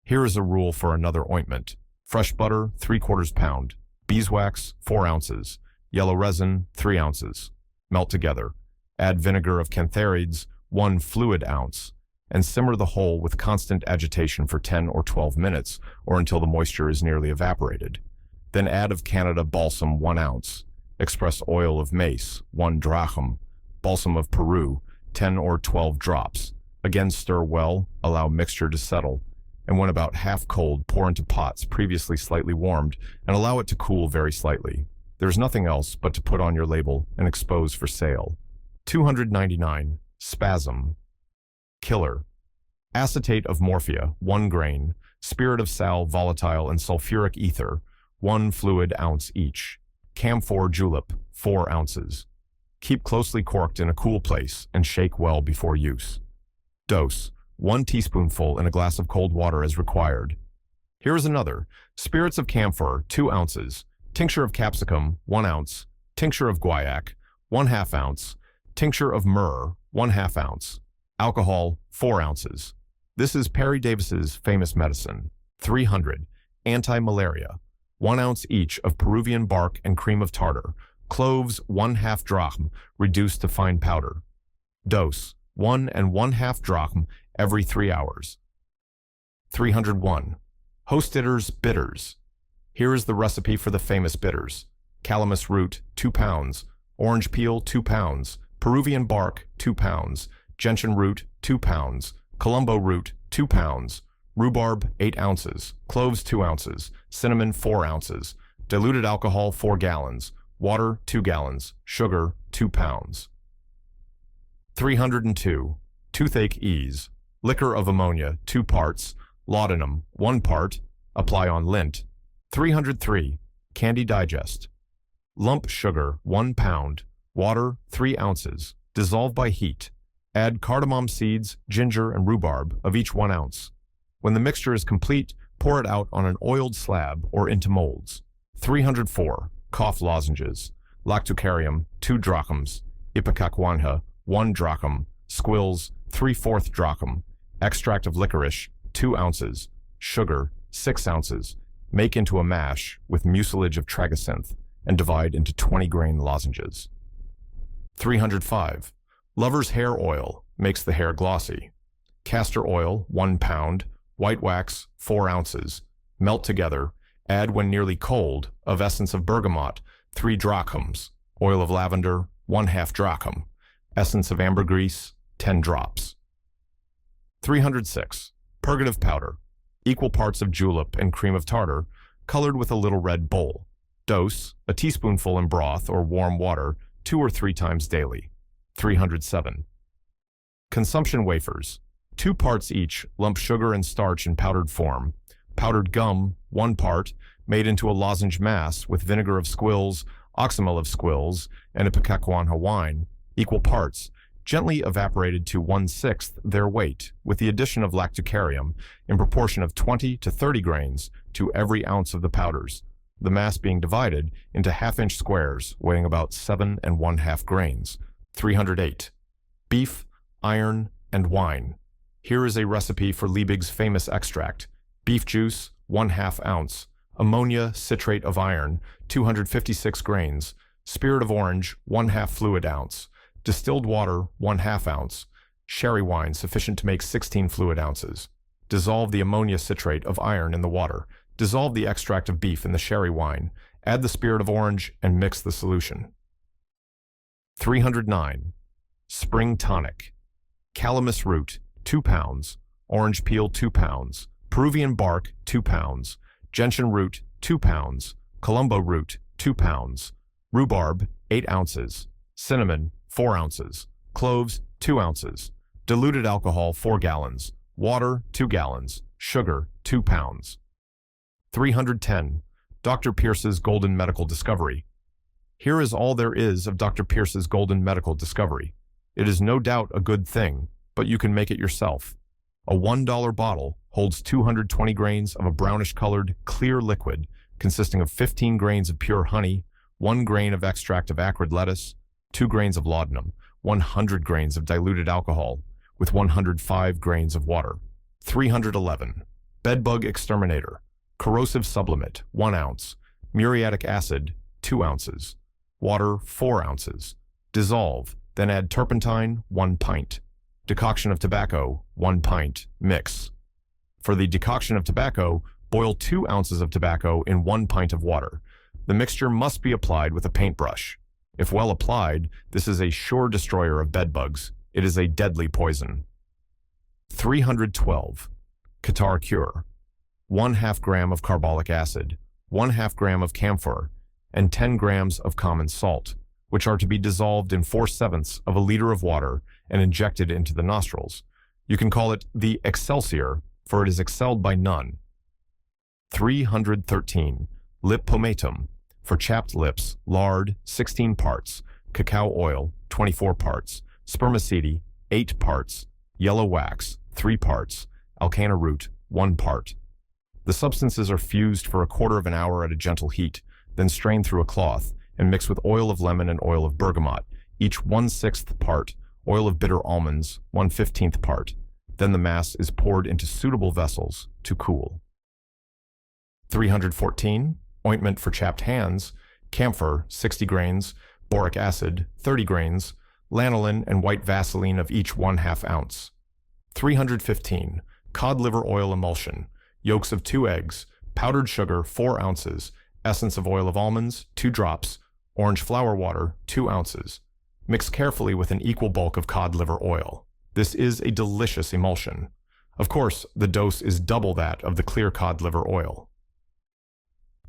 Speaker 1: Here is a rule for another ointment: fresh butter, 3/4 pound, beeswax, 4 ounces, yellow resin, 3 ounces. Melt together. Add vinegar of cantharides, 1 fluid ounce, and simmer the whole with constant agitation for 10 or 12 minutes, or until the moisture is nearly evaporated. Then add of Canada balsam, 1 ounce, express oil of mace, 1 drachm, balsam of Peru, 10 or 12 drops. Again stir well, allow mixture to settle, and when about half cold, pour into pots previously slightly warmed, and allow it to cool very slightly. There is nothing else but to put on your label and expose for sale. 299. Spasm. Killer. Acetate of morphia, 1 grain, spirit of sal, volatile, and sulfuric ether, 1 fluid ounce each. Camphor julep, 4 ounces. Keep closely corked in a cool place and shake well before use. Dose: 1 teaspoonful in a glass of cold water as required. Here is another. Spirits of camphor, 2 ounces. Tincture of capsicum, 1 ounce. Tincture of guaiac, 1/2 ounce. Tincture of myrrh, 1/2 ounce. Alcohol, 4 ounces. This is Perry Davis's famous medicine. 300. Anti-malaria, 1 ounce each of Peruvian bark and cream of tartar. Cloves, 1/2 drachm, reduced to fine powder. Dose: 1 1/2 drachm every 3 hours. 301. Hostitter's bitters. Here is the recipe for the famous bitters. Calamus root, 2 pounds. Orange peel, 2 pounds. Peruvian bark, 2 pounds. Gentian root, 2 pounds. Colombo root, 2 pounds. Rhubarb, 8 ounces. Cloves, 2 ounces. Cinnamon, 4 ounces. Diluted alcohol, 4 gallons. Water, 2 gallons. Sugar, 2 pounds. 302. Toothache ease. Liquor of ammonia, 2 parts. Laudanum, 1 part. Apply on lint. 303. Candy digest. Lump sugar, 1 pound. Water, 3 ounces. Dissolve by heat. Add cardamom seeds, ginger, and rhubarb of each 1 ounce. When the mixture is complete, pour it out on an oiled slab or into molds. 304. Cough lozenges. Lactucarium, 2 drachms. Ipecacuanha, 1 drachm. Squills, 3/4 drachm. Extract of licorice, 2 ounces. Sugar, 6 ounces. Make into a mash with mucilage of tragacinth and divide into 20-grain lozenges. 305. Lover's hair oil makes the hair glossy. Castor oil, 1 pound. White wax, 4 ounces. Melt together. Add when nearly cold of essence of bergamot, 3 drachms. Oil of lavender, 1/2 drachm. Essence of ambergris, 10 drops. 306. Purgative powder. Equal parts of julep and cream of tartar, colored with a little red bowl. Dose: a teaspoonful in broth or warm water 2 or 3 times daily. 307. Consumption wafers. 2 parts each, lump sugar and starch in powdered form. Powdered gum, 1 part, made into a lozenge mass with vinegar of squills, oxymel of squills, and ipecacuanha wine, equal parts, gently evaporated to 1/6 their weight, with the addition of lactucarium in proportion of 20 to 30 grains to every ounce of the powders, the mass being divided into half-inch squares weighing about 7 1/2 grains. 308. Beef, iron, and wine. Here is a recipe for Liebig's famous extract. Beef juice, 1/2 ounce. Ammonia citrate of iron, 256 grains. Spirit of orange, 1/2 fluid ounce. Distilled water, 1/2 ounce. Sherry wine sufficient to make 16 fluid ounces. Dissolve the ammonia citrate of iron in the water. Dissolve the extract of beef in the sherry wine. Add the spirit of orange and mix the solution. 309. Spring tonic. Calamus root, 2 pounds. Orange peel, 2 pounds. Peruvian bark, 2 pounds. Gentian root, 2 pounds. Colombo root, 2 pounds. Rhubarb, 8 ounces. Cinnamon, 4 ounces. Cloves, 2 ounces. Diluted alcohol, 4 gallons. Water, 2 gallons. Sugar, 2 pounds. 310. Dr. Pierce's Golden Medical Discovery. Here is all there is of Dr. Pierce's Golden Medical Discovery. It is no doubt a good thing, but you can make it yourself. A $1 bottle holds 220 grains of a brownish-colored, clear liquid consisting of 15 grains of pure honey, 1 grain of extract of acrid lettuce, 2 grains of laudanum, 100 grains of diluted alcohol, with 105 grains of water. 311. Bedbug exterminator. Corrosive sublimate, 1 ounce. Muriatic acid, 2 ounces. Water, 4 ounces. Dissolve, then add turpentine, 1 pint. Decoction of tobacco, 1 pint. Mix. For the decoction of tobacco, boil 2 ounces of tobacco in 1 pint of water. The mixture must be applied with a paintbrush. If well applied, this is a sure destroyer of bedbugs. It is a deadly poison. 312. Catarrh cure. 1/2 gram of carbolic acid, 1/2 gram of camphor, and 10 grams of common salt, which are to be dissolved in 4/7 of a liter of water and injected into the nostrils. You can call it the excelsior, for it is excelled by none. 313. Lip pomatum. For chapped lips, lard, 16 parts. Cacao oil, 24 parts. Spermaceti, 8 parts. Yellow wax, 3 parts. Alcanna root, 1 part. The substances are fused for 1/4 of an hour at a gentle heat, then strained through a cloth and mixed with oil of lemon and oil of bergamot, each 1/6 part, oil of bitter almonds, 1/15 part. Then the mass is poured into suitable vessels to cool. 314. Ointment for chapped hands, camphor, 60 grains, boric acid, 30 grains, lanolin and white vaseline of each 1/2 ounce. 315. Cod liver oil emulsion, yolks of 2 eggs, powdered sugar, 4 ounces, essence of oil of almonds, 2 drops, orange flower water, 2 ounces. Mix carefully with an equal bulk of cod liver oil. This is a delicious emulsion. Of course, the dose is double that of the clear cod liver oil.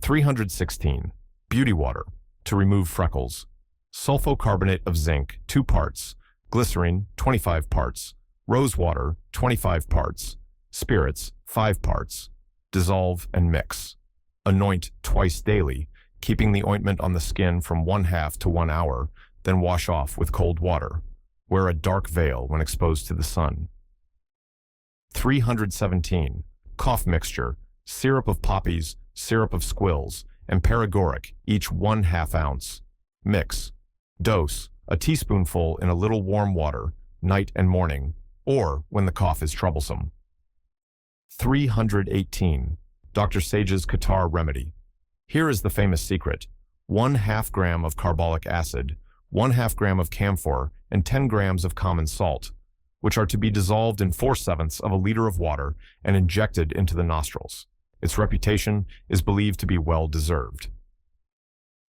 Speaker 1: 316. Beauty water, to remove freckles. Sulfocarbonate of zinc, 2 parts. Glycerin, 25 parts. Rose water, 25 parts. Spirits, 5 parts. Dissolve and mix. Anoint twice daily, keeping the ointment on the skin from 1/2 to 1 hour, then wash off with cold water. Wear a dark veil when exposed to the sun. 317. Cough mixture, syrup of poppies, syrup of squills, and paregoric, each 1/2 ounce. Mix. Dose, a teaspoonful in a little warm water, night and morning, or when the cough is troublesome. 318. Dr. Sage's catarrh remedy. Here is the famous secret: 1/2 gram of carbolic acid, 1/2 gram of camphor, and 10 grams of common salt, which are to be dissolved in 4/7 of a liter of water and injected into the nostrils. Its reputation is believed to be well deserved.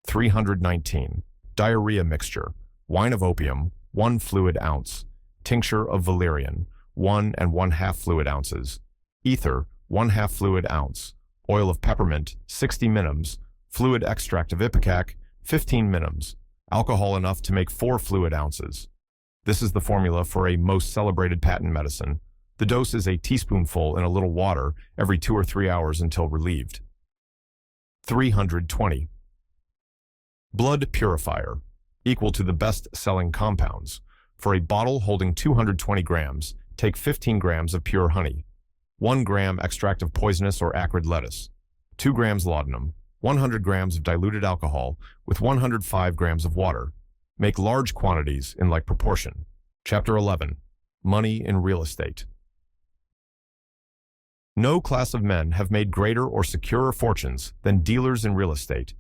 Speaker 1: 319. Diarrhea mixture, wine of opium, 1 fluid ounce, tincture of valerian, 1 1/2 fluid ounces, ether, 1/2 fluid ounce, oil of peppermint, 60 minims, fluid extract of ipecac, 15 minims, alcohol enough to make 4 fluid ounces. This is the formula for a most celebrated patent medicine. The dose is a teaspoonful in a little water every 2 or 3 hours until relieved. 320. Blood purifier, equal to the best-selling compounds. For a bottle holding 220 grams, take 15 grams of pure honey, 1 gram extract of poisonous or acrid lettuce, 2 grams laudanum, 100 grams of diluted alcohol with 105 grams of water. Make large quantities in like proportion. Chapter 11. Money in real estate. No class of men have made greater or securer fortunes than dealers in real estate.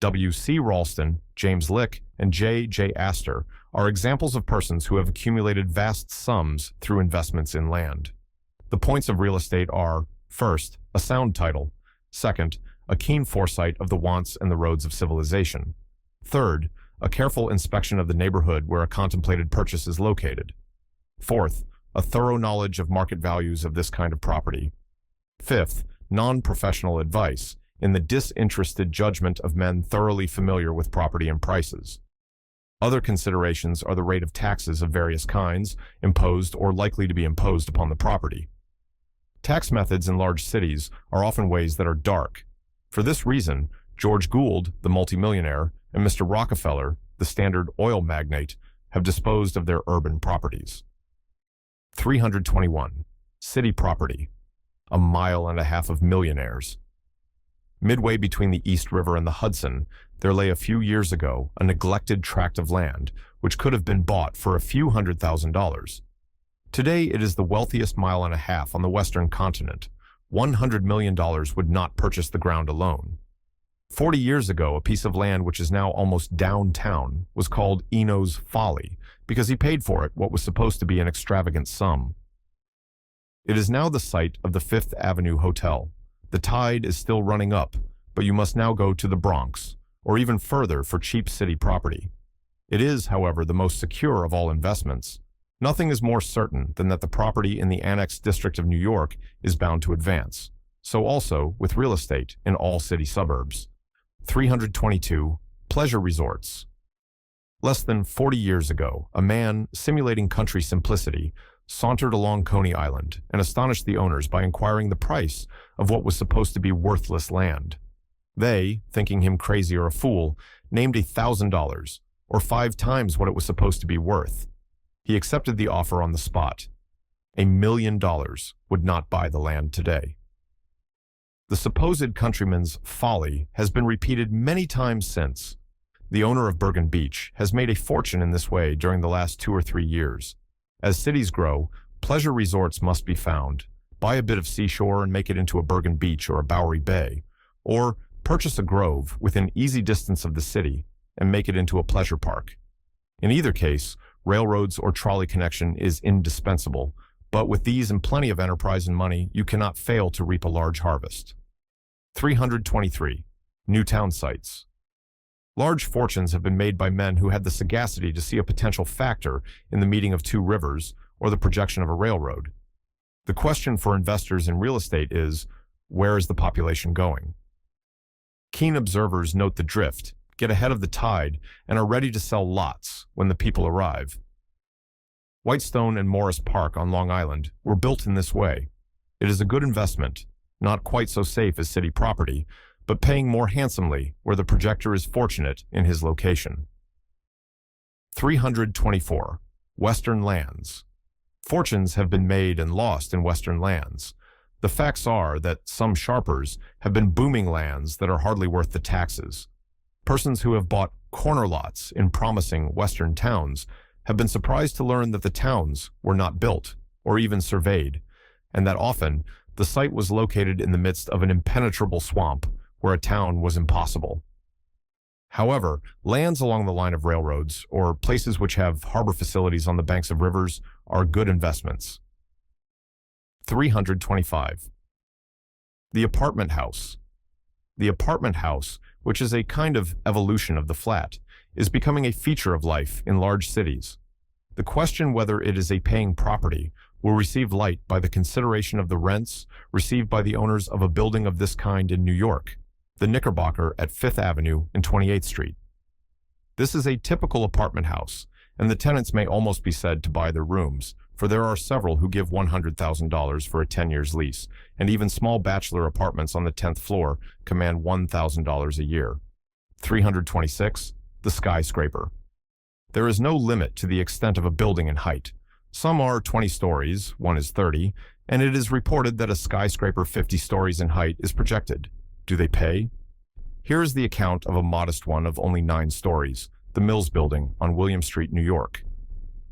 Speaker 1: W.C. Ralston, James Lick, and J.J. Astor are examples of persons who have accumulated vast sums through investments in land. The points of real estate are: first, a sound title; second, a keen foresight of the wants and the roads of civilization; third, a careful inspection of the neighborhood where a contemplated purchase is located; fourth, a thorough knowledge of market values of this kind of property; fifth, non-professional advice in the disinterested judgment of men thoroughly familiar with property and prices. Other considerations are the rate of taxes of various kinds, imposed or likely to be imposed upon the property. Tax methods in large cities are often ways that are dark. For this reason, George Gould, the multimillionaire, and Mr. Rockefeller, the Standard Oil magnate, have disposed of their urban properties. 321. City property. 1.5 miles of millionaires. Midway between the East River and the Hudson, there lay a few years ago a neglected tract of land which could have been bought for a few $100,000. Today it is the wealthiest 1.5 miles on the western continent. $100 million would not purchase the ground alone. 40 years ago, a piece of land which is now almost downtown was called Eno's Folly because he paid for it what was supposed to be an extravagant sum. It is now the site of the Fifth Avenue Hotel. The tide is still running up, but you must now go to the Bronx, or even further for cheap city property. It is, however, the most secure of all investments. Nothing is more certain than that the property in the annexed district of New York is bound to advance. So also with real estate in all city suburbs. 322. Pleasure resorts. Less than 40 years ago, a man, simulating country simplicity, sauntered along Coney Island and astonished the owners by inquiring the price of what was supposed to be worthless land. They, thinking him crazy or a fool, named $1,000, or 5 times what it was supposed to be worth. He accepted the offer on the spot. $1 million would not buy the land today. The supposed countryman's folly has been repeated many times since. The owner of Bergen Beach has made a fortune in this way during the last 2 or 3 years. As cities grow, pleasure resorts must be found. Buy a bit of seashore and make it into a Bergen Beach or a Bowery Bay. Or purchase a grove within easy distance of the city and make it into a pleasure park. In either case, railroads or trolley connection is indispensable, but with these and plenty of enterprise and money, you cannot fail to reap a large harvest. 323. New town sites. Large fortunes have been made by men who had the sagacity to see a potential factor in the meeting of 2 rivers or the projection of a railroad. The question for investors in real estate is, where is the population going? Keen observers note the drift, get ahead of the tide, and are ready to sell lots when the people arrive. Whitestone and Morris Park on Long Island were built in this way. It is a good investment, not quite so safe as city property, but paying more handsomely where the projector is fortunate in his location. 324. Western lands. Fortunes have been made and lost in Western lands. The facts are that some sharpers have been booming lands that are hardly worth the taxes. Persons who have bought corner lots in promising Western towns have been surprised to learn that the towns were not built or even surveyed, and that often the site was located in the midst of an impenetrable swamp where a town was impossible. However, lands along the line of railroads or places which have harbor facilities on the banks of rivers are good investments. 325. The apartment house. The apartment house, which is a kind of evolution of the flat, is becoming a feature of life in large cities. The question whether it is a paying property will receive light by the consideration of the rents received by the owners of a building of this kind in New York, the Knickerbocker at 5th Avenue and 28th Street. This is a typical apartment house, and the tenants may almost be said to buy their rooms, for there are several who give $100,000 for a 10-year lease, and even small bachelor apartments on the 10th floor command $1,000 a year. 326. The skyscraper. There is no limit to the extent of a building in height. Some are 20 stories, one is 30, and it is reported that a skyscraper 50 stories in height is projected. Do they pay? Here is the account of a modest one of only 9 stories, the Mills Building on William Street, New York.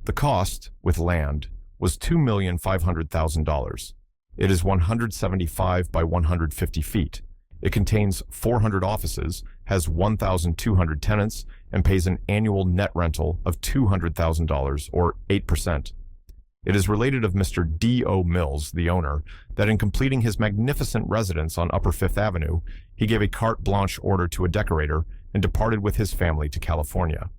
Speaker 1: The cost, with land, was $2,500,000. It is 175 by 150 feet. It contains 400 offices, has 1,200 tenants, and pays an annual net rental of $200,000 or 8%. It is related of Mr. D.O. Mills, the owner, that in completing his magnificent residence on Upper Fifth Avenue, he gave a carte blanche order to a decorator and departed with his family to California.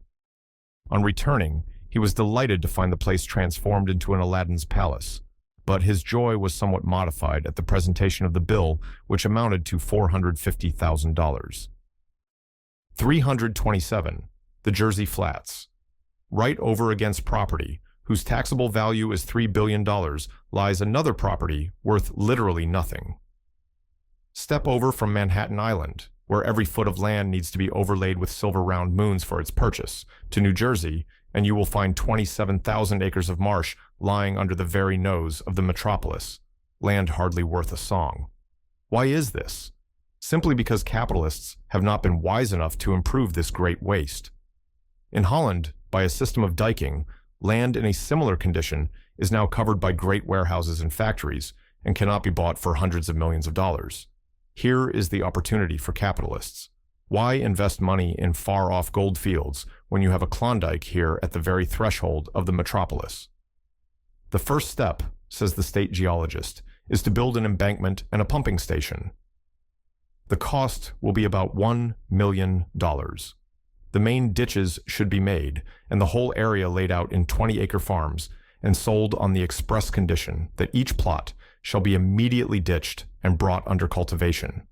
Speaker 1: On returning, he was delighted to find the place transformed into an Aladdin's palace, but his joy was somewhat modified at the presentation of the bill, which amounted to $450,000. 327. The Jersey Flats. Right over against property, whose taxable value is $3 billion, lies another property worth literally nothing. Step over from Manhattan Island, where every foot of land needs to be overlaid with silver round moons for its purchase, to New Jersey, and you will find 27,000 acres of marsh lying under the very nose of the metropolis, land hardly worth a song. Why is this? Simply because capitalists have not been wise enough to improve this great waste. In Holland, by a system of diking, land in a similar condition is now covered by great warehouses and factories and cannot be bought for hundreds of millions of dollars. Here is the opportunity for capitalists. Why invest money in far-off gold fields when you have a Klondike here at the very threshold of the metropolis? The first step, says the state geologist, is to build an embankment and a pumping station. The cost will be about $1 million. The main ditches should be made, and the whole area laid out in 20-acre farms and sold on the express condition that each plot shall be immediately ditched and brought under cultivation.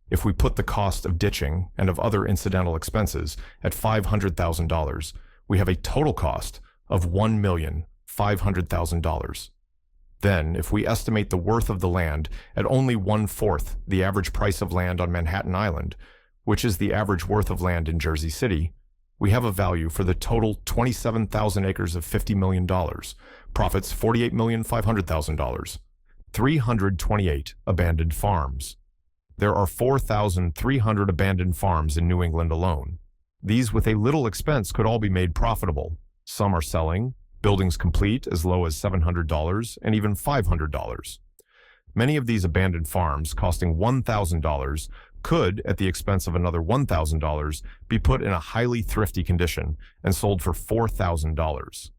Speaker 1: If we put the cost of ditching and of other incidental expenses at $500,000, we have a total cost of $1,500,000. $500,000. Then, if we estimate the worth of the land at only 1/4 the average price of land on Manhattan Island, which is the average worth of land in Jersey City, we have a value for the total 27,000 acres of $50 million, profits $48,500,000, 328 abandoned farms. There are 4,300 abandoned farms in New England alone. These, with a little expense, could all be made profitable. Some are selling, buildings complete as low as $700 and even $500. Many of these abandoned farms, costing $1,000, could, at the expense of another $1,000, be put in a highly thrifty condition and sold for $4,000.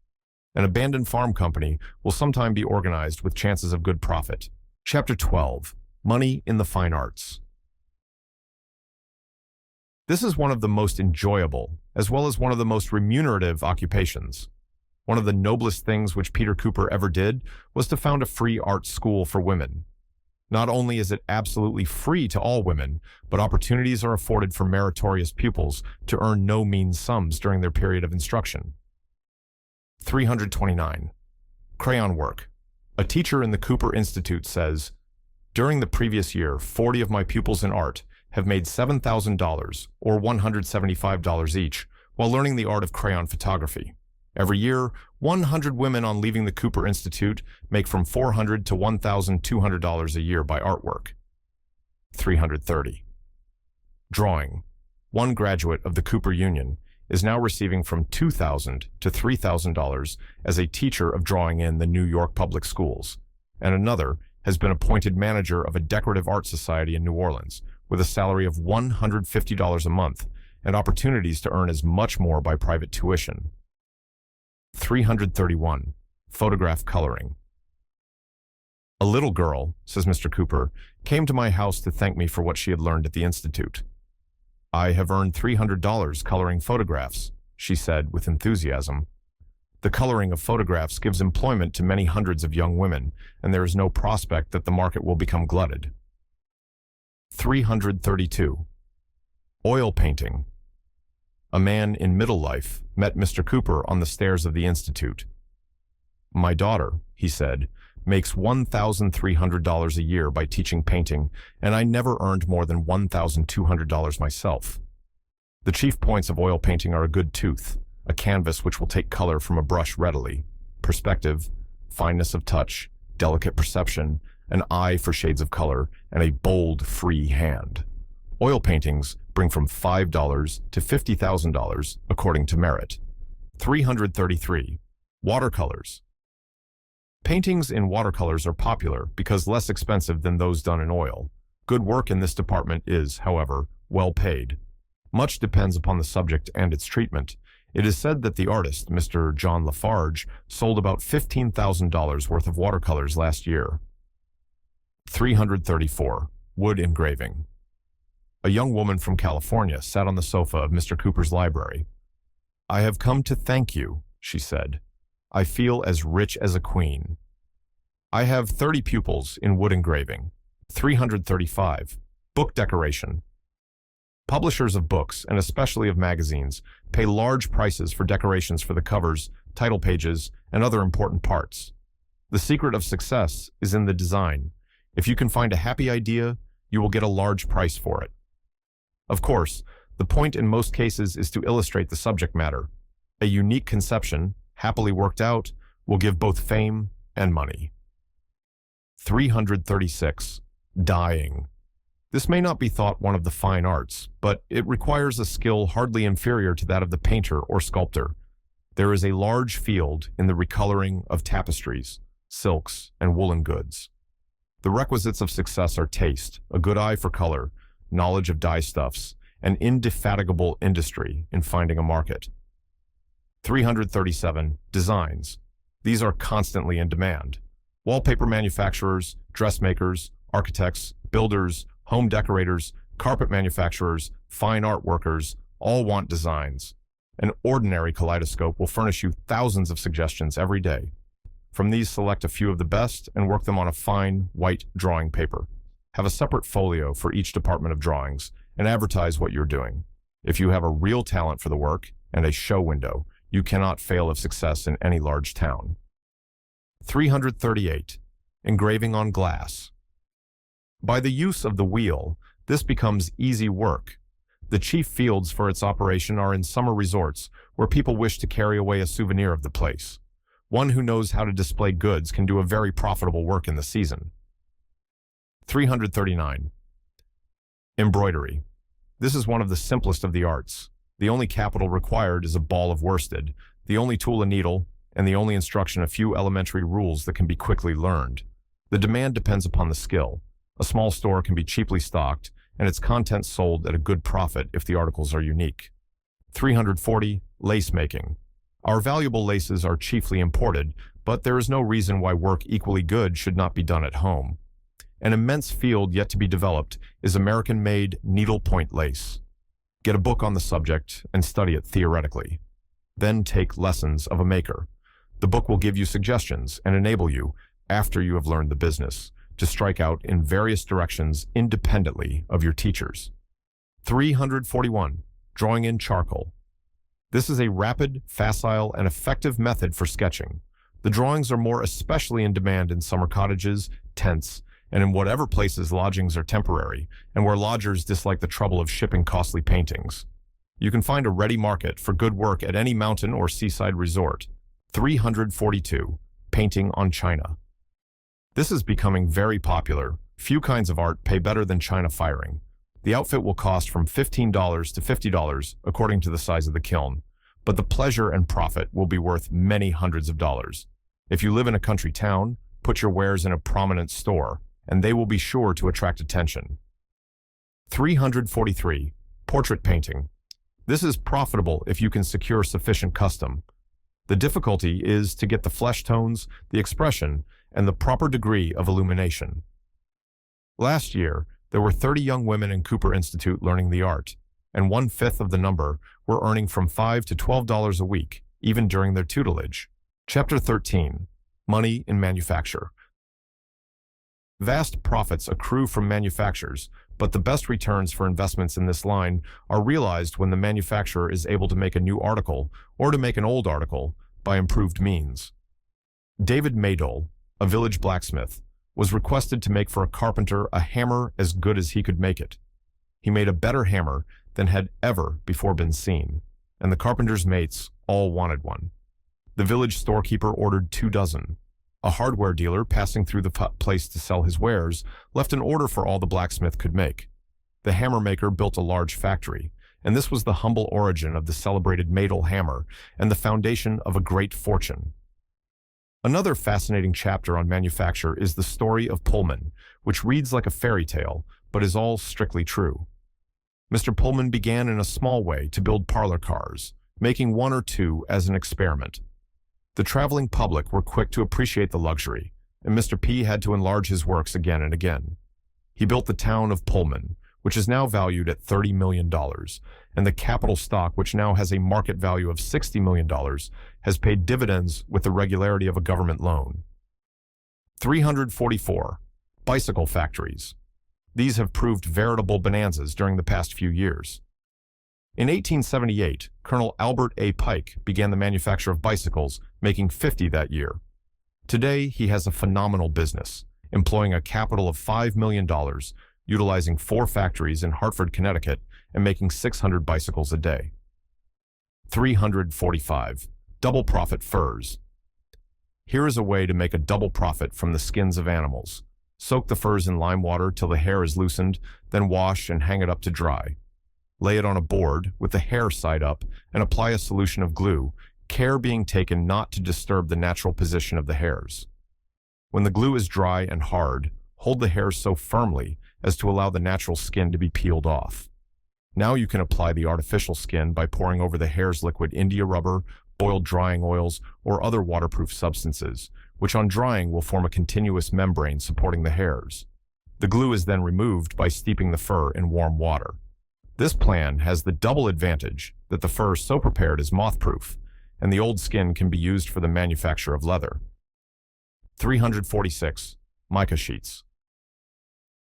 Speaker 1: An abandoned farm company will sometime be organized with chances of good profit. Chapter 12. Money in the Fine Arts. This is one of the most enjoyable, as well as one of the most remunerative occupations. One of the noblest things which Peter Cooper ever did was to found a free art school for women. Not only is it absolutely free to all women, but opportunities are afforded for meritorious pupils to earn no mean sums during their period of instruction. 329. Crayon work. A teacher in the Cooper Institute says, "During the previous year, 40 of my pupils in art have made $7,000 or $175 each while learning the art of crayon photography. Every year, 100 women on leaving the Cooper Institute make from $400 to $1,200 a year by artwork." 330. Drawing. One graduate of the Cooper Union is now receiving from $2,000 to $3,000 as a teacher of drawing in the New York public schools, and another has been appointed manager of a decorative art society in New Orleans with a salary of $150 a month and opportunities to earn as much more by private tuition. 331. Photograph coloring. "A little girl," says Mr. Cooper, "came to my house to thank me for what she had learned at the Institute. 'I have earned $300 coloring photographs,' she said with enthusiasm. The coloring of photographs gives employment to many hundreds of young women, and there is no prospect that the market will become glutted." 332. Oil painting. A man in middle life met Mr. Cooper on the stairs of the Institute. "My daughter," he said, "makes $1,300 a year by teaching painting, and I never earned more than $1,200 myself. The chief points of oil painting are a good tooth, a canvas which will take color from a brush readily, perspective, fineness of touch, delicate perception, an eye for shades of color, and a bold, free hand. Oil paintings bring from $5 to $50,000 according to merit." 333. Watercolors. Paintings in watercolors are popular because less expensive than those done in oil. Good work in this department is, however, well paid. Much depends upon the subject and its treatment. It is said that the artist, Mr. John Lafarge, sold about $15,000 worth of watercolors last year. 334. Wood engraving. A young woman from California sat on the sofa of Mr. Cooper's library. "I have come to thank you," she said. "I feel as rich as a queen." I have 30 pupils in wood engraving. 335. Book decoration. Publishers of books, and especially of magazines, pay large prices for decorations for the covers, title pages, and other important parts. The secret of success is in the design. If you can find a happy idea, you will get a large price for it. Of course, the point in most cases is to illustrate the subject matter. A unique conception, happily worked out, will give both fame and money. 336. Dyeing. This may not be thought one of the fine arts, but it requires a skill hardly inferior to that of the painter or sculptor. There is a large field in the recoloring of tapestries, silks, and woolen goods. The requisites of success are taste, a good eye for color, knowledge of dye stuffs, and indefatigable industry in finding a market. 337. Designs. These are constantly in demand. Wallpaper manufacturers, dressmakers, architects, builders, home decorators, carpet manufacturers, fine art workers, all want designs. An ordinary kaleidoscope will furnish you thousands of suggestions every day. From these, select a few of the best and work them on a fine, white drawing paper. Have a separate folio for each department of drawings and advertise what you're doing. If you have a real talent for the work and a show window, you cannot fail of success in any large town. 338. Engraving on glass. By the use of the wheel, this becomes easy work. The chief fields for its operation are in summer resorts, where people wish to carry away a souvenir of the place. One who knows how to display goods can do a very profitable work in the season. 339. Embroidery. This is one of the simplest of the arts. The only capital required is a ball of worsted, the only tool a needle, and the only instruction a few elementary rules that can be quickly learned. The demand depends upon the skill. A small store can be cheaply stocked, and its contents sold at a good profit if the articles are unique. 340. Lace making. Our valuable laces are chiefly imported, but there is no reason why work equally good should not be done at home. An immense field yet to be developed is American-made needlepoint lace. Get a book on the subject and study it theoretically. Then take lessons of a maker. The book will give you suggestions and enable you, after you have learned the business, to strike out in various directions independently of your teachers. 341. Drawing in charcoal. This is a rapid, facile, and effective method for sketching. The drawings are more especially in demand in summer cottages, tents, and in whatever places lodgings are temporary, and where lodgers dislike the trouble of shipping costly paintings. You can find a ready market for good work at any mountain or seaside resort. 342. Painting on china. This is becoming very popular. Few kinds of art pay better than china firing. The outfit will cost from $15 to $50 according to the size of the kiln, but the pleasure and profit will be worth many hundreds of dollars. If you live in a country town, put your wares in a prominent store, and they will be sure to attract attention. 343. Portrait painting. This is profitable if you can secure sufficient custom. The difficulty is to get the flesh tones, the expression, and the proper degree of illumination. Last year, there were 30 young women in Cooper Institute learning the art, and 1/5 of the number were earning from $5 to $12 a week, even during their tutelage. Chapter 13. Money in manufacture. Vast profits accrue from manufactures, but the best returns for investments in this line are realized when the manufacturer is able to make a new article or to make an old article by improved means. David Maydole, a village blacksmith, was requested to make for a carpenter a hammer as good as he could make it. He made a better hammer than had ever before been seen, and the carpenter's mates all wanted one. The village storekeeper ordered 2 dozen. A hardware dealer passing through the place to sell his wares left an order for all the blacksmith could make. The hammer maker built a large factory, and this was the humble origin of the celebrated Maydole hammer and the foundation of a great fortune. Another fascinating chapter on manufacture is the story of Pullman, which reads like a fairy tale, but is all strictly true. Mr. Pullman began in a small way to build parlor cars, making 1 or 2 as an experiment. The traveling public were quick to appreciate the luxury, and Mr. P had to enlarge his works again and again. He built the town of Pullman, which is now valued at $30 million, and the capital stock, which now has a market value of $60 million, has paid dividends with the regularity of a government loan. 344. Bicycle factories. These have proved veritable bonanzas during the past few years. In 1878, Colonel Albert A. Pike began the manufacture of bicycles, making 50 that year. Today, he has a phenomenal business, employing a capital of $5 million, utilizing 4 factories in Hartford, Connecticut, and making 600 bicycles a day. 345. Double profit furs. Here is a way to make a double profit from the skins of animals. Soak the furs in lime water till the hair is loosened, then wash and hang it up to dry. Lay it on a board with the hair side up and apply a solution of glue, care being taken not to disturb the natural position of the hairs. When the glue is dry and hard, hold the hairs so firmly as to allow the natural skin to be peeled off. Now you can apply the artificial skin by pouring over the hairs liquid India rubber, boiled drying oils, or other waterproof substances, which on drying will form a continuous membrane supporting the hairs. The glue is then removed by steeping the fur in warm water. This plan has the double advantage that the fur so prepared is moth-proof, and the old skin can be used for the manufacture of leather. 346. Mica sheets.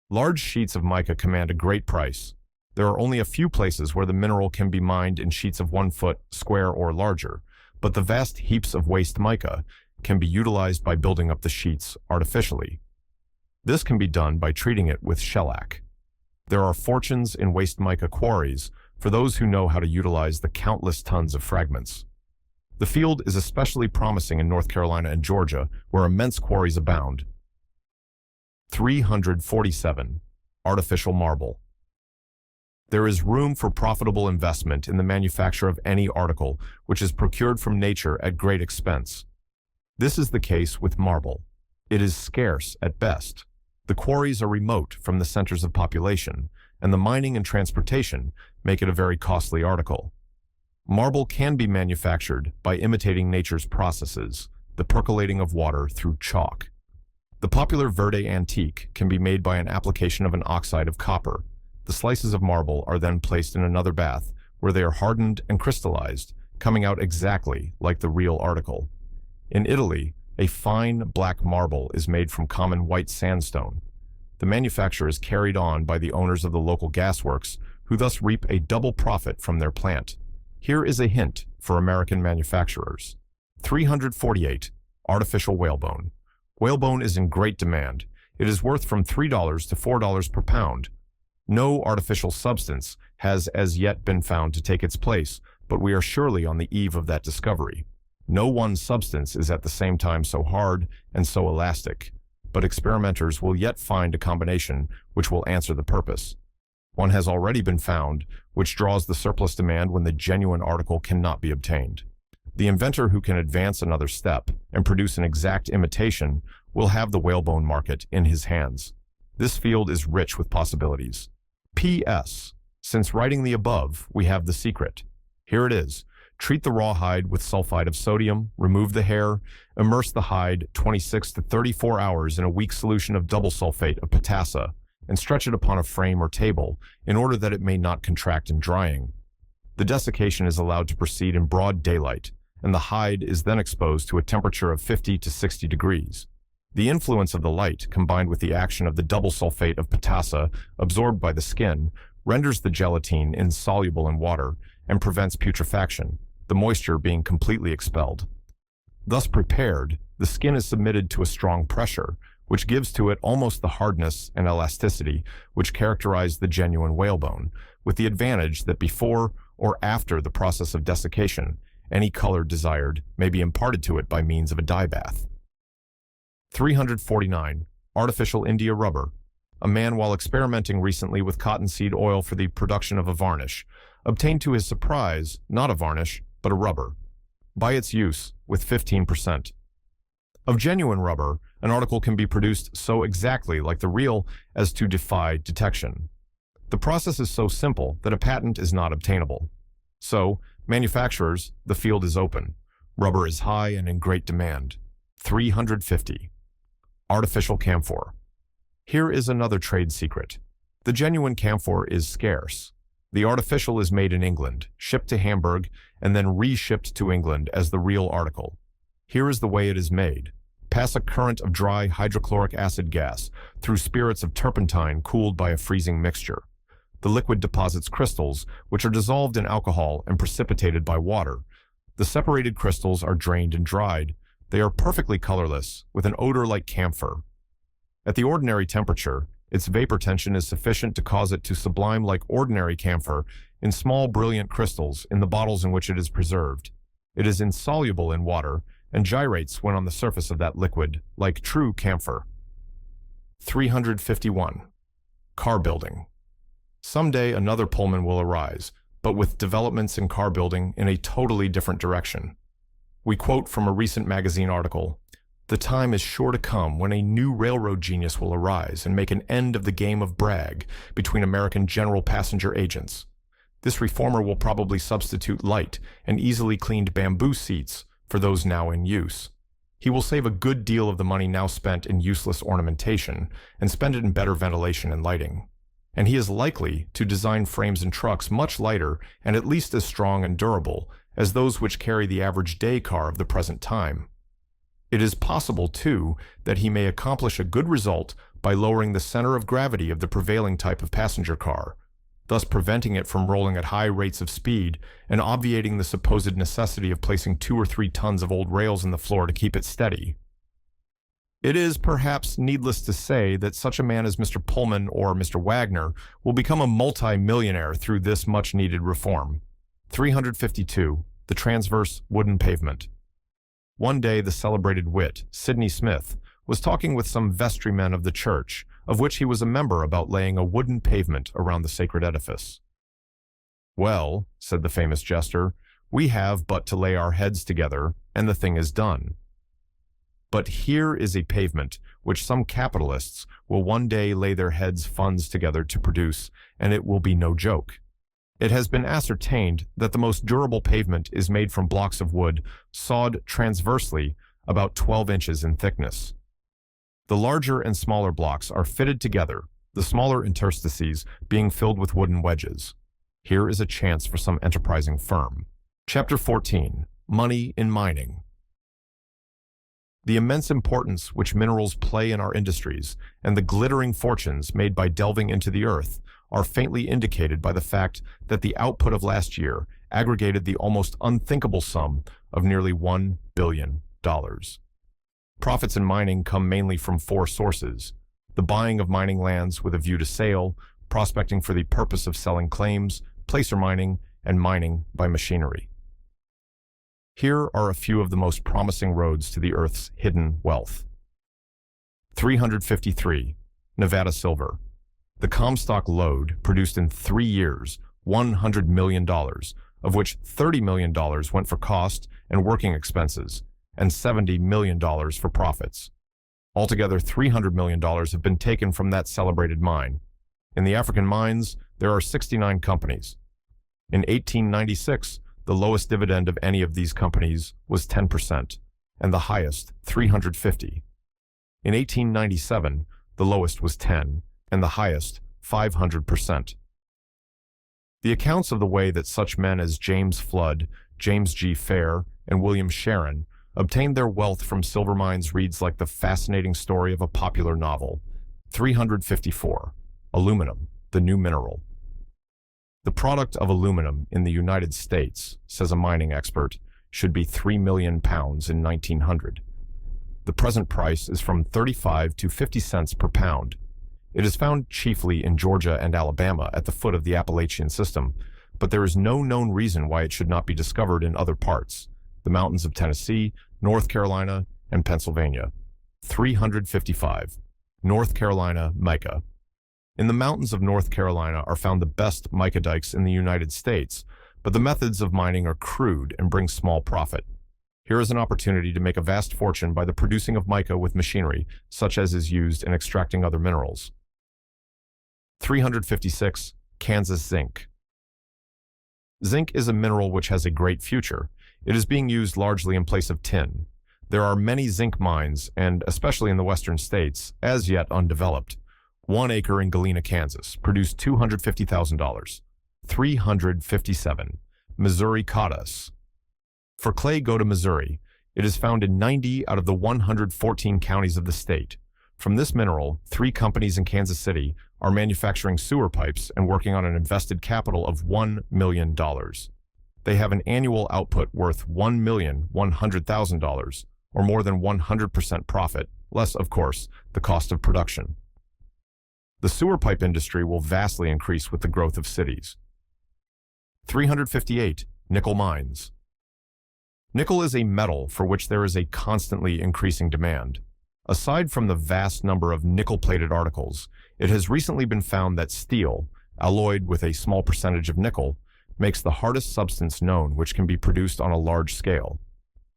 Speaker 1: Large sheets of mica command a great price. There are only a few places where the mineral can be mined in sheets of 1 foot, square or larger, but the vast heaps of waste mica can be utilized by building up the sheets artificially. This can be done by treating it with shellac. There are fortunes in waste mica quarries for those who know how to utilize the countless tons of fragments. The field is especially promising in North Carolina and Georgia, where immense quarries abound. 347. Artificial marble. There is room for profitable investment in the manufacture of any article which is procured from nature at great expense. This is the case with marble. It is scarce at best. The quarries are remote from the centers of population, and the mining and transportation make it a very costly article. Marble can be manufactured by imitating nature's processes, the percolating of water through chalk. The popular verde antique can be made by an application of an oxide of copper. The slices of marble are then placed in another bath, where they are hardened and crystallized, coming out exactly like the real article. In Italy, a fine black marble is made from common white sandstone. The manufacture is carried on by the owners of the local gasworks, who thus reap a double profit from their plant. Here is a hint for American manufacturers. 348. Artificial whalebone. Whalebone is in great demand. It is worth from $3 to $4 per pound. No artificial substance has as yet been found to take its place, but we are surely on the eve of that discovery. No one substance is at the same time so hard and so elastic, but experimenters will yet find a combination which will answer the purpose. One has already been found, which draws the surplus demand when the genuine article cannot be obtained. The inventor who can advance another step and produce an exact imitation will have the whalebone market in his hands. This field is rich with possibilities. P.S. Since writing the above, we have the secret. Here it is. Treat the raw hide with sulfide of sodium, remove the hair, immerse the hide 26 to 34 hours in a weak solution of double sulfate of potassa, and stretch it upon a frame or table in order that it may not contract in drying. The desiccation is allowed to proceed in broad daylight, and the hide is then exposed to a temperature of 50 to 60 degrees. The influence of the light, combined with the action of the double sulfate of potassa absorbed by the skin, renders the gelatine insoluble in water and prevents putrefaction, the moisture being completely expelled. Thus prepared, the skin is submitted to a strong pressure, which gives to it almost the hardness and elasticity which characterize the genuine whalebone, with the advantage that before or after the process of desiccation, any color desired may be imparted to it by means of a dye bath. 349. Artificial India rubber. A man, while experimenting recently with cottonseed oil for the production of a varnish, obtained to his surprise not a varnish, but a rubber. By its use, with 15%. Of genuine rubber, an article can be produced so exactly like the real as to defy detection. The process is so simple that a patent is not obtainable. So, manufacturers, the field is open. Rubber is high and in great demand. 350. Artificial camphor. Here is another trade secret. The genuine camphor is scarce. The artificial is made in England, shipped to Hamburg, and then re-shipped to England as the real article. Here is the way it is made. Pass a current of dry hydrochloric acid gas through spirits of turpentine cooled by a freezing mixture. The liquid deposits crystals, which are dissolved in alcohol and precipitated by water. The separated crystals are drained and dried. They are perfectly colorless, with an odor like camphor. At the ordinary temperature, its vapor tension is sufficient to cause it to sublime like ordinary camphor in small brilliant crystals in the bottles in which it is preserved. It is insoluble in water and gyrates when on the surface of that liquid, like true camphor. 351. Car building. Someday another Pullman will arise, but with developments in car building in a totally different direction. We quote from a recent magazine article, "The time is sure to come when a new railroad genius will arise and make an end of the game of brag between American general passenger agents. This reformer will probably substitute light and easily cleaned bamboo seats for those now in use. He will save a good deal of the money now spent in useless ornamentation and spend it in better ventilation and lighting. And he is likely to design frames and trucks much lighter and at least as strong and durable as those which carry the average day car of the present time. It is possible, too, that he may accomplish a good result by lowering the center of gravity of the prevailing type of passenger car. thus preventing it from rolling at high rates of speed and obviating the supposed necessity of placing 2 or 3 tons of old rails in the floor to keep it steady. It is perhaps needless to say that such a man as Mr. Pullman or Mr. Wagner will become a multi-millionaire through this much-needed reform. 352. The transverse wooden pavement. One day the celebrated wit, Sidney Smith, was talking with some vestrymen of the church, of which he was a member, about laying a wooden pavement around the sacred edifice. "Well," said the famous jester, "we have but to lay our heads together, and the thing is done. But here is a pavement which some capitalists will one day lay their heads funds together to produce, and it will be no joke. It has been ascertained that the most durable pavement is made from blocks of wood sawed transversely about 12 inches in thickness. The larger and smaller blocks are fitted together, the smaller interstices being filled with wooden wedges. Here is a chance for some enterprising firm." Chapter 14. Money in Mining. The immense importance which minerals play in our industries and the glittering fortunes made by delving into the earth are faintly indicated by the fact that the output of last year aggregated the almost unthinkable sum of nearly $1 billion. Profits in mining come mainly from 4 sources: the buying of mining lands with a view to sale, prospecting for the purpose of selling claims, placer mining, and mining by machinery. Here are a few of the most promising roads to the Earth's hidden wealth. 353. Nevada silver. The Comstock lode produced in 3 years $100 million, of which $30 million went for cost and working expenses, and $70 million for profits. Altogether, $300 million have been taken from that celebrated mine. In the African mines, there are 69 companies. In 1896, the lowest dividend of any of these companies was 10%, and the highest 350. In 1897, the lowest was 10, and the highest 500%. The accounts of the way that such men as James Flood, James G. Fair, and William Sharon obtained their wealth from silver mines reads like the fascinating story of a popular novel. 354. Aluminum, the new mineral. The product of aluminum in the United States, says a mining expert, should be 3 million pounds in 1900. The present price is from 35 to 50 cents per pound. It is found chiefly in Georgia and Alabama at the foot of the Appalachian system, but there is no known reason why it should not be discovered in other parts: the mountains of Tennessee, North Carolina, and Pennsylvania. 355. North Carolina mica. In the mountains of North Carolina are found the best mica dikes in the United States, but the methods of mining are crude and bring small profit. Here is an opportunity to make a vast fortune by the producing of mica with machinery, such as is used in extracting other minerals. 356. Kansas zinc. Zinc is a mineral which has a great future. It is being used largely in place of tin. There are many zinc mines, and especially in the western states, as yet undeveloped. 1 acre in Galena, Kansas, produced $250,000. 357. Missouri caudas. For clay, go to Missouri. It is found in 90 out of the 114 counties of the state. From this mineral, 3 companies in Kansas City are manufacturing sewer pipes and working on an invested capital of $1 million. They have an annual output worth $1,100,000, or more than 100% profit, less, of course, the cost of production. The sewer pipe industry will vastly increase with the growth of cities. 358. Nickel mines. Nickel is a metal for which there is a constantly increasing demand. Aside from the vast number of nickel-plated articles, it has recently been found that steel, alloyed with a small percentage of nickel, makes the hardest substance known which can be produced on a large scale.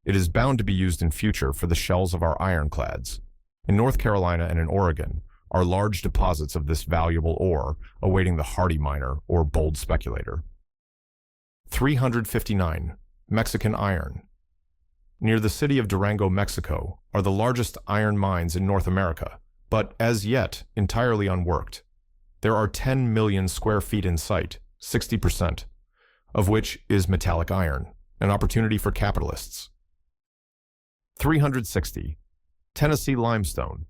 Speaker 1: It is bound to be used in future for the shells of our ironclads. In North Carolina and in Oregon are large deposits of this valuable ore awaiting the hardy miner or bold speculator. 359. Mexican iron. Near the city of Durango, Mexico, are the largest iron mines in North America, but as yet entirely unworked. There are 10 million square feet in sight, 60%, of which is metallic iron, an opportunity for capitalists. 360. Tennessee limestone.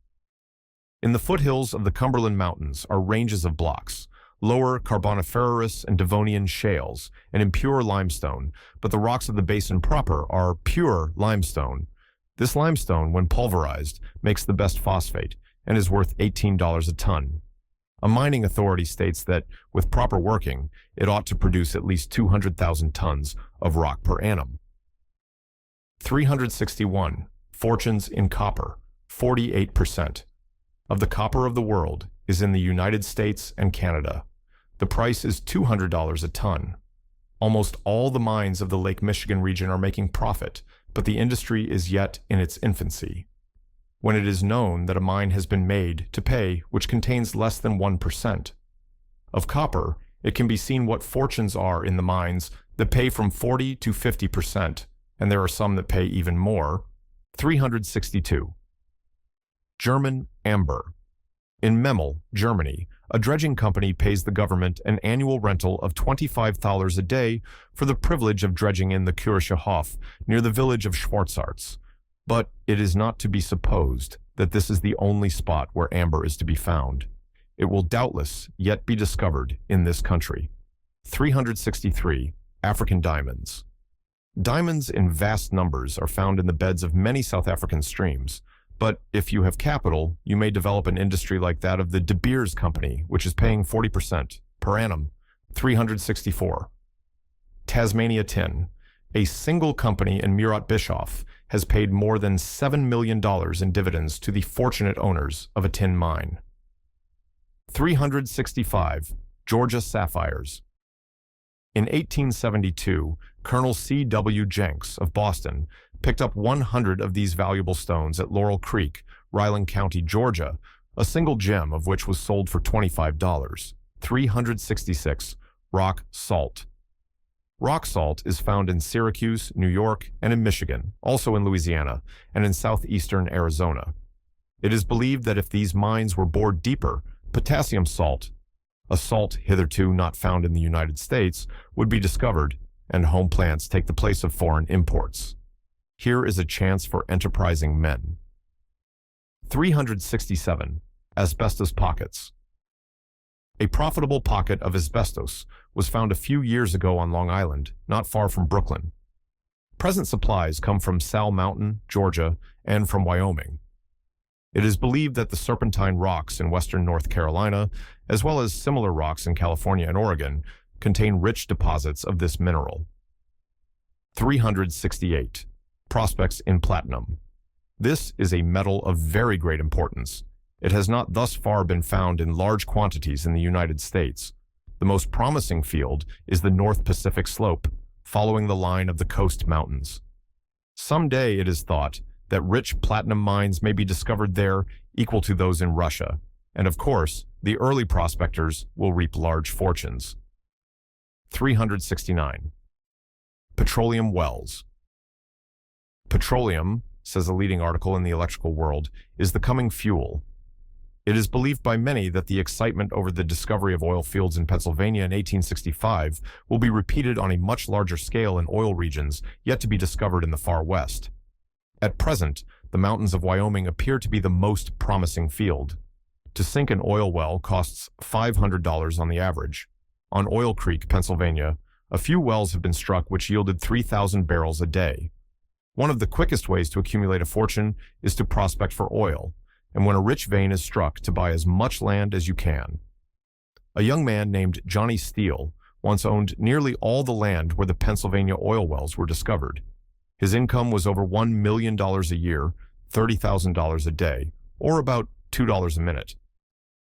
Speaker 1: In the foothills of the Cumberland Mountains are ranges of blocks, lower Carboniferous and Devonian shales, and impure limestone, but the rocks of the basin proper are pure limestone. This limestone, when pulverized, makes the best phosphate and is worth $18 a ton. A mining authority states that, with proper working, it ought to produce at least 200,000 tons of rock per annum. 361. Fortunes in copper. 48% of the copper of the world is in the United States and Canada. The price is $200 a ton. Almost all the mines of the Lake Michigan region are making profit, but the industry is yet in its infancy. When it is known that a mine has been made to pay which contains less than 1% of copper, it can be seen what fortunes are in the mines that pay from 40 to 50%, and there are some that pay even more. 362. German amber. In Memel, Germany, a dredging company pays the government an annual rental of $25 a day for the privilege of dredging in the Kürische Hof near the village of Schwarzarts. But it is not to be supposed that this is the only spot where amber is to be found. It will doubtless yet be discovered in this country. 363. African diamonds. Diamonds in vast numbers are found in the beds of many South African streams, but if you have capital, you may develop an industry like that of the De Beers Company, which is paying 40% per annum. 364. Tasmania tin. A single company in Murat Bischoff has paid more than $7 million in dividends to the fortunate owners of a tin mine. 365. Georgia sapphires. In 1872, Colonel C.W. Jenks of Boston picked up 100 of these valuable stones at Laurel Creek, Ryland County, Georgia, a single gem of which was sold for $25. 366. Rock salt. Rock salt is found in Syracuse, New York, and in Michigan, also in Louisiana, and in southeastern Arizona. It is believed that if these mines were bored deeper, potassium salt, a salt hitherto not found in the United States, would be discovered, and home plants take the place of foreign imports. Here is a chance for enterprising men. 367. Asbestos pockets. A profitable pocket of asbestos was found a few years ago on Long Island, not far from Brooklyn. Present supplies come from Sal Mountain, Georgia, and from Wyoming. It is believed that the serpentine rocks in western North Carolina, as well as similar rocks in California and Oregon, contain rich deposits of this mineral. 368. Prospects in platinum. This is a metal of very great importance. It has not thus far been found in large quantities in the United States. The most promising field is the North Pacific Slope, following the line of the coast mountains. Someday, it is thought, that rich platinum mines may be discovered there equal to those in Russia, and of course, the early prospectors will reap large fortunes. 369. Petroleum wells. Petroleum, says a leading article in the Electrical World, is the coming fuel. It is believed by many that the excitement over the discovery of oil fields in Pennsylvania in 1865 will be repeated on a much larger scale in oil regions yet to be discovered in the far west. At present, the mountains of Wyoming appear to be the most promising field. To sink an oil well costs $500 on the average. On Oil Creek, Pennsylvania, a few wells have been struck which yielded 3,000 barrels a day. One of the quickest ways to accumulate a fortune is to prospect for oil, and when a rich vein is struck, to buy as much land as you can. A young man named Johnny Steele once owned nearly all the land where the Pennsylvania oil wells were discovered. His income was over $1 million a year, $30,000 a day, or about $2 a minute.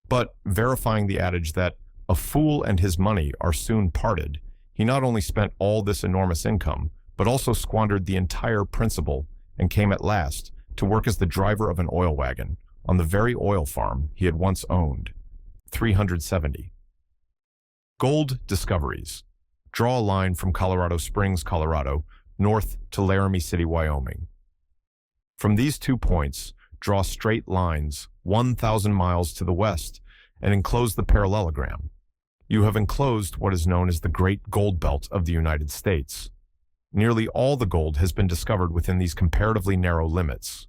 Speaker 1: But verifying the adage that a fool and his money are soon parted, he not only spent all this enormous income, but also squandered the entire principal and came at last to work as the driver of an oil wagon on the very oil farm he had once owned. 370. Gold discoveries. Draw a line from Colorado Springs, Colorado, north to Laramie City, Wyoming. From these 2 points, draw straight lines 1,000 miles to the west and enclose the parallelogram. You have enclosed what is known as the Great Gold Belt of the United States. Nearly all the gold has been discovered within these comparatively narrow limits.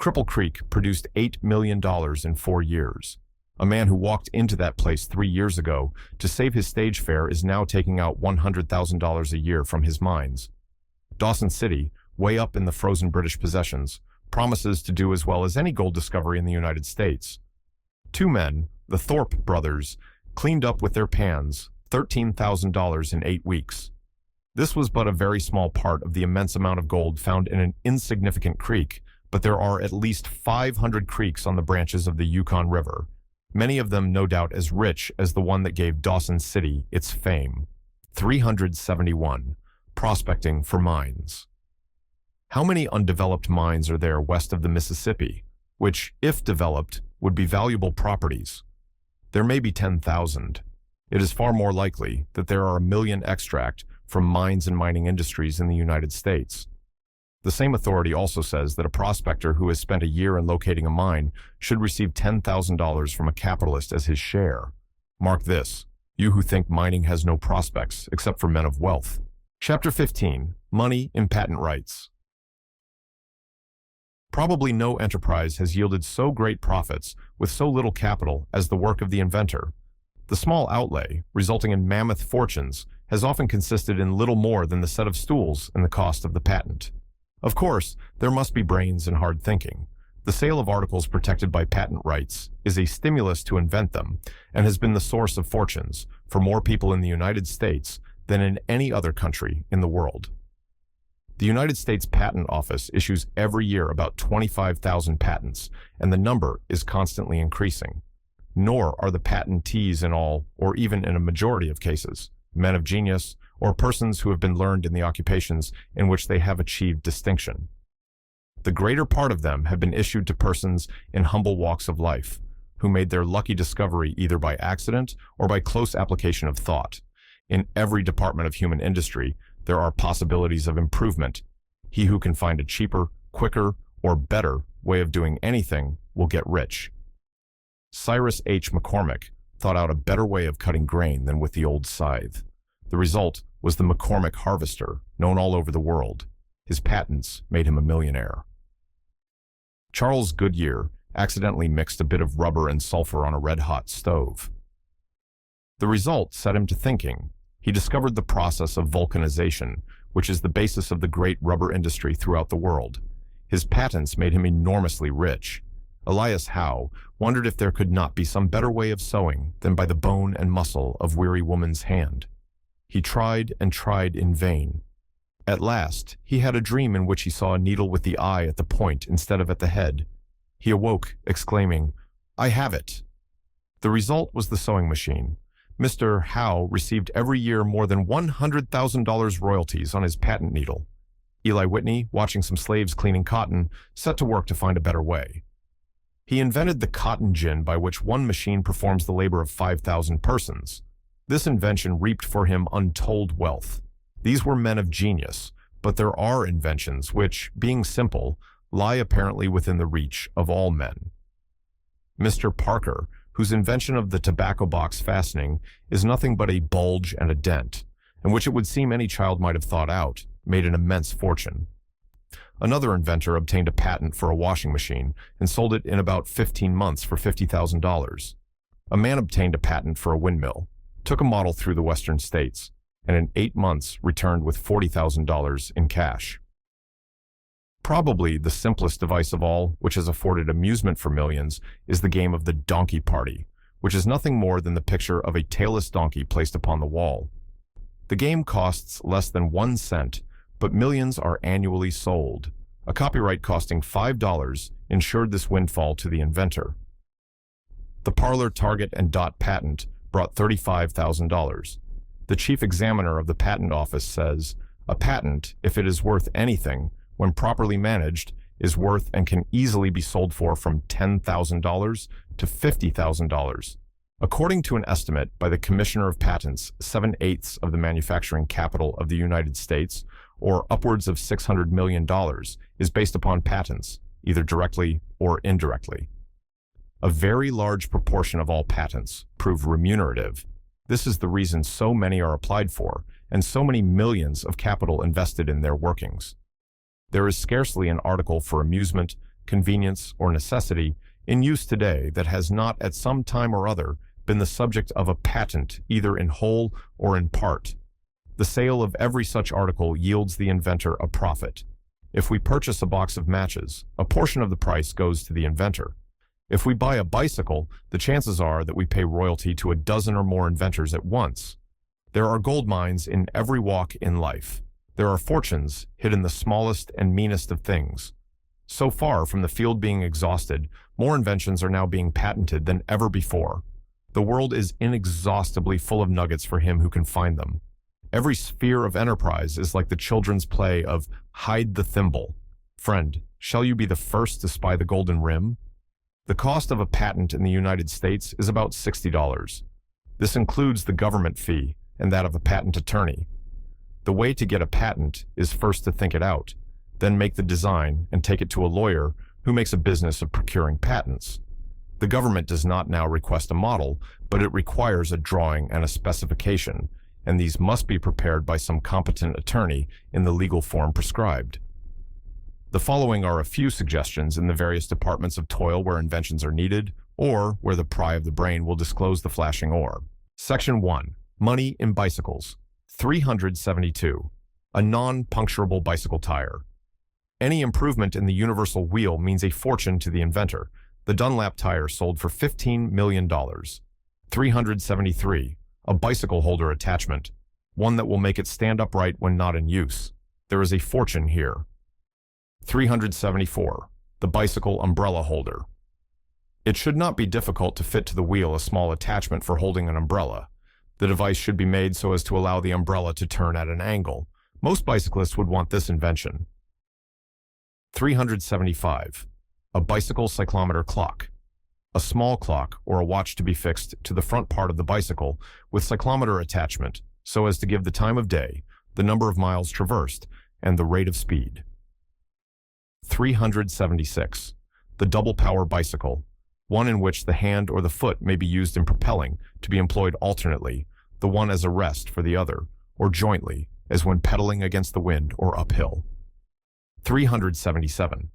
Speaker 1: Cripple Creek produced $8 million in 4 years. A man who walked into that place 3 years ago to save his stage fare is now taking out $100,000 a year from his mines. Dawson City, way up in the frozen British possessions, promises to do as well as any gold discovery in the United States. Two men, the Thorpe brothers, cleaned up with their pans $13,000 in 8 weeks. This was but a very small part of the immense amount of gold found in an insignificant creek, but there are at least 500 creeks on the branches of the Yukon River, many of them no doubt as rich as the one that gave Dawson City its fame. 371. Prospecting for mines. How many undeveloped mines are there west of the Mississippi, which, if developed, would be valuable properties? There may be 10,000. It is far more likely that there are 1 million extract from mines and mining industries in the United States. The same authority also says that a prospector who has spent a year in locating a mine should receive $10,000 from a capitalist as his share. Mark this, you who think mining has no prospects except for men of wealth. Chapter 15. Money in Patent Rights. Probably no enterprise has yielded so great profits with so little capital as the work of the inventor. The small outlay, resulting in mammoth fortunes, has often consisted in little more than the set of stools and the cost of the patent. Of course, there must be brains and hard thinking. The sale of articles protected by patent rights is a stimulus to invent them and has been the source of fortunes for more people in the United States than in any other country in the world. The United States Patent Office issues every year about 25,000 patents, and the number is constantly increasing. Nor are the patentees in all, or even in a majority of cases, men of genius or persons who have been learned in the occupations in which they have achieved distinction. The greater part of them have been issued to persons in humble walks of life, who made their lucky discovery either by accident or by close application of thought. In every department of human industry, there are possibilities of improvement. He who can find a cheaper, quicker, or better way of doing anything will get rich. Cyrus H. McCormick thought out a better way of cutting grain than with the old scythe. The result was the McCormick harvester, known all over the world. His patents made him a millionaire. Charles Goodyear accidentally mixed a bit of rubber and sulfur on a red-hot stove. The result set him to thinking. He discovered the process of vulcanization, which is the basis of the great rubber industry throughout the world. His patents made him enormously rich. Elias Howe wondered if there could not be some better way of sewing than by the bone and muscle of weary woman's hand. He tried and tried in vain. At last, he had a dream in which he saw a needle with the eye at the point instead of at the head. He awoke, exclaiming, "I have it!" The result was the sewing machine. Mr. Howe received every year more than $100,000 royalties on his patent needle. Eli Whitney, watching some slaves cleaning cotton, set to work to find a better way. He invented the cotton gin by which one machine performs the labor of 5,000 persons. This invention reaped for him untold wealth. These were men of genius, but there are inventions which, being simple, lie apparently within the reach of all men. Mr. Parker, whose invention of the tobacco box fastening is nothing but a bulge and a dent, and which it would seem any child might have thought out, made an immense fortune. Another inventor obtained a patent for a washing machine and sold it in about 15 months for $50,000. A man obtained a patent for a windmill, took a model through the western states, and in 8 months returned with $40,000 in cash. Probably the simplest device of all, which has afforded amusement for millions, is the game of the donkey party, which is nothing more than the picture of a tailless donkey placed upon the wall. The game costs less than 1 cent, but millions are annually sold. A copyright costing $5 ensured this windfall to the inventor. The parlor target and dot patent brought $35,000. The chief examiner of the patent office says, "A patent, if it is worth anything, when properly managed, is worth and can easily be sold for from $10,000 to $50,000. According to an estimate by the Commissioner of Patents, 7/8 of the manufacturing capital of the United States, or upwards of $600 million, is based upon patents, either directly or indirectly. A very large proportion of all patents prove remunerative. This is the reason so many are applied for, and so many millions of capital invested in their workings. There is scarcely an article for amusement, convenience, or necessity in use today that has not at some time or other been the subject of a patent either in whole or in part. The sale of every such article yields the inventor a profit. If we purchase a box of matches, a portion of the price goes to the inventor. If we buy a bicycle, the chances are that we pay royalty to a dozen or more inventors at once. There are gold mines in every walk in life. There are fortunes hid in the smallest and meanest of things. So far from the field being exhausted, more inventions are now being patented than ever before. The world is inexhaustibly full of nuggets for him who can find them. Every sphere of enterprise is like the children's play of hide the thimble. Friend, shall you be the first to spy the golden rim? The cost of a patent in the United States is about $60. This includes the government fee and that of a patent attorney. The way to get a patent is first to think it out, then make the design and take it to a lawyer who makes a business of procuring patents. The government does not now request a model, but it requires a drawing and a specification, and these must be prepared by some competent attorney in the legal form prescribed. The following are a few suggestions in the various departments of toil where inventions are needed, or where the pry of the brain will disclose the flashing ore. Section 1. Money in bicycles. 372. A non-puncturable bicycle tire. Any improvement in the universal wheel means a fortune to the inventor. The Dunlap tire sold for $15 million. 373. A bicycle holder attachment. One that will make it stand upright when not in use. There is a fortune here. 374. The bicycle umbrella holder. It should not be difficult to fit to the wheel a small attachment for holding an umbrella. The device should be made so as to allow the umbrella to turn at an angle. Most bicyclists would want this invention. 375. A bicycle cyclometer clock. A small clock or a watch to be fixed to the front part of the bicycle with cyclometer attachment so as to give the time of day, the number of miles traversed, and the rate of speed. 376. The double power bicycle. One in which the hand or the foot may be used in propelling, to be employed alternately, the one as a rest for the other, or jointly, as when pedaling against the wind or uphill. 377.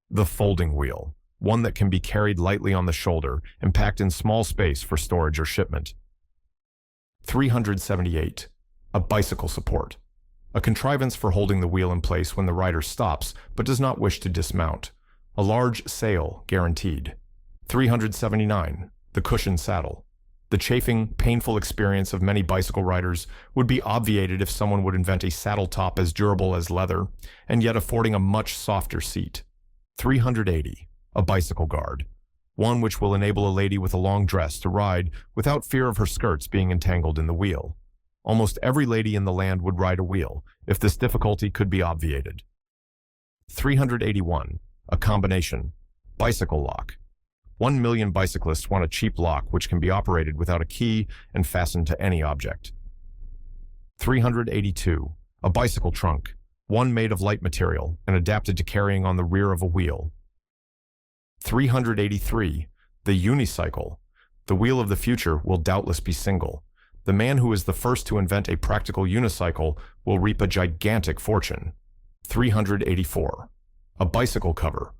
Speaker 1: The folding wheel. One that can be carried lightly on the shoulder and packed in small space for storage or shipment. 378. A bicycle support. A contrivance for holding the wheel in place when the rider stops but does not wish to dismount. A large sail guaranteed. 379. The cushion saddle. The chafing, painful experience of many bicycle riders would be obviated if someone would invent a saddle top as durable as leather, and yet affording a much softer seat. 380. A bicycle guard. One which will enable a lady with a long dress to ride without fear of her skirts being entangled in the wheel. Almost every lady in the land would ride a wheel, if this difficulty could be obviated. 381. A combination. Bicycle lock. 1 million bicyclists want a cheap lock which can be operated without a key and fastened to any object. 382. A bicycle trunk. One made of light material and adapted to carrying on the rear of a wheel. 383. The unicycle. The wheel of the future will doubtless be single. The man who is the first to invent a practical unicycle will reap a gigantic fortune. 384. A bicycle cover.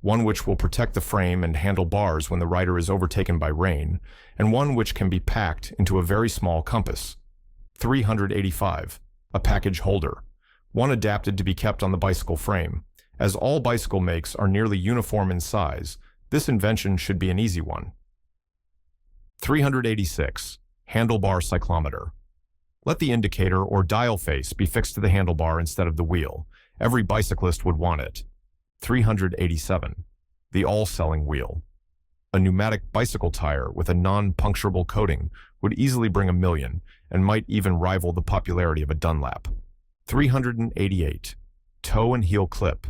Speaker 1: One which will protect the frame and handlebars when the rider is overtaken by rain, and one which can be packed into a very small compass. 385. A package holder. One adapted to be kept on the bicycle frame. As all bicycle makes are nearly uniform in size, this invention should be an easy one. 386. Handlebar cyclometer. Let the indicator or dial face be fixed to the handlebar instead of the wheel. Every bicyclist would want it. 387. The all-selling wheel. A pneumatic bicycle tire with a non-puncturable coating would easily bring 1 million and might even rival the popularity of a Dunlap. 388. Toe and heel clip.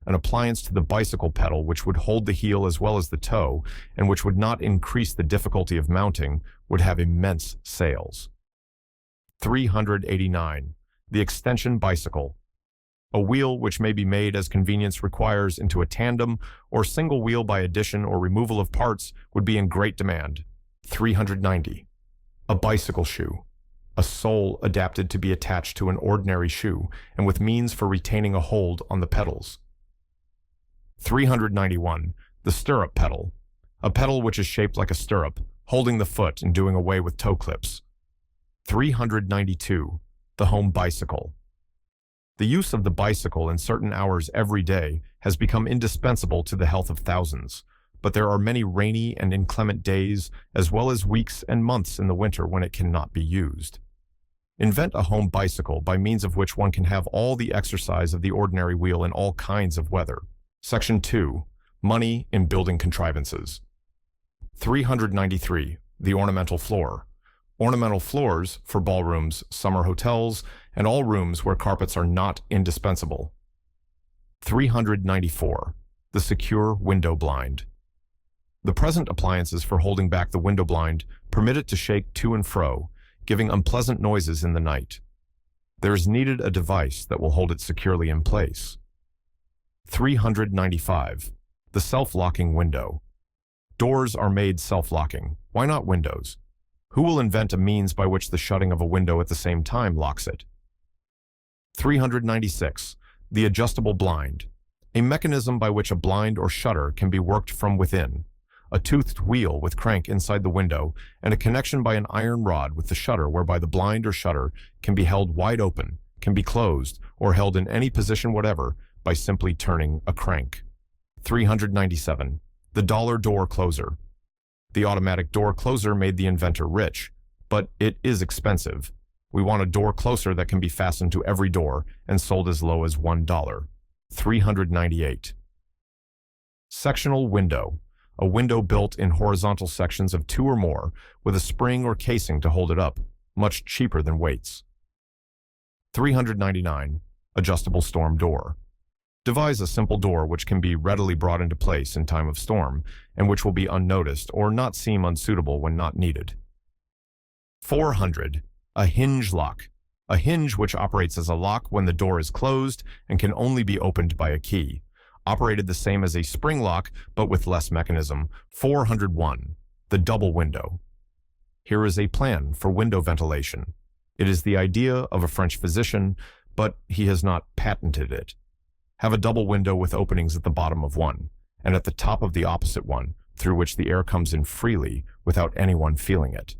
Speaker 1: An appliance to the bicycle pedal which would hold the heel as well as the toe and which would not increase the difficulty of mounting would have immense sales. 389. The extension bicycle. A wheel which may be made as convenience requires into a tandem or single wheel by addition or removal of parts would be in great demand. 390. A bicycle shoe. A sole adapted to be attached to an ordinary shoe and with means for retaining a hold on the pedals. 391. The stirrup pedal. A pedal which is shaped like a stirrup, holding the foot and doing away with toe clips. 392. The home bicycle. The use of the bicycle in certain hours every day has become indispensable to the health of thousands, but there are many rainy and inclement days, as well as weeks and months in the winter when it cannot be used. Invent a home bicycle by means of which one can have all the exercise of the ordinary wheel in all kinds of weather. Section 2. Money in building contrivances. 393. The ornamental floor. Ornamental floors for ballrooms, summer hotels, and all rooms where carpets are not indispensable. 394. The secure window blind. The present appliances for holding back the window blind permit it to shake to and fro, giving unpleasant noises in the night. There is needed a device that will hold it securely in place. 395. The self-locking window. Doors are made self-locking. Why not windows? Who will invent a means by which the shutting of a window at the same time locks it? 396. The adjustable blind. A mechanism by which a blind or shutter can be worked from within. A toothed wheel with crank inside the window and a connection by an iron rod with the shutter whereby the blind or shutter can be held wide open, can be closed, or held in any position whatever by simply turning a crank. 397. The dollar door closer. The automatic door closer made the inventor rich, but it is expensive. We want a door closer that can be fastened to every door and sold as low as $1. 398. Sectional window. A window built in horizontal sections of 2 or more with a spring or casing to hold it up, much cheaper than weights. 399. Adjustable storm door. Devise a simple door which can be readily brought into place in time of storm and which will be unnoticed or not seem unsuitable when not needed. 400. A hinge lock. A hinge which operates as a lock when the door is closed and can only be opened by a key. Operated the same as a spring lock, but with less mechanism. 401. The double window. Here is a plan for window ventilation. It is the idea of a French physician, but he has not patented it. Have a double window with openings at the bottom of one, and at the top of the opposite one, through which the air comes in freely without anyone feeling it.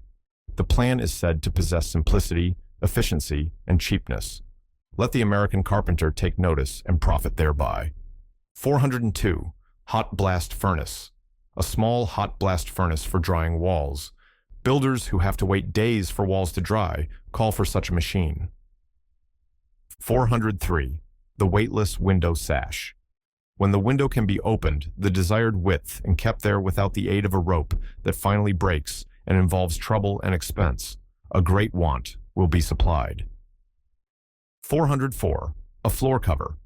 Speaker 1: The plan is said to possess simplicity, efficiency, and cheapness. Let the American carpenter take notice and profit thereby. 402. Hot blast furnace. A small hot blast furnace for drying walls. Builders who have to wait days for walls to dry call for such a machine. 403. The weightless window sash. When the window can be opened, the desired width, and kept there without the aid of a rope that finally breaks and involves trouble and expense, a great want will be supplied. 404. A floor cover.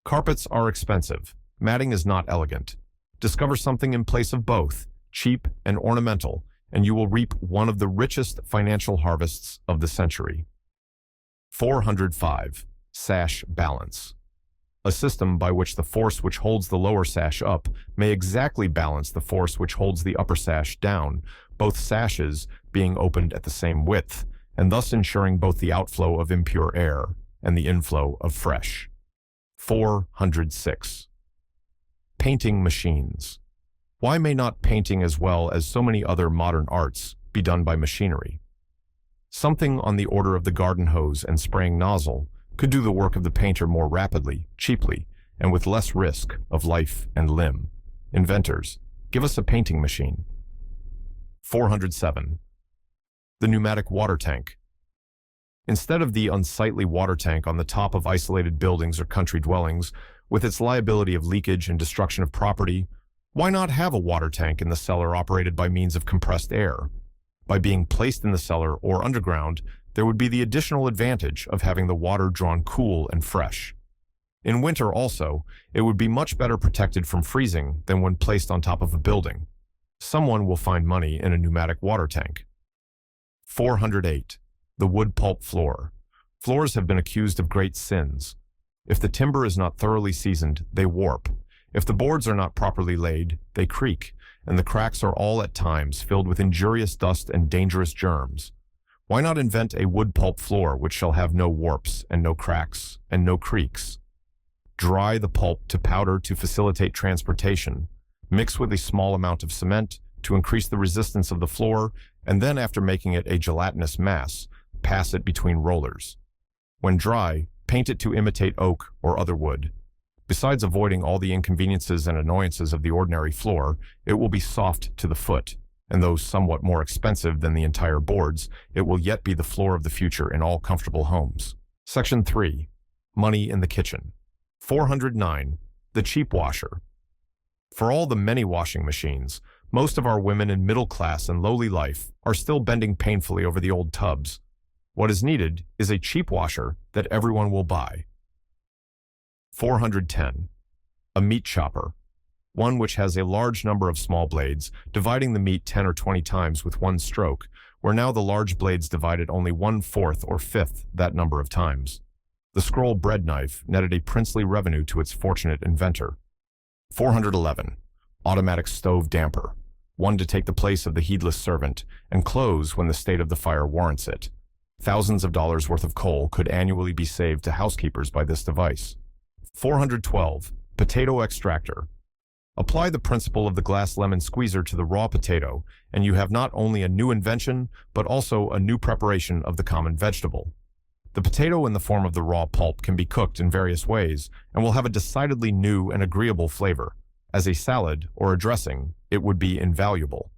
Speaker 1: Carpets are expensive. Matting is not elegant. Discover something in place of both, cheap and ornamental, and you will reap one of the richest financial harvests of the century. 405. Sash balance. A system by which the force which holds the lower sash up may exactly balance the force which holds the upper sash down, both sashes being opened at the same width, and thus ensuring both the outflow of impure air and the inflow of fresh. 406. Painting machines. Why may not painting as well as so many other modern arts be done by machinery? Something on the order of the garden hose and spraying nozzle could do the work of the painter more rapidly, cheaply, and with less risk of life and limb. Inventors, give us a painting machine. 407. The pneumatic water tank. Instead of the unsightly water tank on the top of isolated buildings or country dwellings, with its liability of leakage and destruction of property, why not have a water tank in the cellar operated by means of compressed air? By being placed in the cellar or underground, there would be the additional advantage of having the water drawn cool and fresh. In winter also, it would be much better protected from freezing than when placed on top of a building. Someone will find money in a pneumatic water tank. 408. The wood pulp floor. Floors have been accused of great sins. If the timber is not thoroughly seasoned, they warp. If the boards are not properly laid, they creak, and the cracks are all at times filled with injurious dust and dangerous germs. Why not invent a wood pulp floor which shall have no warps and no cracks and no creaks? Dry the pulp to powder to facilitate transportation. Mix with a small amount of cement to increase the resistance of the floor, and then after making it a gelatinous mass, pass it between rollers. When dry, paint it to imitate oak or other wood. Besides avoiding all the inconveniences and annoyances of the ordinary floor, it will be soft to the foot, and though somewhat more expensive than the entire boards, it will yet be the floor of the future in all comfortable homes. Section 3. Money in the kitchen. 409. The cheap washer. For all the many washing machines, most of our women in middle class and lowly life are still bending painfully over the old tubs. What is needed is a cheap washer that everyone will buy. 410. A meat chopper. One which has a large number of small blades, dividing the meat 10 or 20 times with one stroke, where now the large blades divided only 1/4 or 1/5 that number of times. The scroll bread knife netted a princely revenue to its fortunate inventor. 411. Automatic stove damper. One to take the place of the heedless servant, and close when the state of the fire warrants it. Thousands of dollars worth of coal could annually be saved to housekeepers by this device. 412. Potato extractor. Apply the principle of the glass lemon squeezer to the raw potato, and you have not only a new invention, but also a new preparation of the common vegetable. The potato in the form of the raw pulp can be cooked in various ways, and will have a decidedly new and agreeable flavor. As a salad or a dressing, it would be invaluable.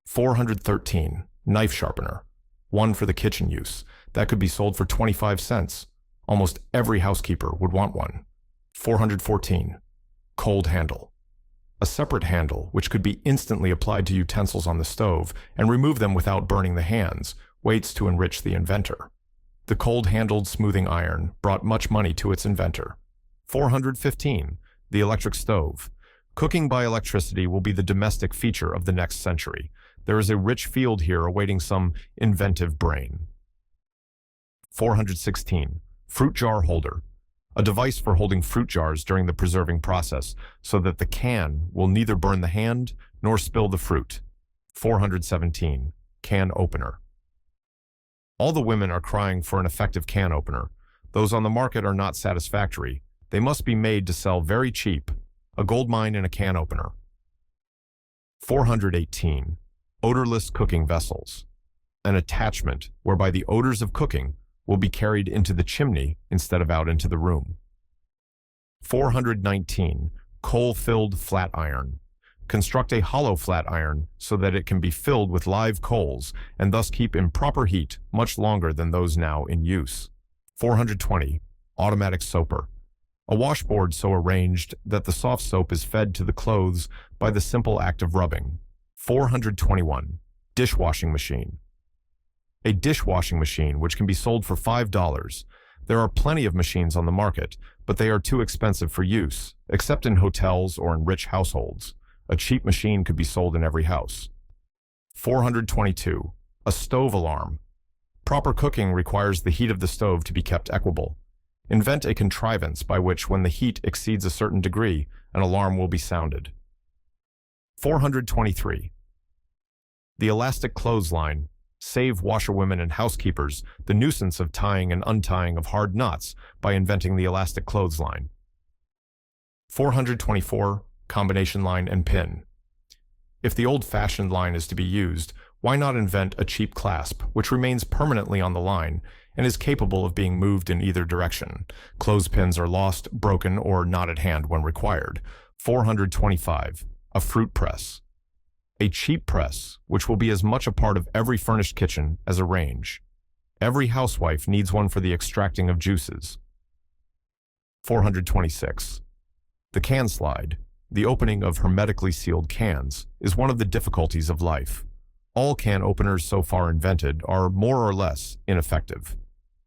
Speaker 1: 413. Knife sharpener. One for the kitchen use. That could be sold for 25 cents. Almost every housekeeper would want one. 414. Cold handle. A separate handle, which could be instantly applied to utensils on the stove and remove them without burning the hands, waits to enrich the inventor. The cold-handled smoothing iron brought much money to its inventor. 415. The electric stove. Cooking by electricity will be the domestic feature of the next century. There is a rich field here awaiting some inventive brain. 416. Fruit jar holder. A device for holding fruit jars during the preserving process, so that the can will neither burn the hand nor spill the fruit. 417. Can opener. All the women are crying for an effective can opener. Those on the market are not satisfactory. They must be made to sell very cheap. A gold mine in a can opener. 418. Odorless cooking vessels. An attachment whereby the odors of cooking will be carried into the chimney instead of out into the room. 419. Coal-filled flat iron. Construct a hollow flat iron so that it can be filled with live coals and thus keep in proper heat much longer than those now in use. 420. Automatic soaper. A washboard so arranged that the soft soap is fed to the clothes by the simple act of rubbing. 421. Dishwashing machine. A dishwashing machine which can be sold for $5. There are plenty of machines on the market, but they are too expensive for use, except in hotels or in rich households. A cheap machine could be sold in every house. 422. A stove alarm. Proper cooking requires the heat of the stove to be kept equable. Invent a contrivance by which, when the heat exceeds a certain degree, an alarm will be sounded. 423. The elastic clothesline. Save washerwomen and housekeepers the nuisance of tying and untying of hard knots by inventing the elastic clothesline. 424. Combination line and pin. If the old-fashioned line is to be used, why not invent a cheap clasp which remains permanently on the line and is capable of being moved in either direction? Clothespins are lost, broken, or not at hand when required. 425. A fruit press. A cheap press which will be as much a part of every furnished kitchen as a range. Every housewife needs one for the extracting of juices. 426. The can slide. The opening of hermetically sealed cans is one of the difficulties of life. All can openers so far invented are more or less ineffective.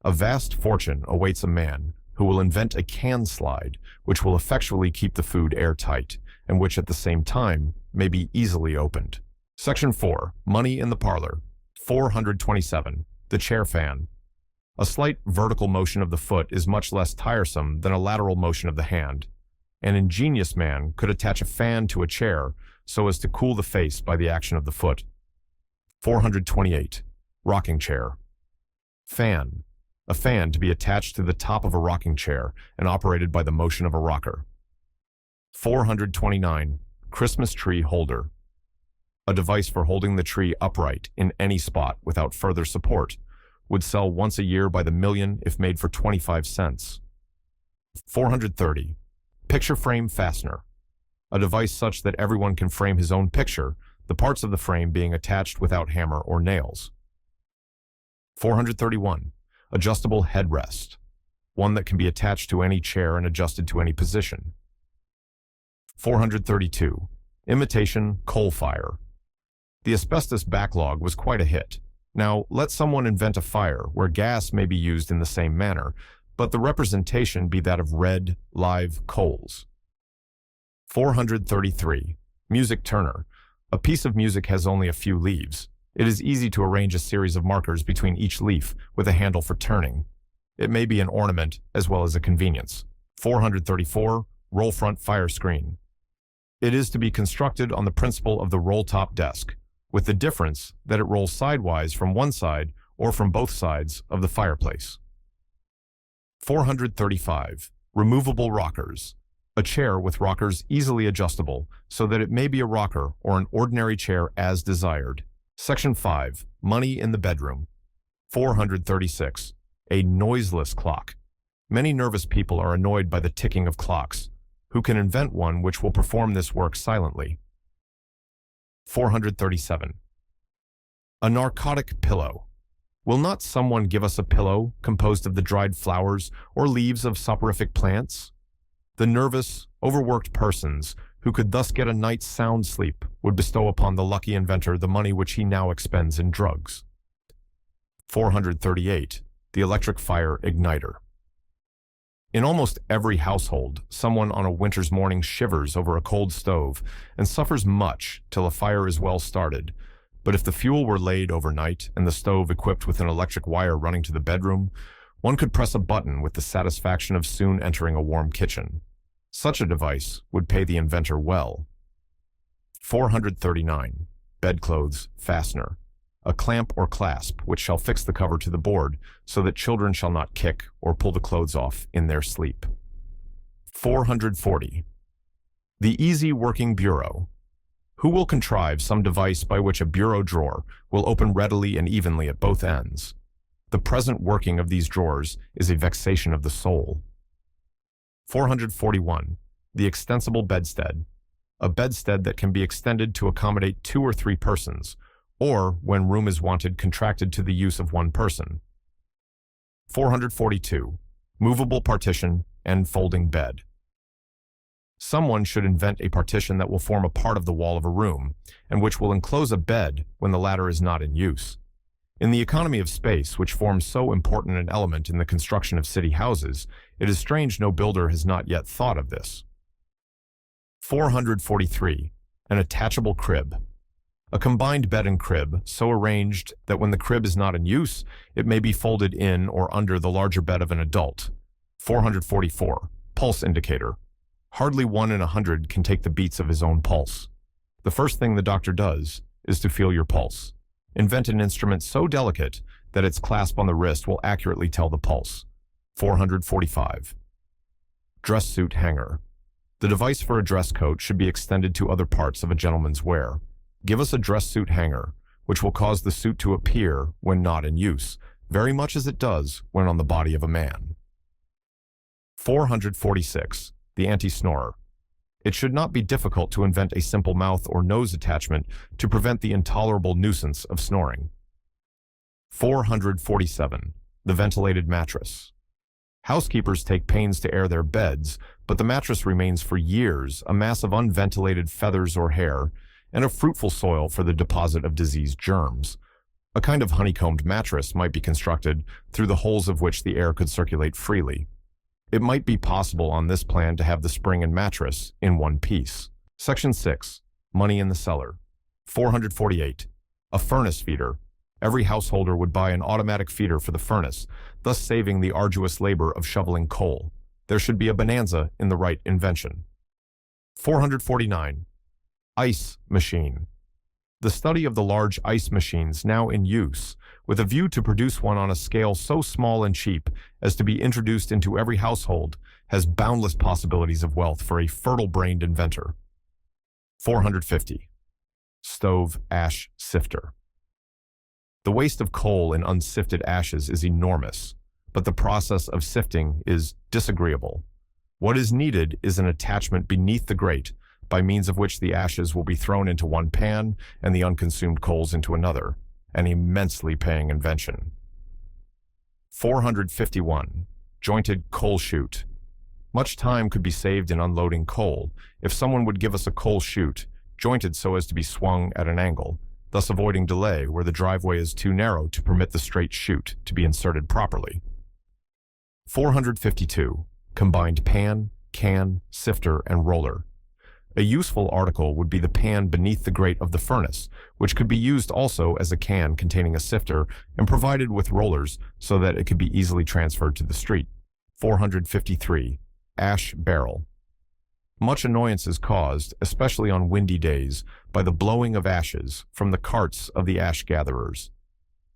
Speaker 1: A vast fortune awaits a man who will invent a can slide which will effectually keep the food airtight and which at the same time may be easily opened. Section 4. Money in the parlor. 427. The chair fan. A slight vertical motion of the foot is much less tiresome than a lateral motion of the hand. An ingenious man could attach a fan to a chair so as to cool the face by the action of the foot. 428. Rocking chair. Fan. A fan to be attached to the top of a rocking chair and operated by the motion of a rocker. 429. Christmas tree holder. A device for holding the tree upright in any spot without further support, would sell once a year by the million if made for 25 cents. 430. Picture frame fastener. A device such that everyone can frame his own picture, the parts of the frame being attached without hammer or nails. 431. Adjustable headrest. One that can be attached to any chair and adjusted to any position. 432. Imitation coal fire. The asbestos backlog was quite a hit. Now, let someone invent a fire where gas may be used in the same manner, but the representation be that of red, live coals. 433. Music turner. A piece of music has only a few leaves. It is easy to arrange a series of markers between each leaf with a handle for turning. It may be an ornament as well as a convenience. 434. Roll front fire screen. It is to be constructed on the principle of the roll-top desk, with the difference that it rolls sidewise from one side or from both sides of the fireplace. 435. Removable rockers. A chair with rockers easily adjustable so that it may be a rocker or an ordinary chair as desired. Section 5. Money in the bedroom. 436. A noiseless clock. Many nervous people are annoyed by the ticking of clocks. Who can invent one which will perform this work silently? 437. A narcotic pillow. Will not someone give us a pillow composed of the dried flowers or leaves of soporific plants? The nervous, overworked persons who could thus get a night's sound sleep would bestow upon the lucky inventor the money which he now expends in drugs. 438. The electric fire igniter. In almost every household, someone on a winter's morning shivers over a cold stove and suffers much till a fire is well started. But if the fuel were laid overnight and the stove equipped with an electric wire running to the bedroom, one could press a button with the satisfaction of soon entering a warm kitchen. Such a device would pay the inventor well. 439. Bedclothes fastener. A clamp or clasp which shall fix the cover to the board so that children shall not kick or pull the clothes off in their sleep. 440. The easy working bureau. Who will contrive some device by which a bureau drawer will open readily and evenly at both ends? The present working of these drawers is a vexation of the soul. 441. The extensible bedstead. A bedstead that can be extended to accommodate 2 or 3 persons, or, when room is wanted, contracted to the use of one person. 442. Movable partition and folding bed. Someone should invent a partition that will form a part of the wall of a room, and which will enclose a bed when the latter is not in use. In the economy of space, which forms so important an element in the construction of city houses, it is strange no builder has not yet thought of this. 443. An attachable crib. A combined bed and crib, so arranged that when the crib is not in use, it may be folded in or under the larger bed of an adult. 444. Pulse indicator. Hardly 1 in 100 can take the beats of his own pulse. The first thing the doctor does is to feel your pulse. Invent an instrument so delicate that its clasp on the wrist will accurately tell the pulse. 445. Dress suit hanger. The device for a dress coat should be extended to other parts of a gentleman's wear. Give us a dress suit hanger, which will cause the suit to appear when not in use, very much as it does when on the body of a man. 446. The anti-snorer. It should not be difficult to invent a simple mouth or nose attachment to prevent the intolerable nuisance of snoring. 447. The ventilated mattress. Housekeepers take pains to air their beds, but the mattress remains for years a mass of unventilated feathers or hair, and a fruitful soil for the deposit of disease germs. A kind of honeycombed mattress might be constructed through the holes of which the air could circulate freely. It might be possible on this plan to have the spring and mattress in one piece. Section 6. Money in the cellar. 448. A furnace feeder. Every householder would buy an automatic feeder for the furnace, thus saving the arduous labor of shoveling coal. There should be a bonanza in the right invention. 449. Ice machine. The study of the large ice machines now in use, with a view to produce one on a scale so small and cheap as to be introduced into every household, has boundless possibilities of wealth for a fertile-brained inventor. 450. Stove ash sifter. The waste of coal in unsifted ashes is enormous, but the process of sifting is disagreeable. What is needed is an attachment beneath the grate, by means of which the ashes will be thrown into one pan and the unconsumed coals into another, an immensely paying invention. 451. Jointed coal chute. Much time could be saved in unloading coal if someone would give us a coal chute, jointed so as to be swung at an angle, thus avoiding delay where the driveway is too narrow to permit the straight chute to be inserted properly. 452. Combined pan, can, sifter, and roller. A useful article would be the pan beneath the grate of the furnace, which could be used also as a can containing a sifter and provided with rollers so that it could be easily transferred to the street. 453. Ash barrel. Much annoyance is caused, especially on windy days, by the blowing of ashes from the carts of the ash gatherers.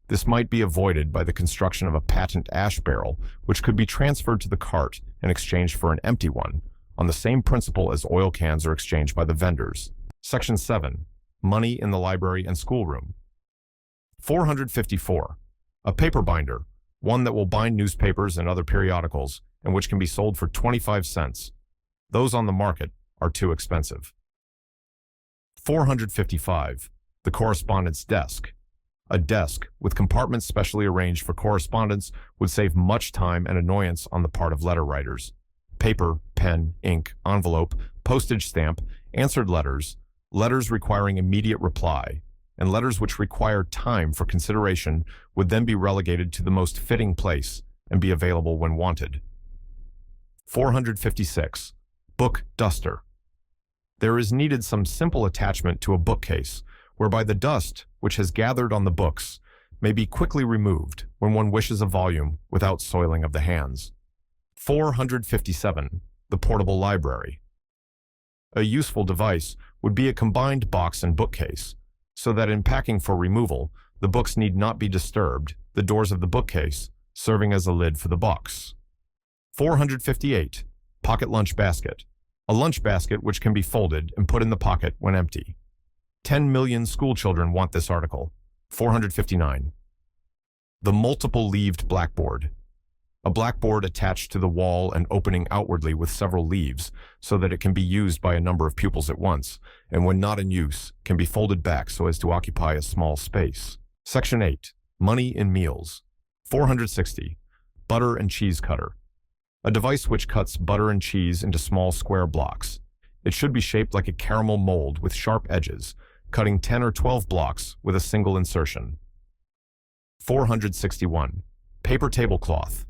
Speaker 1: This might be avoided by the construction of a patent ash barrel, which could be transferred to the cart in exchange for an empty one, on the same principle as oil cans are exchanged by the vendors. Section 7. Money in the library and schoolroom. 454. A paper binder, one that will bind newspapers and other periodicals, and which can be sold for 25 cents. Those on the market are too expensive. 455. The correspondence desk. A desk with compartments specially arranged for correspondence would save much time and annoyance on the part of letter writers. Paper, pen, ink, envelope, postage stamp, answered letters, letters requiring immediate reply, and letters which require time for consideration would then be relegated to the most fitting place and be available when wanted. 456. Book duster. There is needed some simple attachment to a bookcase, whereby the dust which has gathered on the books may be quickly removed when one wishes a volume without soiling of the hands. 457. The portable library. A useful device would be a combined box and bookcase, so that in packing for removal, the books need not be disturbed, the doors of the bookcase serving as a lid for the box. 458. Pocket lunch basket. A lunch basket which can be folded and put in the pocket when empty. 10 million schoolchildren want this article. 459. The multiple-leaved blackboard. A blackboard attached to the wall and opening outwardly with several leaves so that it can be used by a number of pupils at once, and when not in use, can be folded back so as to occupy a small space. Section 8. Money in meals. 460. Butter and cheese cutter. A device which cuts butter and cheese into small square blocks. It should be shaped like a caramel mold with sharp edges, cutting 10 or 12 blocks with a single insertion. 461. Paper tablecloth.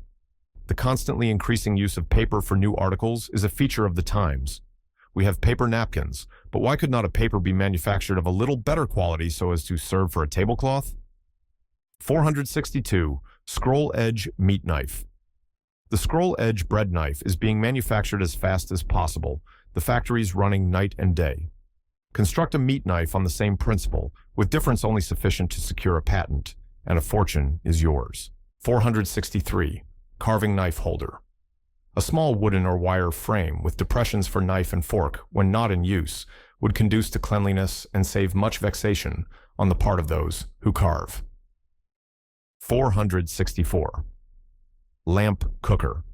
Speaker 1: The constantly increasing use of paper for new articles is a feature of the times. We have paper napkins, but why could not a paper be manufactured of a little better quality so as to serve for a tablecloth? 462. Scroll edge meat knife. The scroll edge bread knife is being manufactured as fast as possible, the factories running night and day. Construct a meat knife on the same principle, with difference only sufficient to secure a patent, and a fortune is yours. 463. Carving knife holder. A small wooden or wire frame with depressions for knife and fork when not in use would conduce to cleanliness and save much vexation on the part of those who carve. 464. Lamp cooker.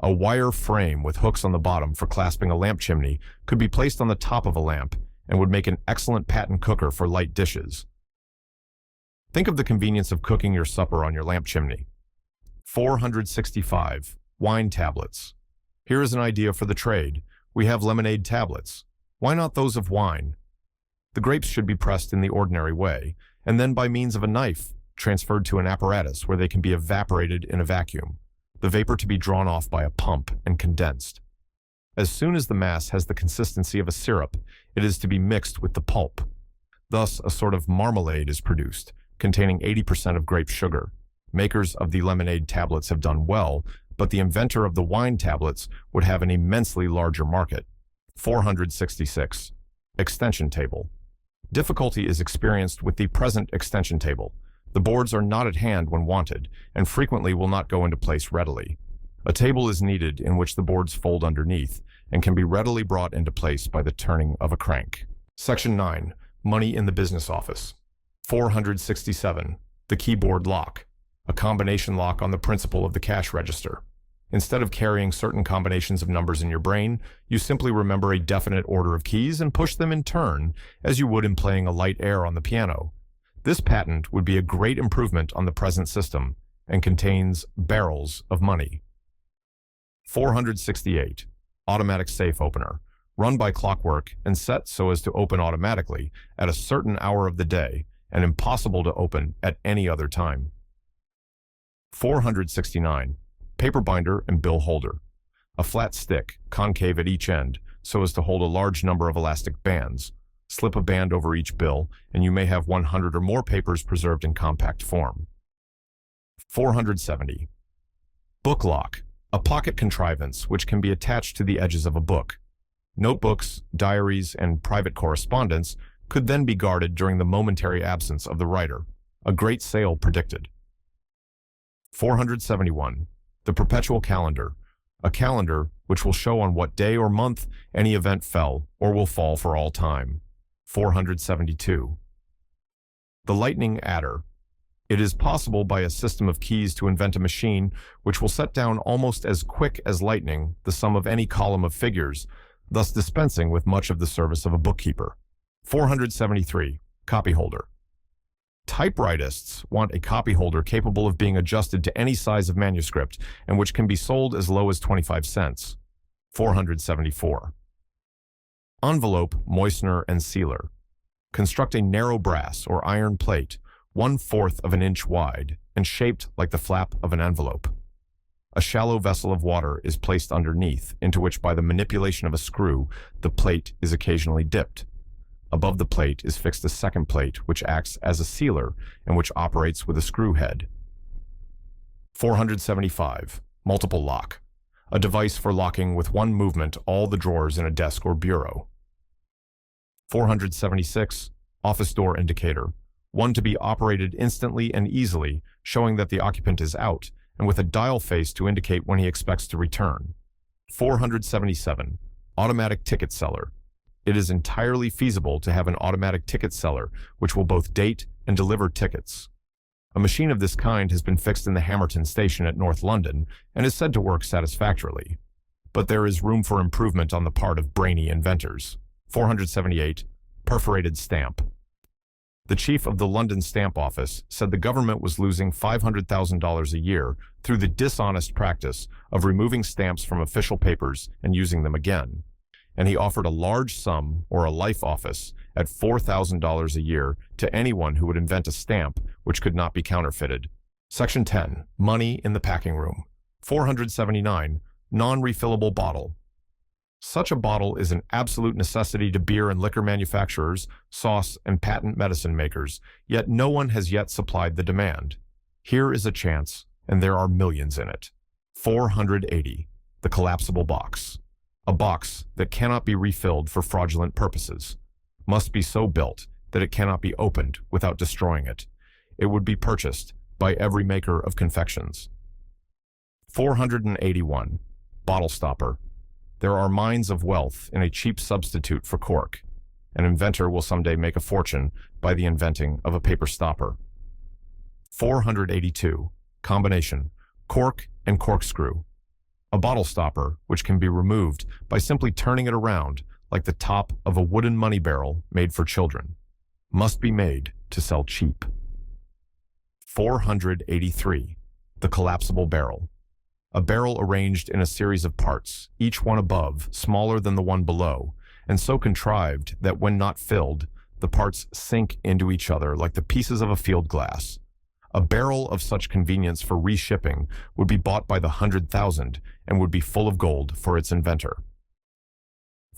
Speaker 1: A wire frame with hooks on the bottom for clasping a lamp chimney could be placed on the top of a lamp and would make an excellent patent cooker for light dishes. Think of the convenience of cooking your supper on your lamp chimney. 465. Wine tablets. Here is an idea for the trade. We have lemonade tablets. Why not those of wine? The grapes should be pressed in the ordinary way, and then by means of a knife, transferred to an apparatus where they can be evaporated in a vacuum, the vapor to be drawn off by a pump and condensed. As soon as the mass has the consistency of a syrup, it is to be mixed with the pulp. Thus, a sort of marmalade is produced, containing 80% of grape sugar. Makers of the lemonade tablets have done well, but the inventor of the wine tablets would have an immensely larger market. 466. Extension table. Difficulty is experienced with the present extension table. The boards are not at hand when wanted, and frequently will not go into place readily. A table is needed in which the boards fold underneath, and can be readily brought into place by the turning of a crank. Section 9. Money in the business office. 467. The keyboard lock. A combination lock on the principle of the cash register. Instead of carrying certain combinations of numbers in your brain, you simply remember a definite order of keys and push them in turn, as you would in playing a light air on the piano. This patent would be a great improvement on the present system and contains barrels of money. 468. Automatic safe opener. Run by clockwork and set so as to open automatically at a certain hour of the day and impossible to open at any other time. 469. Paper binder and bill holder. A flat stick, concave at each end, so as to hold a large number of elastic bands. Slip a band over each bill, and you may have 100 or more papers preserved in compact form. 470. Book lock. A pocket contrivance which can be attached to the edges of a book. Notebooks, diaries, and private correspondence could then be guarded during the momentary absence of the writer. A great sale predicted. 471. The perpetual calendar. A calendar which will show on what day or month any event fell or will fall for all time. 472. The lightning adder. It is possible by a system of keys to invent a machine which will set down almost as quick as lightning the sum of any column of figures, thus dispensing with much of the service of a bookkeeper. 473. Copy holder. Typewritists want a copy holder capable of being adjusted to any size of manuscript and which can be sold as low as 25 cents. 474. Envelope, moistener, and sealer. Construct a narrow brass or iron plate, 1/4 of an inch wide, and shaped like the flap of an envelope. A shallow vessel of water is placed underneath, into which by the manipulation of a screw, the plate is occasionally dipped. Above the plate is fixed a second plate, which acts as a sealer and which operates with a screw head. 475. Multiple lock. A device for locking with one movement all the drawers in a desk or bureau. 476. Office door indicator. One to be operated instantly and easily, showing that the occupant is out, and with a dial face to indicate when he expects to return. 477. Automatic ticket seller. It is entirely feasible to have an automatic ticket seller which will both date and deliver tickets. A machine of this kind has been fixed in the Hamerton station at North London and is said to work satisfactorily. But there is room for improvement on the part of brainy inventors. 478. Perforated stamp. The chief of the London Stamp Office said the government was losing $500,000 a year through the dishonest practice of removing stamps from official papers and using them again. And he offered a large sum, or a life office, at $4,000 a year to anyone who would invent a stamp which could not be counterfeited. Section 10. Money in the packing room. 479. Non-refillable bottle. Such a bottle is an absolute necessity to beer and liquor manufacturers, sauce and patent medicine makers, yet no one has yet supplied the demand. Here is a chance, and there are millions in it. 480. The collapsible box. A box that cannot be refilled for fraudulent purposes. Must be so built that it cannot be opened without destroying it. It would be purchased by every maker of confections. 481. Bottle stopper. There are mines of wealth in a cheap substitute for cork. An inventor will someday make a fortune by the inventing of a paper stopper. 482. Combination. Cork and corkscrew. A bottle stopper which can be removed by simply turning it around like the top of a wooden money barrel made for children. Must be made to sell cheap. 483. The collapsible barrel. A barrel arranged in a series of parts, each one above, smaller than the one below, and so contrived that when not filled, the parts sink into each other like the pieces of a field glass. A barrel of such convenience for reshipping would be bought by the 100,000 and would be full of gold for its inventor.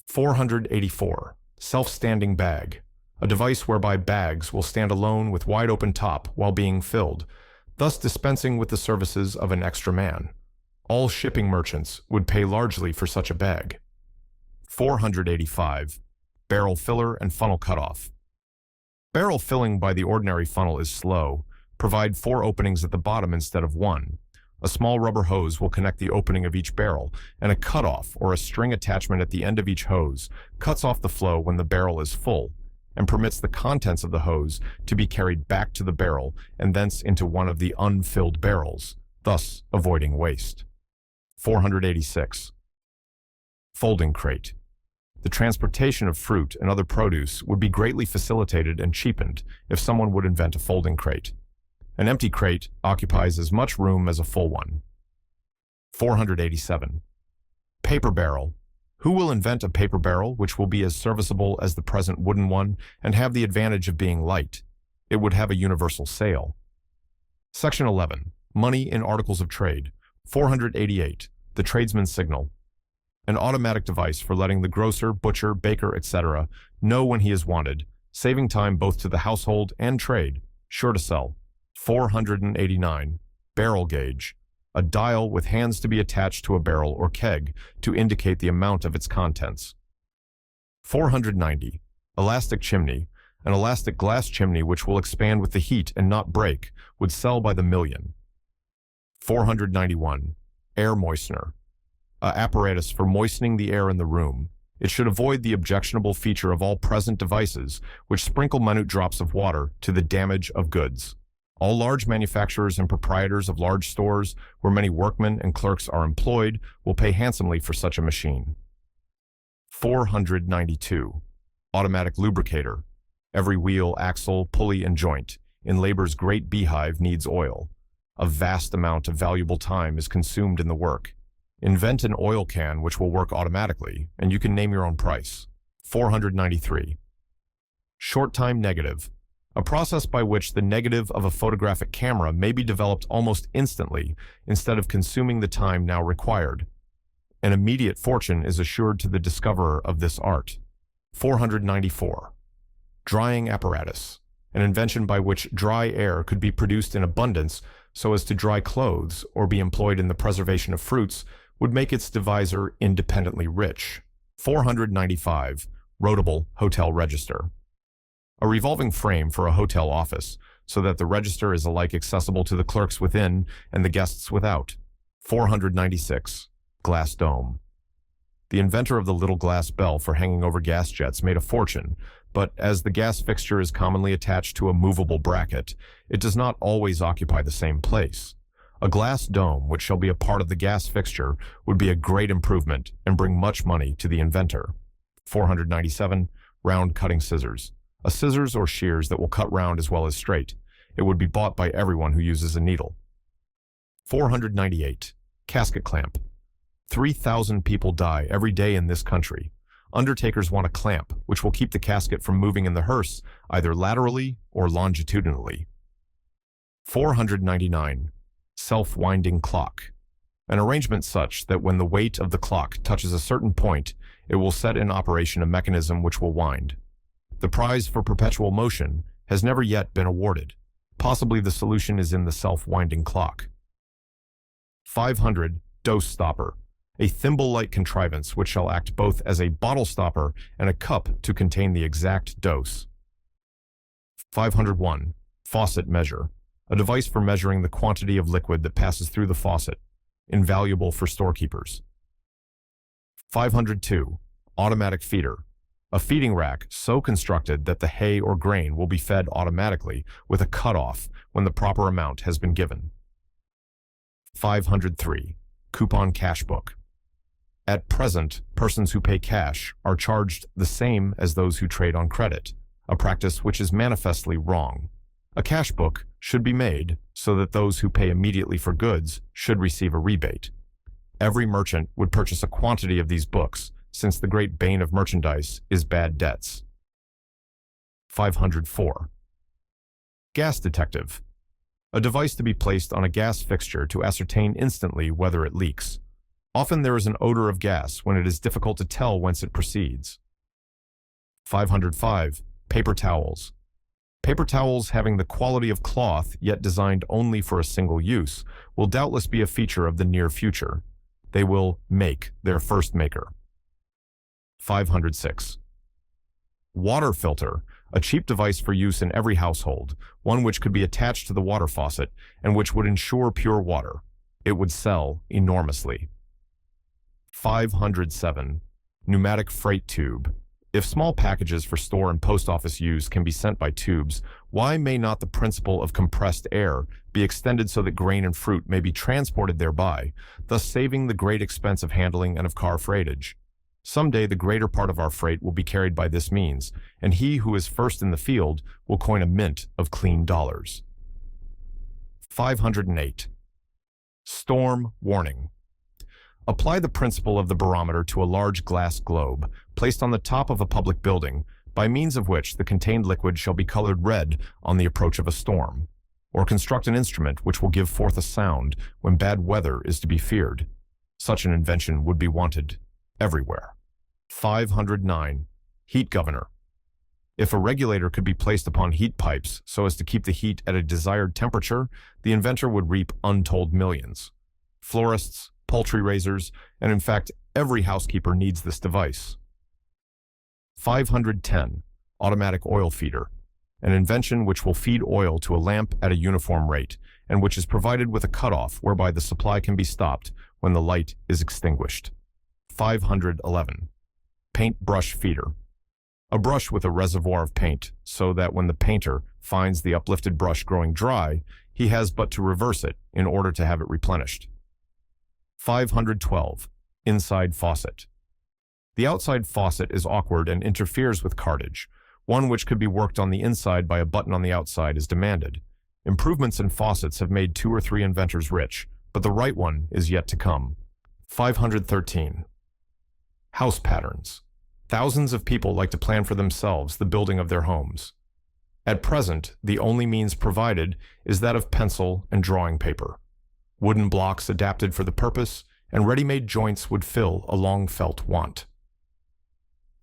Speaker 1: 484. Self-standing bag. A device whereby bags will stand alone with wide-open top while being filled, thus dispensing with the services of an extra man. All shipping merchants would pay largely for such a bag. 485. Barrel filler and funnel cutoff. Barrel filling by the ordinary funnel is slow. Provide 4 openings at the bottom instead of 1. A small rubber hose will connect the opening of each barrel, and a cutoff or a string attachment at the end of each hose cuts off the flow when the barrel is full and permits the contents of the hose to be carried back to the barrel and thence into one of the unfilled barrels, thus avoiding waste. 486. Folding crate. The transportation of fruit and other produce would be greatly facilitated and cheapened if someone would invent a folding crate. An empty crate occupies as much room as a full one. 487. Paper barrel. Who will invent a paper barrel which will be as serviceable as the present wooden one and have the advantage of being light? It would have a universal sale. Section 11. Money in articles of trade. 488. The tradesman's signal. An automatic device for letting the grocer, butcher, baker, etc. know when he is wanted, saving time both to the household and trade. Sure to sell. 489. Barrel gauge. A dial with hands to be attached to a barrel or keg to indicate the amount of its contents. 490. Elastic chimney. An elastic glass chimney which will expand with the heat and not break would sell by the million. 491. Air moistener. A apparatus for moistening the air in the room. It should avoid the objectionable feature of all present devices which sprinkle minute drops of water to the damage of goods. All large manufacturers and proprietors of large stores where many workmen and clerks are employed will pay handsomely for such a machine. 492. Automatic lubricator. Every wheel, axle, pulley, and joint in labor's great beehive needs oil. A vast amount of valuable time is consumed in the work. Invent an oil can which will work automatically, and you can name your own price. 493. Short time negative. A process by which the negative of a photographic camera may be developed almost instantly instead of consuming the time now required. An immediate fortune is assured to the discoverer of this art. 494. Drying apparatus. An invention by which dry air could be produced in abundance so as to dry clothes or be employed in the preservation of fruits would make its deviser independently rich. 495. Rotable hotel register. A revolving frame for a hotel office, so that the register is alike accessible to the clerks within and the guests without. 496. Glass dome. The inventor of the little glass bell for hanging over gas jets made a fortune, but as the gas fixture is commonly attached to a movable bracket, it does not always occupy the same place. A glass dome, which shall be a part of the gas fixture, would be a great improvement and bring much money to the inventor. 497. Round cutting scissors. A scissors or shears that will cut round as well as straight. It would be bought by everyone who uses a needle. 498. Casket clamp. 3,000 people die every day in this country. Undertakers want a clamp, which will keep the casket from moving in the hearse, either laterally or longitudinally. 499. Self-winding clock. An arrangement such that when the weight of the clock touches a certain point, it will set in operation a mechanism which will wind. The prize for perpetual motion has never yet been awarded. Possibly the solution is in the self-winding clock. 500. Dose stopper. A thimble-like contrivance which shall act both as a bottle stopper and a cup to contain the exact dose. 501. Faucet measure. A device for measuring the quantity of liquid that passes through the faucet. Invaluable for storekeepers. 502. Automatic feeder. A feeding rack so constructed that the hay or grain will be fed automatically with a cutoff when the proper amount has been given. 503. Coupon cash book. At present, persons who pay cash are charged the same as those who trade on credit, a practice which is manifestly wrong. A cash book should be made so that those who pay immediately for goods should receive a rebate. Every merchant would purchase a quantity of these books, since the great bane of merchandise is bad debts. 504. Gas detective. A device to be placed on a gas fixture to ascertain instantly whether it leaks. Often there is an odor of gas when it is difficult to tell whence it proceeds. 505. Paper towels. Paper towels having the quality of cloth yet designed only for a single use will doubtless be a feature of the near future. They will make their first maker. 506. Water filter, a cheap device for use in every household, one which could be attached to the water faucet and which would ensure pure water. it would sell enormously. 507. Pneumatic freight tube. If small packages for store and post office use can be sent by tubes, why may not the principle of compressed air be extended so that grain and fruit may be transported thereby, thus saving the great expense of handling and of car freightage? Someday the greater part of our freight will be carried by this means, and he who is first in the field will coin a mint of clean dollars. 508. Storm warning. Apply the principle of the barometer to a large glass globe placed on the top of a public building, by means of which the contained liquid shall be colored red on the approach of a storm, or construct an instrument which will give forth a sound when bad weather is to be feared. Such an invention would be wanted everywhere. 509. Heat governor. If a regulator could be placed upon heat pipes so as to keep the heat at a desired temperature, the inventor would reap untold millions. Florists, poultry raisers, and in fact, every housekeeper needs this device. 510. Automatic oil feeder. An invention which will feed oil to a lamp at a uniform rate, and which is provided with a cutoff whereby the supply can be stopped when the light is extinguished. 511. Paint brush feeder. A brush with a reservoir of paint, so that when the painter finds the uplifted brush growing dry, he has but to reverse it in order to have it replenished. 512. Inside faucet. The outside faucet is awkward and interferes with cartage. One which could be worked on the inside by a button on the outside is demanded. Improvements in faucets have made 2 or 3 inventors rich, but the right one is yet to come. 513. House patterns. Thousands of people like to plan for themselves the building of their homes. At present, the only means provided is that of pencil and drawing paper. Wooden blocks adapted for the purpose, and ready-made joints would fill a long-felt want.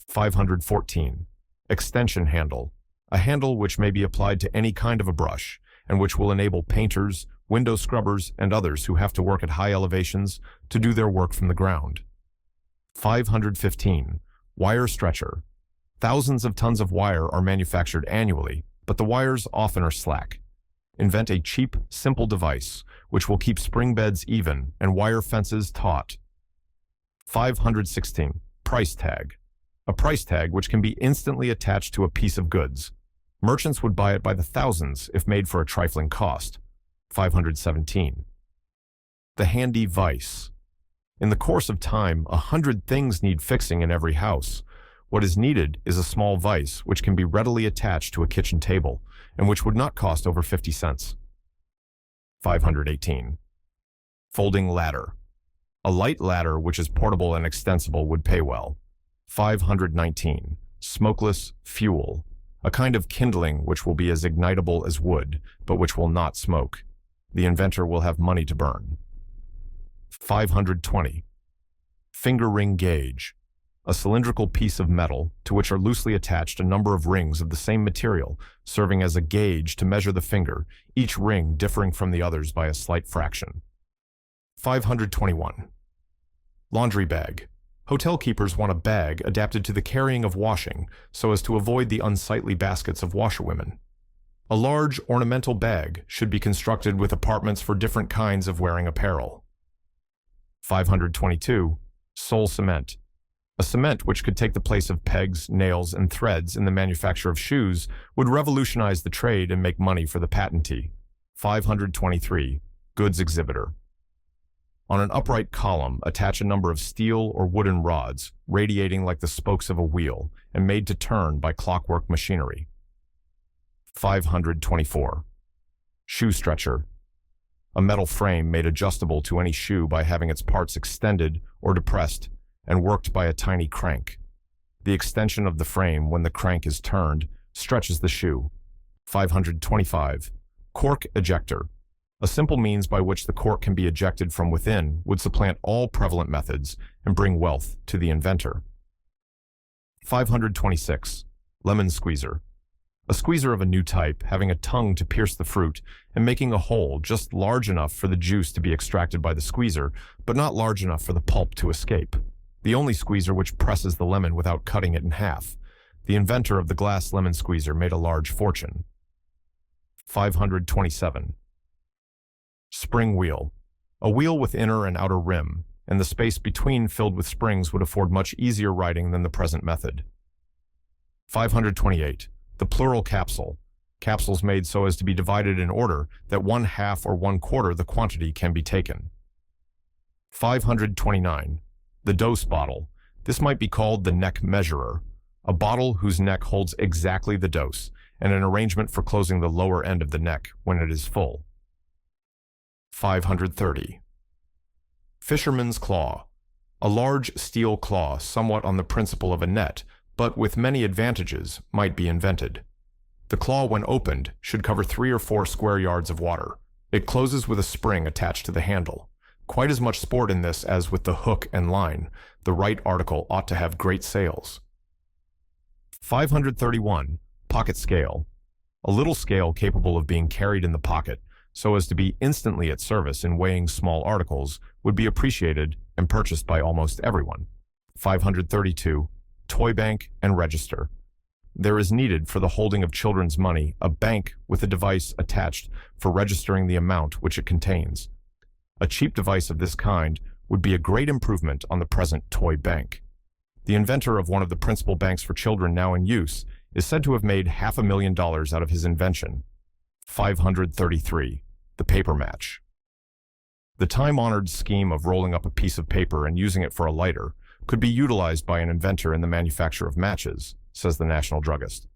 Speaker 1: 514. Extension handle. A handle which may be applied to any kind of a brush, and which will enable painters, window scrubbers, and others who have to work at high elevations to do their work from the ground. 515. Wire stretcher. Thousands of tons of wire are manufactured annually, but the wires often are slack. Invent a cheap, simple device which will keep spring beds even and wire fences taut. 516. Price tag. A price tag which can be instantly attached to a piece of goods. Merchants would buy it by the thousands if made for a trifling cost. 517. The handy vise. In the course of time, 100 things need fixing in every house. What is needed is a small vise which can be readily attached to a kitchen table and which would not cost over 50 cents. 518. Folding ladder. A light ladder which is portable and extensible would pay well. 519. Smokeless fuel. A kind of kindling which will be as ignitable as wood, but which will not smoke. The inventor will have money to burn. 520. Finger ring gauge. A cylindrical piece of metal to which are loosely attached a number of rings of the same material, serving as a gauge to measure the finger, each ring differing from the others by a slight fraction. 521. Laundry bag. Hotel keepers want a bag adapted to the carrying of washing so as to avoid the unsightly baskets of washerwomen. A large ornamental bag should be constructed with compartments for different kinds of wearing apparel. 522. Sole cement. A cement which could take the place of pegs, nails, and threads in the manufacture of shoes would revolutionize the trade and make money for the patentee. 523. Goods exhibitor. On an upright column, attach a number of steel or wooden rods, radiating like the spokes of a wheel, and made to turn by clockwork machinery. 524. Shoe stretcher. A metal frame made adjustable to any shoe by having its parts extended or depressed and worked by a tiny crank. The extension of the frame when the crank is turned stretches the shoe. 525. Cork ejector. A simple means by which the cork can be ejected from within would supplant all prevalent methods and bring wealth to the inventor. 526. Lemon squeezer. A squeezer of a new type, having a tongue to pierce the fruit and making a hole just large enough for the juice to be extracted by the squeezer, but not large enough for the pulp to escape. The only squeezer which presses the lemon without cutting it in half. The inventor of the glass lemon squeezer made a large fortune. 527. Spring wheel. A wheel with inner and outer rim, and the space between filled with springs would afford much easier riding than the present method. 528. The plural capsule. Capsules made so as to be divided in order that 1/2 or 1/4 the quantity can be taken. 529. The dose bottle. This might be called the neck measurer, a bottle whose neck holds exactly the dose, and an arrangement for closing the lower end of the neck when it is full. 530. Fisherman's claw. A large steel claw somewhat on the principle of a net, but with many advantages, might be invented. The claw, when opened, should cover 3 or 4 square yards of water. It closes with a spring attached to the handle. Quite as much sport in this as with the hook and line. The right article ought to have great sales. 531. Pocket scale. A little scale capable of being carried in the pocket, so as to be instantly at service in weighing small articles, would be appreciated and purchased by almost everyone. 532. Toy bank and register. There is needed for the holding of children's money a bank with a device attached for registering the amount which it contains. A cheap device of this kind would be a great improvement on the present toy bank. The inventor of one of the principal banks for children now in use is said to have made $500,000 out of his invention. 533. The paper match. The time-honored scheme of rolling up a piece of paper and using it for a lighter could be utilized by an inventor in the manufacture of matches, says the National Druggist.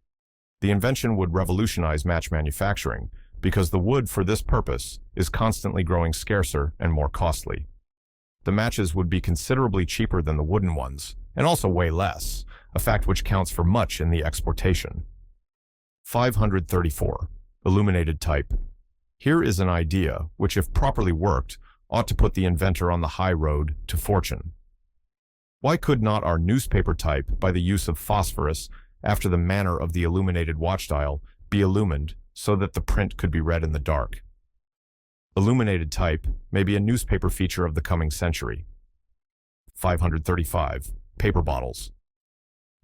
Speaker 1: The invention would revolutionize match manufacturing because the wood for this purpose is constantly growing scarcer and more costly. The matches would be considerably cheaper than the wooden ones, and also weigh less, a fact which counts for much in the exportation. 534. Illuminated type. Here is an idea which, if properly worked, ought to put the inventor on the high road to fortune. Why could not our newspaper type, by the use of phosphorus, after the manner of the illuminated watchdial, be illumined so that the print could be read in the dark? Illuminated type may be a newspaper feature of the coming century. 535. Paper bottles.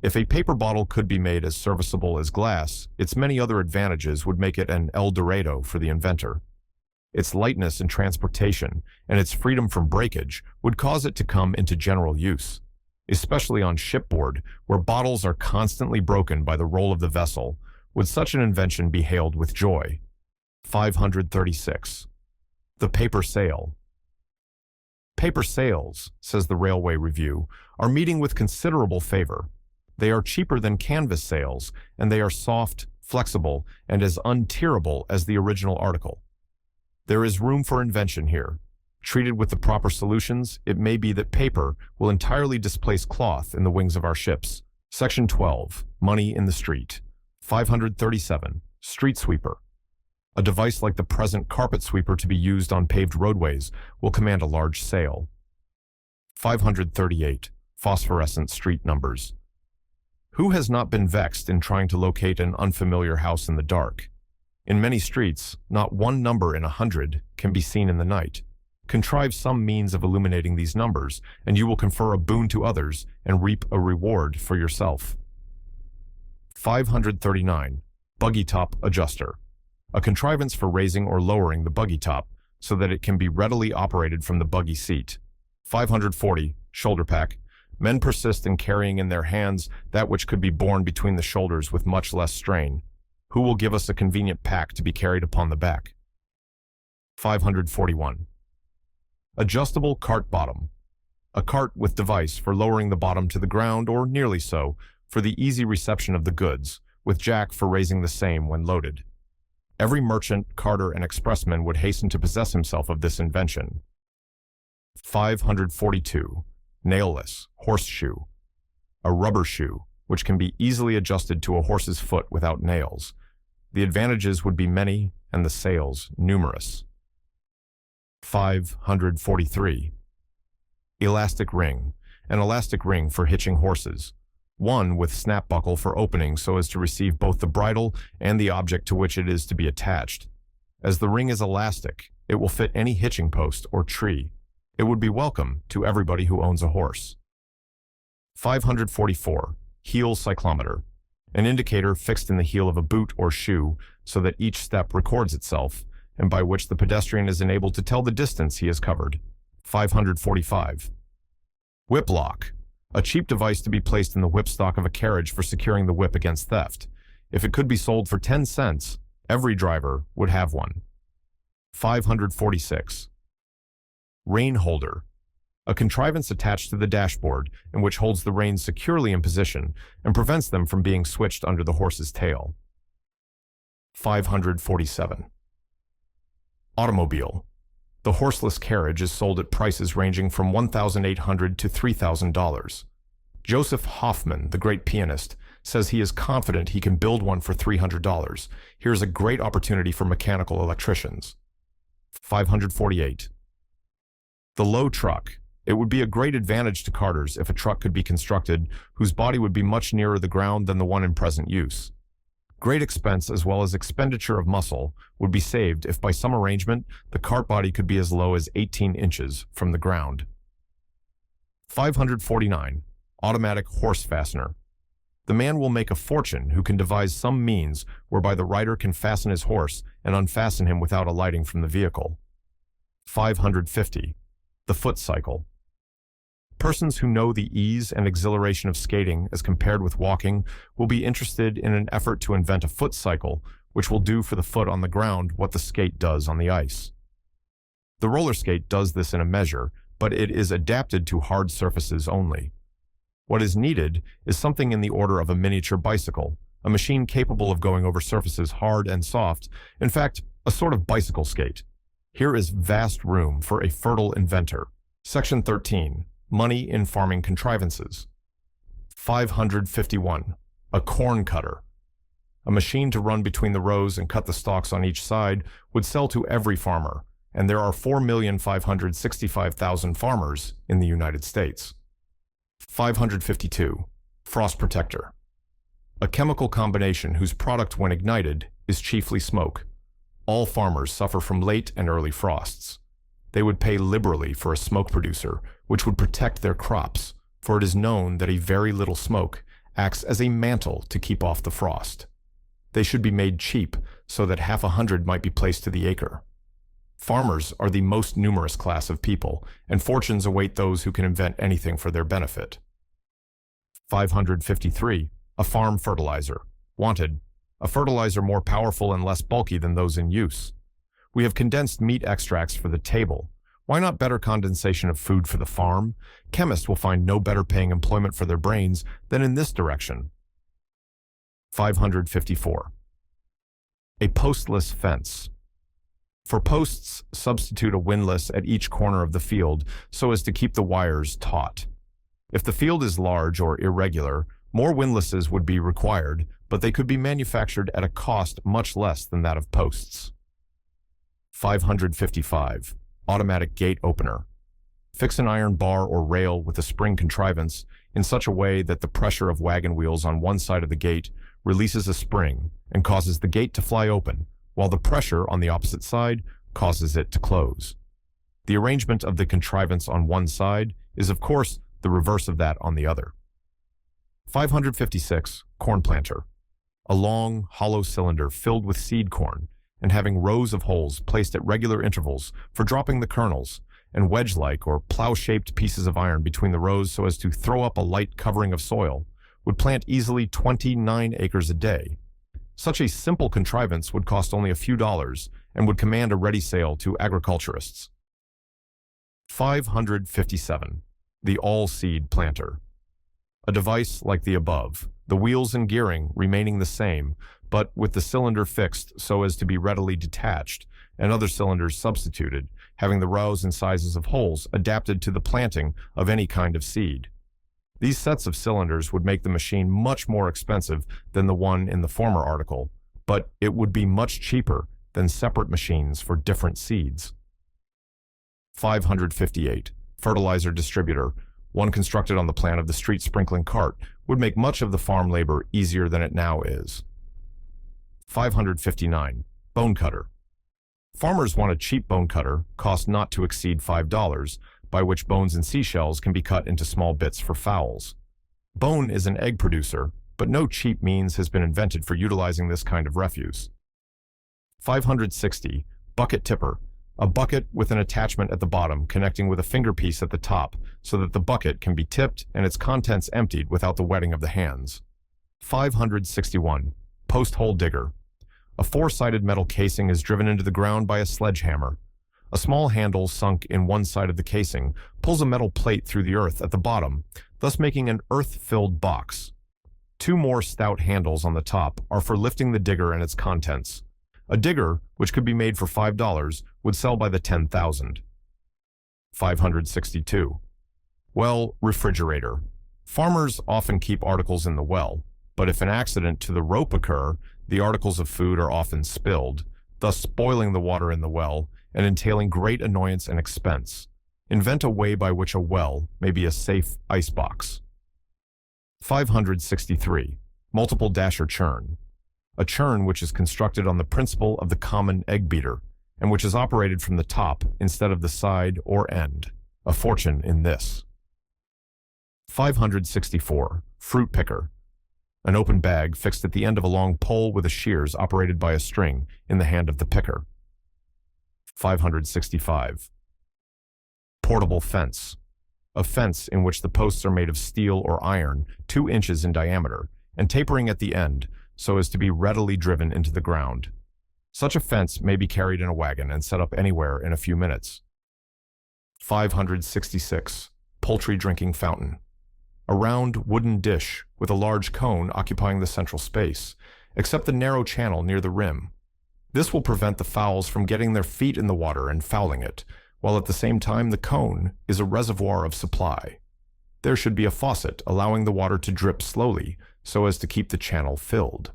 Speaker 1: If a paper bottle could be made as serviceable as glass, its many other advantages would make it an El Dorado for the inventor. Its lightness in transportation and its freedom from breakage would cause it to come into general use, especially on shipboard, where bottles are constantly broken by the roll of the vessel. Would such an invention be hailed with joy? 536. The paper sail. Paper sails, says the Railway Review, are meeting with considerable favor. They are cheaper than canvas sails, and they are soft, flexible, and as unterrible as the original article. There is room for invention here. Treated with the proper solutions, it may be that paper will entirely displace cloth in the wings of our ships. Section 12. Money in the street. 537. Street sweeper. A device like the present carpet sweeper to be used on paved roadways will command a large sale. 538. Phosphorescent street numbers. Who has not been vexed in trying to locate an unfamiliar house in the dark? In many streets, not one number in 100 can be seen in the night. Contrive some means of illuminating these numbers, and you will confer a boon to others and reap a reward for yourself. 539. Buggy top adjuster. A contrivance for raising or lowering the buggy top so that it can be readily operated from the buggy seat. 540. Shoulder pack. Men persist in carrying in their hands that which could be borne between the shoulders with much less strain. Who will give us a convenient pack to be carried upon the back? 541. Adjustable cart bottom. A cart with device for lowering the bottom to the ground, or nearly so, for the easy reception of the goods, with jack for raising the same when loaded. Every merchant, carter, and expressman would hasten to possess himself of this invention. 542. Nailless horseshoe. A rubber shoe, which can be easily adjusted to a horse's foot without nails. The advantages would be many, and the sales numerous. 543. Elastic ring. An elastic ring for hitching horses. One with snap buckle for opening so as to receive both the bridle and the object to which it is to be attached. As the ring is elastic, it will fit any hitching post or tree. It would be welcome to everybody who owns a horse. 544. Heel cyclometer. An indicator fixed in the heel of a boot or shoe so that each step records itself, and by which the pedestrian is enabled to tell the distance he has covered. 545. Whip lock, a cheap device to be placed in the whipstock of a carriage for securing the whip against theft. If it could be sold for 10 cents, every driver would have one. 546. Rein holder, a contrivance attached to the dashboard in which holds the reins securely in position and prevents them from being switched under the horse's tail. 547. Automobile. The horseless carriage is sold at prices ranging from $1,800 to $3,000. Joseph Hoffman, the great pianist, says he is confident he can build one for $300. Here's a great opportunity for mechanical electricians. 548. The low truck. It would be a great advantage to carters if a truck could be constructed whose body would be much nearer the ground than the one in present use. Great expense as well as expenditure of muscle would be saved if by some arrangement the cart body could be as low as 18 inches from the ground. 549. Automatic horse fastener. The man will make a fortune who can devise some means whereby the rider can fasten his horse and unfasten him without alighting from the vehicle. 550. The foot cycle. Persons who know the ease and exhilaration of skating as compared with walking will be interested in an effort to invent a foot cycle which will do for the foot on the ground what the skate does on the ice. The roller skate does this in a measure, but it is adapted to hard surfaces only. What is needed is something in the order of a miniature bicycle, a machine capable of going over surfaces hard and soft, in fact, a sort of bicycle skate. Here is vast room for a fertile inventor. Section 13. Money in farming contrivances. 551. A corn cutter. A machine to run between the rows and cut the stalks on each side would sell to every farmer, and there are 4,565,000 farmers in the United States. 552. Frost protector. A chemical combination whose product, when ignited, is chiefly smoke. All farmers suffer from late and early frosts. They would pay liberally for a smoke producer, which would protect their crops, for it is known that a very little smoke acts as a mantle to keep off the frost. They should be made cheap, so that 100 might be placed to the acre. Farmers are the most numerous class of people, and fortunes await those who can invent anything for their benefit. 553. A farm fertilizer. Wanted. A fertilizer more powerful and less bulky than those in use. We have condensed meat extracts for the table. Why not better condensation of food for the farm? Chemists will find no better paying employment for their brains than in this direction. 554. A postless fence. For posts, substitute a windlass at each corner of the field so as to keep the wires taut. If the field is large or irregular, more windlasses would be required, but they could be manufactured at a cost much less than that of posts. 555. Automatic gate opener. Fix an iron bar or rail with a spring contrivance in such a way that the pressure of wagon wheels on one side of the gate releases a spring and causes the gate to fly open, while the pressure on the opposite side causes it to close. The arrangement of the contrivance on one side is, of course, the reverse of that on the other. 556. Corn planter. A long, hollow cylinder filled with seed corn and having rows of holes placed at regular intervals for dropping the kernels, and wedge-like or plow-shaped pieces of iron between the rows so as to throw up a light covering of soil, would plant easily 29 acres a day. Such a simple contrivance would cost only a few dollars and would command a ready sale to agriculturists. 557. The all-seed planter. A device like the above, the wheels and gearing remaining the same, but with the cylinder fixed so as to be readily detached, and other cylinders substituted, having the rows and sizes of holes adapted to the planting of any kind of seed. These sets of cylinders would make the machine much more expensive than the one in the former article, but it would be much cheaper than separate machines for different seeds. 558. Fertilizer distributor. One constructed on the plan of the street sprinkling cart would make much of the farm labor easier than it now is. 559. Bone cutter. Farmers want a cheap bone cutter, cost not to exceed $5, by which bones and seashells can be cut into small bits for fowls. Bone is an egg producer, but no cheap means has been invented for utilizing this kind of refuse. 560. Bucket tipper. A bucket with an attachment at the bottom connecting with a fingerpiece at the top so that the bucket can be tipped and its contents emptied without the wetting of the hands. 561. Post hole digger. A four-sided metal casing is driven into the ground by a sledgehammer. A small handle sunk in one side of the casing pulls a metal plate through the earth at the bottom, thus making an earth-filled box. Two more stout handles on the top are for lifting the digger and its contents. A digger, which could be made for $5, would sell by the 10,000. 562. Well, refrigerator. Farmers often keep articles in the well, but if an accident to the rope occur, the articles of food are often spilled, thus spoiling the water in the well and entailing great annoyance and expense. Invent a way by which a well may be a safe icebox. 563. Multiple dasher churn. A churn which is constructed on the principle of the common egg beater, and which is operated from the top instead of the side or end. A fortune in this. 564. Fruit picker. An open bag fixed at the end of a long pole with a shears operated by a string in the hand of the picker. 565. Portable fence. A fence in which the posts are made of steel or iron, 2 inches in diameter, and tapering at the end, so as to be readily driven into the ground. Such a fence may be carried in a wagon and set up anywhere in a few minutes. 566. Poultry drinking fountain. A round wooden dish with a large cone occupying the central space, except the narrow channel near the rim. This will prevent the fowls from getting their feet in the water and fouling it, while at the same time the cone is a reservoir of supply. There should be a faucet allowing the water to drip slowly so as to keep the channel filled.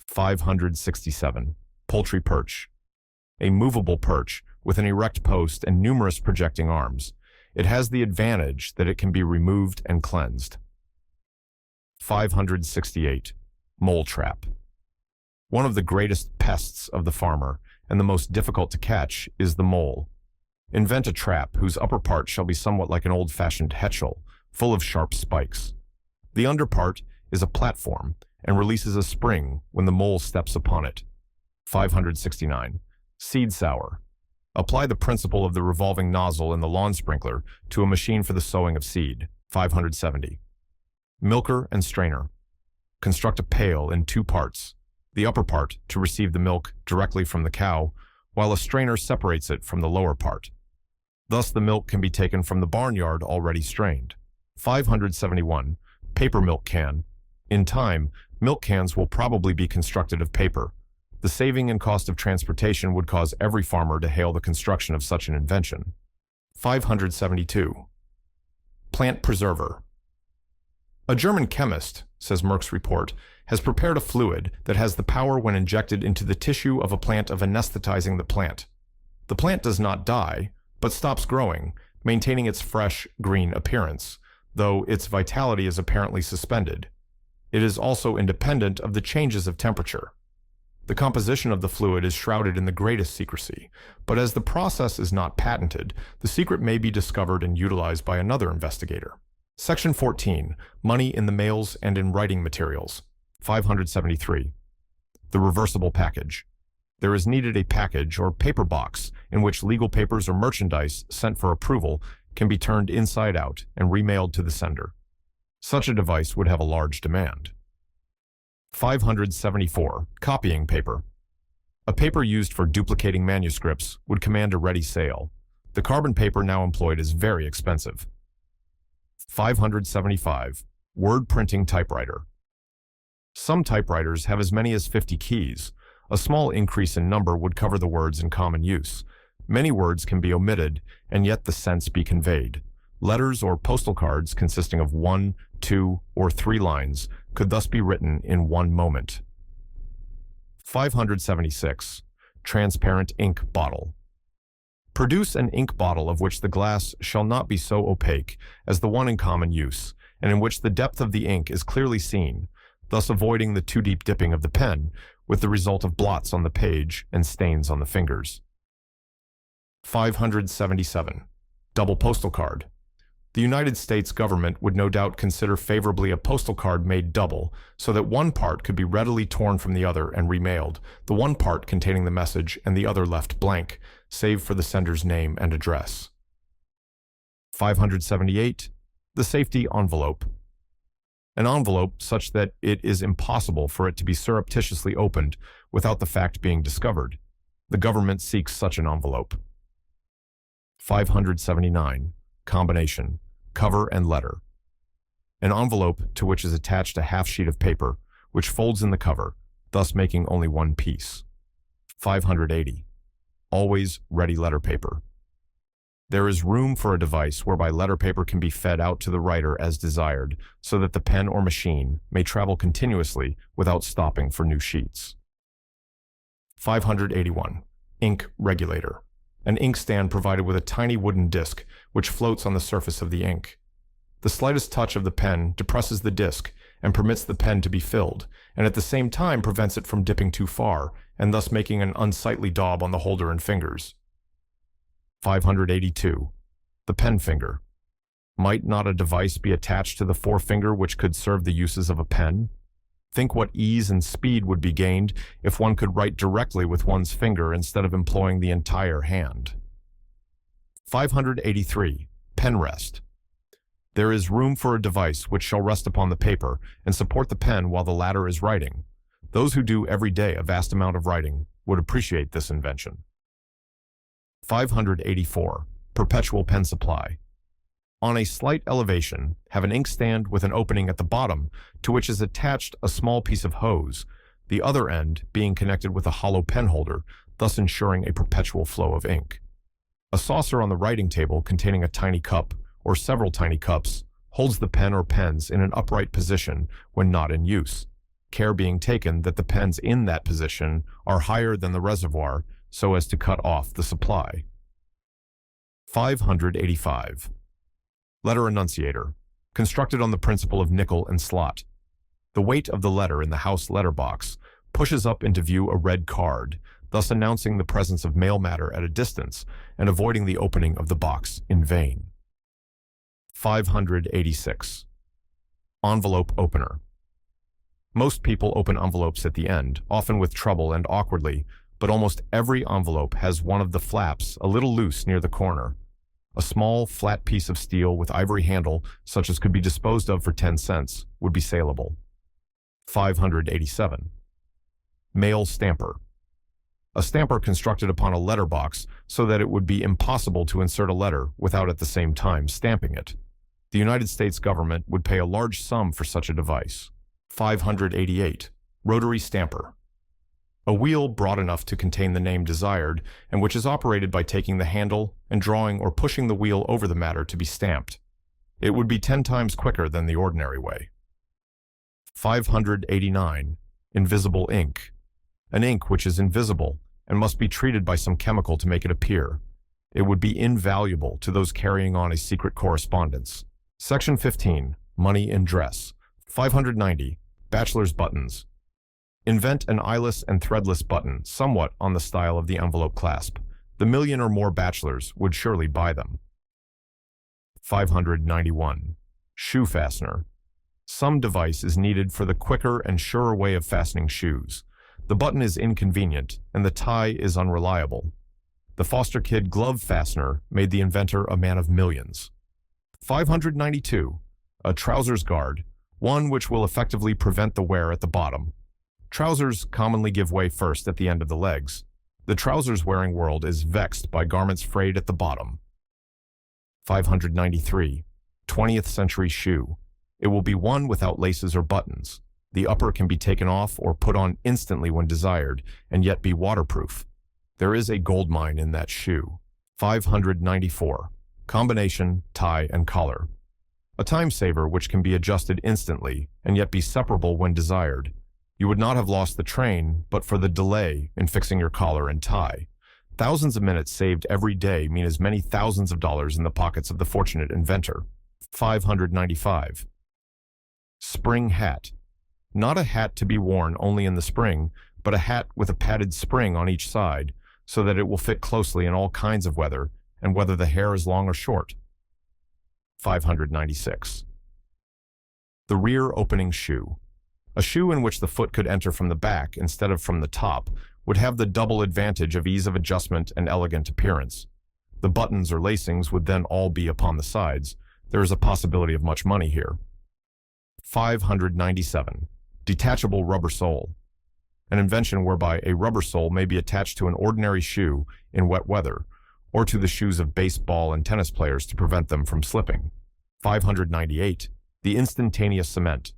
Speaker 1: 567. Poultry perch. A movable perch with an erect post and numerous projecting arms. It has the advantage that it can be removed and cleansed. 568. Mole trap. One of the greatest pests of the farmer, and the most difficult to catch, is the mole. Invent a trap whose upper part shall be somewhat like an old-fashioned hetchel, full of sharp spikes. The under part is a platform and releases a spring when the mole steps upon it. 569. Seed sower. Apply the principle of the revolving nozzle in the lawn sprinkler to a machine for the sowing of seed. 570. Milker and strainer. Construct a pail in 2 parts, the upper part to receive the milk directly from the cow, while a strainer separates it from the lower part. Thus the milk can be taken from the barnyard already strained. 571. Paper milk can. In time, milk cans will probably be constructed of paper. The saving and cost of transportation would cause every farmer to hail the construction of such an invention. 572. Plant preserver. A German chemist, says Merck's report, has prepared a fluid that has the power when injected into the tissue of a plant of anesthetizing the plant. The plant does not die, but stops growing, maintaining its fresh, green appearance, though its vitality is apparently suspended. It is also independent of the changes of temperature. The composition of the fluid is shrouded in the greatest secrecy, but as the process is not patented, the secret may be discovered and utilized by another investigator. Section 14. Money in the mails and in writing materials. 573. The reversible package. There is needed a package or paper box in which legal papers or merchandise sent for approval can be turned inside out and remailed to the sender. Such a device would have a large demand. 574. Copying paper. A paper used for duplicating manuscripts would command a ready sale. The carbon paper now employed is very expensive. 575. Word printing typewriter. Some typewriters have as many as 50 keys. A small increase in number would cover the words in common use. Many words can be omitted, and yet the sense be conveyed. Letters or postal cards consisting of 1, 2, or 3 lines could thus be written in one moment. 576. Transparent ink bottle. Produce an ink bottle of which the glass shall not be so opaque as the one in common use, and in which the depth of the ink is clearly seen, thus avoiding the too deep dipping of the pen, with the result of blots on the page and stains on the fingers. 577. Double postal card. The United States government would no doubt consider favorably a postal card made double, so that one part could be readily torn from the other and remailed, the one part containing the message and the other left blank, save for the sender's name and address. 578. The safety envelope. An envelope such that it is impossible for it to be surreptitiously opened without the fact being discovered. The government seeks such an envelope. 579. Combination. Cover and letter. An envelope to which is attached a half sheet of paper, which folds in the cover, thus making only one piece. 580. Always ready letter paper. There is room for a device whereby letter paper can be fed out to the writer as desired, so that the pen or machine may travel continuously without stopping for new sheets. 581. Ink regulator. An inkstand provided with a tiny wooden disc which floats on the surface of the ink. The slightest touch of the pen depresses the disc and permits the pen to be filled, and at the same time prevents it from dipping too far, and thus making an unsightly daub on the holder and fingers. 582. The pen finger. Might not a device be attached to the forefinger which could serve the uses of a pen? Think what ease and speed would be gained if one could write directly with one's finger instead of employing the entire hand. 583. Pen rest. There is room for a device which shall rest upon the paper and support the pen while the latter is writing. Those who do every day a vast amount of writing would appreciate this invention. 584. Perpetual pen supply. On a slight elevation, have an inkstand with an opening at the bottom to which is attached a small piece of hose, the other end being connected with a hollow pen holder, thus ensuring a perpetual flow of ink. A saucer on the writing table containing a tiny cup, or several tiny cups, holds the pen or pens in an upright position when not in use, care being taken that the pens in that position are higher than the reservoir so as to cut off the supply. 585. Letter annunciator, constructed on the principle of nickel and slot. The weight of the letter in the house letter box pushes up into view a red card, thus announcing the presence of mail matter at a distance and avoiding the opening of the box in vain. 586. Envelope opener. Most people open envelopes at the end, often with trouble and awkwardly, but almost every envelope has one of the flaps a little loose near the corner. A small, flat piece of steel with ivory handle, such as could be disposed of for 10 cents, would be saleable. 587. Mail stamper. A stamper constructed upon a letter box so that it would be impossible to insert a letter without at the same time stamping it. The United States government would pay a large sum for such a device. 588. Rotary stamper. A wheel broad enough to contain the name desired, and which is operated by taking the handle and drawing or pushing the wheel over the matter to be stamped. It would be 10 times quicker than the ordinary way. 589. Invisible ink. An ink which is invisible and must be treated by some chemical to make it appear. It would be invaluable to those carrying on a secret correspondence. Section 15. Money in dress. 590. Bachelor's buttons. Invent an eyeless and threadless button, somewhat on the style of the envelope clasp. The million or more bachelors would surely buy them. 591. Shoe fastener. Some device is needed for the quicker and surer way of fastening shoes. The button is inconvenient, and the tie is unreliable. The foster kid glove fastener made the inventor a man of millions. 592. A trousers guard, one which will effectively prevent the wear at the bottom. Trousers commonly give way first at the end of the legs. The trousers-wearing world is vexed by garments frayed at the bottom. 593. 20th century shoe. It will be one without laces or buttons. The upper can be taken off or put on instantly when desired, and yet be waterproof. There is a gold mine in that shoe. 594. Combination, tie, and collar. A time saver which can be adjusted instantly, and yet be separable when desired. You would not have lost the train, but for the delay in fixing your collar and tie. Thousands of minutes saved every day mean as many thousands of dollars in the pockets of the fortunate inventor. 595. Spring hat. Not a hat to be worn only in the spring, but a hat with a padded spring on each side, so that it will fit closely in all kinds of weather, and whether the hair is long or short. 596. The rear opening shoe. A shoe in which the foot could enter from the back instead of from the top would have the double advantage of ease of adjustment and elegant appearance. The buttons or lacings would then all be upon the sides. There is a possibility of much money here. 597. Detachable rubber sole. An invention whereby a rubber sole may be attached to an ordinary shoe in wet weather, or to the shoes of baseball and tennis players to prevent them from slipping. 598. The instantaneous cement.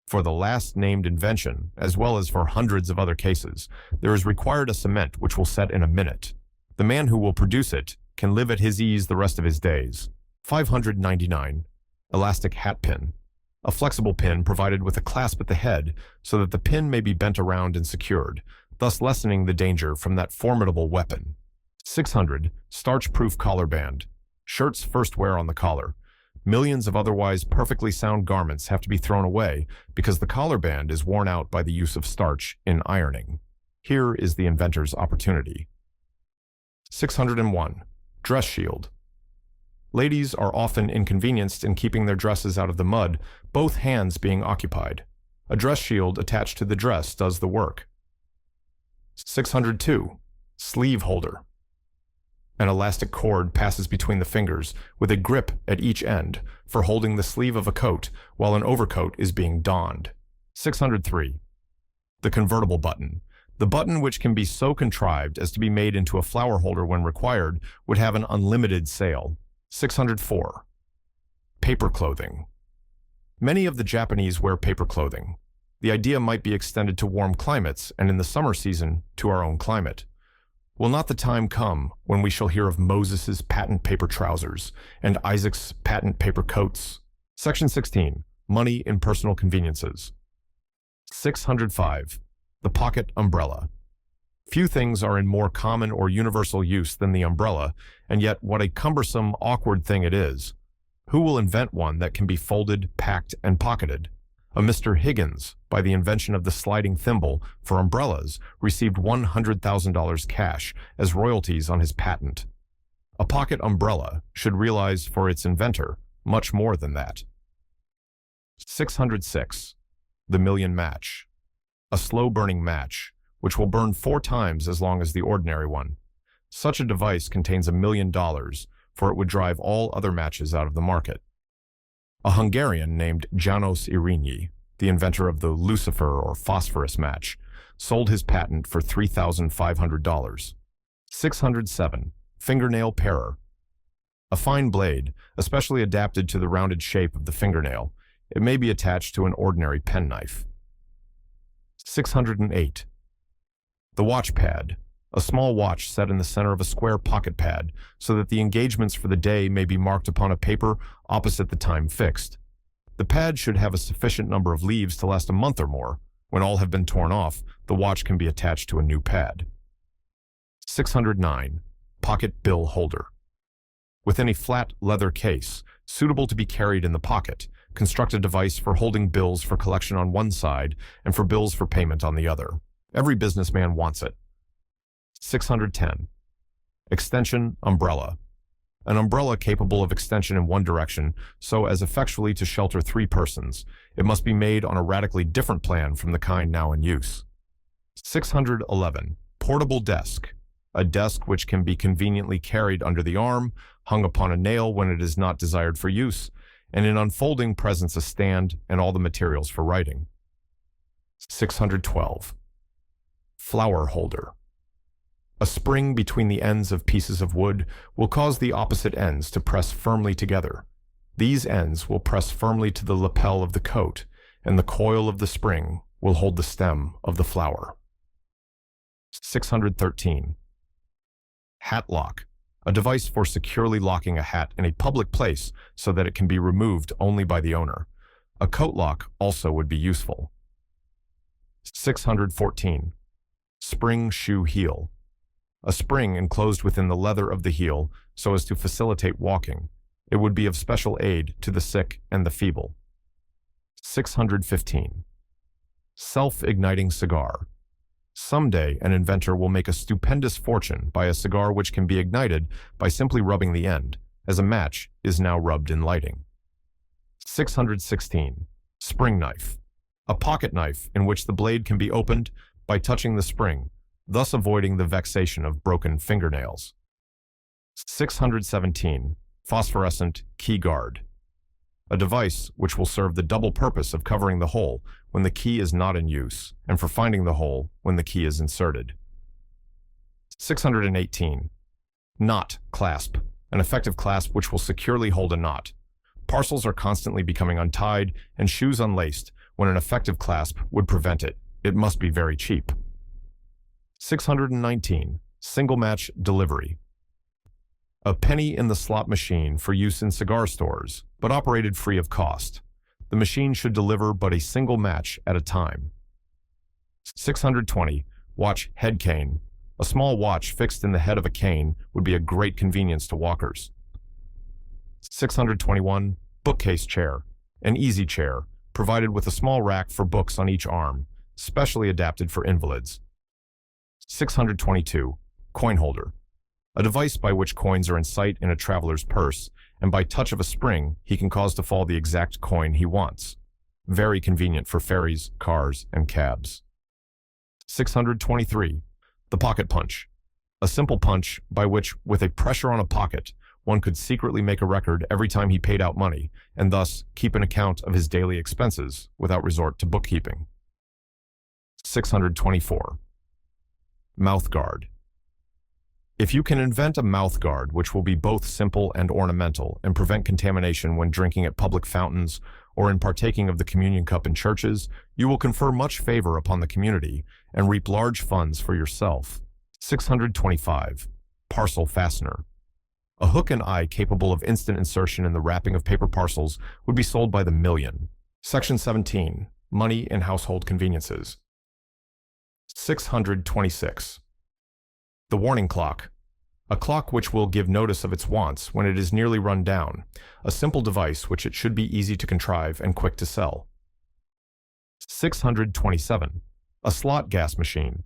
Speaker 1: For the last named invention, as well as for hundreds of other cases, there is required a cement which will set in a minute. The man who will produce it can live at his ease the rest of his days. 599. Elastic hat pin. A flexible pin provided with a clasp at the head so that the pin may be bent around and secured, thus lessening the danger from that formidable weapon. 600. Starch-proof collar band. Shirts first wear on the collar. Millions of otherwise perfectly sound garments have to be thrown away because the collar band is worn out by the use of starch in ironing. Here is the inventor's opportunity. 601. Dress shield. Ladies are often inconvenienced in keeping their dresses out of the mud, both hands being occupied. A dress shield attached to the dress does the work. 602. Sleeve holder. An elastic cord passes between the fingers with a grip at each end for holding the sleeve of a coat while an overcoat is being donned. 603. The convertible button. The button, which can be so contrived as to be made into a flower holder when required, would have an unlimited sale. 604. Paper clothing. Many of the Japanese wear paper clothing. The idea might be extended to warm climates and in the summer season to our own climate. Will not the time come when we shall hear of Moses's patent paper trousers and Isaac's patent paper coats? Section 16. Money in personal conveniences. 605. The pocket umbrella. Few things are in more common or universal use than the umbrella, and yet what a cumbersome, awkward thing it is. Who will invent one that can be folded, packed, and pocketed? A Mr. Higgins, by the invention of the sliding thimble for umbrellas, received $100,000 cash as royalties on his patent. A pocket umbrella should realize for its inventor much more than that. 606. The million match. A slow-burning match, which will burn 4 times as long as the ordinary one. Such a device contains $1 million, for it would drive all other matches out of the market. A Hungarian named János Irényi, the inventor of the lucifer or phosphorus match, sold his patent for $3,500. 607. Fingernail parer. A fine blade, especially adapted to the rounded shape of the fingernail. It may be attached to an ordinary penknife. 608. The watch pad. A small watch set in the center of a square pocket pad so that the engagements for the day may be marked upon a paper opposite the time fixed. The pad should have a sufficient number of leaves to last a month or more. When all have been torn off, the watch can be attached to a new pad. 609. Pocket bill holder. Within a flat leather case, suitable to be carried in the pocket, construct a device for holding bills for collection on one side and for bills for payment on the other. Every businessman wants it. 610. Extension umbrella. An umbrella capable of extension in one direction so as effectually to shelter 3 persons. It must be made on a radically different plan from the kind now in use. 611. Portable desk. A desk which can be conveniently carried under the arm, hung upon a nail when it is not desired for use, and in unfolding presents a stand and all the materials for writing. 612. Flower holder. A spring between the ends of pieces of wood will cause the opposite ends to press firmly together. These ends will press firmly to the lapel of the coat, and the coil of the spring will hold the stem of the flower. 613. Hat lock. A device for securely locking a hat in a public place so that it can be removed only by the owner. A coat lock also would be useful. 614. Spring shoe heel. A spring enclosed within the leather of the heel so as to facilitate walking. It would be of special aid to the sick and the feeble. 615. Self-igniting cigar. Someday an inventor will make a stupendous fortune by a cigar which can be ignited by simply rubbing the end. as a match is now rubbed in lighting. 616. Spring knife. A pocket knife in which the blade can be opened by touching the spring, thus avoiding the vexation of broken fingernails. 617. Phosphorescent key guard. A device which will serve the double purpose of covering the hole when the key is not in use and for finding the hole when the key is inserted. 618. Knot clasp. An effective clasp which will securely hold a knot. Parcels are constantly becoming untied and shoes unlaced when an effective clasp would prevent it. It must be very cheap. 619. Single match delivery. A penny in the slot machine for use in cigar stores, but operated free of cost. The machine should deliver but a single match at a time. 620. Watch head cane. A small watch fixed in the head of a cane would be a great convenience to walkers. 621. Bookcase chair. An easy chair, provided with a small rack for books on each arm, specially adapted for invalids. 622. Coin holder. A device by which coins are in sight in a traveler's purse, and by touch of a spring, he can cause to fall the exact coin he wants. Very convenient for ferries, cars, and cabs. 623. The pocket punch. A simple punch by which, with a pressure on a pocket, one could secretly make a record every time he paid out money, and thus keep an account of his daily expenses without resort to bookkeeping. 624. Mouth guard. If you can invent a mouth guard which will be both simple and ornamental and prevent contamination when drinking at public fountains or in partaking of the communion cup in churches, you will confer much favor upon the community and reap large funds for yourself. 625. Parcel fastener. A hook and eye capable of instant insertion in the wrapping of paper parcels would be sold by the million. Section 17. Money and household conveniences. 626. The warning clock. A clock which will give notice of its wants when it is nearly run down. A simple device which it should be easy to contrive and quick to sell. 627. A slot gas machine.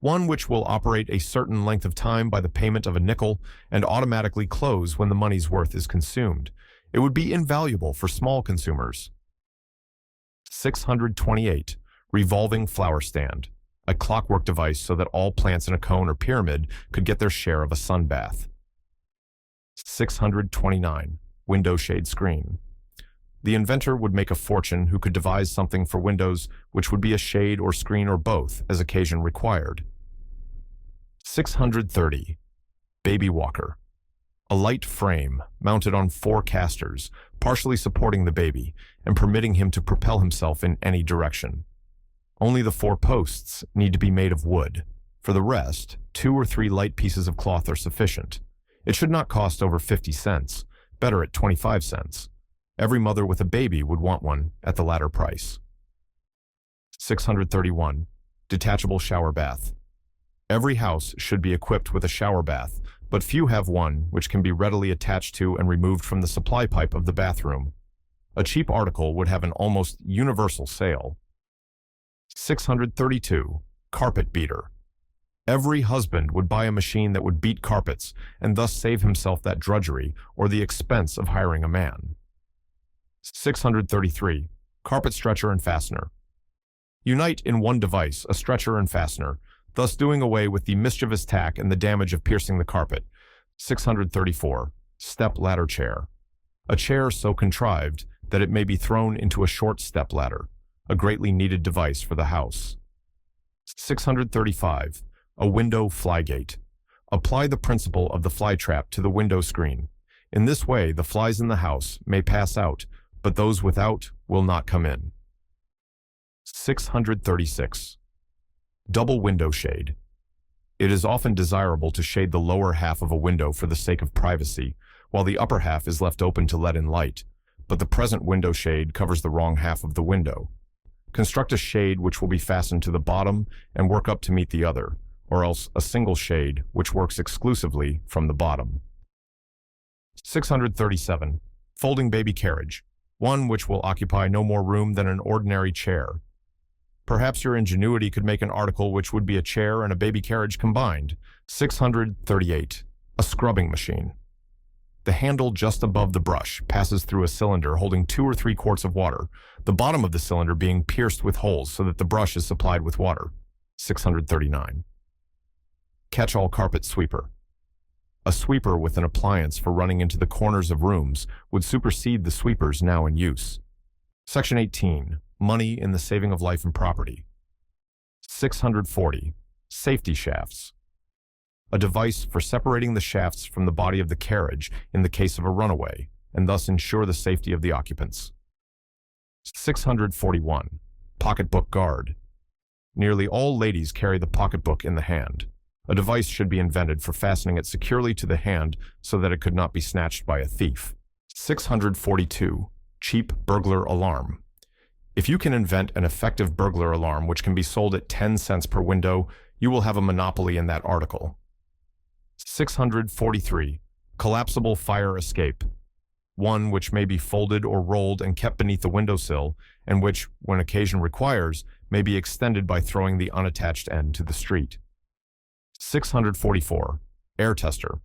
Speaker 1: One which will operate a certain length of time by the payment of a nickel and automatically close when the money's worth is consumed. It would be invaluable for small consumers. 628. Revolving flower stand. A clockwork device so that all plants in a cone or pyramid could get their share of a sun bath. 629. Window shade screen. The inventor would make a fortune who could devise something for windows which would be a shade or screen or both as occasion required. 630. Baby walker. A light frame mounted on 4 casters, partially supporting the baby and permitting him to propel himself in any direction. Only the 4 posts need to be made of wood. For the rest, 2 or 3 light pieces of cloth are sufficient. It should not cost over 50 cents, better at 25 cents. Every mother with a baby would want one at the latter price. 631. Detachable shower bath. Every house should be equipped with a shower bath, but few have one which can be readily attached to and removed from the supply pipe of the bathroom. A cheap article would have an almost universal sale. 632. Carpet beater. Every husband would buy a machine that would beat carpets and thus save himself that drudgery or the expense of hiring a man. 633. Carpet stretcher and fastener. Unite in one device a stretcher and fastener, thus doing away with the mischievous tack and the damage of piercing the carpet. 634. Step ladder chair. A chair so contrived that it may be thrown into a short step ladder, a greatly needed device for the house. 635. A window flygate. Apply the principle of the fly trap to the window screen. In this way, the flies in the house may pass out, but those without will not come in. 636. Double window shade. It is often desirable to shade the lower half of a window for the sake of privacy, while the upper half is left open to let in light, but the present window shade covers the wrong half of the window. Construct a shade which will be fastened to the bottom and work up to meet the other, or else a single shade which works exclusively from the bottom. 637. Folding baby carriage. One which will occupy no more room than an ordinary chair. Perhaps your ingenuity could make an article which would be a chair and a baby carriage combined. 638. A scrubbing machine. The handle just above the brush passes through a cylinder holding 2 or 3 quarts of water, the bottom of the cylinder being pierced with holes so that the brush is supplied with water. 639. Catch-all carpet sweeper. A sweeper with an appliance for running into the corners of rooms would supersede the sweepers now in use. Section 18. Money in the saving of life and property. 640. Safety shafts. A device for separating the shafts from the body of the carriage in the case of a runaway, and thus ensure the safety of the occupants. 641. Pocketbook guard. Nearly all ladies carry the pocketbook in the hand. A device should be invented for fastening it securely to the hand so that it could not be snatched by a thief. 642. Cheap burglar alarm. If you can invent an effective burglar alarm which can be sold at 10 cents per window, you will have a monopoly in that article. 643. Collapsible fire escape. One which may be folded or rolled and kept beneath the windowsill, and which, when occasion requires, may be extended by throwing the unattached end to the street. 644. Air tester.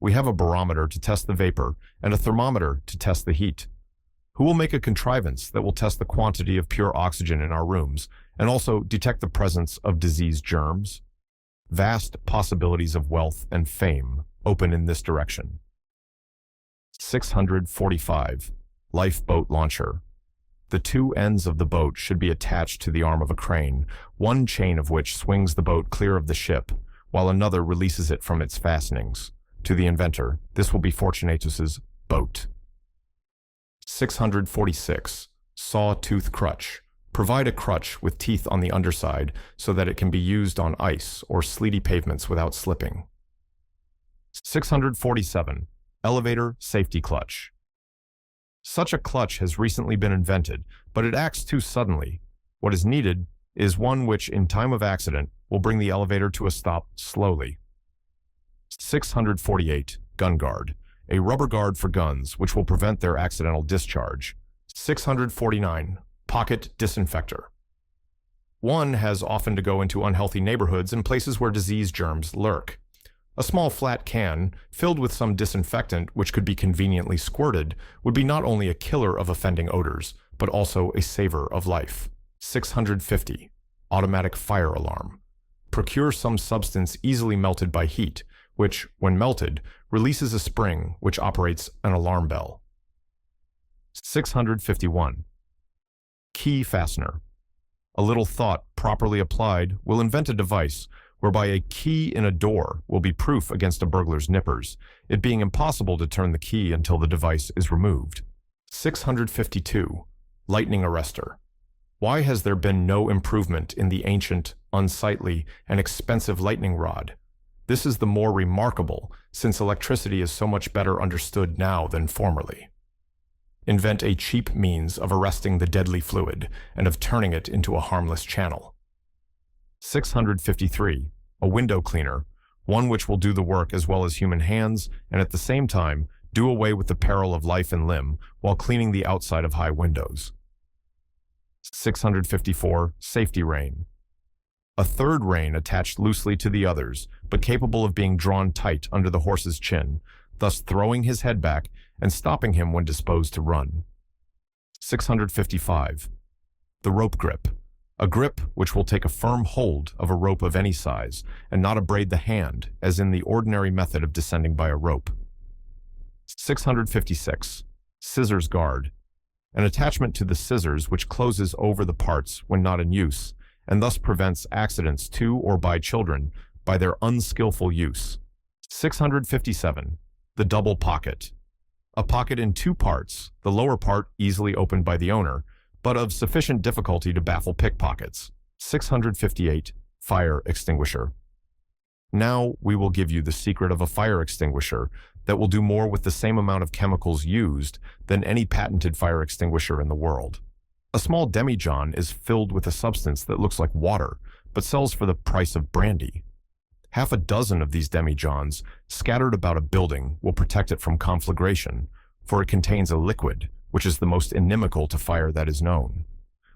Speaker 1: We have a barometer to test the vapor and a thermometer to test the heat. Who will make a contrivance that will test the quantity of pure oxygen in our rooms and also detect the presence of disease germs? Vast possibilities of wealth and fame open in this direction. 645. Lifeboat launcher. The 2 ends of the boat should be attached to the arm of a crane, one chain of which swings the boat clear of the ship, while another releases it from its fastenings. To the inventor, this will be Fortunatus's boat. 646. Saw-tooth crutch. Provide a crutch with teeth on the underside so that it can be used on ice or sleety pavements without slipping. 647. Elevator safety clutch. Such a clutch has recently been invented, but it acts too suddenly. What is needed is one which, in time of accident, will bring the elevator to a stop slowly. 648. Gun guard. A rubber guard for guns which will prevent their accidental discharge. 649. Pocket disinfector. One has often to go into unhealthy neighborhoods and places where disease germs lurk. A small flat can, filled with some disinfectant which could be conveniently squirted, would be not only a killer of offending odors, but also a saver of life. 650. Automatic fire alarm. Procure some substance easily melted by heat, which, when melted, releases a spring which operates an alarm bell. 651. Key fastener. A little thought, properly applied, will invent a device whereby a key in a door will be proof against a burglar's nippers, it being impossible to turn the key until the device is removed. 652. Lightning arrestor. Why has there been no improvement in the ancient, unsightly, and expensive lightning rod? This is the more remarkable, since electricity is so much better understood now than formerly. Invent a cheap means of arresting the deadly fluid and of turning it into a harmless channel. 653. A window cleaner, one which will do the work as well as human hands and at the same time do away with the peril of life and limb while cleaning the outside of high windows. 654. Safety rein. A third rein attached loosely to the others, but capable of being drawn tight under the horse's chin, thus throwing his head back and stopping him when disposed to run. 655. The rope grip. A grip which will take a firm hold of a rope of any size and not abrade the hand, as in the ordinary method of descending by a rope. 656. Scissors guard. An attachment to the scissors which closes over the parts when not in use, and thus prevents accidents to or by children by their unskillful use. 657. The double pocket. A pocket in 2 parts, the lower part easily opened by the owner, but of sufficient difficulty to baffle pickpockets. 658. Fire extinguisher. Now we will give you the secret of a fire extinguisher that will do more with the same amount of chemicals used than any patented fire extinguisher in the world. A small demijohn is filled with a substance that looks like water, but sells for the price of brandy. Half a dozen of these demijohns scattered about a building will protect it from conflagration, for it contains a liquid which is the most inimical to fire that is known.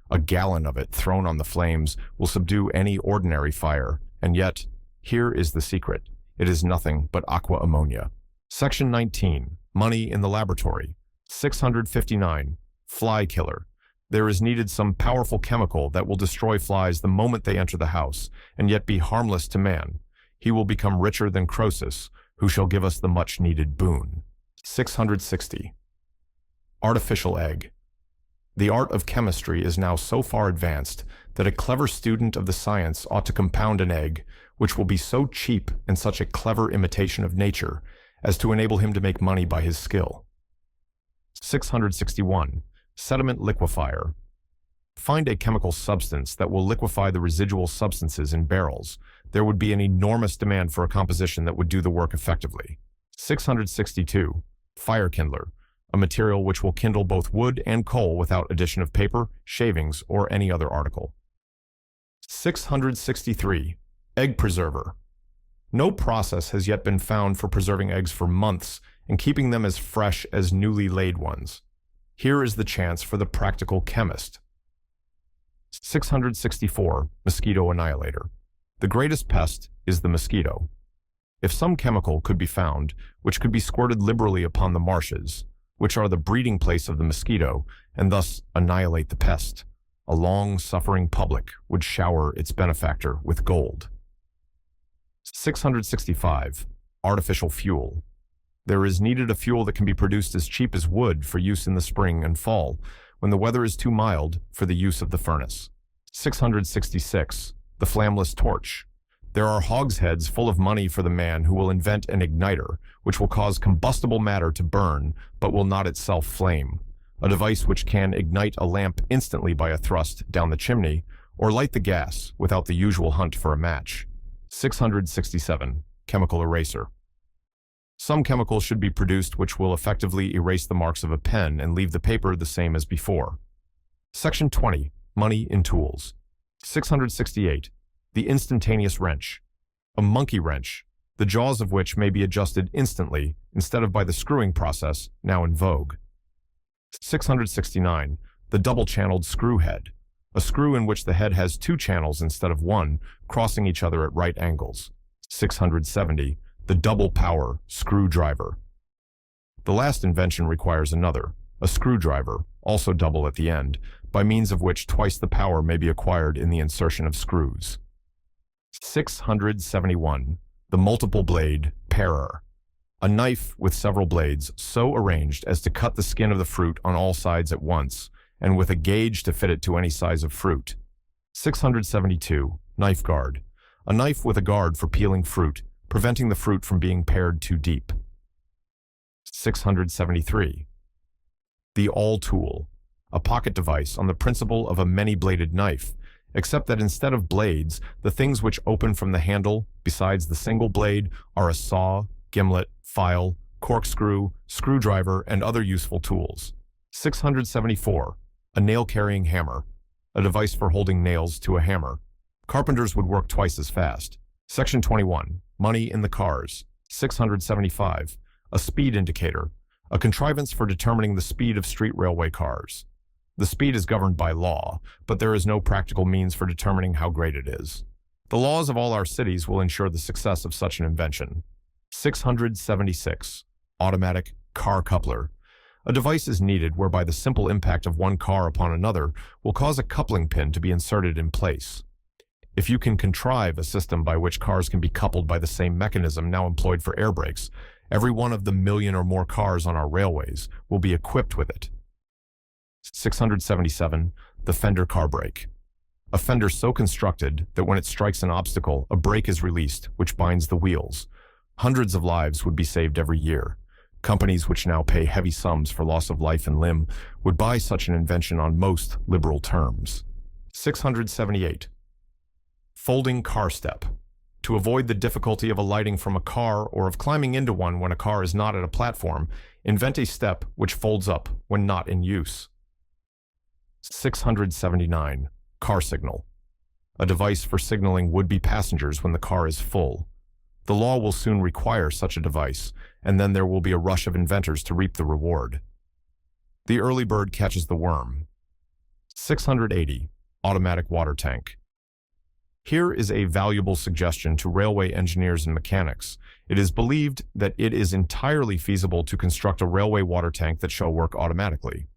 Speaker 1: A gallon of it thrown on the flames will subdue any ordinary fire, and yet, here is the secret. It is nothing but aqua ammonia. Section 19. Money in the laboratory. 659. Fly killer. There is needed some powerful chemical that will destroy flies the moment they enter the house, and yet be harmless to man. He will become richer than Croesus, who shall give us the much-needed boon. 660. Artificial egg. The art of chemistry is now so far advanced that a clever student of the science ought to compound an egg which will be so cheap and such a clever imitation of nature as to enable him to make money by his skill. 661. Sediment liquefier. Find a chemical substance that will liquefy the residual substances in barrels. There would be an enormous demand for a composition that would do the work effectively. 662. Fire kindler. A material which will kindle both wood and coal without addition of paper, shavings, or any other article. 663. Egg preserver. No process has yet been found for preserving eggs for months and keeping them as fresh as newly laid ones. Here is the chance for the practical chemist. 664. Mosquito annihilator. The greatest pest is the mosquito. If some chemical could be found, which could be squirted liberally upon the marshes, which are the breeding place of the mosquito, and thus annihilate the pest, a long-suffering public would shower its benefactor with gold. 665. Artificial fuel. There is needed a fuel that can be produced as cheap as wood for use in the spring and fall, when the weather is too mild for the use of the furnace. 666. The flamless torch. There are hogsheads full of money for the man who will invent an igniter, which will cause combustible matter to burn, but will not itself flame. A device which can ignite a lamp instantly by a thrust down the chimney, or light the gas without the usual hunt for a match. 667. Chemical eraser. Some chemicals should be produced which will effectively erase the marks of a pen and leave the paper the same as before. Section 20. Money in tools. 668. The instantaneous wrench. A monkey wrench, the jaws of which may be adjusted instantly instead of by the screwing process now in vogue. 669. The double-channeled screw head. A screw in which the head has two channels instead of one, crossing each other at right angles. 670. The double-power screwdriver. The last invention requires another, a screwdriver, also double at the end, by means of which twice the power may be acquired in the insertion of screws. 671. The multiple blade parer. A knife with several blades so arranged as to cut the skin of the fruit on all sides at once, and with a gauge to fit it to any size of fruit. 672. Knife guard. A knife with a guard for peeling fruit, preventing the fruit from being pared too deep. 673. The awl tool. A pocket device on the principle of a many-bladed knife, except that instead of blades, the things which open from the handle, besides the single blade, are a saw, gimlet, file, corkscrew, screwdriver, and other useful tools. 674. A nail-carrying hammer. A device for holding nails to a hammer. Carpenters would work twice as fast. Section 21. Money in the cars. 675. A speed indicator. A contrivance for determining the speed of street railway cars. The speed is governed by law, but there is no practical means for determining how great it is. The laws of all our cities will ensure the success of such an invention. 676. Automatic car coupler. A device is needed whereby the simple impact of one car upon another will cause a coupling pin to be inserted in place. If you can contrive a system by which cars can be coupled by the same mechanism now employed for air brakes, every one of the 1,000,000 or more cars on our railways will be equipped with it. 677. The fender car brake. A fender so constructed that when it strikes an obstacle, a brake is released, which binds the wheels. Hundreds of lives would be saved every year. Companies which now pay heavy sums for loss of life and limb would buy such an invention on most liberal terms. 678. Folding car step. To avoid the difficulty of alighting from a car or of climbing into one when a car is not at a platform, invent a step which folds up when not in use. 679. Car signal. A device for signaling would-be passengers when the car is full. The law will soon require such a device, and then there will be a rush of inventors to reap the reward. The early bird catches the worm. 680. Automatic water tank. Here is a valuable suggestion to railway engineers and mechanics. It is believed that it is entirely feasible to construct a railway water tank that shall work automatically.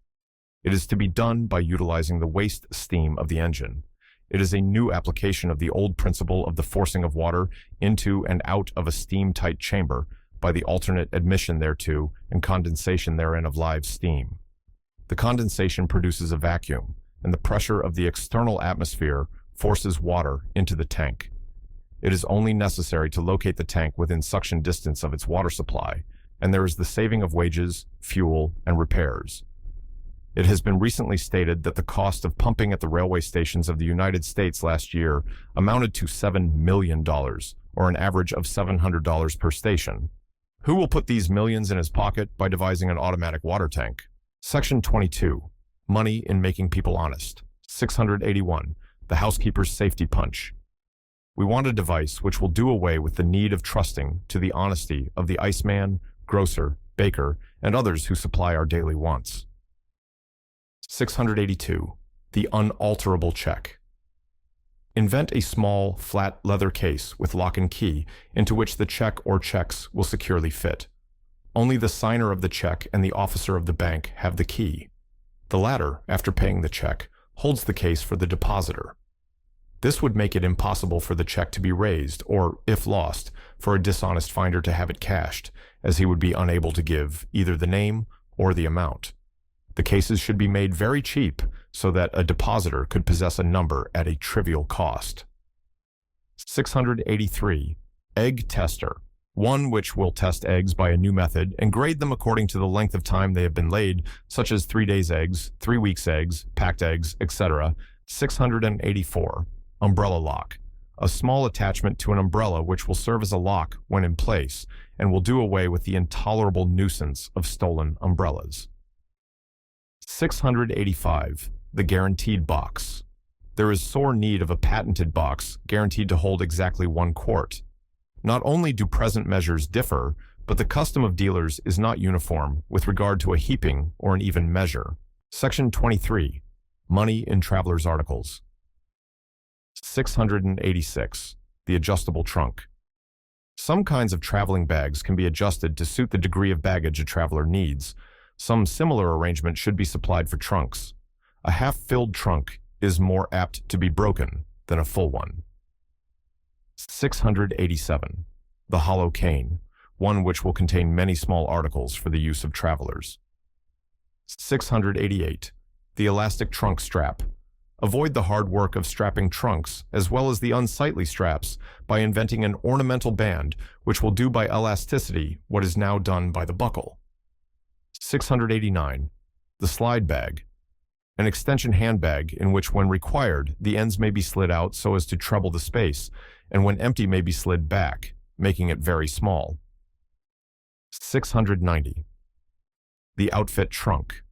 Speaker 1: It is to be done by utilizing the waste steam of the engine. It is a new application of the old principle of the forcing of water into and out of a steam-tight chamber by the alternate admission thereto and condensation therein of live steam. The condensation produces a vacuum, and the pressure of the external atmosphere forces water into the tank. It is only necessary to locate the tank within suction distance of its water supply, and there is the saving of wages, fuel, and repairs. It has been recently stated that the cost of pumping at the railway stations of the United States last year amounted to $7 million, or an average of $700 per station. Who will put these millions in his pocket by devising an automatic water tank? Section 22. Money in making people honest. 681. The housekeeper's safety punch. We want a device which will do away with the need of trusting to the honesty of the iceman, grocer, baker, and others who supply our daily wants. 682. The unalterable check. Invent a small, flat leather case with lock and key into which the check or checks will securely fit. Only the signer of the check and the officer of the bank have the key. The latter, after paying the check, holds the case for the depositor. This would make it impossible for the check to be raised, or, if lost, for a dishonest finder to have it cashed, as he would be unable to give either the name or the amount. The cases should be made very cheap so that a depositor could possess a number at a trivial cost. 683. Egg tester. One which will test eggs by a new method and grade them according to the length of time they have been laid, such as 3 days eggs, 3 weeks eggs, packed eggs, etc. 684. Umbrella lock. A small attachment to an umbrella which will serve as a lock when in place and will do away with the intolerable nuisance of stolen umbrellas. 685. The guaranteed box. There is sore need of a patented box guaranteed to hold exactly 1 quart. Not only do present measures differ, but the custom of dealers is not uniform with regard to a heaping or an even measure. Section 23. Money in travelers' articles. 686. The adjustable trunk. Some kinds of traveling bags can be adjusted to suit the degree of baggage a traveler needs. Some similar arrangement should be supplied for trunks. A half-filled trunk is more apt to be broken than a full one. 687. The hollow cane, one which will contain many small articles for the use of travelers. 688. The elastic trunk strap. Avoid the hard work of strapping trunks as well as the unsightly straps by inventing an ornamental band which will do by elasticity what is now done by the buckle. 689. The slide bag. An extension handbag in which, when required, the ends may be slid out so as to treble the space, and when empty may be slid back, making it very small. 690. The outfit trunk.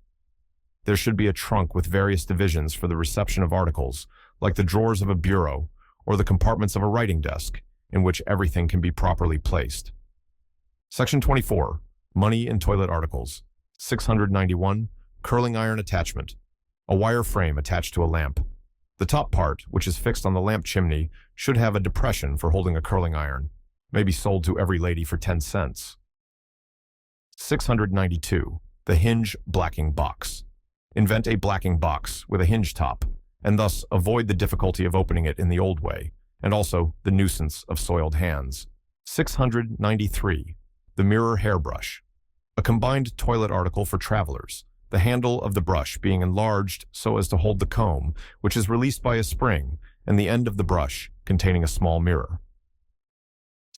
Speaker 1: There should be a trunk with various divisions for the reception of articles, like the drawers of a bureau or the compartments of a writing desk, in which everything can be properly placed. Section 24. Money in toilet articles. 691. Curling iron attachment. A wire frame attached to a lamp. The top part, which is fixed on the lamp chimney, should have a depression for holding a curling iron. May be sold to every lady for 10 cents. 692. The hinge blacking box. Invent a blacking box with a hinge top, and thus avoid the difficulty of opening it in the old way, and also the nuisance of soiled hands. 693. The mirror hairbrush. A combined toilet article for travelers, the handle of the brush being enlarged so as to hold the comb, which is released by a spring, and the end of the brush containing a small mirror.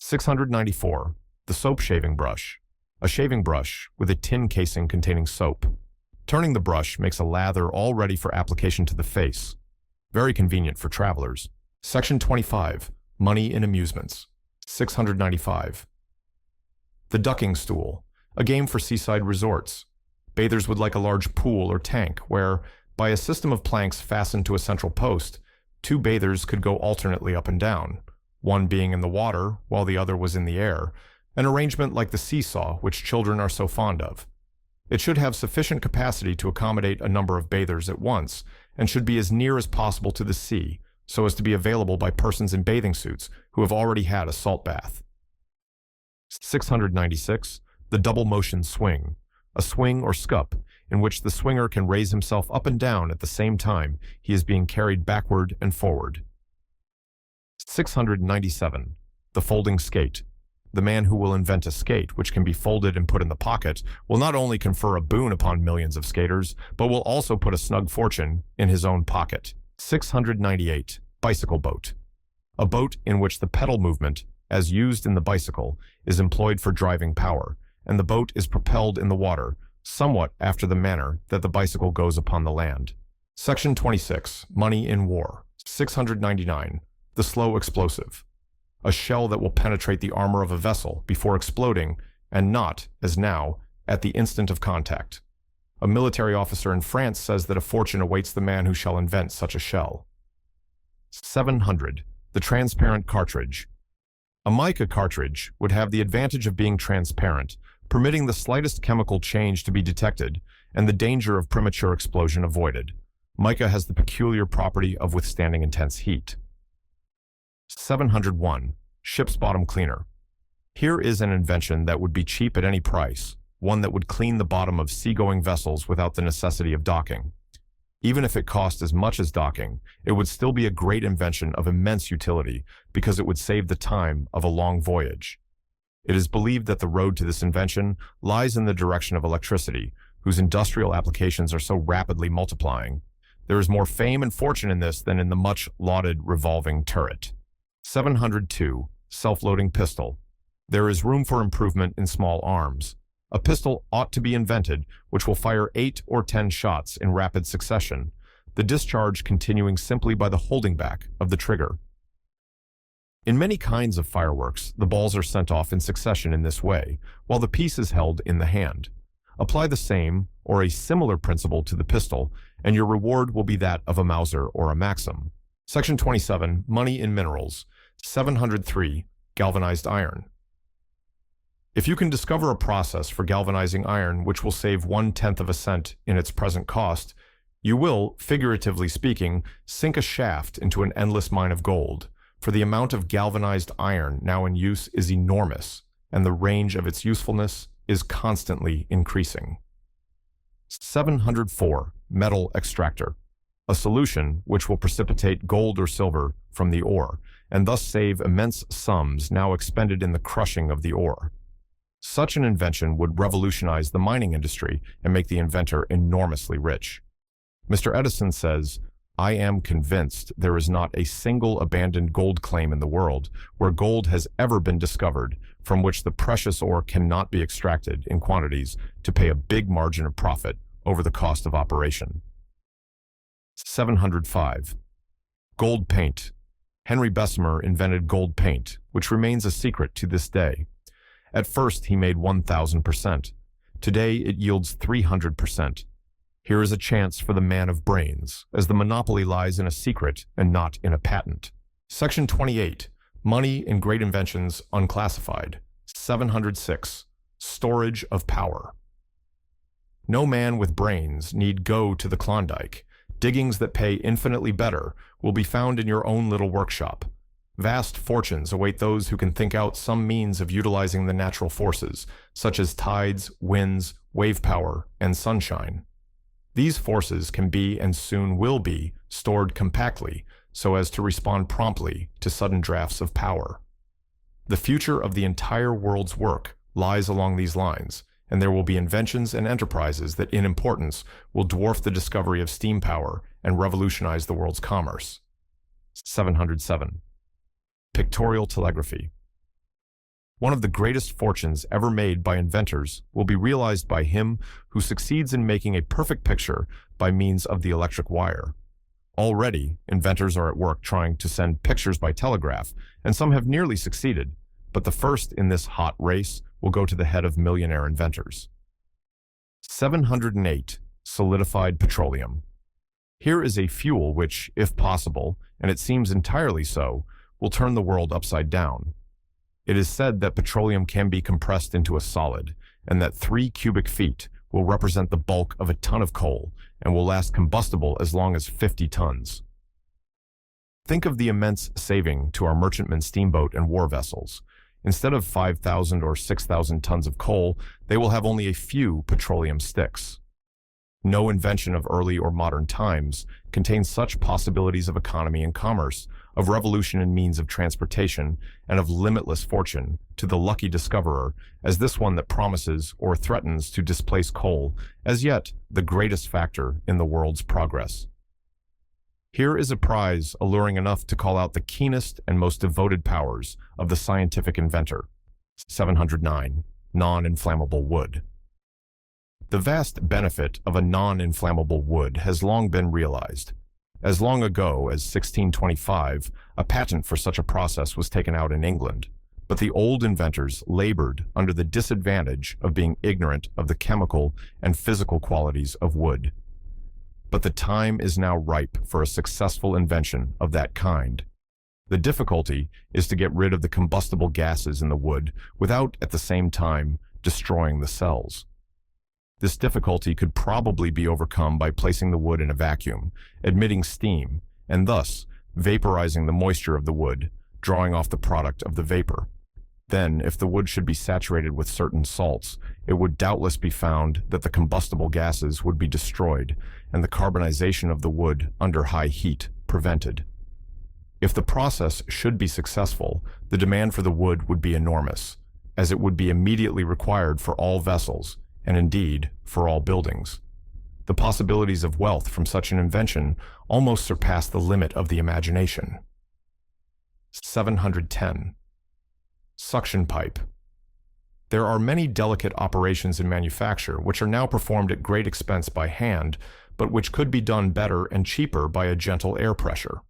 Speaker 1: 694. The soap shaving brush. A shaving brush with a tin casing containing soap. Turning the brush makes a lather all ready for application to the face. Very convenient for travelers. Section 25. Money in amusements. 695. The ducking stool. A game for seaside resorts. Bathers would like a large pool or tank where, by a system of planks fastened to a central post, 2 bathers could go alternately up and down, one being in the water while the other was in the air, an arrangement like the seesaw which children are so fond of. It should have sufficient capacity to accommodate a number of bathers at once, and should be as near as possible to the sea, so as to be available by persons in bathing suits who have already had a salt bath. 696. The double motion swing, a swing or scup in which the swinger can raise himself up and down at the same time he is being carried backward and forward. 697. The folding skate. The man who will invent a skate which can be folded and put in the pocket will not only confer a boon upon millions of skaters, but will also put a snug fortune in his own pocket. 698. Bicycle boat. A boat in which the pedal movement, as used in the bicycle, is employed for driving power, and the boat is propelled in the water, somewhat after the manner that the bicycle goes upon the land. Section 26. Money in war. 699. The slow explosive. A shell that will penetrate the armor of a vessel before exploding, and not, as now, at the instant of contact. A military officer in France says that a fortune awaits the man who shall invent such a shell. 700. The transparent cartridge. A mica cartridge would have the advantage of being transparent, permitting the slightest chemical change to be detected and the danger of premature explosion avoided. Mica has the peculiar property of withstanding intense heat. 701. Ship's bottom cleaner. Here is an invention that would be cheap at any price, one that would clean the bottom of seagoing vessels without the necessity of docking. Even if it cost as much as docking, it would still be a great invention of immense utility because it would save the time of a long voyage. It is believed that the road to this invention lies in the direction of electricity, whose industrial applications are so rapidly multiplying. There is more fame and fortune in this than in the much-lauded revolving turret. 702. Self-loading pistol. There is room for improvement in small arms. A pistol ought to be invented which will fire 8 or 10 shots in rapid succession, the discharge continuing simply by the holding back of the trigger. In many kinds of fireworks, the balls are sent off in succession in this way, while the piece is held in the hand. Apply the same or a similar principle to the pistol, and your reward will be that of a Mauser or a Maxim. Section 27. Money in minerals. 703. Galvanized iron. If you can discover a process for galvanizing iron which will save 1/10 of a cent in its present cost, you will, figuratively speaking, sink a shaft into an endless mine of gold, for the amount of galvanized iron now in use is enormous, and the range of its usefulness is constantly increasing. 704. Metal extractor. A solution which will precipitate gold or silver from the ore, and thus save immense sums now expended in the crushing of the ore. Such an invention would revolutionize the mining industry and make the inventor enormously rich. Mr. Edison says, "I am convinced there is not a single abandoned gold claim in the world where gold has ever been discovered from which the precious ore cannot be extracted in quantities to pay a big margin of profit over the cost of operation." 705. Gold paint. Henry Bessemer invented gold paint, which remains a secret to this day. At first, he made 1,000%. Today, it yields 300%. Here is a chance for the man of brains, as the monopoly lies in a secret and not in a patent. Section 28. Money in great inventions unclassified. 706. Storage of power. No man with brains need go to the Klondike. Diggings that pay infinitely better will be found in your own little workshop. Vast fortunes await those who can think out some means of utilizing the natural forces, such as tides, winds, wave power, and sunshine. These forces can be and soon will be stored compactly so as to respond promptly to sudden drafts of power. The future of the entire world's work lies along these lines, and there will be inventions and enterprises that in importance will dwarf the discovery of steam power and revolutionize the world's commerce. 707. Pictorial telegraphy. One of the greatest fortunes ever made by inventors will be realized by him who succeeds in making a perfect picture by means of the electric wire. Already, inventors are at work trying to send pictures by telegraph, and some have nearly succeeded, but the first in this hot race will go to the head of millionaire inventors. 708. Solidified petroleum. Here is a fuel which, if possible, and it seems entirely so, will turn the world upside down. It is said that petroleum can be compressed into a solid, and that 3 cubic feet will represent the bulk of a ton of coal and will last combustible as long as 50 tons. Think of the immense saving to our merchantman steamboat and war vessels. Instead of 5,000 or 6,000 tons of coal, they will have only a few petroleum sticks. No invention of early or modern times contains such possibilities of economy and commerce, of revolution in means of transportation, and of limitless fortune to the lucky discoverer as this one that promises or threatens to displace coal, as yet the greatest factor in the world's progress. Here is a prize alluring enough to call out the keenest and most devoted powers of the scientific inventor. 709. Non-inflammable wood. The vast benefit of a non-inflammable wood has long been realized. As long ago as 1625, a patent for such a process was taken out in England, but the old inventors labored under the disadvantage of being ignorant of the chemical and physical qualities of wood. But the time is now ripe for a successful invention of that kind. The difficulty is to get rid of the combustible gases in the wood without, at the same time, destroying the cells. This difficulty could probably be overcome by placing the wood in a vacuum, admitting steam, and thus vaporizing the moisture of the wood, drawing off the product of the vapor. Then, if the wood should be saturated with certain salts, it would doubtless be found that the combustible gases would be destroyed and the carbonization of the wood under high heat prevented. If the process should be successful, the demand for the wood would be enormous, as it would be immediately required for all vessels, and indeed for all buildings. The possibilities of wealth from such an invention almost surpass the limit of the imagination. 710. Suction pipe. There are many delicate operations in manufacture which are now performed at great expense by hand, but which could be done better and cheaper by a gentle air pressure.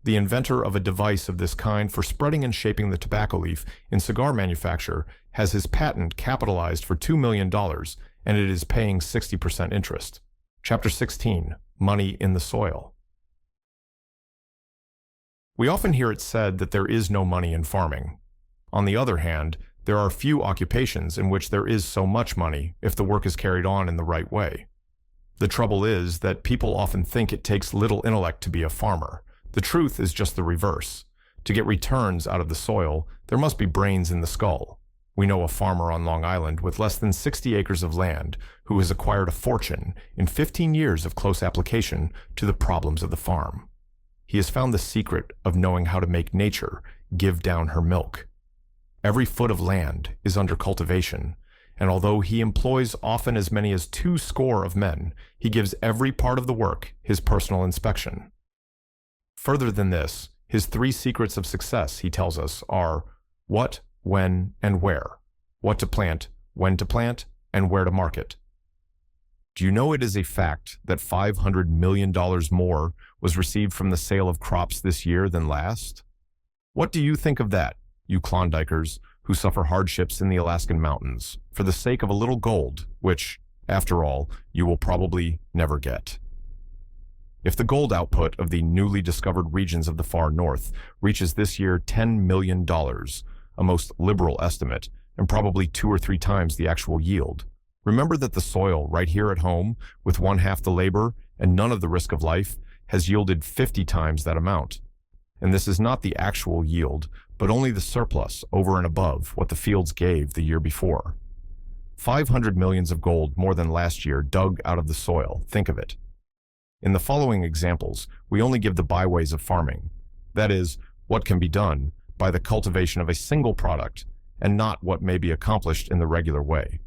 Speaker 1: The inventor of a device of this kind for spreading and shaping the tobacco leaf in cigar manufacture has his patent capitalized for $2 million, and it is paying 60% interest. Chapter 16. Money in the soil. We often hear it said that there is no money in farming. On the other hand, there are few occupations in which there is so much money if the work is carried on in the right way. The trouble is that people often think it takes little intellect to be a farmer. The truth is just the reverse. To get returns out of the soil, there must be brains in the skull. We know a farmer on Long Island with less than 60 acres of land who has acquired a fortune in 15 years of close application to the problems of the farm. He has found the secret of knowing how to make nature give down her milk. Every foot of land is under cultivation, and although he employs often as many as 200 of men, he gives every part of the work his personal inspection. Further than this, his 3 secrets of success, he tells us, are what, when, and where. What to plant, when to plant, and where to market. Do you know it is a fact that $500 million more was received from the sale of crops this year than last? What do you think of that, you Klondikers who suffer hardships in the Alaskan mountains for the sake of a little gold, which, after all, you will probably never get? If the gold output of the newly discovered regions of the far north reaches this year $10 million, a most liberal estimate, and probably 2 or 3 times the actual yield, remember that the soil right here at home, with 1/2 the labor and none of the risk of life, has yielded 50 times that amount. And this is not the actual yield, but only the surplus over and above what the fields gave the year before. 500 millions of gold more than last year dug out of the soil, think of it. In the following examples, we only give the byways of farming, that is, what can be done by the cultivation of a single product, and not what may be accomplished in the regular way.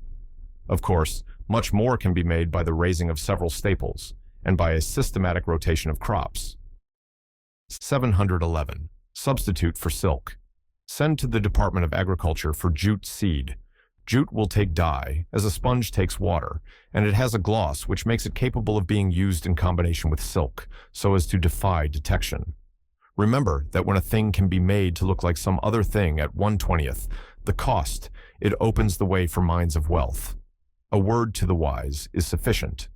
Speaker 1: Of course, much more can be made by the raising of several staples, and by a systematic rotation of crops. 711. Substitute for silk. Send to the Department of Agriculture for jute seed. Jute will take dye, as a sponge takes water, and it has a gloss which makes it capable of being used in combination with silk, so as to defy detection. Remember that when a thing can be made to look like some other thing at 1/20th the cost, it opens the way for mines of wealth. A word to the wise is sufficient.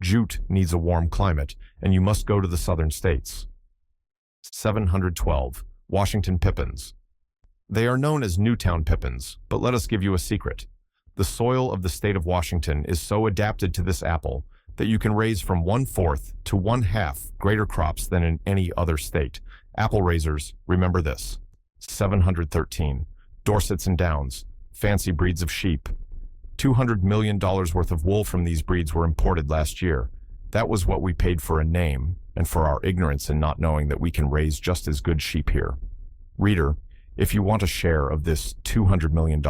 Speaker 1: Jute needs a warm climate, and you must go to the southern states. 712. Washington pippins. They are known as Newtown pippins, but let us give you a secret. The soil of the state of Washington is so adapted to this apple that you can raise from 1/4 to 1/2 greater crops than in any other state. Apple raisers, remember this. 713. Dorsets and Downs, fancy breeds of sheep. $200 million worth of wool from these breeds were imported last year. That was what we paid for a name and for our ignorance in not knowing that we can raise just as good sheep here. Reader, if you want a share of this $200 million,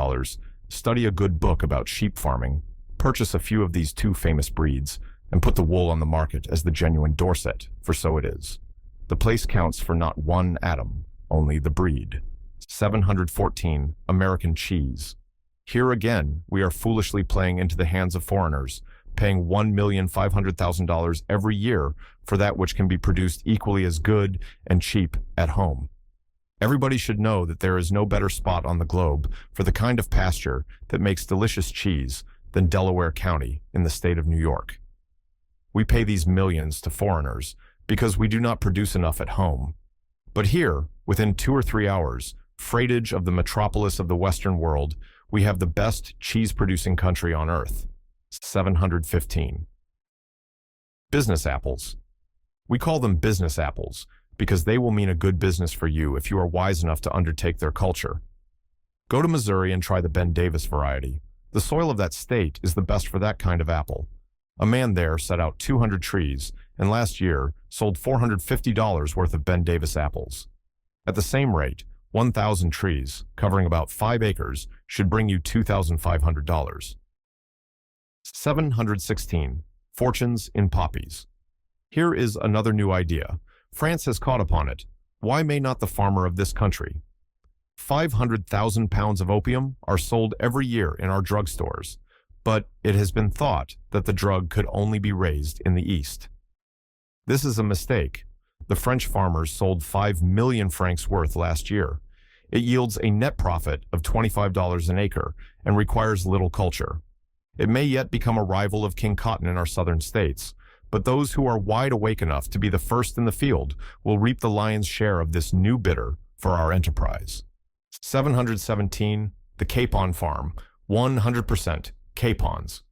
Speaker 1: study a good book about sheep farming, purchase a few of these two famous breeds, and put the wool on the market as the genuine Dorset, for so it is. The place counts for not one atom, only the breed. 714. American cheese. Here again, we are foolishly playing into the hands of foreigners, paying $1,500,000 every year for that which can be produced equally as good and cheap at home. Everybody should know that there is no better spot on the globe for the kind of pasture that makes delicious cheese than Delaware County in the state of New York. We pay these millions to foreigners because we do not produce enough at home. But here, within 2 or 3 hours, freightage of the metropolis of the Western world, we have the best cheese-producing country on earth. 715. Business apples. We call them business apples because they will mean a good business for you if you are wise enough to undertake their culture. Go to Missouri and try the Ben Davis variety. The soil of that state is the best for that kind of apple. A man there set out 200 trees and last year sold $450 worth of Ben Davis apples. At the same rate, 1,000 trees, covering about 5 acres, should bring you $2,500. 716. Fortunes in poppies. Here is another new idea. France has caught upon it. Why may not the farmer of this country? 500,000 pounds of opium are sold every year in our drugstores, but it has been thought that the drug could only be raised in the East. This is a mistake. The French farmers sold 5 million francs worth last year. It yields a net profit of $25 an acre and requires little culture. It may yet become a rival of King Cotton in our southern states, but those who are wide awake enough to be the first in the field will reap the lion's share of this new bitter for our enterprise. 717. The capon farm. 100% capons.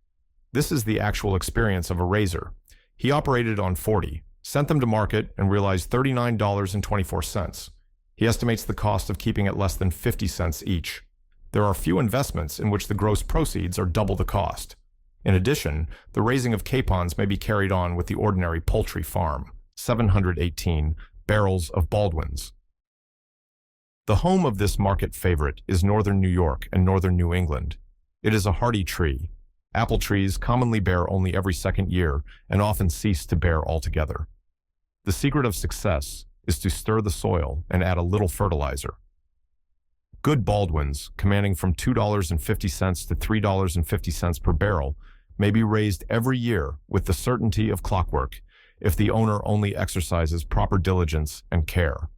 Speaker 1: This is the actual experience of a raiser. He operated on 40, sent them to market, and realized $39.24. He estimates the cost of keeping at less than 50 cents each. There are few investments in which the gross proceeds are double the cost. In addition, the raising of capons may be carried on with the ordinary poultry farm. 718. Barrels of Baldwins. The home of this market favorite is northern New York and northern New England. It is a hardy tree. Apple trees commonly bear only every second year and often cease to bear altogether. The secret of success is to stir the soil and add a little fertilizer. Good Baldwins, commanding from $2.50 to $3.50 per barrel, may be raised every year with the certainty of clockwork if the owner only exercises proper diligence and care.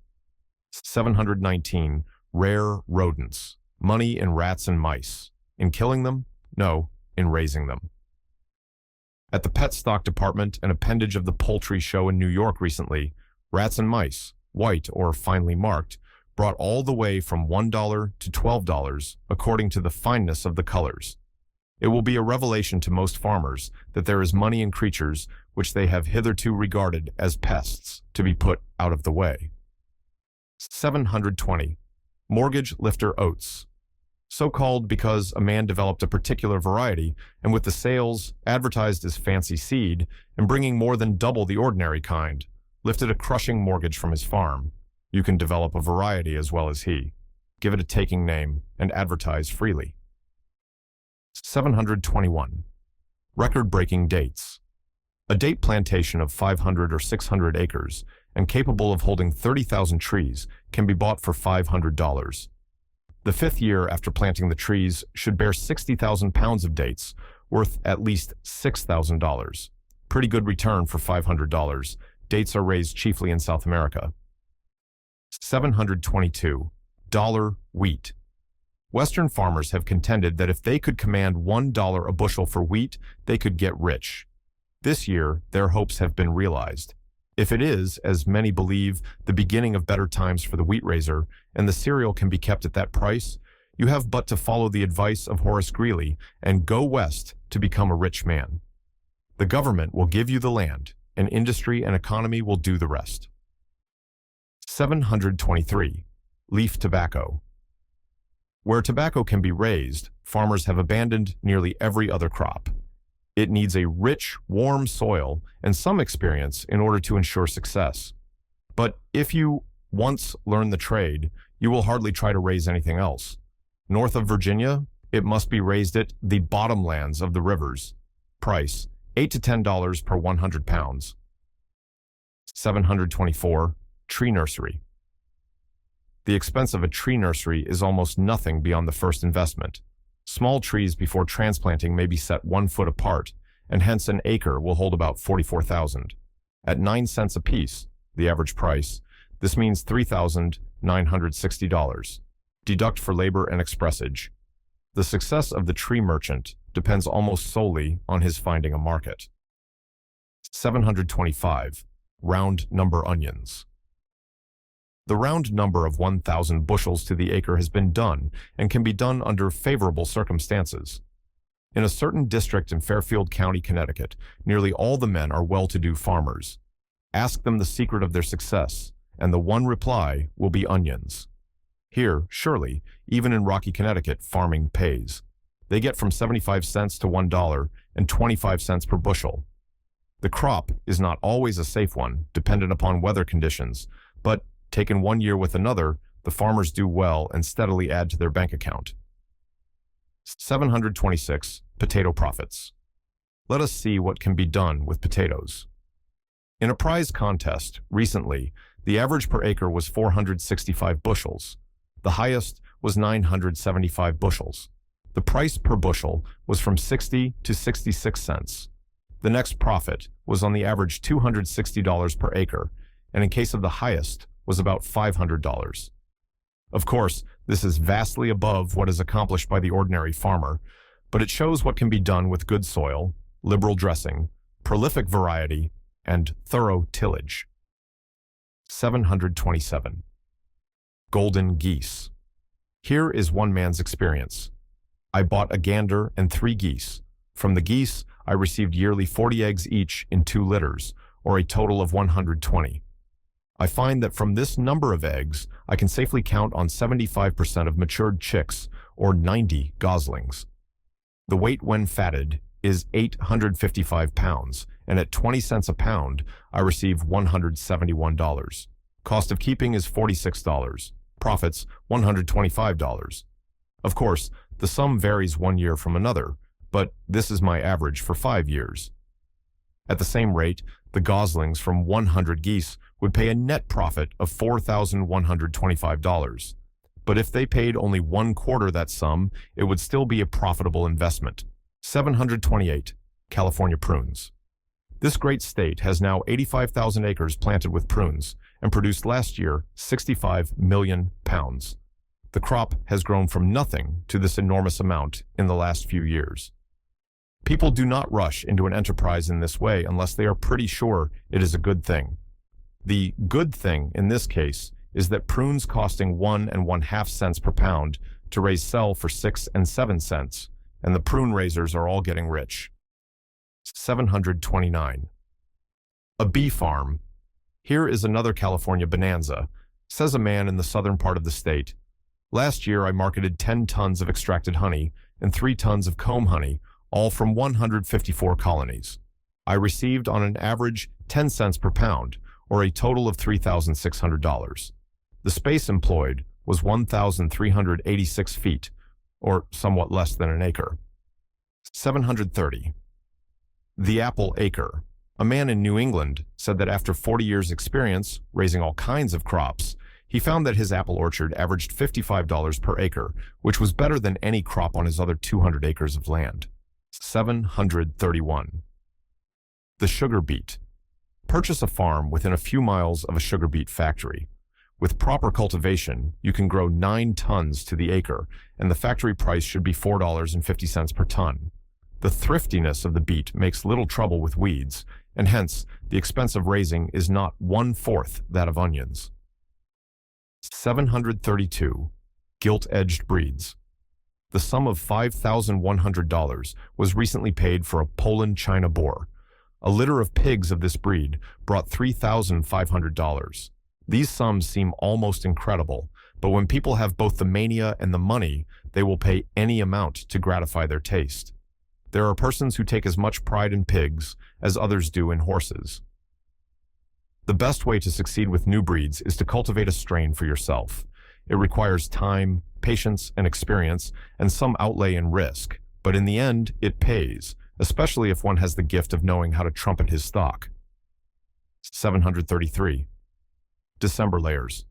Speaker 1: 719. Rare rodents. Money in rats and mice. In killing them? No, in raising them. At the pet stock department, an appendage of the poultry show in New York recently, rats and mice, white or finely marked, brought all the way from $1 to $12 according to the fineness of the colors. It will be a revelation to most farmers that there is money in creatures which they have hitherto regarded as pests to be put out of the way. 720. Mortgage lifter oats. So called because a man developed a particular variety and with the sales advertised as fancy seed and bringing more than double the ordinary kind, lifted a crushing mortgage from his farm. You can develop a variety as well as he. Give it a taking name and advertise freely. 721. Record-breaking dates. A date plantation of 500 or 600 acres and capable of holding 30,000 trees can be bought for $500. The 5th year after planting the trees should bear 60,000 pounds of dates, worth at least $6,000. Pretty good return for $500. Dates are raised chiefly in South America. 722. Dollar wheat. Western farmers have contended that if they could command $1 a bushel for wheat, they could get rich. This year, their hopes have been realized. If it is, as many believe, the beginning of better times for the wheat raiser, and the cereal can be kept at that price, you have but to follow the advice of Horace Greeley and go west to become a rich man. The government will give you the land, and industry and economy will do the rest. 723. Leaf tobacco. Where tobacco can be raised, farmers have abandoned nearly every other crop. It needs a rich, warm soil and some experience in order to ensure success. But if you once learn the trade, you will hardly try to raise anything else. North of Virginia, it must be raised at the bottomlands of the rivers. Price, $8 to $10 per 100 pounds. 724. Tree nursery. The expense of a tree nursery is almost nothing beyond the first investment. Small trees before transplanting may be set 1 foot apart, and hence an acre will hold about 44,000. At 9 cents a piece, the average price, this means $3,960. Deduct for labor and expressage. The success of the tree merchant depends almost solely on his finding a market. 725. Round number onions. The round number of 1,000 bushels to the acre has been done and can be done under favorable circumstances. In a certain district in Fairfield County, Connecticut, nearly all the men are well-to-do farmers. Ask them the secret of their success, and the one reply will be onions. Here, surely, even in Rocky, Connecticut, farming pays. They get from 75 cents to $1 and 25 cents per bushel. The crop is not always a safe one, dependent upon weather conditions, but taken one year with another, the farmers do well and steadily add to their bank account. 726. Potato profits. Let us see what can be done with potatoes. In a prize contest, recently, the average per acre was 465 bushels. The highest was 975 bushels. The price per bushel was from 60 to 66 cents. The next profit was on the average $260 per acre, and in case of the highest, was about $500. Of course, this is vastly above what is accomplished by the ordinary farmer, but it shows what can be done with good soil, liberal dressing, prolific variety, and thorough tillage. 727. Golden geese. Here is one man's experience. I bought a gander and 3 geese. From the geese, I received yearly 40 eggs each in 2 litters, or a total of 120. I find that from this number of eggs, I can safely count on 75% of matured chicks, or 90 goslings. The weight when fatted is 855 pounds, and at 20 cents a pound, I receive $171. Cost of keeping is $46. Profits, $125. Of course, the sum varies one year from another, but this is my average for 5 years. At the same rate, the goslings from 100 geese would pay a net profit of $4,125. But if they paid only 1/4 that sum, it would still be a profitable investment. 728. California prunes. This great state has now 85,000 acres planted with prunes and produced last year 65 million pounds. The crop has grown from nothing to this enormous amount in the last few years. People do not rush into an enterprise in this way unless they are pretty sure it is a good thing. The good thing in this case is that prunes costing 1 1/2 cents per pound to raise sell for 6 and 7 cents, and the prune raisers are all getting rich. 729. A bee farm. Here is another California bonanza, says a man in the southern part of the state. Last year I marketed 10 tons of extracted honey and 3 tons of comb honey, all from 154 colonies. I received on an average 10 cents per pound, or a total of $3,600. The space employed was 1,386 feet, or somewhat less than an acre. 730. The apple acre. A man in New England said that after 40 years' experience raising all kinds of crops, he found that his apple orchard averaged $55 per acre, which was better than any crop on his other 200 acres of land. 731. The sugar beet. Purchase a farm within a few miles of a sugar beet factory. With proper cultivation, you can grow 9 tons to the acre, and the factory price should be $4.50 per ton. The thriftiness of the beet makes little trouble with weeds, and hence the expense of raising is not 1/4 that of onions. 732. Gilt-edged breeds. The sum of $5,100 was recently paid for a Poland China boar. A litter of pigs of this breed brought $3,500. These sums seem almost incredible, but when people have both the mania and the money, they will pay any amount to gratify their taste. There are persons who take as much pride in pigs as others do in horses. The best way to succeed with new breeds is to cultivate a strain for yourself. It requires time, patience, and experience, and some outlay and risk, but in the end, it pays, especially if one has the gift of knowing how to trumpet his stock. 733. December layers.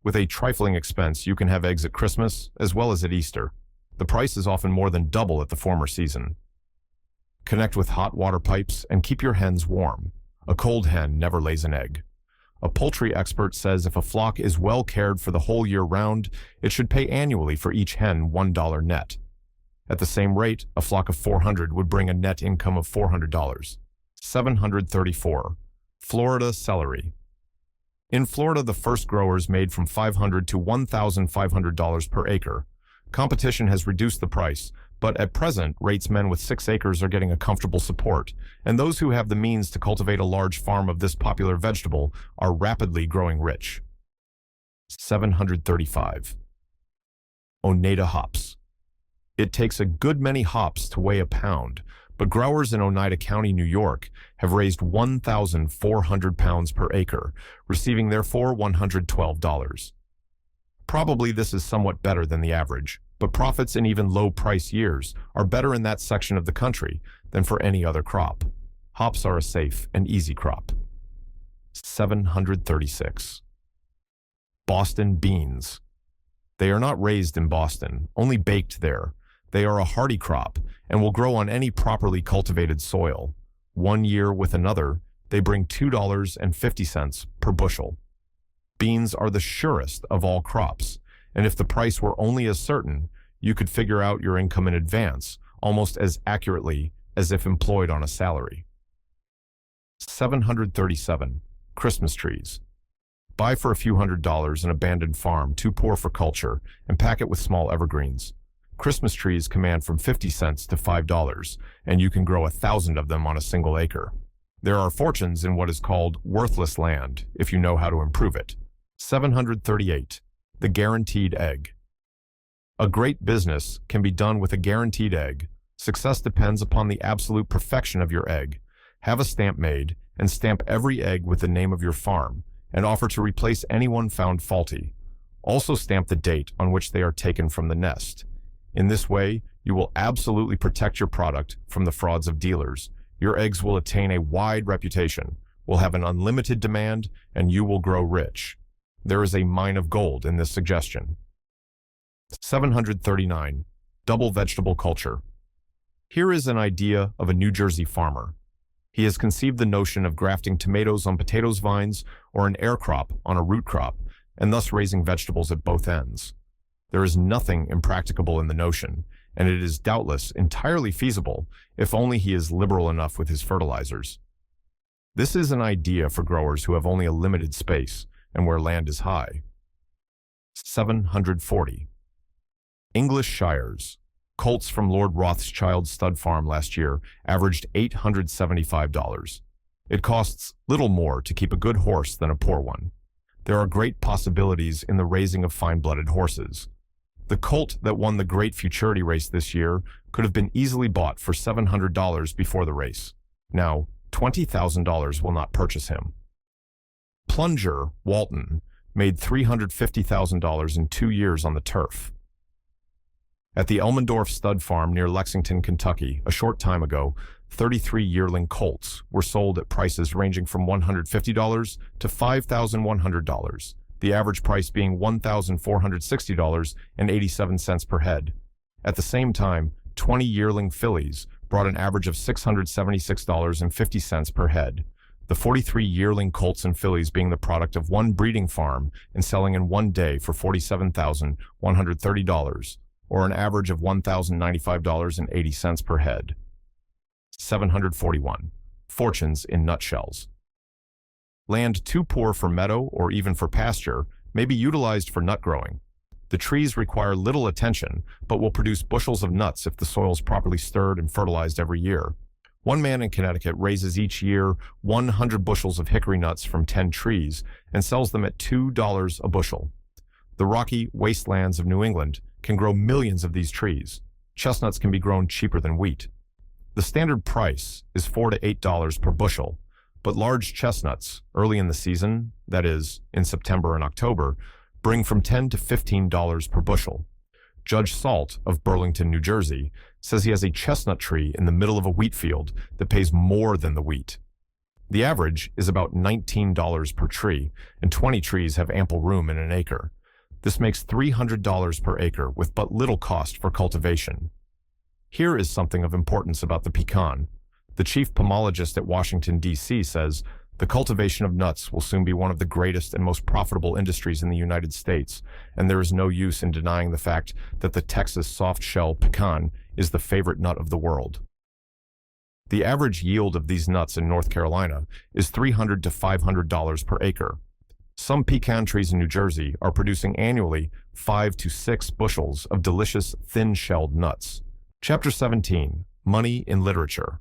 Speaker 1: With a trifling expense, you can have eggs at Christmas as well as at Easter. The price is often more than double at the former season. Connect with hot water pipes and keep your hens warm. A cold hen never lays an egg. A poultry expert says if a flock is well cared for the whole year round, it should pay annually for each hen $1 net. At the same rate, a flock of 400 would bring a net income of $400. 734. Florida celery. In Florida, the first growers made from $500 to $1,500 per acre. Competition has reduced the price, but at present, rates men with 6 acres are getting a comfortable support, and those who have the means to cultivate a large farm of this popular vegetable are rapidly growing rich. 735. Oneida hops. It takes a good many hops to weigh a pound, but growers in Oneida County, New York, have raised 1,400 pounds per acre, receiving therefore $112. Probably this is somewhat better than the average, but profits in even low-price years are better in that section of the country than for any other crop. Hops are a safe and easy crop. 736. Boston beans. They are not raised in Boston, only baked there. They are a hardy crop and will grow on any properly cultivated soil. One year with another, they bring $2.50 per bushel. Beans are the surest of all crops, and if the price were only as certain, you could figure out your income in advance, almost as accurately as if employed on a salary. 737. Christmas trees. Buy for a few $100s an abandoned farm too poor for culture and pack it with small evergreens. Christmas trees command from 50 cents to $5, and you can grow 1,000 of them on a single acre. There are fortunes in what is called worthless land, if you know how to improve it. 738. The guaranteed egg. A great business can be done with a guaranteed egg. Success depends upon the absolute perfection of your egg. Have a stamp made, and stamp every egg with the name of your farm, and offer to replace anyone found faulty. Also stamp the date on which they are taken from the nest. In this way, you will absolutely protect your product from the frauds of dealers. Your eggs will attain a wide reputation, will have an unlimited demand, and you will grow rich. There is a mine of gold in this suggestion. 739. Double vegetable culture. Here is an idea of a New Jersey farmer. He has conceived the notion of grafting tomatoes on potatoes vines or an air crop on a root crop, and thus raising vegetables at both ends. There is nothing impracticable in the notion, and it is doubtless entirely feasible if only he is liberal enough with his fertilizers. This is an idea for growers who have only a limited space and where land is high. 740. English Shires. Colts from Lord Rothschild's stud farm last year averaged $875. It costs little more to keep a good horse than a poor one. There are great possibilities in the raising of fine-blooded horses. The colt that won the Great Futurity race this year could have been easily bought for $700 before the race. Now, $20,000 will not purchase him. Plunger, Walton, made $350,000 in 2 years on the turf. At the Elmendorf stud farm near Lexington, Kentucky, a short time ago, 33 yearling colts were sold at prices ranging from $150 to $5,100. The average price being $1,460.87 per head. At the same time, 20 yearling fillies brought an average of $676.50 per head. The 43 yearling colts and fillies being the product of one breeding farm and selling in one day for $47,130, or an average of $1,095.80 per head. 741. Fortunes in nutshells. Land too poor for meadow or even for pasture may be utilized for nut growing. The trees require little attention, but will produce bushels of nuts if the soil is properly stirred and fertilized every year. One man in Connecticut raises each year 100 bushels of hickory nuts from 10 trees and sells them at $2 a bushel. The rocky wastelands of New England can grow millions of these trees. Chestnuts can be grown cheaper than wheat. The standard price is $4 to $8 per bushel, but large chestnuts, early in the season, that is, in September and October, bring from $10 to $15 per bushel. Judge Salt of Burlington, New Jersey, says he has a chestnut tree in the middle of a wheat field that pays more than the wheat. The average is about $19 per tree, and 20 trees have ample room in an acre. This makes $300 per acre with but little cost for cultivation. Here is something of importance about the pecan. The chief pomologist at Washington, D.C. says, "The cultivation of nuts will soon be one of the greatest and most profitable industries in the United States, and there is no use in denying the fact that the Texas soft-shell pecan is the favorite nut of the world." The average yield of these nuts in North Carolina is $300 to $500 per acre. Some pecan trees in New Jersey are producing annually 5 to 6 bushels of delicious thin-shelled nuts. Chapter 17. Money in Literature.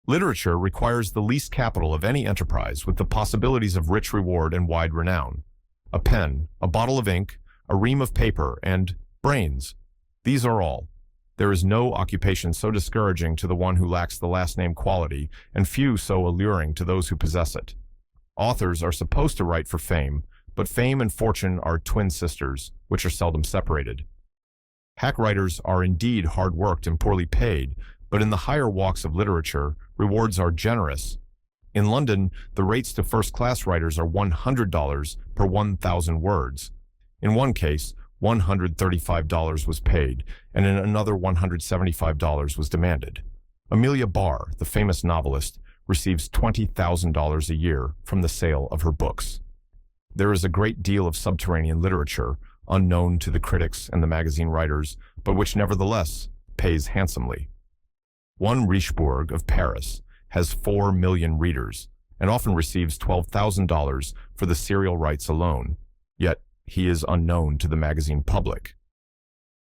Speaker 1: Literature requires the least capital of any enterprise with the possibilities of rich reward and wide renown. A pen, a bottle of ink, a ream of paper, and brains. These are all. There is no occupation so discouraging to the one who lacks the last name quality, and few so alluring to those who possess it. Authors are supposed to write for fame, but fame and fortune are twin sisters, which are seldom separated. Hack writers are indeed hard-worked and poorly paid, but in the higher walks of literature, rewards are generous. In London, the rates to first-class writers are $100 per 1,000 words. In one case, $135 was paid, and in another $175 was demanded. Amelia Barr, the famous novelist, receives $20,000 a year from the sale of her books. There is a great deal of subterranean literature, unknown to the critics and the magazine writers, but which nevertheless pays handsomely. One Richebourg of Paris has 4 million readers and often receives $12,000 for the serial rights alone, yet he is unknown to the magazine public.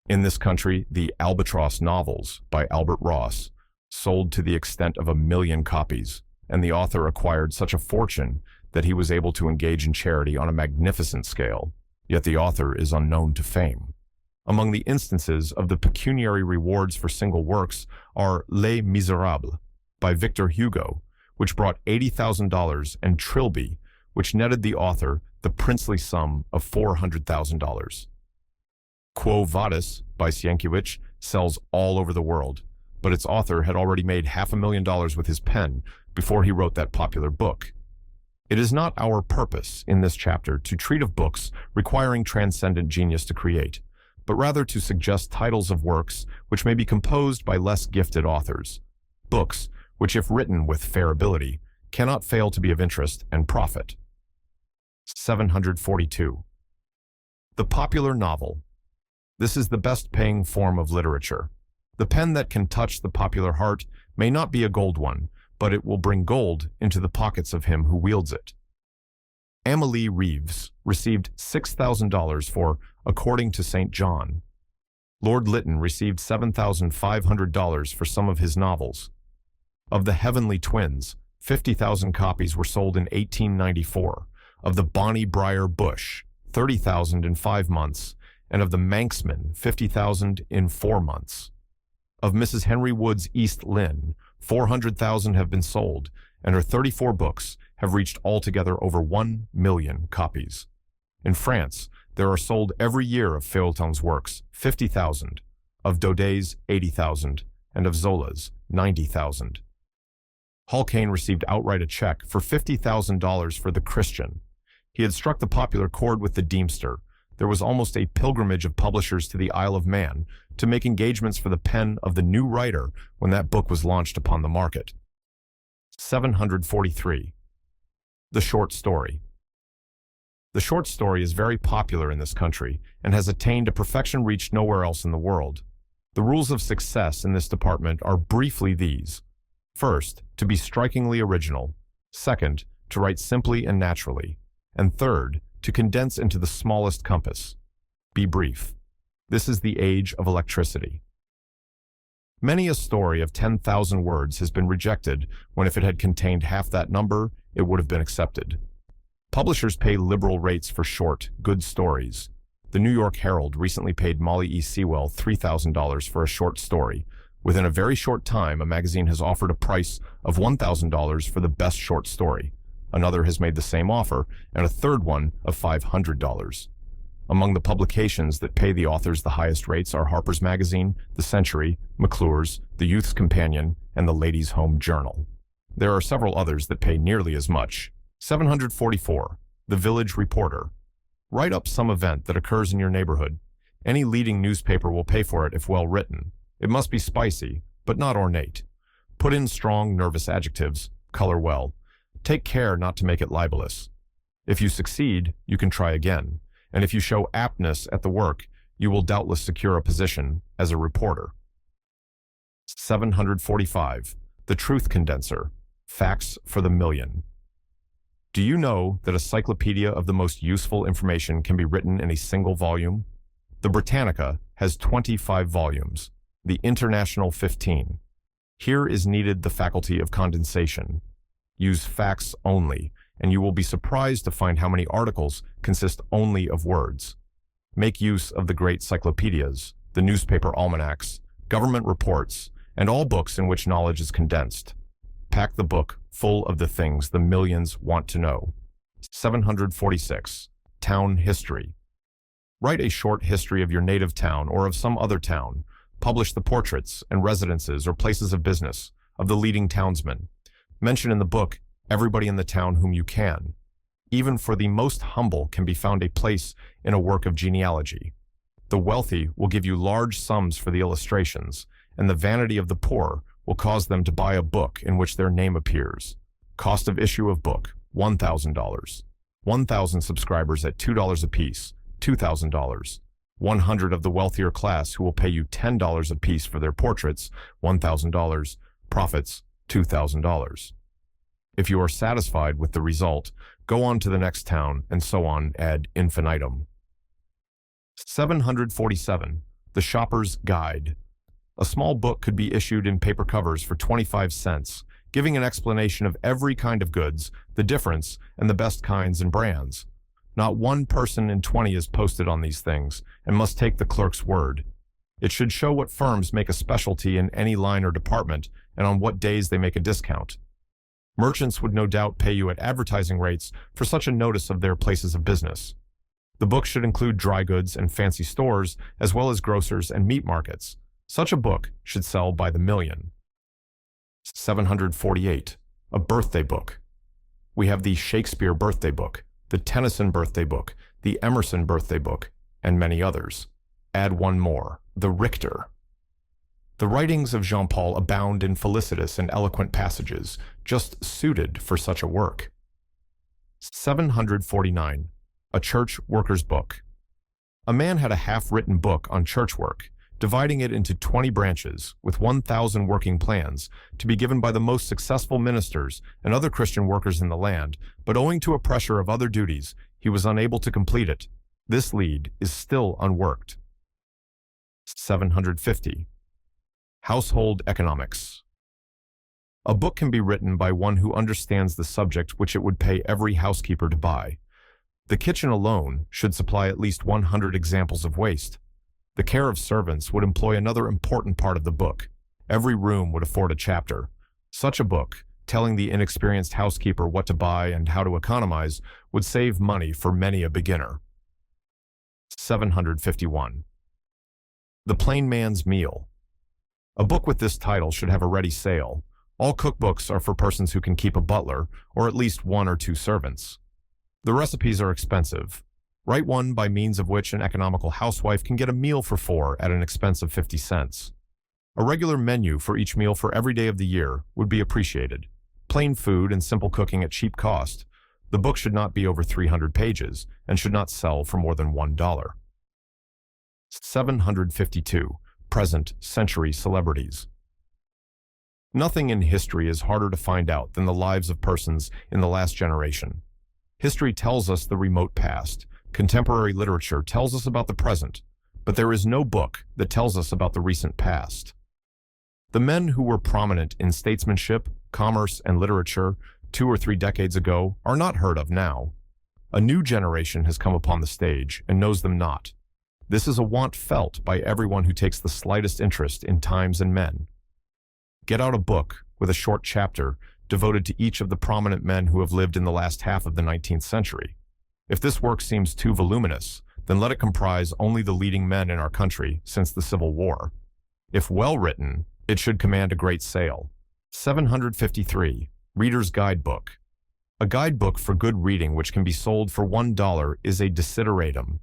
Speaker 1: In this country, the Albatross novels by Albert Ross sold to the extent of 1 million copies, and the author acquired such a fortune that he was able to engage in charity on a magnificent scale, yet the author is unknown to fame. Among the instances of the pecuniary rewards for single works are Les Miserables by Victor Hugo, which brought $80,000, and Trilby, which netted the author the princely sum of $400,000. Quo Vadis by Sienkiewicz sells all over the world, but its author had already made $500,000 with his pen before he wrote that popular book. It is not our purpose in this chapter to treat of books requiring transcendent genius to create, but rather to suggest titles of works which may be composed by less gifted authors. Books which, if written with fair ability, cannot fail to be of interest and profit. 742. The popular novel. This is the best-paying form of literature. The pen that can touch the popular heart may not be a gold one, but it will bring gold into the pockets of him who wields it. Amélie Reeves received $6,000 for According to St. John. Lord Lytton received $7,500 for some of his novels. Of the Heavenly Twins, 50,000 copies were sold in 1894. Of the Bonnie Briar Bush, 30,000 in 5 months, and of the Manxman, 50,000 in 4 months. Of Mrs. Henry Wood's East Lynne, 400,000 have been sold, and her 34 books have reached altogether over 1 million copies. In France, there are sold every year of Feuilleton's works 50,000, of Daudet's 80,000, and of Zola's 90,000. Halkane received outright a check for $50,000 for The Christian. He had struck the popular chord with The Deemster. There was almost a pilgrimage of publishers to the Isle of Man to make engagements for the pen of the new writer when that book was launched upon the market. 743. The short story. The short story is very popular in this country and has attained a perfection reached nowhere else in the world. The rules of success in this department are briefly these. First, to be strikingly original. Second, to write simply and naturally. And third, to condense into the smallest compass. Be brief. This is the age of electricity. Many a story of 10,000 words has been rejected when if it had contained half that number, it would have been accepted. Publishers pay liberal rates for short, good stories. The New York Herald recently paid Molly E. Sewell $3,000 for a short story. Within a very short time, a magazine has offered a price of $1,000 for the best short story. Another has made the same offer, and a third one of $500. Among the publications that pay the authors the highest rates are Harper's Magazine, The Century, McClure's, The Youth's Companion, and the Ladies' Home Journal. There are several others that pay nearly as much. 744. The Village Reporter. Write up some event that occurs in your neighborhood. Any leading newspaper will pay for it if well written. It must be spicy, but not ornate. Put in strong, nervous adjectives. Color well. Take care not to make it libelous. If you succeed, you can try again. And if you show aptness at the work, you will doubtless secure a position as a reporter. 745. The Truth Condenser. Facts for the million. Do you know that a cyclopedia of the most useful information can be written in a single volume? The Britannica has 25 volumes, the International 15. Here is needed the faculty of condensation. Use facts only, and you will be surprised to find how many articles consist only of words. Make use of the great cyclopedias, the newspaper almanacs, government reports, and all books in which knowledge is condensed. Pack the book full of the things the millions want to know. 746. Town History. Write a short history of your native town or of some other town. Publish the portraits and residences or places of business of the leading townsmen. Mention in the book everybody in the town whom you can. Even for the most humble can be found a place in a work of genealogy. The wealthy will give you large sums for the illustrations, and the vanity of the poor will cause them to buy a book in which their name appears. Cost of issue of book, $1,000. 1,000 subscribers at $2 apiece, $2,000. 100 of the wealthier class who will pay you $10 apiece for their portraits, $1,000. Profits, $2,000. If you are satisfied with the result, go on to the next town, and so on ad infinitum. 747. The Shopper's Guide. A small book could be issued in paper covers for 25 cents, giving an explanation of every kind of goods, the difference, and the best kinds and brands. Not one person in 20 is posted on these things, and must take the clerk's word. It should show what firms make a specialty in any line or department, and on what days they make a discount. Merchants would no doubt pay you at advertising rates for such a notice of their places of business. The book should include dry goods and fancy stores, as well as grocers and meat markets. Such a book should sell by the million. 748. A birthday book. We have the Shakespeare birthday book, the Tennyson birthday book, the Emerson birthday book, and many others. Add one more, the Richter. The writings of Jean-Paul abound in felicitous and eloquent passages, just suited for such a work. 749. A Church Worker's Book. A man had a half-written book on church work, dividing it into 20 branches with 1,000 working plans to be given by the most successful ministers and other Christian workers in the land, but owing to a pressure of other duties, he was unable to complete it. This lead is still unworked. 750. Household Economics. A book can be written by one who understands the subject which it would pay every housekeeper to buy. The kitchen alone should supply at least 100 examples of waste. The care of servants would employ another important part of the book. Every room would afford a chapter. Such a book, telling the inexperienced housekeeper what to buy and how to economize, would save money for many a beginner. 751. The Plain Man's Meal. A book with this title should have a ready sale. All cookbooks are for persons who can keep a butler, or at least 1 or 2 servants. The recipes are expensive. Write one by means of which an economical housewife can get a meal for 4 at an expense of 50 cents. A regular menu for each meal for every day of the year would be appreciated. Plain food and simple cooking at cheap cost. The book should not be over 300 pages and should not sell for more than $1. 752. Present century celebrities. Nothing in history is harder to find out than the lives of persons in the last generation. History tells us the remote past. Contemporary literature tells us about the present, but there is no book that tells us about the recent past. The men who were prominent in statesmanship, commerce, and literature 2 or 3 decades ago are not heard of now. A new generation has come upon the stage and knows them not. This is a want felt by everyone who takes the slightest interest in times and men. Get out a book with a short chapter devoted to each of the prominent men who have lived in the last half of the 19th century. If this work seems too voluminous, then let it comprise only the leading men in our country since the Civil War. If well written, it should command a great sale. 753. Reader's Guidebook. A guidebook for good reading which can be sold for $1 is a desideratum.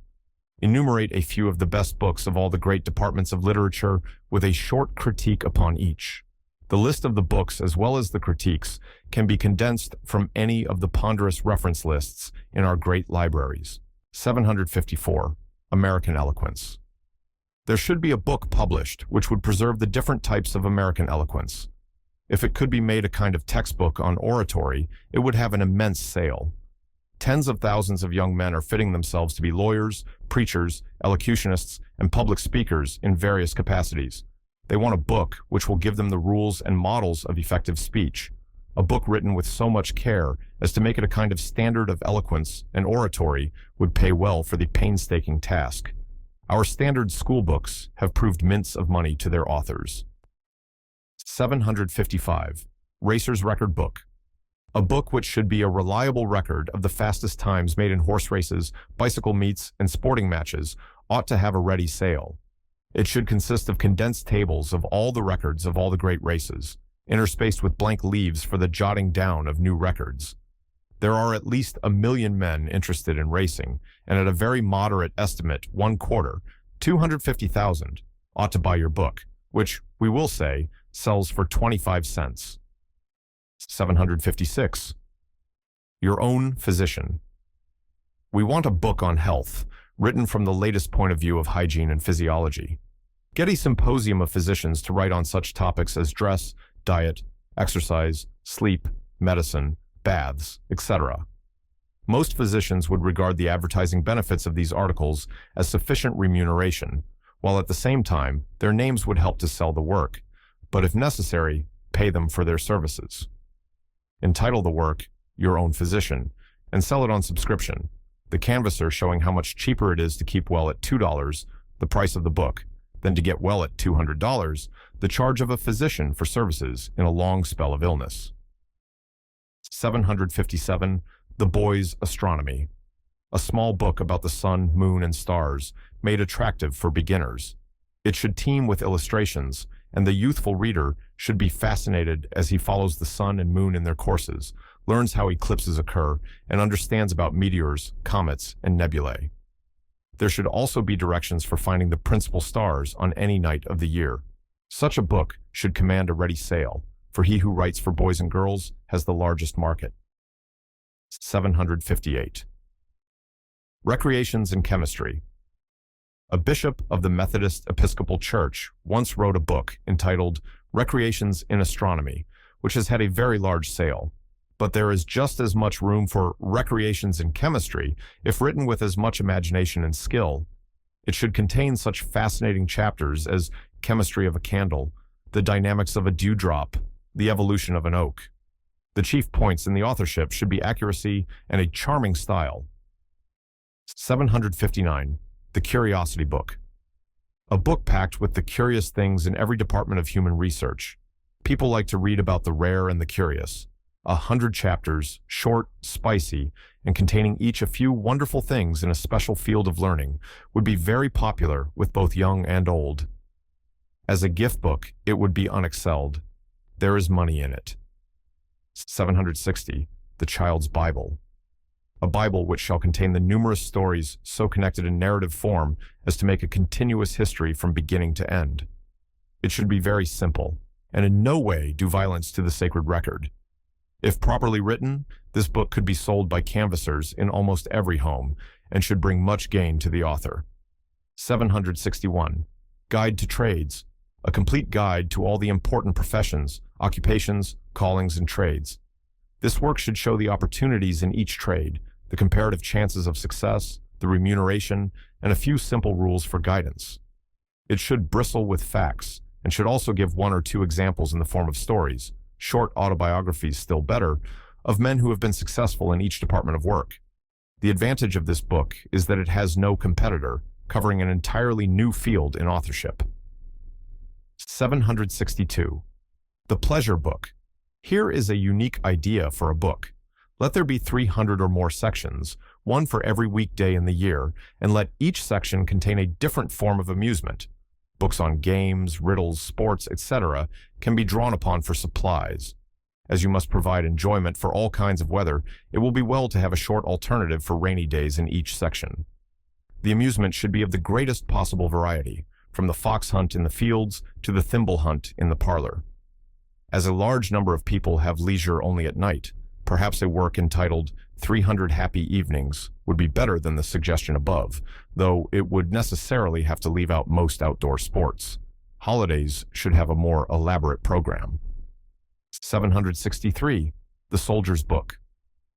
Speaker 1: Enumerate a few of the best books of all the great departments of literature with a short critique upon each. The list of the books as well as the critiques can be condensed from any of the ponderous reference lists in our great libraries. 754. American Eloquence. There should be a book published which would preserve the different types of American eloquence. If it could be made a kind of textbook on oratory, it would have an immense sale. Tens of thousands of young men are fitting themselves to be lawyers, preachers, elocutionists, and public speakers in various capacities. They want a book which will give them the rules and models of effective speech, a book written with so much care as to make it a kind of standard of eloquence and oratory would pay well for the painstaking task. Our standard school books have proved mints of money to their authors. 755. Racer's Record Book. A book which should be a reliable record of the fastest times made in horse races, bicycle meets, and sporting matches ought to have a ready sale. It should consist of condensed tables of all the records of all the great races, interspaced with blank leaves for the jotting down of new records. There are at least 1 million men interested in racing, and at a very moderate estimate, 1/4, 250,000, ought to buy your book, which, we will say, sells for 25 cents. 756. Your Own Physician. We want a book on health, written from the latest point of view of hygiene and physiology. Get a symposium of physicians to write on such topics as dress, diet, exercise, sleep, medicine, baths, etc. Most physicians would regard the advertising benefits of these articles as sufficient remuneration, while at the same time their names would help to sell the work, but if necessary, pay them for their services. Entitle the work Your Own Physician, and sell it on subscription, the canvasser showing how much cheaper it is to keep well at $2, the price of the book, than to get well at $200, the charge of a physician for services in a long spell of illness. 757. The Boy's Astronomy. A small book about the sun, moon, and stars, made attractive for beginners. It should teem with illustrations, and the youthful reader should be fascinated as he follows the sun and moon in their courses, learns how eclipses occur, and understands about meteors, comets, and nebulae. There should also be directions for finding the principal stars on any night of the year. Such a book should command a ready sale, for he who writes for boys and girls has the largest market. 758. Recreations in Chemistry. A bishop of the Methodist Episcopal Church once wrote a book entitled Recreations in Astronomy, which has had a very large sale. But there is just as much room for recreations in chemistry if written with as much imagination and skill. It should contain such fascinating chapters as chemistry of a candle, the dynamics of a dewdrop, the evolution of an oak. The chief points in the authorship should be accuracy and a charming style. 759. The Curiosity Book. A book packed with the curious things in every department of human research. People like to read about the rare and the curious. 100 chapters, short, spicy, and containing each a few wonderful things in a special field of learning, would be very popular with both young and old. As a gift book, it would be unexcelled. There is money in it. 760. The Child's Bible. A Bible which shall contain the numerous stories so connected in narrative form as to make a continuous history from beginning to end. It should be very simple, and in no way do violence to the sacred record. If properly written, this book could be sold by canvassers in almost every home and should bring much gain to the author. 761. Guide to Trades. A complete guide to all the important professions, occupations, callings, and trades. This work should show the opportunities in each trade, the comparative chances of success, the remuneration, and a few simple rules for guidance. It should bristle with facts and should also give one or two examples in the form of stories, short autobiographies still better, of men who have been successful in each department of work. The advantage of this book is that it has no competitor, covering an entirely new field in authorship. 762. The Pleasure Book. Here is a unique idea for a book. Let there be 300 or more sections, one for every weekday in the year, and let each section contain a different form of amusement. Books on games, riddles, sports, etc. can be drawn upon for supplies. As you must provide enjoyment for all kinds of weather, it will be well to have a short alternative for rainy days in each section. The amusement should be of the greatest possible variety, from the fox hunt in the fields to the thimble hunt in the parlor. As a large number of people have leisure only at night, perhaps a work entitled 300 Happy Evenings would be better than the suggestion above, though it would necessarily have to leave out most outdoor sports. Holidays should have a more elaborate program. 763. The Soldier's Book.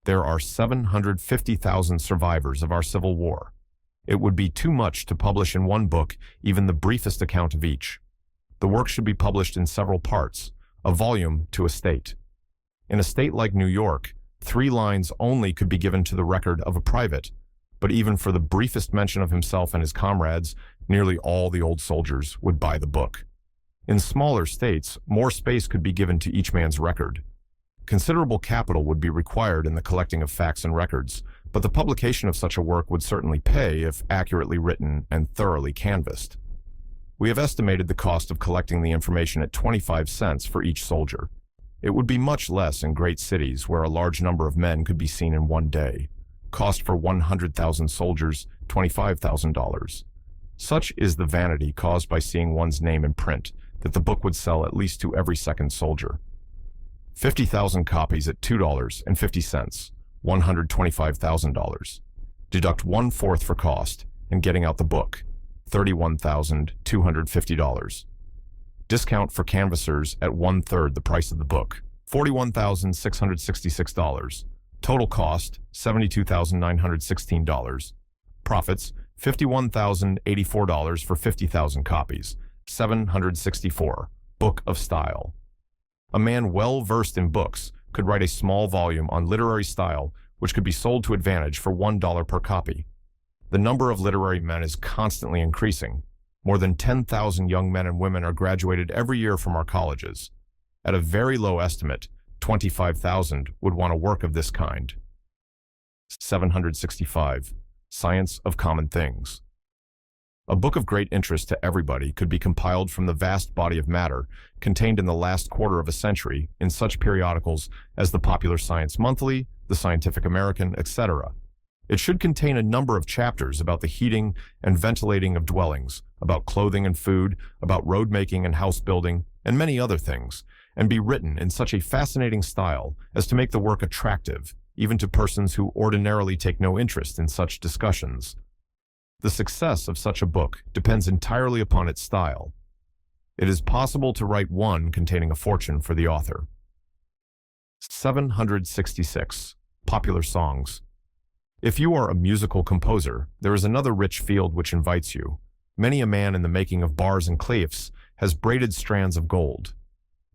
Speaker 1: There are 750,000 survivors of our Civil War. It would be too much to publish in one book even the briefest account of each. The work should be published in several parts, a volume to a state. In a state like New York, 3 lines only could be given to the record of a private, but even for the briefest mention of himself and his comrades, nearly all the old soldiers would buy the book. In smaller states, more space could be given to each man's record. Considerable capital would be required in the collecting of facts and records, but the publication of such a work would certainly pay if accurately written and thoroughly canvassed. We have estimated the cost of collecting the information at 25 cents for each soldier. It would be much less in great cities where a large number of men could be seen in one day. Cost for 100,000 soldiers, $25,000. Such is the vanity caused by seeing one's name in print that the book would sell at least to every second soldier. 50,000 copies at $2.50, $125,000. Deduct 1/4 for cost and getting out the book, $31,250. Discount for canvassers at 1/3 the price of the book, $41,666. Total cost, $72,916. Profits, $51,084 for 50,000 copies, $764. Book of Style. A man well versed in books could write a small volume on literary style which could be sold to advantage for $1 per copy. The number of literary men is constantly increasing. More than 10,000 young men and women are graduated every year from our colleges. At a very low estimate, 25,000 would want a work of this kind. 765. Science of Common Things. A book of great interest to everybody could be compiled from the vast body of matter contained in the last quarter of a century in such periodicals as the Popular Science Monthly, the Scientific American, etc. It should contain a number of chapters about the heating and ventilating of dwellings, about clothing and food, about road making and house building, and many other things, and be written in such a fascinating style as to make the work attractive, even to persons who ordinarily take no interest in such discussions. The success of such a book depends entirely upon its style. It is possible to write one containing a fortune for the author. 766. Popular Songs. If you are a musical composer, there is another rich field which invites you. Many a man in the making of bars and claves has braided strands of gold.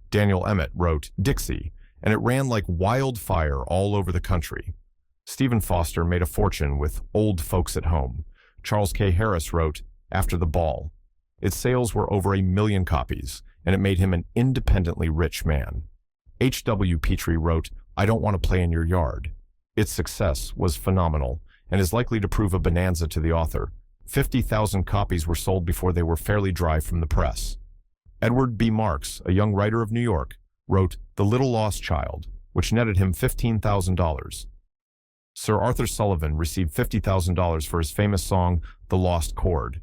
Speaker 1: Daniel Emmett wrote Dixie, and it ran like wildfire all over the country. Stephen Foster made a fortune with Old Folks at Home. Charles K. Harris wrote After the Ball. Its sales were over 1 million copies, and it made him an independently rich man. H.W. Petrie wrote I Don't Want to Play in Your Yard. Its success was phenomenal, and is likely to prove a bonanza to the author. 50,000 copies were sold before they were fairly dry from the press. Edward B. Marks, a young writer of New York, wrote The Little Lost Child, which netted him $15,000. Sir Arthur Sullivan received $50,000 for his famous song, The Lost Chord.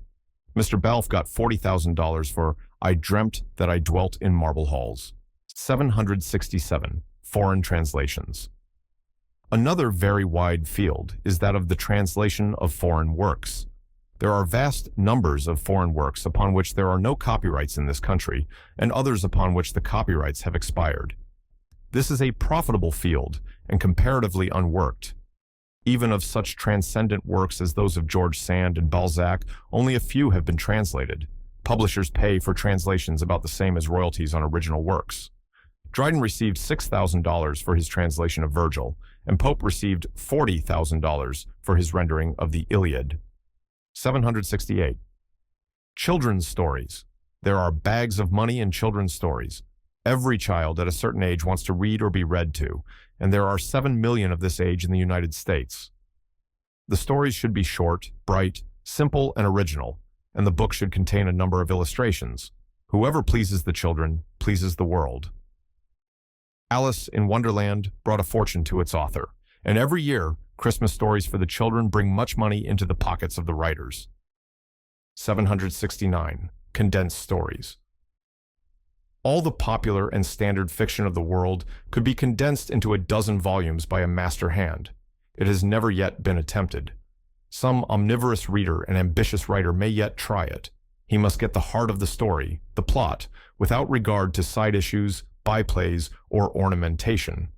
Speaker 1: Mr. Balfe got $40,000 for I Dreamt That I Dwelt in Marble Halls. 767. Foreign translations. Another very wide field is that of the translation of foreign works. There are vast numbers of foreign works upon which there are no copyrights in this country, and others upon which the copyrights have expired. This is a profitable field and comparatively unworked. Even of such transcendent works as those of George Sand and Balzac, only a few have been translated. Publishers pay for translations about the same as royalties on original works. Dryden received $6,000 for his translation of Virgil, and Pope received $40,000 for his rendering of the Iliad. 768. Children's stories. There are bags of money in children's stories. Every child at a certain age wants to read or be read to, and there are 7 million of this age in the United States. The stories should be short, bright, simple, and original, and the book should contain a number of illustrations. Whoever pleases the children pleases the world. Alice in Wonderland brought a fortune to its author, and every year, Christmas stories for the children bring much money into the pockets of the writers. 769. Condensed stories. All the popular and standard fiction of the world could be condensed into a dozen volumes by a master hand. It has never yet been attempted. Some omnivorous reader and ambitious writer may yet try it. He must get the heart of the story, the plot, without regard to side issues, byplays, or ornamentation.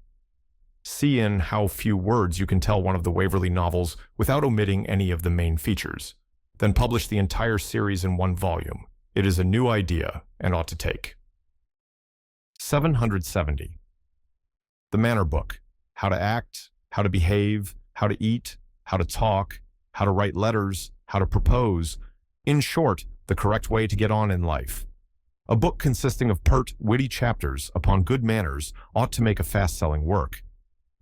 Speaker 1: See in how few words you can tell one of the Waverley novels without omitting any of the main features. Then publish the entire series in one volume. It is a new idea and ought to take. 770. The Manner Book. How to act, how to behave, how to eat, how to talk, how to write letters, how to propose. In short, the correct way to get on in life. A book consisting of pert, witty chapters upon good manners ought to make a fast-selling work.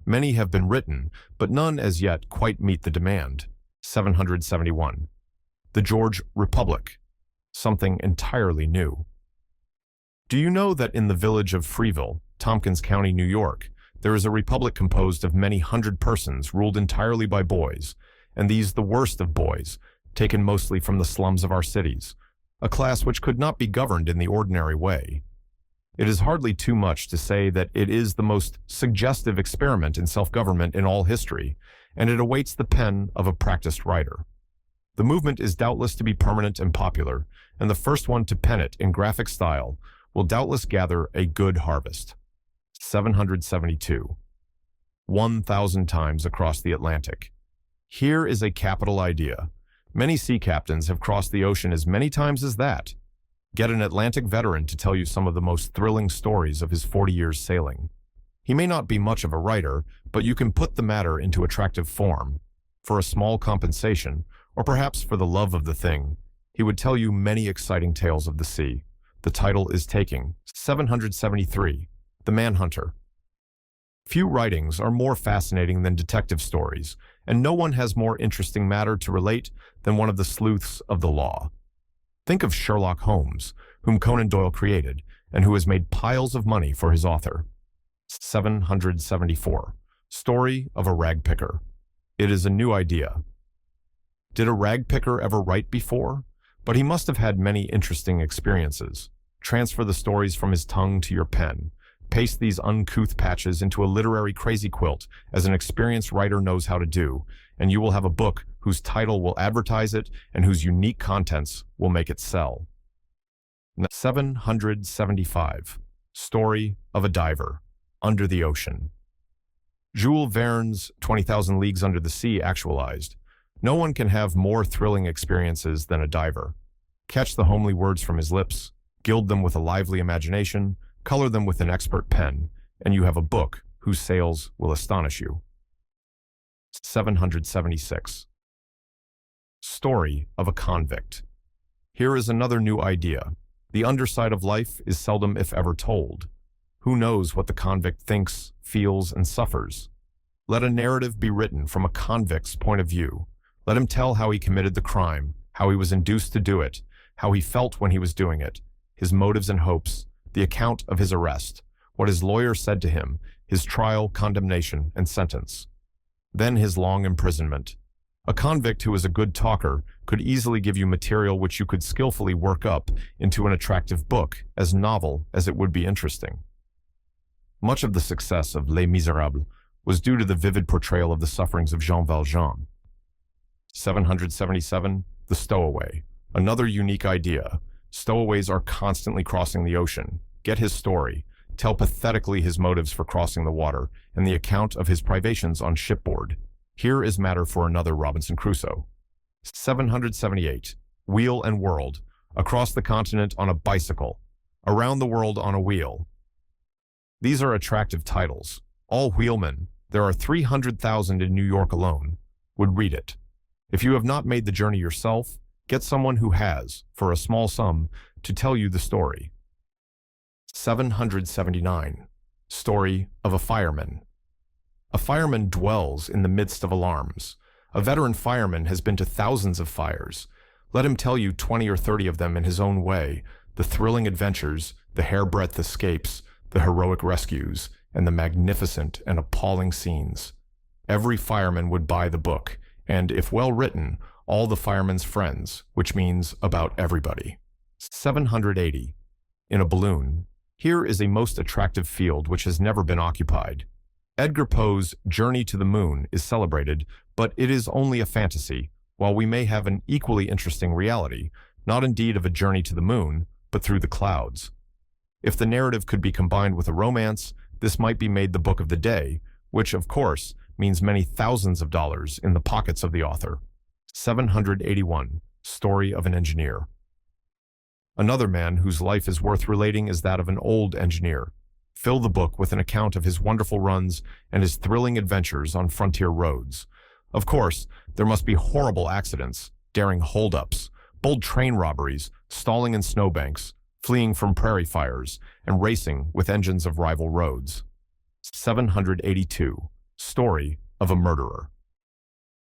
Speaker 1: Many have been written, but none as yet quite meet the demand. 771. The George Republic. Something entirely new. Do you know that in the village of Freeville, Tompkins County, New York, there is a republic composed of many hundred persons ruled entirely by boys, and these the worst of boys, taken mostly from the slums of our cities, a class which could not be governed in the ordinary way. It is hardly too much to say that it is the most suggestive experiment in self-government in all history, and it awaits the pen of a practiced writer. The movement is doubtless to be permanent and popular, and the first one to pen it in graphic style will doubtless gather a good harvest. 772. 1,000 times across the Atlantic. Here is a capital idea. Many sea captains have crossed the ocean as many times as that. Get an Atlantic veteran to tell you some of the most thrilling stories of his 40 years sailing. He may not be much of a writer, but you can put the matter into attractive form. For a small compensation, or perhaps for the love of the thing, he would tell you many exciting tales of the sea. The title is taking. 773. The Manhunter. Few writings are more fascinating than detective stories, and no one has more interesting matter to relate than one of the sleuths of the law. Think of Sherlock Holmes, whom Conan Doyle created, and who has made piles of money for his author. 774. Story of a Ragpicker. It is a new idea. Did a ragpicker ever write before? But he must have had many interesting experiences. Transfer the stories from his tongue to your pen. Paste these uncouth patches into a literary crazy quilt, as an experienced writer knows how to do, and you will have a book whose title will advertise it and whose unique contents will make it sell. 775. Story of a Diver. Under the Ocean. Jules Verne's 20,000 Leagues Under the Sea actualized. No one can have more thrilling experiences than a diver. Catch the homely words from his lips, gild them with a lively imagination, color them with an expert pen, and you have a book whose sales will astonish you. 776. Story of a Convict. Here is another new idea. The underside of life is seldom if ever told. Who knows what the convict thinks, feels, and suffers? Let a narrative be written from a convict's point of view. Let him tell how he committed the crime, how he was induced to do it, how he felt when he was doing it, his motives and hopes, the account of his arrest, what his lawyer said to him, his trial, condemnation, and sentence. Then his long imprisonment. A convict who is a good talker could easily give you material which you could skillfully work up into an attractive book, as novel as it would be interesting. Much of the success of Les Miserables was due to the vivid portrayal of the sufferings of Jean Valjean. 777. The Stowaway. Another unique idea. Stowaways are constantly crossing the ocean. Get his story. Tell pathetically his motives for crossing the water and the account of his privations on shipboard. Here is matter for another Robinson Crusoe. 778. Wheel and World. across the continent on a bicycle, around the world on a wheel. These are attractive titles. All wheelmen, there are 300,000 in New York alone, would read it. If you have not made the journey yourself, get someone who has, for a small sum, to tell you the story. 779. Story of a fireman. A fireman dwells in the midst of alarms. A veteran fireman has been to thousands of fires. Let him tell you 20 or 30 of them in his own way, the thrilling adventures, the hairbreadth escapes, the heroic rescues, and the magnificent and appalling scenes. Every fireman would buy the book, and if well written, all the fireman's friends, which means about everybody. 780. In a balloon. Here is a most attractive field which has never been occupied. Edgar Poe's Journey to the Moon is celebrated, but it is only a fantasy, while we may have an equally interesting reality, not indeed of a journey to the moon, but through the clouds. If the narrative could be combined with a romance, this might be made the book of the day, which, of course, means many thousands of dollars in the pockets of the author. 781. Story of an engineer. Another man whose life is worth relating is that of an old engineer. Fill the book with an account of his wonderful runs and his thrilling adventures on frontier roads. Of course, there must be horrible accidents, daring holdups, bold train robberies, stalling in snowbanks, fleeing from prairie fires, and racing with engines of rival roads. 782. Story of a murderer.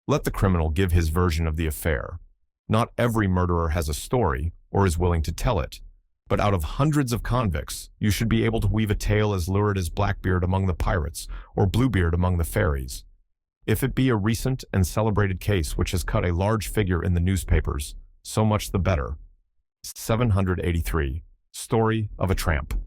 Speaker 1: Let the criminal give his version of the affair. Not every murderer has a story or is willing to tell it, but out of hundreds of convicts, you should be able to weave a tale as lurid as Blackbeard among the pirates or Bluebeard among the fairies. If it be a recent and celebrated case which has cut a large figure in the newspapers, so much the better. 783. Story of a tramp.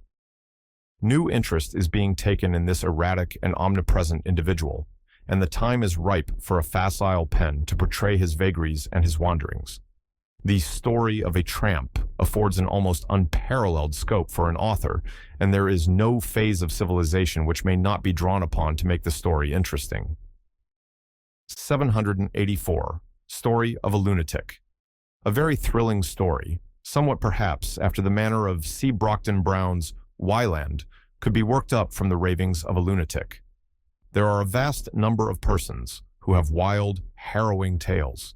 Speaker 1: New interest is being taken in this erratic and omnipresent individual, and the time is ripe for a facile pen to portray his vagaries and his wanderings. The story of a tramp affords an almost unparalleled scope for an author, and there is no phase of civilization which may not be drawn upon to make the story interesting. 784. Story of a lunatic. A very thrilling story, somewhat perhaps after the manner of C. Brockton Brown's Wyland, could be worked up from the ravings of a lunatic. There are a vast number of persons who have wild, harrowing tales.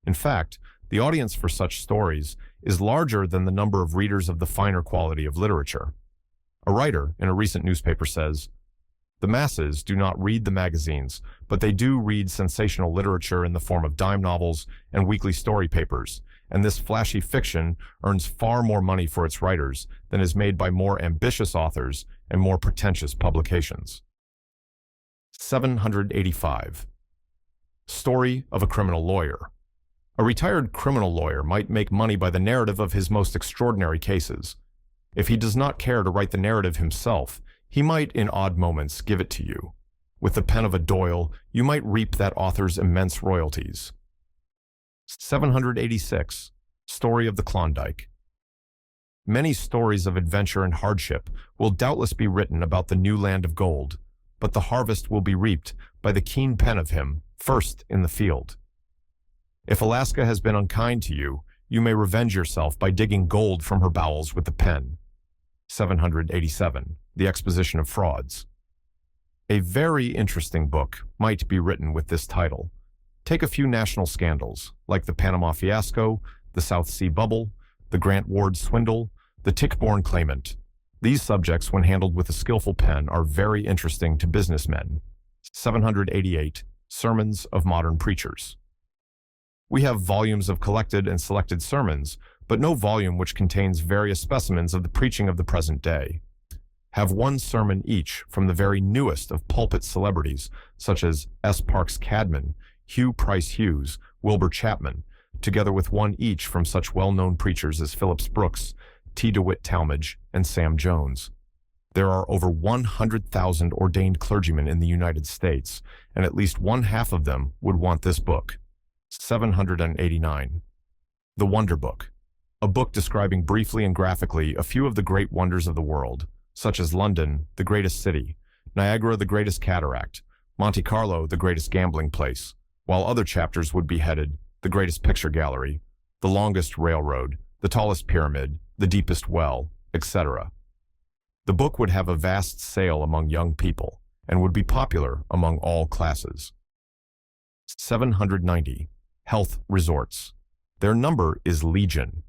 Speaker 1: In fact, the audience for such stories is larger than the number of readers of the finer quality of literature. A writer in a recent newspaper says, "The masses do not read the magazines, but they do read sensational literature in the form of dime novels and weekly story papers, and this flashy fiction earns far more money for its writers than is made by more ambitious authors and more pretentious publications." 785. Story of a criminal lawyer. A retired criminal lawyer might make money by the narrative of his most extraordinary cases. If he does not care to write the narrative himself, he might, in odd moments, give it to you. With the pen of a Doyle, you might reap that author's immense royalties. 786. Story of the Klondike. Many stories of adventure and hardship will doubtless be written about the new land of gold, but the harvest will be reaped by the keen pen of him first in the field. If Alaska has been unkind to you, you may revenge yourself by digging gold from her bowels with the pen. 787. The Exposition of Frauds. A very interesting book might be written with this title. Take a few national scandals, like the Panama Fiasco, the South Sea Bubble, the Grant Ward Swindle, the Tichborne Claimant. These subjects, when handled with a skillful pen, are very interesting to businessmen. 788. Sermons of Modern Preachers. We have volumes of collected and selected sermons, but no volume which contains various specimens of the preaching of the present day. Have one sermon each from the very newest of pulpit celebrities, such as S. Parks Cadman, Hugh Price Hughes, Wilbur Chapman, together with one each from such well-known preachers as Phillips Brooks, T. DeWitt Talmage, and Sam Jones. There are over 100,000 ordained clergymen in the United States, and at least one half of them would want this book. 789. The Wonder Book. A book describing briefly and graphically a few of the great wonders of the world, such as London, the greatest city, Niagara, the greatest cataract, Monte Carlo, the greatest gambling place, while other chapters would be headed, the greatest picture gallery, the longest railroad, the tallest pyramid, the deepest well, etc. The book would have a vast sale among young people and would be popular among all classes. 790. Health resorts. Their number is legion.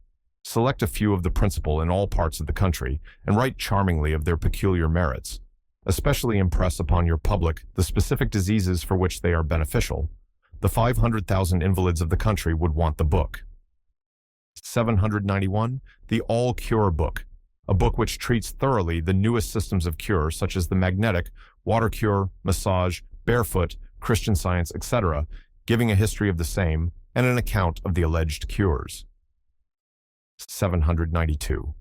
Speaker 1: Select a few of the principal in all parts of the country and write charmingly of their peculiar merits. Especially impress upon your public the specific diseases for which they are beneficial. The 500,000 invalids of the country would want the book. 791. The All-Cure Book. A book which treats thoroughly the newest systems of cure such as the magnetic, water cure, massage, barefoot, Christian Science, etc., giving a history of the same and an account of the alleged cures. 792.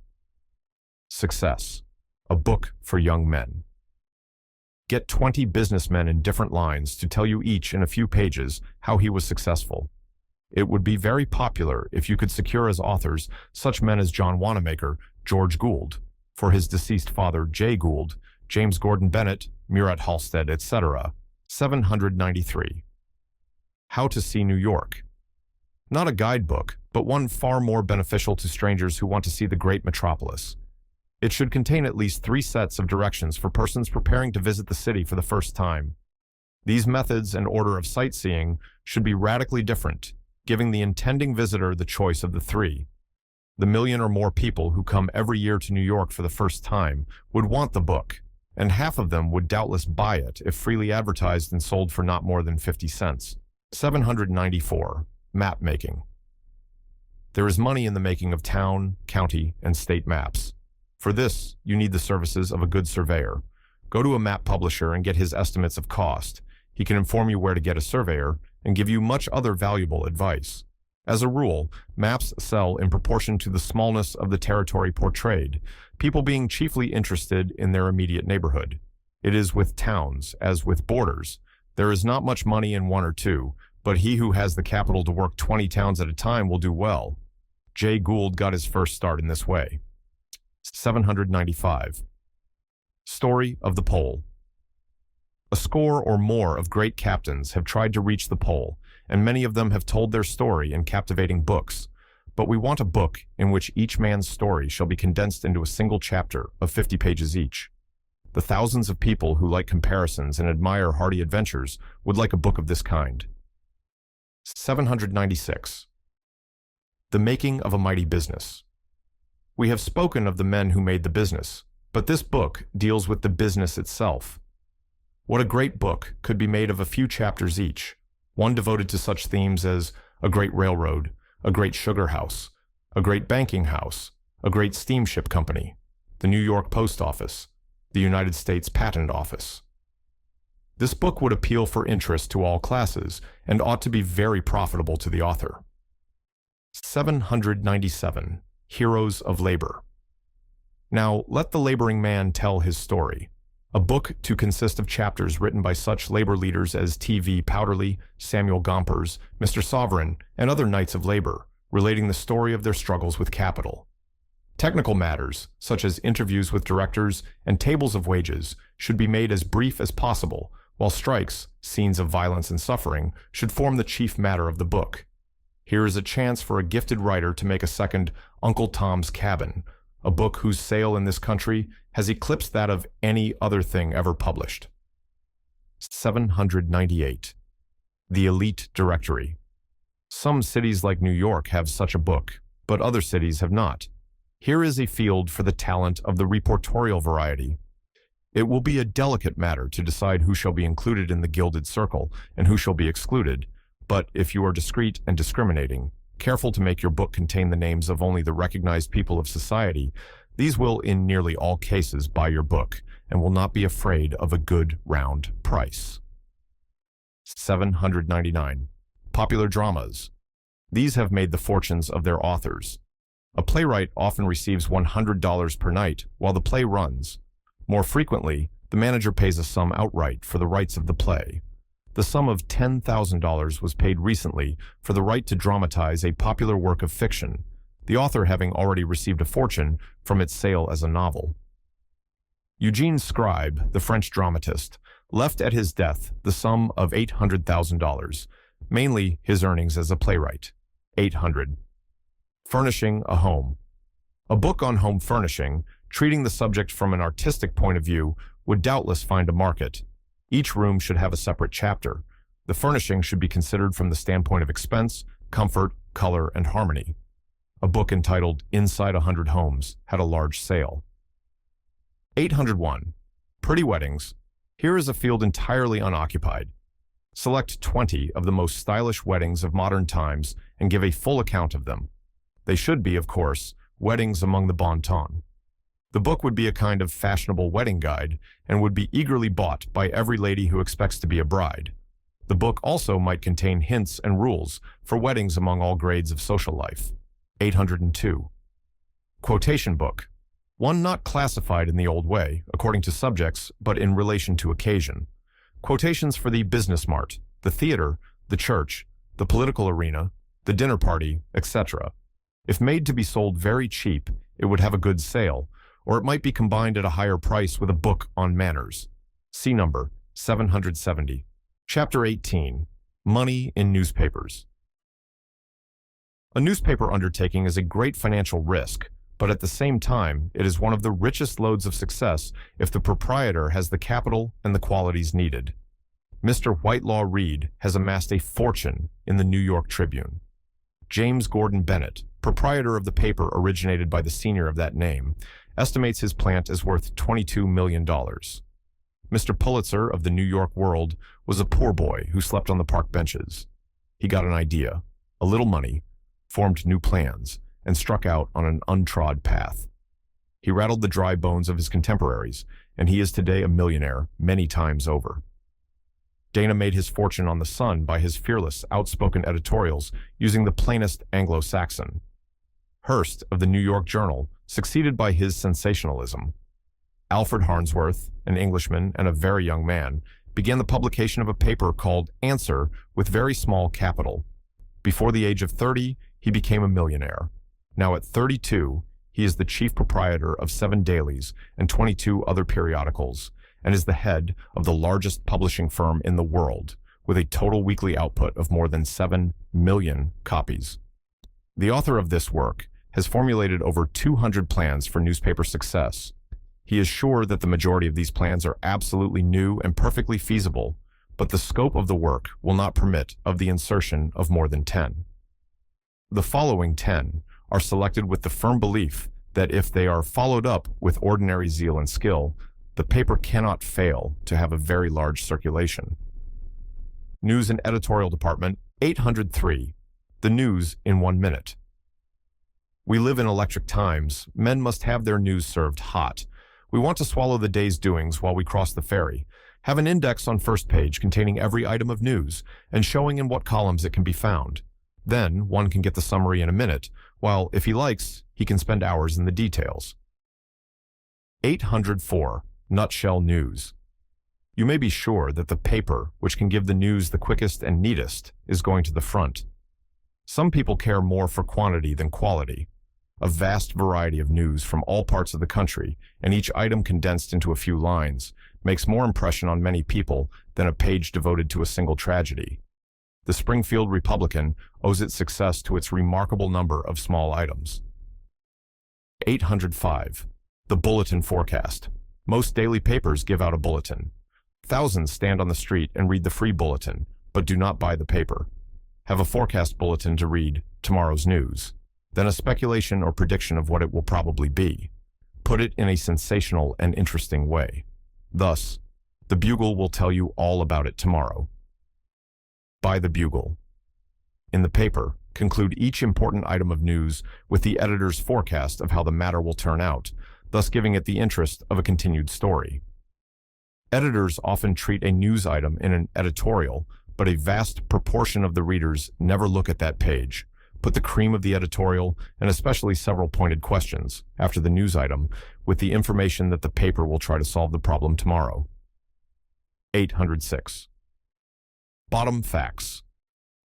Speaker 1: Success. A book for young men. Get 20 businessmen in different lines to tell you each in a few pages how he was successful. It would be very popular if you could secure as authors such men as John Wanamaker, George Gould, for his deceased father Jay Gould, James Gordon Bennett, Murat Halstead, etc. 793. How to See New York. Not a guidebook, but one far more beneficial to strangers who want to see the great metropolis. It should contain at least 3 sets of directions for persons preparing to visit the city for the first time. These methods and order of sightseeing should be radically different, giving the intending visitor the choice of the 3. The million or more people who come every year to New York for the first time would want the book, and half of them would doubtless buy it if freely advertised and sold for not more than 50 cents. 794. Map making. There is money in the making of town, county, and state maps. For this, you need the services of a good surveyor. Go to a map publisher and get his estimates of cost. He can inform you where to get a surveyor and give you much other valuable advice. As a rule, maps sell in proportion to the smallness of the territory portrayed, people being chiefly interested in their immediate neighborhood. It is with towns, as with borders. There is not much money in 1 or 2, but he who has the capital to work 20 towns at a time will do well. Jay Gould got his first start in this way. 795. Story of the Pole. A score or more of great captains have tried to reach the pole, and many of them have told their story in captivating books. But we want a book in which each man's story shall be condensed into a single chapter of 50 pages each. The thousands of people who like comparisons and admire hardy adventures would like a book of this kind. 796. The Making of a Mighty Business. We have spoken of the men who made the business, but this book deals with the business itself. What a great book could be made of a few chapters each, one devoted to such themes as a great railroad, a great sugar house, a great banking house, a great steamship company, the New York Post Office, the United States Patent Office. This book would appeal for interest to all classes and ought to be very profitable to the author. 797. Heroes of Labor. Now, let the laboring man tell his story. A book to consist of chapters written by such labor leaders as T.V. Powderly, Samuel Gompers, Mr. Sovereign, and other knights of labor, relating the story of their struggles with capital. Technical matters, such as interviews with directors and tables of wages, should be made as brief as possible, while strikes, scenes of violence and suffering, should form the chief matter of the book. Here is a chance for a gifted writer to make a second Uncle Tom's Cabin, a book whose sale in this country has eclipsed that of any other thing ever published. 798. The Elite Directory. Some cities like New York have such a book, but other cities have not. Here is a field for the talent of the reportorial variety. It will be a delicate matter to decide who shall be included in the gilded circle and who shall be excluded, but if you are discreet and discriminating, careful to make your book contain the names of only the recognized people of society, these will in nearly all cases buy your book and will not be afraid of a good round price. 799. Popular dramas. These have made the fortunes of their authors. A playwright often receives $100 per night while the play runs. More frequently, the manager pays a sum outright for the rights of the play. The sum of $10,000 was paid recently for the right to dramatize a popular work of fiction, the author having already received a fortune from its sale as a novel. Eugene Scribe, the French dramatist, left at his death the sum of $800,000, mainly his earnings as a playwright. 800. Furnishing a home. A book on home furnishing, treating the subject from an artistic point of view, would doubtless find a market. Each room should have a separate chapter. The furnishing should be considered from the standpoint of expense, comfort, color, and harmony. A book entitled Inside 100 Homes had a large sale. 801. Pretty weddings. Here is a field entirely unoccupied. Select 20 of the most stylish weddings of modern times and give a full account of them. They should be, of course, weddings among the bon ton. The book would be a kind of fashionable wedding guide and would be eagerly bought by every lady who expects to be a bride. The book also might contain hints and rules for weddings among all grades of social life. 802. Quotation book. One not classified in the old way, according to subjects, but in relation to occasion. Quotations for the business mart, the theater, the church, the political arena, the dinner party, etc. If made to be sold very cheap, it would have a good sale, or it might be combined at a higher price with a book on manners. See number 770. Chapter 18. Money in newspapers. A newspaper undertaking is a great financial risk, but at the same time, it is one of the richest loads of success if the proprietor has the capital and the qualities needed. Mr. Whitelaw Reid has amassed a fortune in the New York Tribune. James Gordon Bennett, proprietor of the paper originated by the senior of that name, estimates his plant as worth $22 million. Mr. Pulitzer of the New York World was a poor boy who slept on the park benches. He got an idea, a little money, formed new plans, and struck out on an untrod path. He rattled the dry bones of his contemporaries, and he is today a millionaire many times over. Dana made his fortune on the Sun by his fearless, outspoken editorials using the plainest Anglo-Saxon. Hearst of the New York Journal succeeded by his sensationalism. Alfred Harnsworth, an Englishman and a very young man, began the publication of a paper called Answer with very small capital. Before the age of 30, he became a millionaire. Now at 32, he is the chief proprietor of 7 dailies and 22 other periodicals, and is the head of the largest publishing firm in the world, with a total weekly output of more than 7 million copies. The author of this work has formulated over 200 plans for newspaper success. He is sure that the majority of these plans are absolutely new and perfectly feasible, but the scope of the work will not permit of the insertion of more than 10. The following 10 are selected with the firm belief that if they are followed up with ordinary zeal and skill, the paper cannot fail to have a very large circulation. News and Editorial Department, 803. The news in 1 minute. We live in electric times. Men must have their news served hot. We want to swallow the day's doings while we cross the ferry. Have an index on first page containing every item of news and showing in what columns it can be found. Then one can get the summary in a minute, while, if he likes, he can spend hours in the details. 804. Nutshell news. You may be sure that the paper, which can give the news the quickest and neatest, is going to the front. Some people care more for quantity than quality. A vast variety of news from all parts of the country, and each item condensed into a few lines, makes more impression on many people than a page devoted to a single tragedy. The Springfield Republican owes its success to its remarkable number of small items. 805. The Bulletin Forecast. Most daily papers give out a bulletin. Thousands stand on the street and read the free bulletin, but do not buy the paper. Have a forecast bulletin to read tomorrow's news, then a speculation or prediction of what it will probably be. Put it in a sensational and interesting way. Thus, the Bugle will tell you all about it tomorrow. Buy the Bugle. In the paper, conclude each important item of news with the editor's forecast of how the matter will turn out, thus giving it the interest of a continued story. Editors often treat a news item in an editorial, but a vast proportion of the readers never look at that page. Put the cream of the editorial, and especially several pointed questions, after the news item, with the information that the paper will try to solve the problem tomorrow. 806. Bottom facts.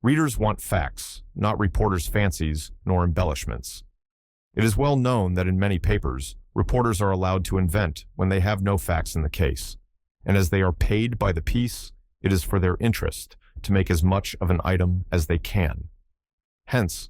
Speaker 1: Readers want facts, not reporters' fancies nor embellishments. It is well known that in many papers, reporters are allowed to invent when they have no facts in the case, and as they are paid by the piece, it is for their interest to make as much of an item as they can. Hence,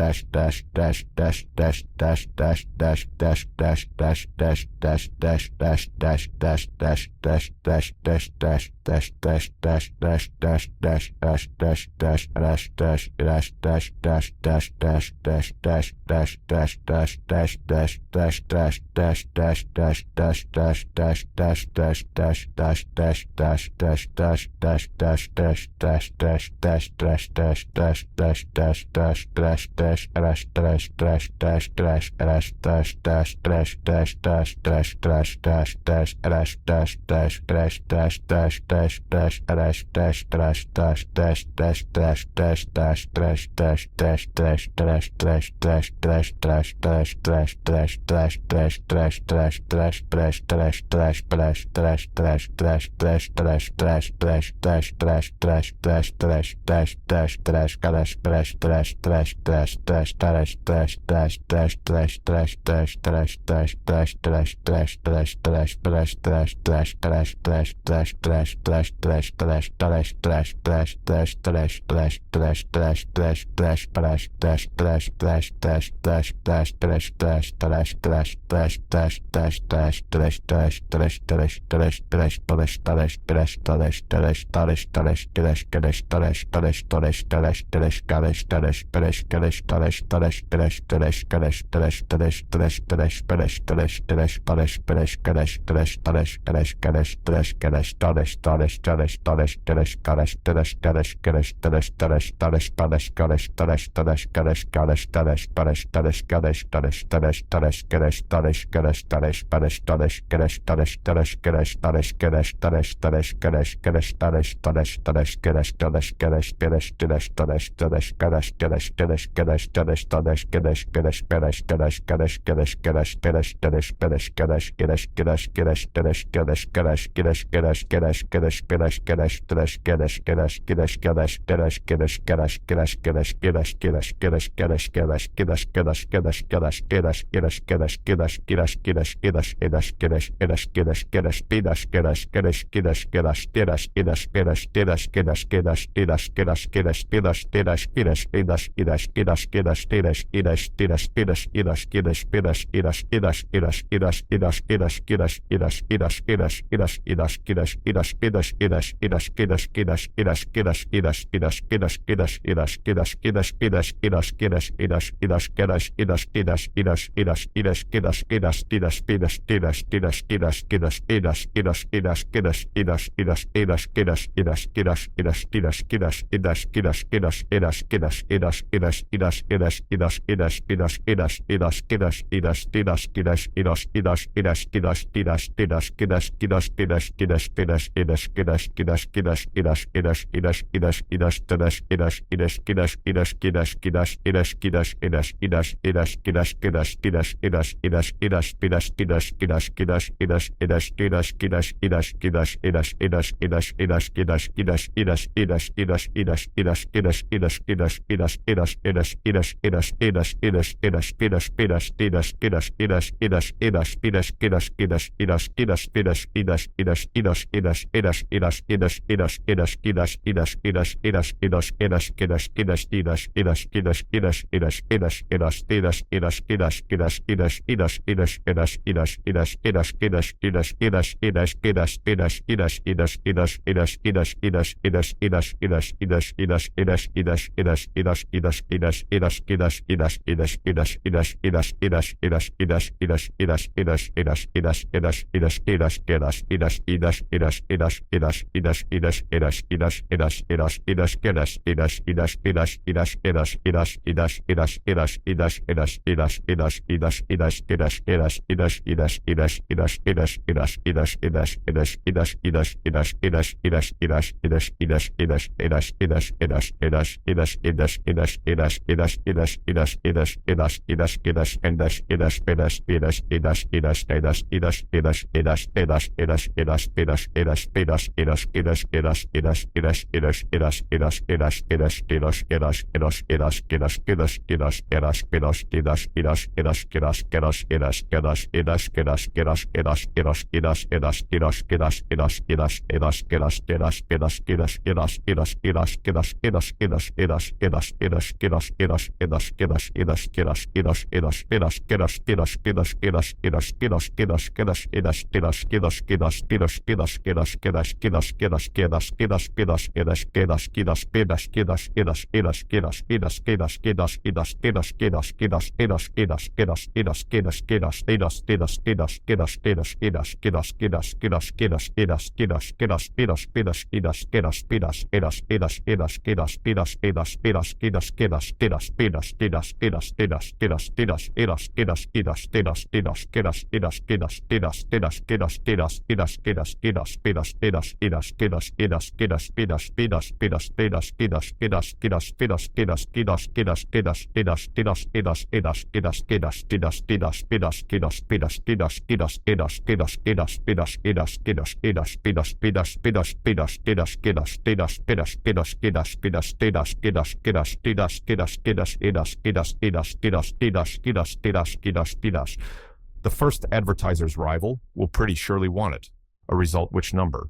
Speaker 1: The first advertiser's rival will pretty surely want it, a result which number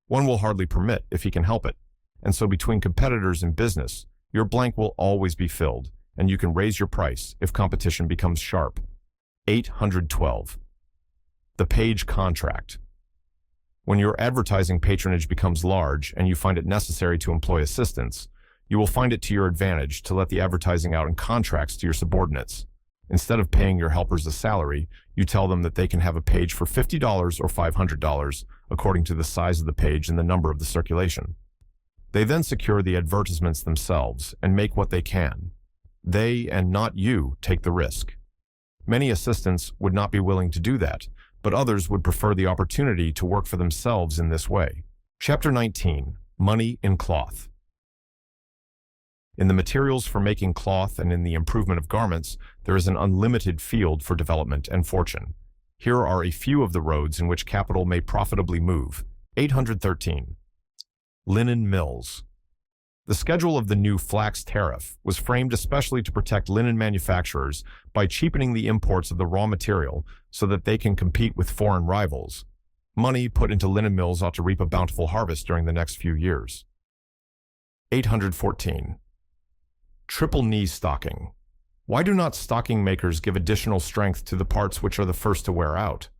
Speaker 1: one will hardly permit if he can help it. And so between competitors in business, your blank will always be filled, and you can raise your price if competition becomes sharp. 812. The page contract. When your advertising patronage becomes large and you find it necessary to employ assistants, you will find it to your advantage to let the advertising out in contracts to your subordinates. Instead of paying your helpers a salary, you tell them that they can have a page for $50 or $500, according to the size of the page and the number of the circulation. They then secure the advertisements themselves and make what they can. They, and not you, take the risk. Many assistants would not be willing to do that, but others would prefer the opportunity to work for themselves in this way. Chapter 19. Money in Cloth. In the materials for making cloth and in the improvement of garments, there is an unlimited field for development and fortune. Here are a few of the roads in which capital may profitably move. 813. Linen mills. The schedule of the new flax tariff was framed especially to protect linen manufacturers by cheapening the imports of the raw material so that they can compete with foreign rivals. Money put into linen mills ought to reap a bountiful harvest during the next few years. 814. Triple knee stocking. Why do not stocking makers give additional strength to the parts which are the first to wear out?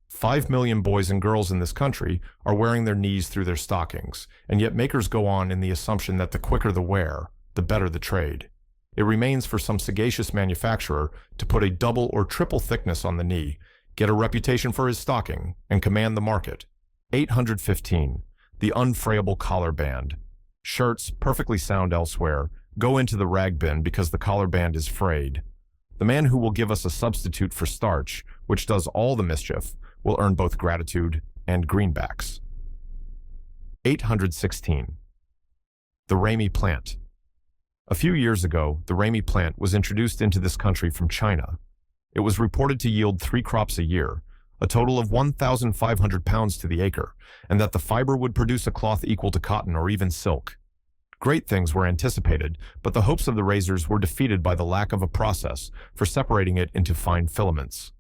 Speaker 1: 5 million boys and girls in this country are wearing their knees through their stockings, and yet makers go on in the assumption that the quicker the wear, the better the trade. It remains for some sagacious manufacturer to put a double or triple thickness on the knee, get a reputation for his stocking, and command the market. 815. The unfrayable collar band. Shirts, perfectly sound elsewhere, go into the rag bin because the collar band is frayed. The man who will give us a substitute for starch, which does all the mischief, will earn both gratitude and greenbacks. 816. The Ramey plant. A few years ago, the Ramey plant was introduced into this country from China. It was reported to yield 3 crops a year, a total of 1,500 pounds to the acre, and that the fiber would produce a cloth equal to cotton or even silk. Great things were anticipated, but the hopes of the raisers were defeated by the lack of a process for separating it into fine filaments.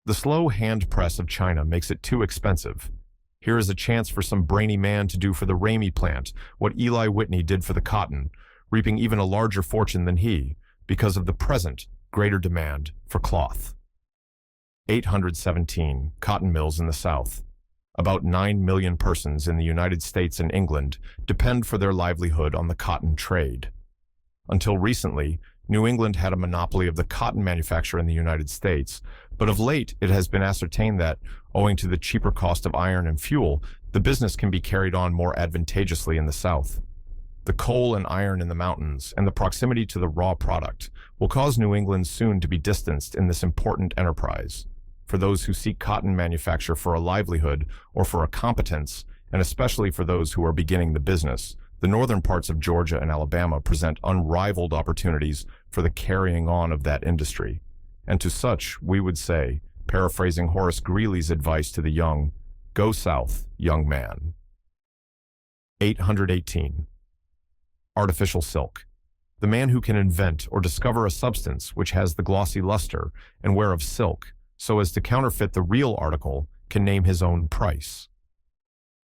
Speaker 1: The slow hand press of China makes it too expensive. Here is a chance for some brainy man to do for the Ramey plant what Eli Whitney did for the cotton, reaping even a larger fortune than he, because of the present greater demand for cloth. 817. Cotton mills in the South. About 9 million persons in the United States and England depend for their livelihood on the cotton trade. Until recently, New England had a monopoly of the cotton manufacture in the United States, but of late it has been ascertained that, owing to the cheaper cost of iron and fuel, the business can be carried on more advantageously in the South. The coal and iron in the mountains and the proximity to the raw product will cause New England soon to be distanced in this important enterprise. For those who seek cotton manufacture for a livelihood or for a competence, and especially for those who are beginning the business, the northern parts of Georgia and Alabama present unrivaled opportunities for the carrying on of that industry. And to such, we would say, paraphrasing Horace Greeley's advice to the young, "Go south, young man." 818. Artificial silk. The man who can invent or discover a substance which has the glossy luster and wear of silk so as to counterfeit the real article can name his own price.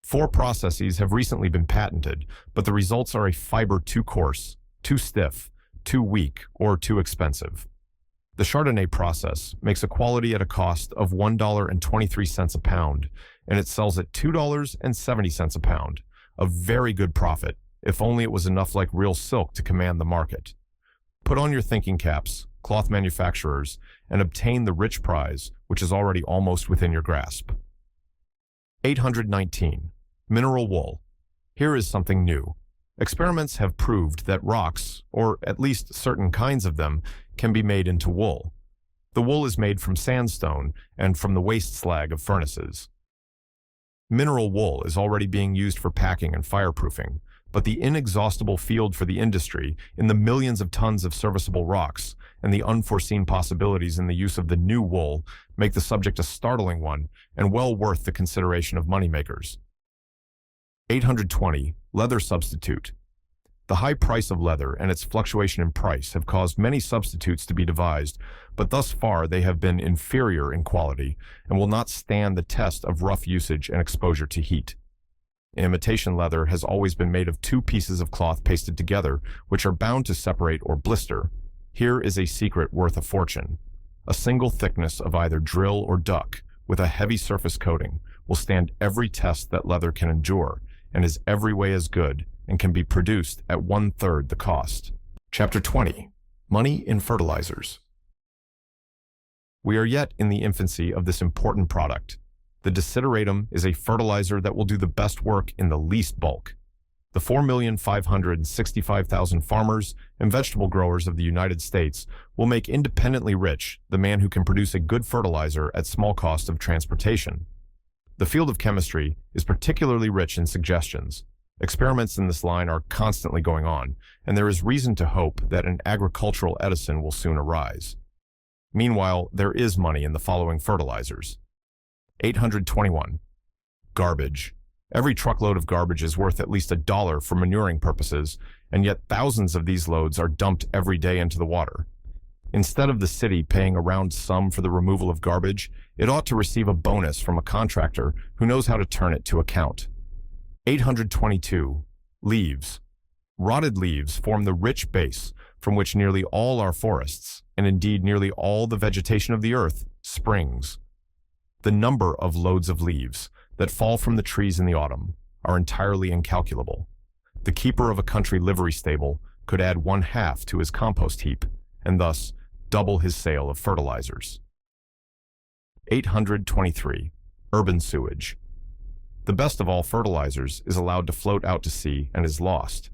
Speaker 1: 4 processes have recently been patented, but the results are a fiber too coarse, too stiff, too weak, or too expensive. The Chardonnay process makes a quality at a cost of $1.23 a pound, and it sells at $2.70 a pound, a very good profit, if only it was enough like real silk to command the market. Put on your thinking caps, cloth manufacturers, and obtain the rich prize, which is already almost within your grasp. 819. Mineral wool. Here is something new. Experiments have proved that rocks, or at least certain kinds of them, can be made into wool. The wool is made from sandstone and from the waste slag of furnaces. Mineral wool is already being used for packing and fireproofing, but the inexhaustible field for the industry in the millions of tons of serviceable rocks and the unforeseen possibilities in the use of the new wool make the subject a startling one and well worth the consideration of moneymakers. 820. Leather substitute. The high price of leather and its fluctuation in price have caused many substitutes to be devised, but thus far they have been inferior in quality and will not stand the test of rough usage and exposure to heat. Imitation leather has always been made of 2 pieces of cloth pasted together, which are bound to separate or blister. Here is a secret worth a fortune. A single thickness of either drill or duck, with a heavy surface coating, will stand every test that leather can endure, and is every way as good, and can be produced at 1/3 the cost. Chapter 20. Money in fertilizers. We are yet in the infancy of this important product. The desideratum is a fertilizer that will do the best work in the least bulk. The 4,565,000 farmers and vegetable growers of the United States will make independently rich the man who can produce a good fertilizer at small cost of transportation. The field of chemistry is particularly rich in suggestions. Experiments in this line are constantly going on, and there is reason to hope that an agricultural Edison will soon arise. Meanwhile, there is money in the following fertilizers. 821. Garbage. Every truckload of garbage is worth at least $1 for manuring purposes, and yet thousands of these loads are dumped every day into the water. Instead of the city paying a round sum for the removal of garbage, it ought to receive a bonus from a contractor who knows how to turn it to account. 822. Leaves. Rotted leaves form the rich base from which nearly all our forests, and indeed nearly all the vegetation of the earth, springs. The number of loads of leaves that fall from the trees in the autumn are entirely incalculable. The keeper of a country livery stable could add 1/2 to his compost heap, and thus double his sale of fertilizers. 823. Urban sewage. The best of all fertilizers is allowed to float out to sea and is lost.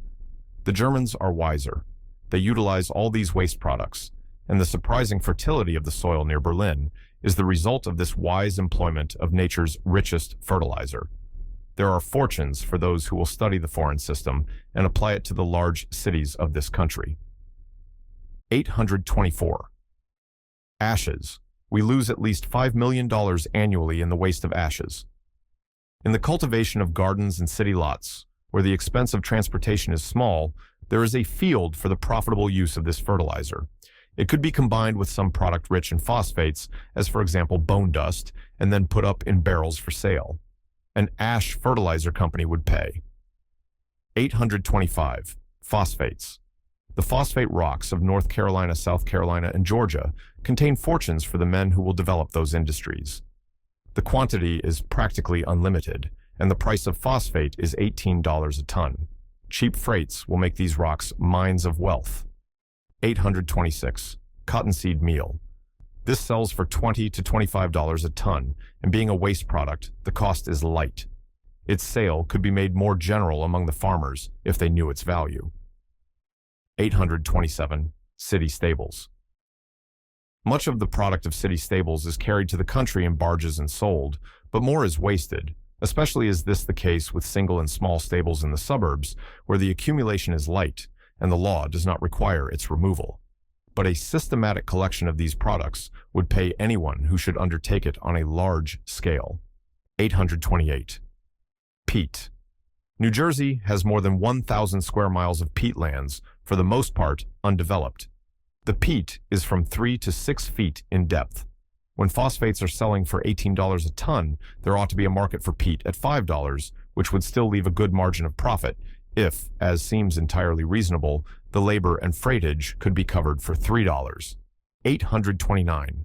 Speaker 1: The Germans are wiser. They utilize all these waste products, and the surprising fertility of the soil near Berlin is the result of this wise employment of nature's richest fertilizer. There are fortunes for those who will study the foreign system and apply it to the large cities of this country. 824. Ashes. We lose at least $5 million annually in the waste of ashes. In the cultivation of gardens and city lots, where the expense of transportation is small, there is a field for the profitable use of this fertilizer. It could be combined with some product rich in phosphates, as for example bone dust, and then put up in barrels for sale. An ash fertilizer company would pay. 825. Phosphates. The phosphate rocks of North Carolina, South Carolina, and Georgia contain fortunes for the men who will develop those industries. The quantity is practically unlimited, and the price of phosphate is $18 a ton. Cheap freights will make these rocks mines of wealth. 826. Cottonseed meal. This sells for $20 to $25 a ton, and being a waste product, the cost is light. Its sale could be made more general among the farmers if they knew its value. 827. City stables. Much of the product of city stables is carried to the country in barges and sold, but more is wasted, especially is this the case with single and small stables in the suburbs, where the accumulation is light, and the law does not require its removal. But a systematic collection of these products would pay anyone who should undertake it on a large scale. 828. Peat. New Jersey has more than 1,000 square miles of peatlands, for the most part undeveloped. The peat is from 3 to 6 feet in depth. When phosphates are selling for $18 a ton, there ought to be a market for peat at $5, which would still leave a good margin of profit if, as seems entirely reasonable, the labor and freightage could be covered for $3. 829.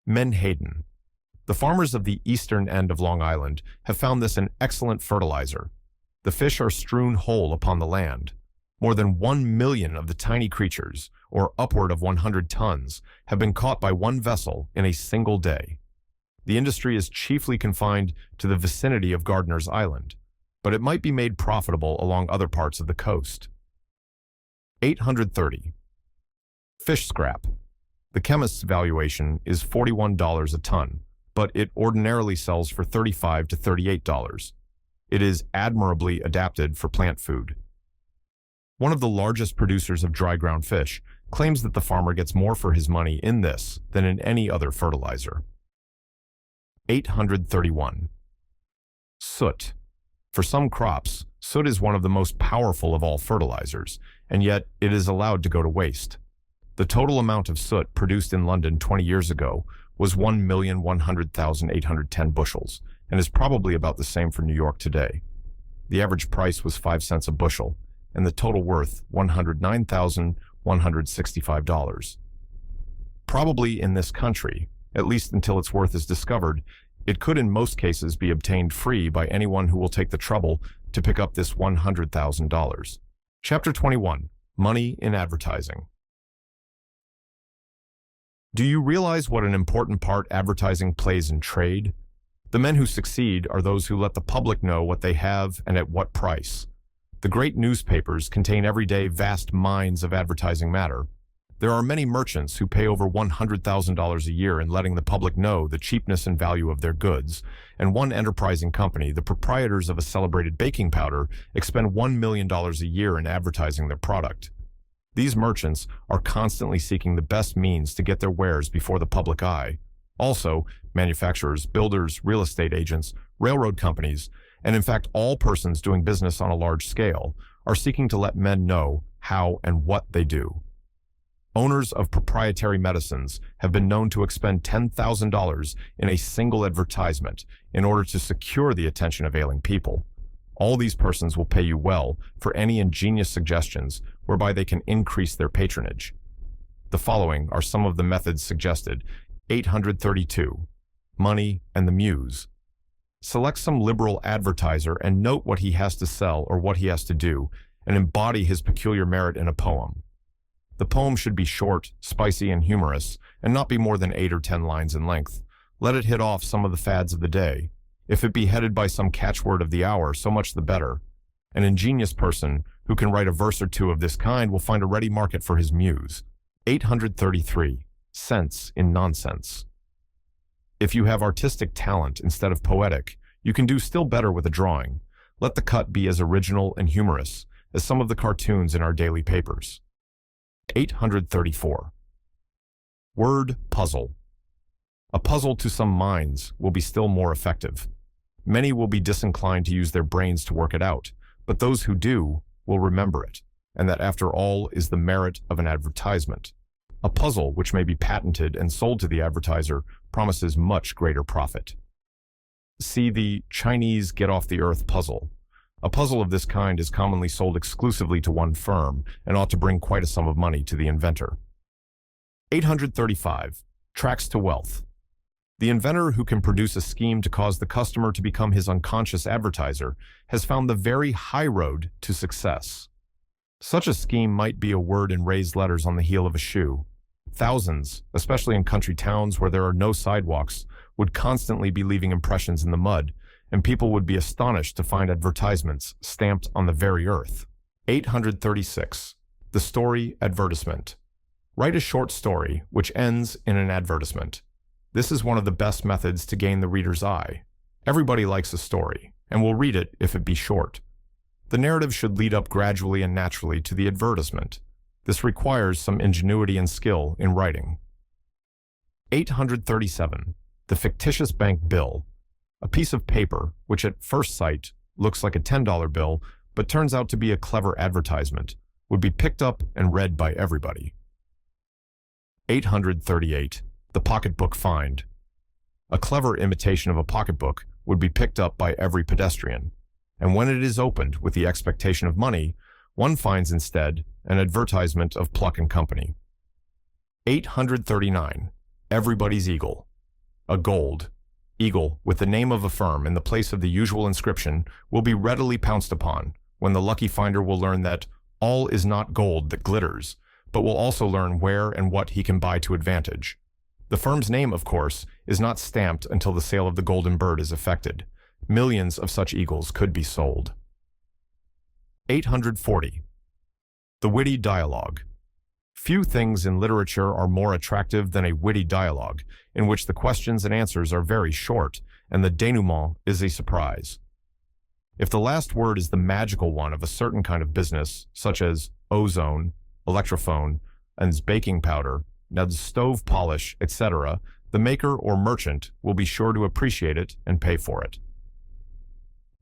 Speaker 1: Menhaden. The farmers of the eastern end of Long Island have found this an excellent fertilizer. The fish are strewn whole upon the land. More than 1 million of the tiny creatures, or upward of 100 tons, have been caught by one vessel in a single day. The industry is chiefly confined to the vicinity of Gardiner's Island, but it might be made profitable along other parts of the coast. 830. Fish scrap. The chemist's valuation is $41 a ton, but it ordinarily sells for $35 to $38. It is admirably adapted for plant food. One of the largest producers of dry ground fish claims that the farmer gets more for his money in this than in any other fertilizer. 831. Soot. For some crops, soot is one of the most powerful of all fertilizers, and yet it is allowed to go to waste. The total amount of soot produced in London 20 years ago was 1,100,810 bushels, and is probably about the same for New York today. The average price was 5 cents a bushel, and the total worth $109,165. Probably in this country, at least until its worth is discovered, it could in most cases be obtained free by anyone who will take the trouble to pick up this $100,000. Chapter 21. Money in Advertising. Do you realize what an important part advertising plays in trade? The men who succeed are those who let the public know what they have and at what price. The great newspapers contain every day vast mines of advertising matter. There are many merchants who pay over $100,000 a year in letting the public know the cheapness and value of their goods, and one enterprising company, the proprietors of a celebrated baking powder, expend $1 million a year in advertising their product. These merchants are constantly seeking the best means to get their wares before the public eye. Also, manufacturers, builders, real estate agents, railroad companies, and in fact all persons doing business on a large scale, are seeking to let men know how and what they do. Owners of proprietary medicines have been known to expend $10,000 in a single advertisement in order to secure the attention of ailing people. All these persons will pay you well for any ingenious suggestions whereby they can increase their patronage. The following are some of the methods suggested. 832. Money and the Muse. Select some liberal advertiser and note what he has to sell or what he has to do, and embody his peculiar merit in a poem. The poem should be short, spicy, and humorous, and not be more than 8 or 10 lines in length. Let it hit off some of the fads of the day. If it be headed by some catchword of the hour, so much the better. An ingenious person who can write a verse or two of this kind will find a ready market for his muse. 833. Sense in nonsense. If you have artistic talent instead of poetic, you can do still better with a drawing. Let the cut be as original and humorous as some of the cartoons in our daily papers. 834. Word puzzle. A puzzle to some minds will be still more effective. Many will be disinclined to use their brains to work it out, but those who do will remember it, and that after all is the merit of an advertisement. A puzzle which may be patented and sold to the advertiser promises much greater profit. See the Chinese get-off-the-earth puzzle. A puzzle of this kind is commonly sold exclusively to one firm and ought to bring quite a sum of money to the inventor. 835. Tracks to wealth. The inventor who can produce a scheme to cause the customer to become his unconscious advertiser has found the very high road to success. Such a scheme might be a word in raised letters on the heel of a shoe. Thousands, especially in country towns where there are no sidewalks, would constantly be leaving impressions in the mud, and people would be astonished to find advertisements stamped on the very earth. 836. The story advertisement. Write a short story which ends in an advertisement. This is one of the best methods to gain the reader's eye. Everybody likes a story, and will read it if it be short. The narrative should lead up gradually and naturally to the advertisement. This requires some ingenuity and skill in writing. 837. The fictitious bank bill. A piece of paper which at first sight looks like a $10 bill, but turns out to be a clever advertisement, would be picked up and read by everybody. 838. The pocketbook find. A clever imitation of a pocketbook would be picked up by every pedestrian, and when it is opened with the expectation of money, one finds instead an advertisement of Pluck and Company. 839. Everybody's eagle. A gold eagle with the name of a firm in the place of the usual inscription will be readily pounced upon, when the lucky finder will learn that all is not gold that glitters, but will also learn where and what he can buy to advantage. The firm's name, of course, is not stamped until the sale of the golden bird is effected. Millions of such eagles could be sold. 840. The witty dialogue. Few things in literature are more attractive than a witty dialogue, in which the questions and answers are very short, and the denouement is a surprise. If the last word is the magical one of a certain kind of business, such as ozone, electrophone, and baking powder, stove polish, etc., the maker or merchant will be sure to appreciate it and pay for it.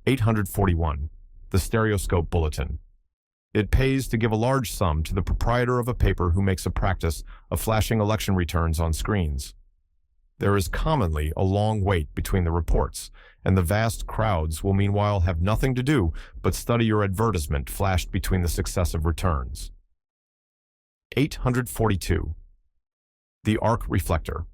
Speaker 1: 841. The stereoscope bulletin. It pays to give a large sum to the proprietor of a paper who makes a practice of flashing election returns on screens. There is commonly a long wait between the reports, and the vast crowds will meanwhile have nothing to do but study your advertisement flashed between the successive returns. 842. The arc reflector.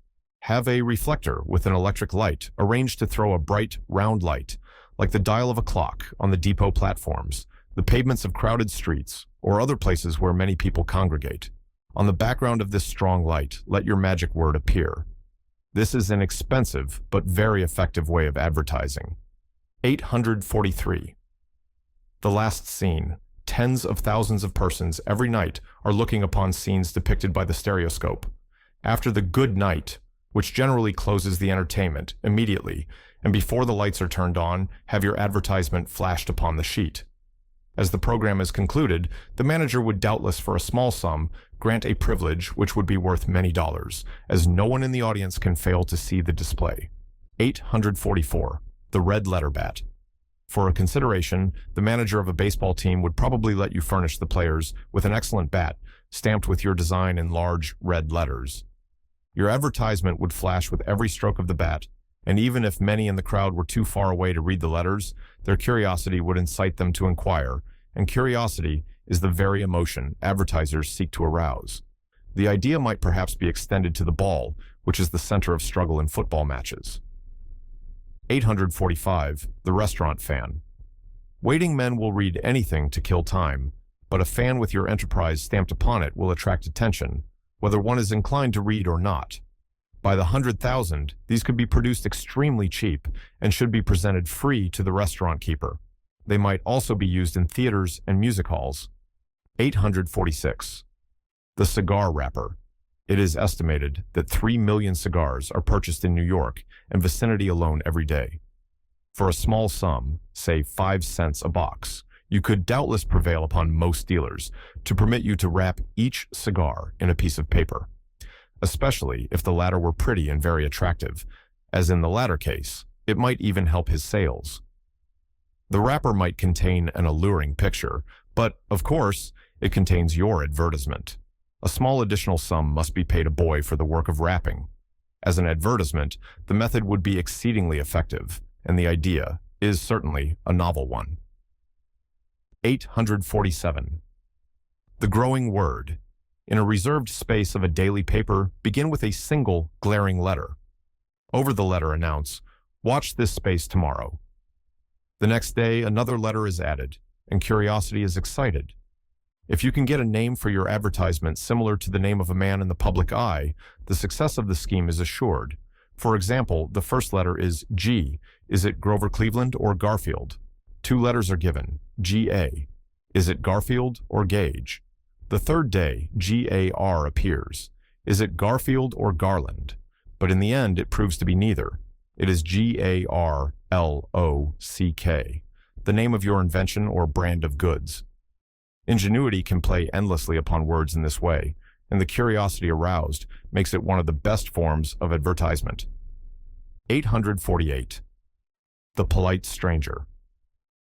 Speaker 1: Have a reflector with an electric light arranged to throw a bright, round light, like the dial of a clock, on the depot platforms, the pavements of crowded streets, or other places where many people congregate. On the background of this strong light, let your magic word appear. This is an expensive but very effective way of advertising. 843. The last scene. Tens of thousands of persons every night are looking upon scenes depicted by the stereoscope. After the good night, which generally closes the entertainment immediately, and before the lights are turned on, have your advertisement flashed upon the sheet. As the program is concluded, the manager would doubtless for a small sum grant a privilege which would be worth many dollars, as no one in the audience can fail to see the display. 844. The red letter bat. For a consideration, the manager of a baseball team would probably let you furnish the players with an excellent bat, stamped with your design in large red letters. Your advertisement would flash with every stroke of the bat, and even if many in the crowd were too far away to read the letters, their curiosity would incite them to inquire, and curiosity is the very emotion advertisers seek to arouse. The idea might perhaps be extended to the ball, which is the center of struggle in football matches. 845. The restaurant fan. Waiting men will read anything to kill time, but a fan with your enterprise stamped upon it will attract attention, whether one is inclined to read or not. By the 100,000, these could be produced extremely cheap and should be presented free to the restaurant keeper. They might also be used in theaters and music halls. 846. The cigar wrapper. It is estimated that 3 million cigars are purchased in New York and vicinity alone every day. For a small sum, say 5 cents a box, you could doubtless prevail upon most dealers to permit you to wrap each cigar in a piece of paper, especially if the latter were pretty and very attractive, as in the latter case, it might even help his sales. The wrapper might contain an alluring picture, but, of course, it contains your advertisement. A small additional sum must be paid a boy for the work of wrapping. As an advertisement, the method would be exceedingly effective, and the idea is certainly a novel one. 847. The growing word. In a reserved space of a daily paper, begin with a single glaring letter. Over the letter announce, "Watch this space tomorrow." The next day, another letter is added, and curiosity is excited. If you can get a name for your advertisement similar to the name of a man in the public eye, the success of the scheme is assured. For example, the first letter is G. Is it Grover Cleveland or Garfield? 2 letters are given, G-A. Is it Garfield or Gage? The third day, G-A-R appears. Is it Garfield or Garland? But in the end, it proves to be neither. It is G-A-R-L-O-C-K, the name of your invention or brand of goods. Ingenuity can play endlessly upon words in this way, and the curiosity aroused makes it one of the best forms of advertisement. 848. The polite stranger.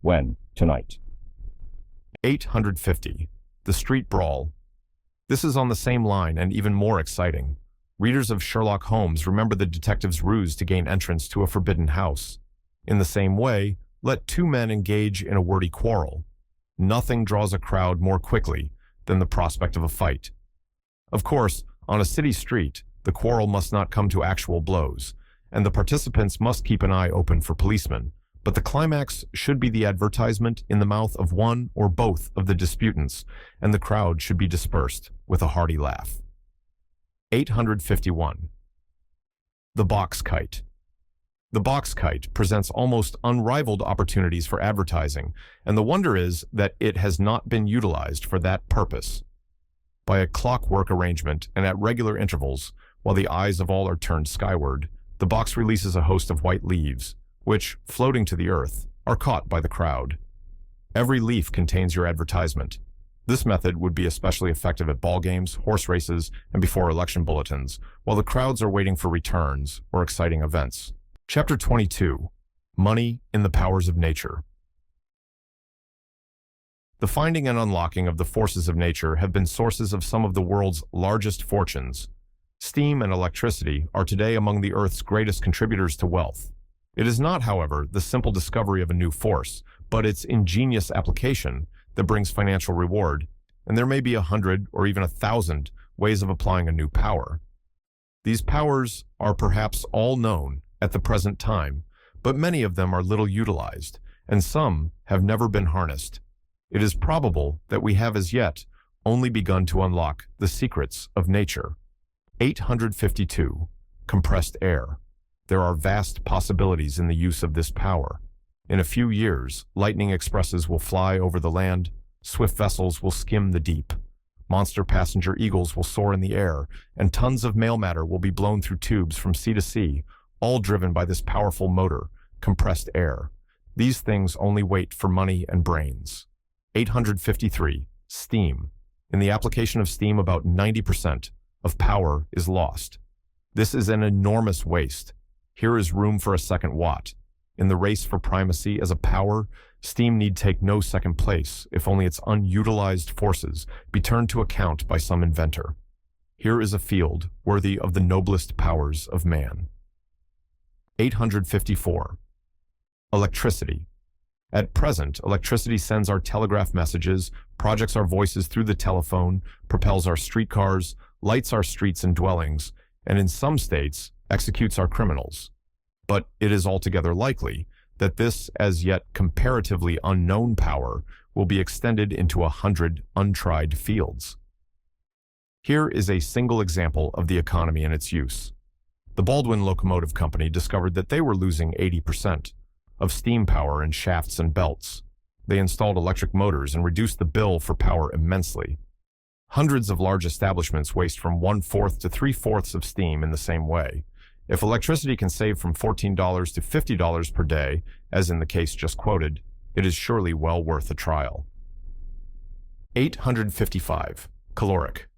Speaker 1: When? Tonight. 850. The Street Brawl. This is on the same line and even more exciting. Readers of Sherlock Holmes remember the detective's ruse to gain entrance to a forbidden house. In the same way, let two men engage in a wordy quarrel. Nothing draws a crowd more quickly than the prospect of a fight. Of course, on a city street, the quarrel must not come to actual blows, and the participants must keep an eye open for policemen. But the climax should be the advertisement in the mouth of one or both of the disputants, and the crowd should be dispersed with a hearty laugh. 851. The box kite. The box kite presents almost unrivaled opportunities for advertising, and the wonder is that it has not been utilized for that purpose. By a clockwork arrangement and at regular intervals, while the eyes of all are turned skyward, the box releases a host of white leaves, which, floating to the earth, are caught by the crowd. Every leaf contains your advertisement. This method would be especially effective at ball games, horse races, and before election bulletins, while the crowds are waiting for returns or exciting events. Chapter 22. Money in the Powers of Nature. The finding and unlocking of the forces of nature have been sources of some of the world's largest fortunes. Steam and electricity are today among the Earth's greatest contributors to wealth. It is not, however, the simple discovery of a new force, but its ingenious application that brings financial reward, and there may be 100 or even 1,000 ways of applying a new power. These powers are perhaps all known at the present time, but many of them are little utilized, and some have never been harnessed. It is probable that we have as yet only begun to unlock the secrets of nature. 852. Compressed air. There are vast possibilities in the use of this power. In a few years, lightning expresses will fly over the land, swift vessels will skim the deep, monster passenger eagles will soar in the air, and tons of mail matter will be blown through tubes from sea to sea, all driven by this powerful motor compressed air. These things only wait for money and brains. 853. Steam. In the application of steam, about 90% of power is lost. This is an enormous waste. Here is room for a second watt. In the race for primacy as a power, steam need take no second place if only its unutilized forces be turned to account by some inventor. Here is a field worthy of the noblest powers of man. 854. Electricity. At present, electricity sends our telegraph messages, projects our voices through the telephone, propels our streetcars, lights our streets and dwellings, and in some states, executes our criminals. But it is altogether likely that this as yet comparatively unknown power will be extended into 100 untried fields. Here is a single example of the economy and its use. The Baldwin Locomotive Company discovered that they were losing 80% of steam power in shafts and belts. They installed electric motors and reduced the bill for power immensely. Hundreds of large establishments waste from 1/4 to 3/4 of steam in the same way. If electricity can save from $14 to $50 per day, as in the case just quoted, it is surely well worth a trial. 855. Caloric.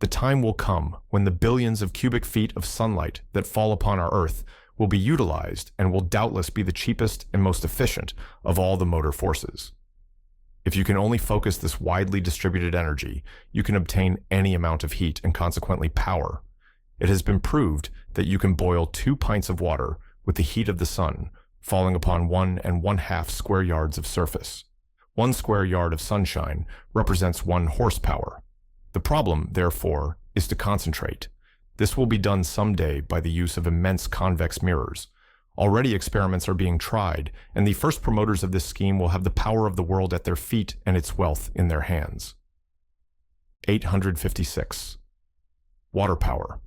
Speaker 1: The time will come when the billions of cubic feet of sunlight that fall upon our Earth will be utilized and will doubtless be the cheapest and most efficient of all the motor forces. If you can only focus this widely distributed energy, you can obtain any amount of heat and consequently power. It has been proved that you can boil 2 pints of water with the heat of the sun falling upon 1 1/2 square yards of surface. 1 square yard of sunshine represents 1 horsepower. The problem, therefore, is to concentrate. This will be done someday by the use of immense convex mirrors. Already experiments are being tried, and the first promoters of this scheme will have the power of the world at their feet and its wealth in their hands. 856. Water power.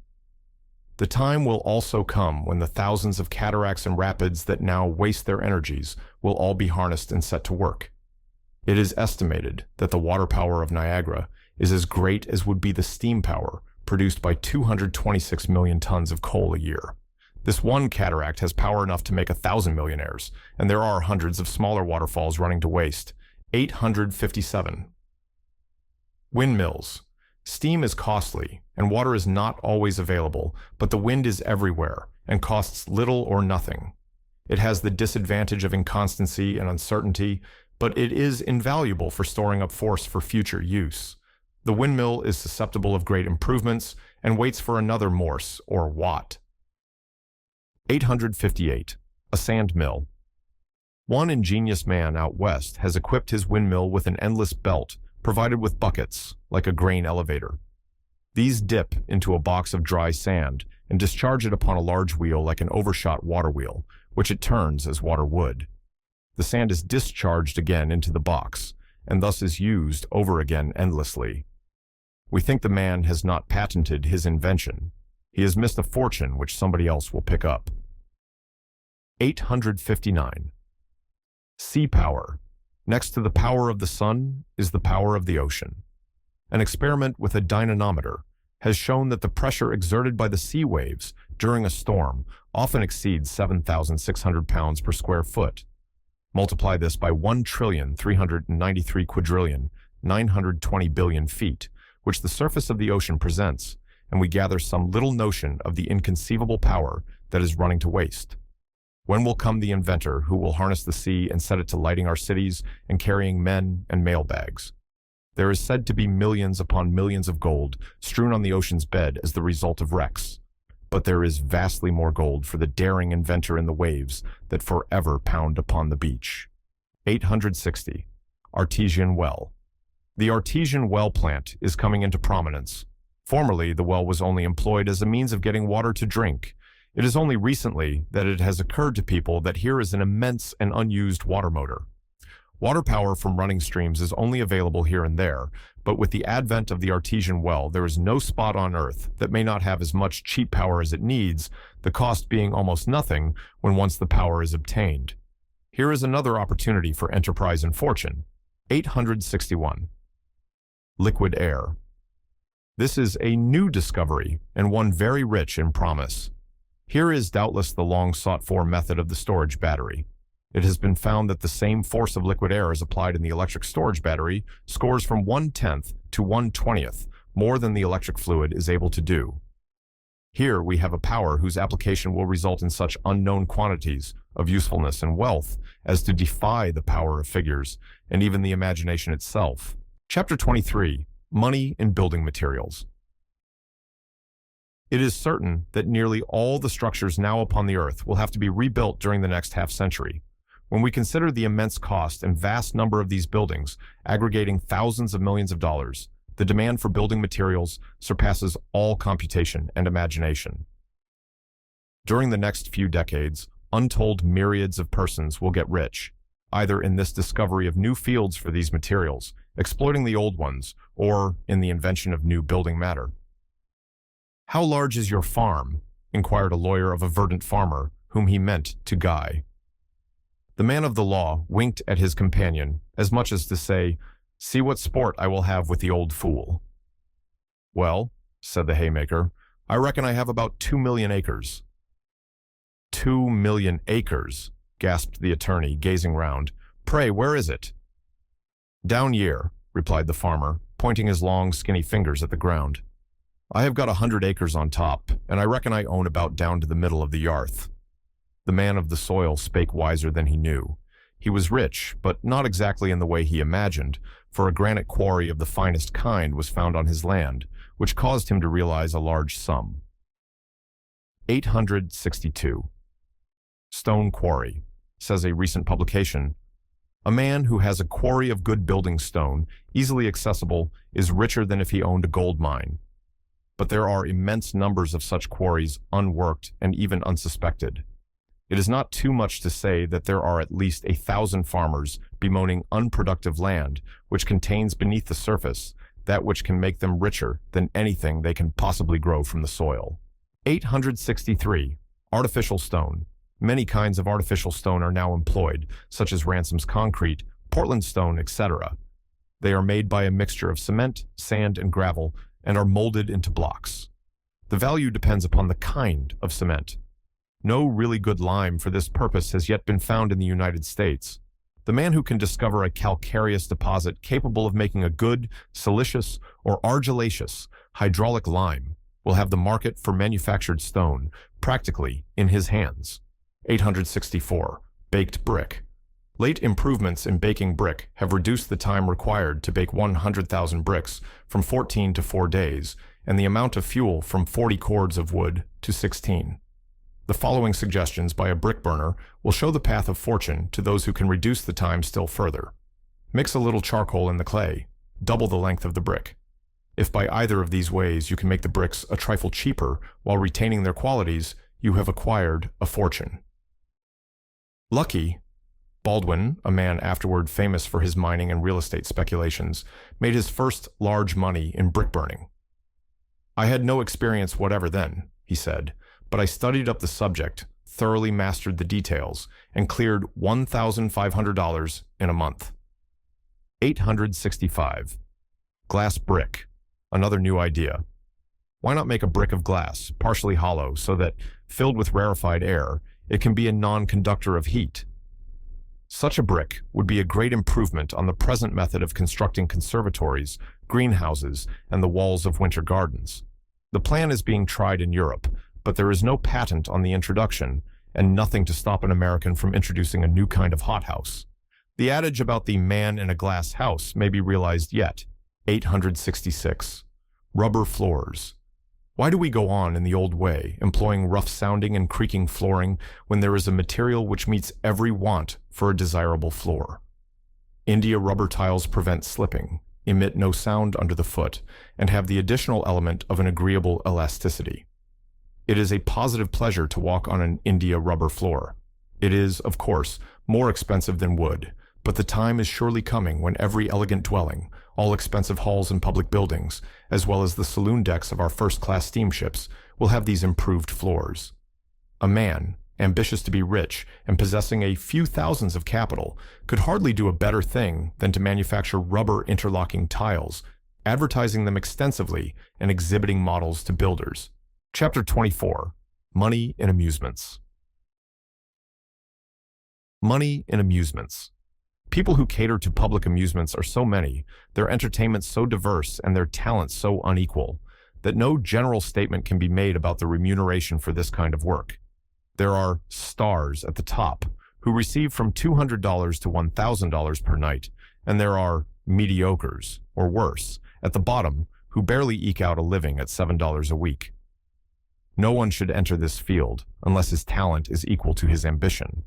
Speaker 1: The time will also come when the thousands of cataracts and rapids that now waste their energies will all be harnessed and set to work. It is estimated that the water power of Niagara is as great as would be the steam power produced by 226 million tons of coal a year. This one cataract has power enough to make 1,000 millionaires, and there are hundreds of smaller waterfalls running to waste. 857. Windmills. Steam is costly, and water is not always available, but the wind is everywhere and costs little or nothing. It has the disadvantage of inconstancy and uncertainty, but it is invaluable for storing up force for future use. The windmill is susceptible of great improvements and waits for another Morse or watt. 858. A sand mill. One ingenious man out west has equipped his windmill with an endless belt provided with buckets, like a grain elevator. These dip into a box of dry sand and discharge it upon a large wheel like an overshot water wheel, which it turns as water would. The sand is discharged again into the box, and thus is used over again endlessly. We think the man has not patented his invention. He has missed a fortune which somebody else will pick up. 859. Sea power. Next to the power of the sun is the power of the ocean. An experiment with a dynamometer has shown that the pressure exerted by the sea waves during a storm often exceeds 7,600 pounds per square foot. Multiply this by 1,393,920 billion feet, which the surface of the ocean presents, and we gather some little notion of the inconceivable power that is running to waste. When will come the inventor who will harness the sea and set it to lighting our cities and carrying men and mail bags? There is said to be millions upon millions of gold strewn on the ocean's bed as the result of wrecks. But there is vastly more gold for the daring inventor in the waves that forever pound upon the beach. 860. Artesian well. The artesian well plant is coming into prominence. Formerly, the well was only employed as a means of getting water to drink. It is only recently that it has occurred to people that here is an immense and unused water motor. Water power from running streams is only available here and there, but with the advent of the artesian well, there is no spot on Earth that may not have as much cheap power as it needs, the cost being almost nothing when once the power is obtained. Here is another opportunity for enterprise and fortune. 861. Liquid air. This is a new discovery and one very rich in promise. Here is doubtless the long sought-for method of the storage battery. It has been found that the same force of liquid air as applied in the electric storage battery scores from 1/10 to 1/20th more than the electric fluid is able to do. Here we have a power whose application will result in such unknown quantities of usefulness and wealth as to defy the power of figures and even the imagination itself. Chapter 23. Money in Building Materials. It is certain that nearly all the structures now upon the earth will have to be rebuilt during the next half-century. When we consider the immense cost and vast number of these buildings, aggregating thousands of millions of dollars, the demand for building materials surpasses all computation and imagination. During the next few decades, untold myriads of persons will get rich, either in this discovery of new fields for these materials, exploiting the old ones, or in the invention of new building matter. "How large is your farm?" inquired a lawyer of a verdant farmer, whom he meant to guy. The man of the law winked at his companion, as much as to say, "See what sport I will have with the old fool." "Well," said the haymaker, "I reckon I have about 2,000,000 acres." 2,000,000 acres, gasped the attorney, gazing round. "Pray, where is it?" "Down yere," replied the farmer, pointing his long, skinny fingers at the ground. "I have got 100 acres on top, and I reckon I own about down to the middle of the yarth." The man of the soil spake wiser than he knew. He was rich, but not exactly in the way he imagined, for a granite quarry of the finest kind was found on his land, which caused him to realize a large sum. 862. Stone quarry, says a recent publication. A man who has a quarry of good building stone, easily accessible, is richer than if he owned a gold mine. But there are immense numbers of such quarries unworked and even unsuspected. It is not too much to say that there are at least 1,000 farmers bemoaning unproductive land, which contains beneath the surface that which can make them richer than anything they can possibly grow from the soil. 863. Artificial stone. Many kinds of artificial stone are now employed, such as Ransom's concrete, Portland stone, etc. They are made by a mixture of cement, sand, and gravel, and are molded into blocks. The value depends upon the kind of cement. No really good lime for this purpose has yet been found in the United States. The man who can discover a calcareous deposit capable of making a good, silicious, or argillaceous hydraulic lime will have the market for manufactured stone practically in his hands. 864. Baked brick. Late improvements in baking brick have reduced the time required to bake 100,000 bricks from 14 to 4 days, and the amount of fuel from 40 cords of wood to 16. The following suggestions by a brick burner will show the path of fortune to those who can reduce the time still further. Mix a little charcoal in the clay. Double the length of the brick. If by either of these ways you can make the bricks a trifle cheaper while retaining their qualities, you have acquired a fortune. Lucky Baldwin, a man afterward famous for his mining and real estate speculations, made his first large money in brick burning. "I had no experience whatever then," he said, "but I studied up the subject, thoroughly mastered the details, and cleared $1,500 in a month." 865. Glass brick. Another new idea. Why not make a brick of glass, partially hollow, so that, filled with rarefied air, it can be a non-conductor of heat? Such a brick would be a great improvement on the present method of constructing conservatories, greenhouses, and the walls of winter gardens. The plan is being tried in Europe, but there is no patent on the introduction, and nothing to stop an American from introducing a new kind of hothouse. The adage about the man in a glass house may be realized yet. 866. Rubber floors. Why do we go on in the old way, employing rough-sounding and creaking flooring when there is a material which meets every want for a desirable floor? India rubber tiles prevent slipping, emit no sound under the foot, and have the additional element of an agreeable elasticity. It is a positive pleasure to walk on an India rubber floor. It is, of course, more expensive than wood, but the time is surely coming when every elegant dwelling, all expensive halls and public buildings, as well as the saloon decks of our first-class steamships, will have these improved floors. A man, ambitious to be rich and possessing a few thousands of capital, could hardly do a better thing than to manufacture rubber interlocking tiles, advertising them extensively and exhibiting models to builders. Chapter 24. Money in amusements. Money in amusements. People who cater to public amusements are so many, their entertainment so diverse, and their talents so unequal, that no general statement can be made about the remuneration for this kind of work. There are stars at the top, who receive from $200 to $1,000 per night, and there are mediocres, or worse, at the bottom, who barely eke out a living at $7 a week. No one should enter this field unless his talent is equal to his ambition.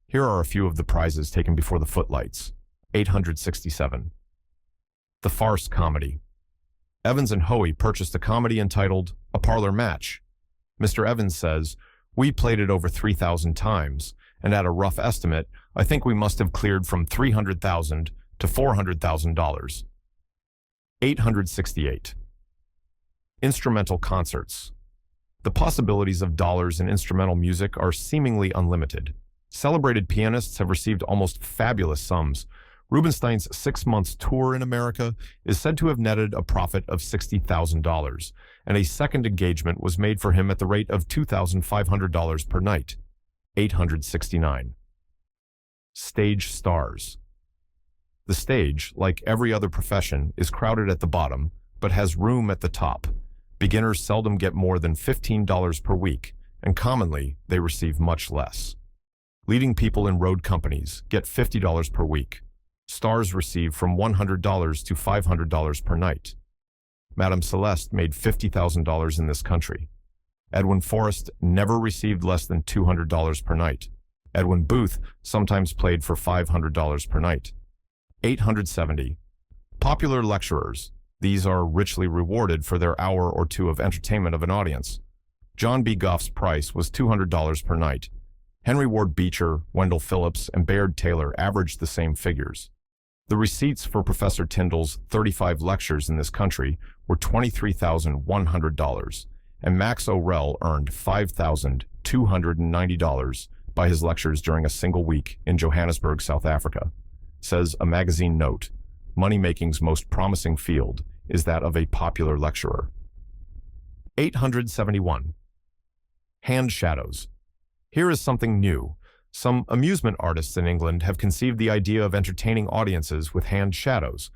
Speaker 1: Here are a few of the prizes taken before the footlights. 867. The Farce Comedy. Evans and Hoey purchased a comedy entitled A Parlor Match. Mr. Evans says, "We played it over 3,000 times, and at a rough estimate, I think we must have cleared from $300,000 to $400,000. 868. Instrumental concerts. The possibilities of dollars in instrumental music are seemingly unlimited. Celebrated pianists have received almost fabulous sums. Rubinstein's 6 months tour in America is said to have netted a profit of $60,000, and a second engagement was made for him at the rate of $2,500 per night. 869. Stage stars. The stage, like every other profession, is crowded at the bottom, but has room at the top. Beginners seldom get more than $15 per week, and commonly they receive much less. Leading people in road companies get $50 per week. Stars receive from $100 to $500 per night. Madame Celeste made $50,000 in this country. Edwin Forrest never received less than $200 per night. Edwin Booth sometimes played for $500 per night. 870. Popular lecturers. These are richly rewarded for their hour or two of entertainment of an audience. John B. Gough's price was $200 per night. Henry Ward Beecher, Wendell Phillips, and Bayard Taylor averaged the same figures. The receipts for Professor Tyndall's 35 lectures in this country were $23,100, and Max O'Rell earned $5,290 by his lectures during a single week in Johannesburg, South Africa. Says a magazine note, money-making's most promising field is that of a popular lecturer. 871. Hand shadows. Here is something new. Some amusement artists in England have conceived the idea of entertaining audiences with hand shadows.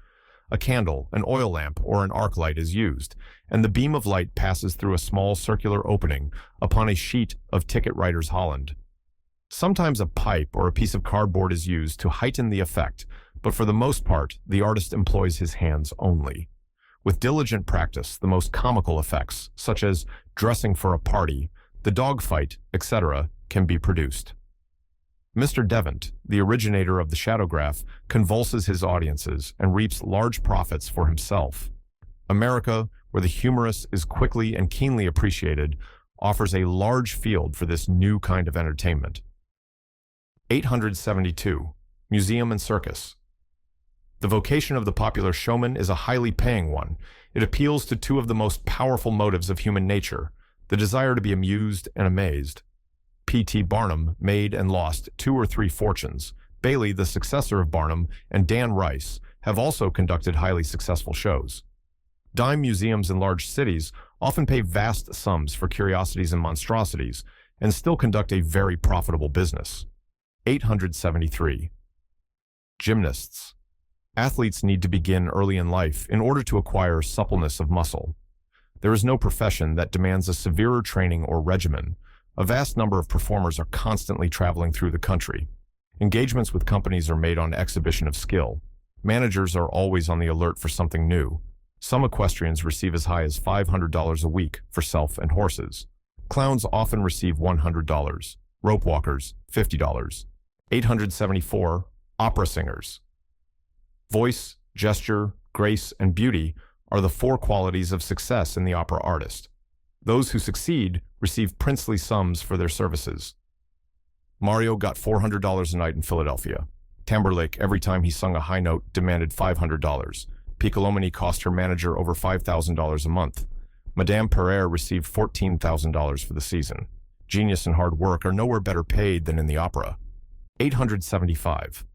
Speaker 1: A candle, an oil lamp, or an arc light is used, and the beam of light passes through a small circular opening upon a sheet of ticket writer's holland. Sometimes a pipe or a piece of cardboard is used to heighten the effect, but for the most part, the artist employs his hands only. With diligent practice, the most comical effects, such as dressing for a party, the dogfight, etc., can be produced. Mr. Devant, the originator of the shadowgraph, convulses his audiences and reaps large profits for himself. America, where the humorous is quickly and keenly appreciated, offers a large field for this new kind of entertainment. 872. Museum and circus. The vocation of the popular showman is a highly paying one. It appeals to two of the most powerful motives of human nature, the desire to be amused and amazed. P.T. Barnum made and lost 2 or 3 fortunes. Bailey, the successor of Barnum, and Dan Rice have also conducted highly successful shows. Dime museums in large cities often pay vast sums for curiosities and monstrosities, and still conduct a very profitable business. 873. Gymnasts. Athletes need to begin early in life in order to acquire suppleness of muscle. There is no profession that demands a severer training or regimen. A vast number of performers are constantly traveling through the country. Engagements with companies are made on exhibition of skill. Managers are always on the alert for something new. Some equestrians receive as high as $500 a week for self and horses. Clowns often receive $100. Rope walkers, $50. 874. Opera singers. Voice, gesture, grace, and beauty are the 4 qualities of success in the opera artist. Those who succeed receive princely sums for their services. Mario got $400 a night in Philadelphia. Tamberlake, every time he sung a high note, demanded $500. Piccolomini cost her manager over $5,000 a month. Madame Pereire received $14,000 for the season. Genius and hard work are nowhere better paid than in the opera. 875.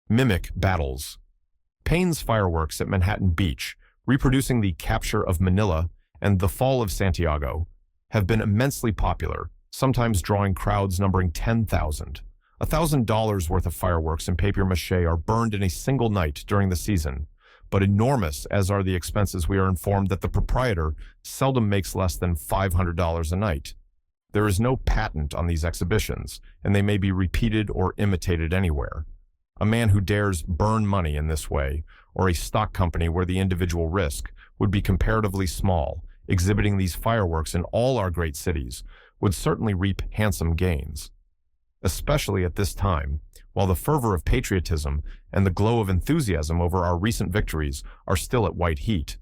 Speaker 1: Mimic battles. Payne's fireworks at Manhattan Beach, reproducing the capture of Manila and the fall of Santiago, have been immensely popular, sometimes drawing crowds numbering 10,000. $1,000 worth of fireworks and papier-mâché are burned in a single night during the season, but enormous as are the expenses, we are informed that the proprietor seldom makes less than $500 a night. There is no patent on these exhibitions, and they may be repeated or imitated anywhere. A man who dares burn money in this way, or a stock company where the individual risk would be comparatively small, exhibiting these fireworks in all our great cities, would certainly reap handsome gains. Especially at this time, while the fervor of patriotism and the glow of enthusiasm over our recent victories are still at white heat,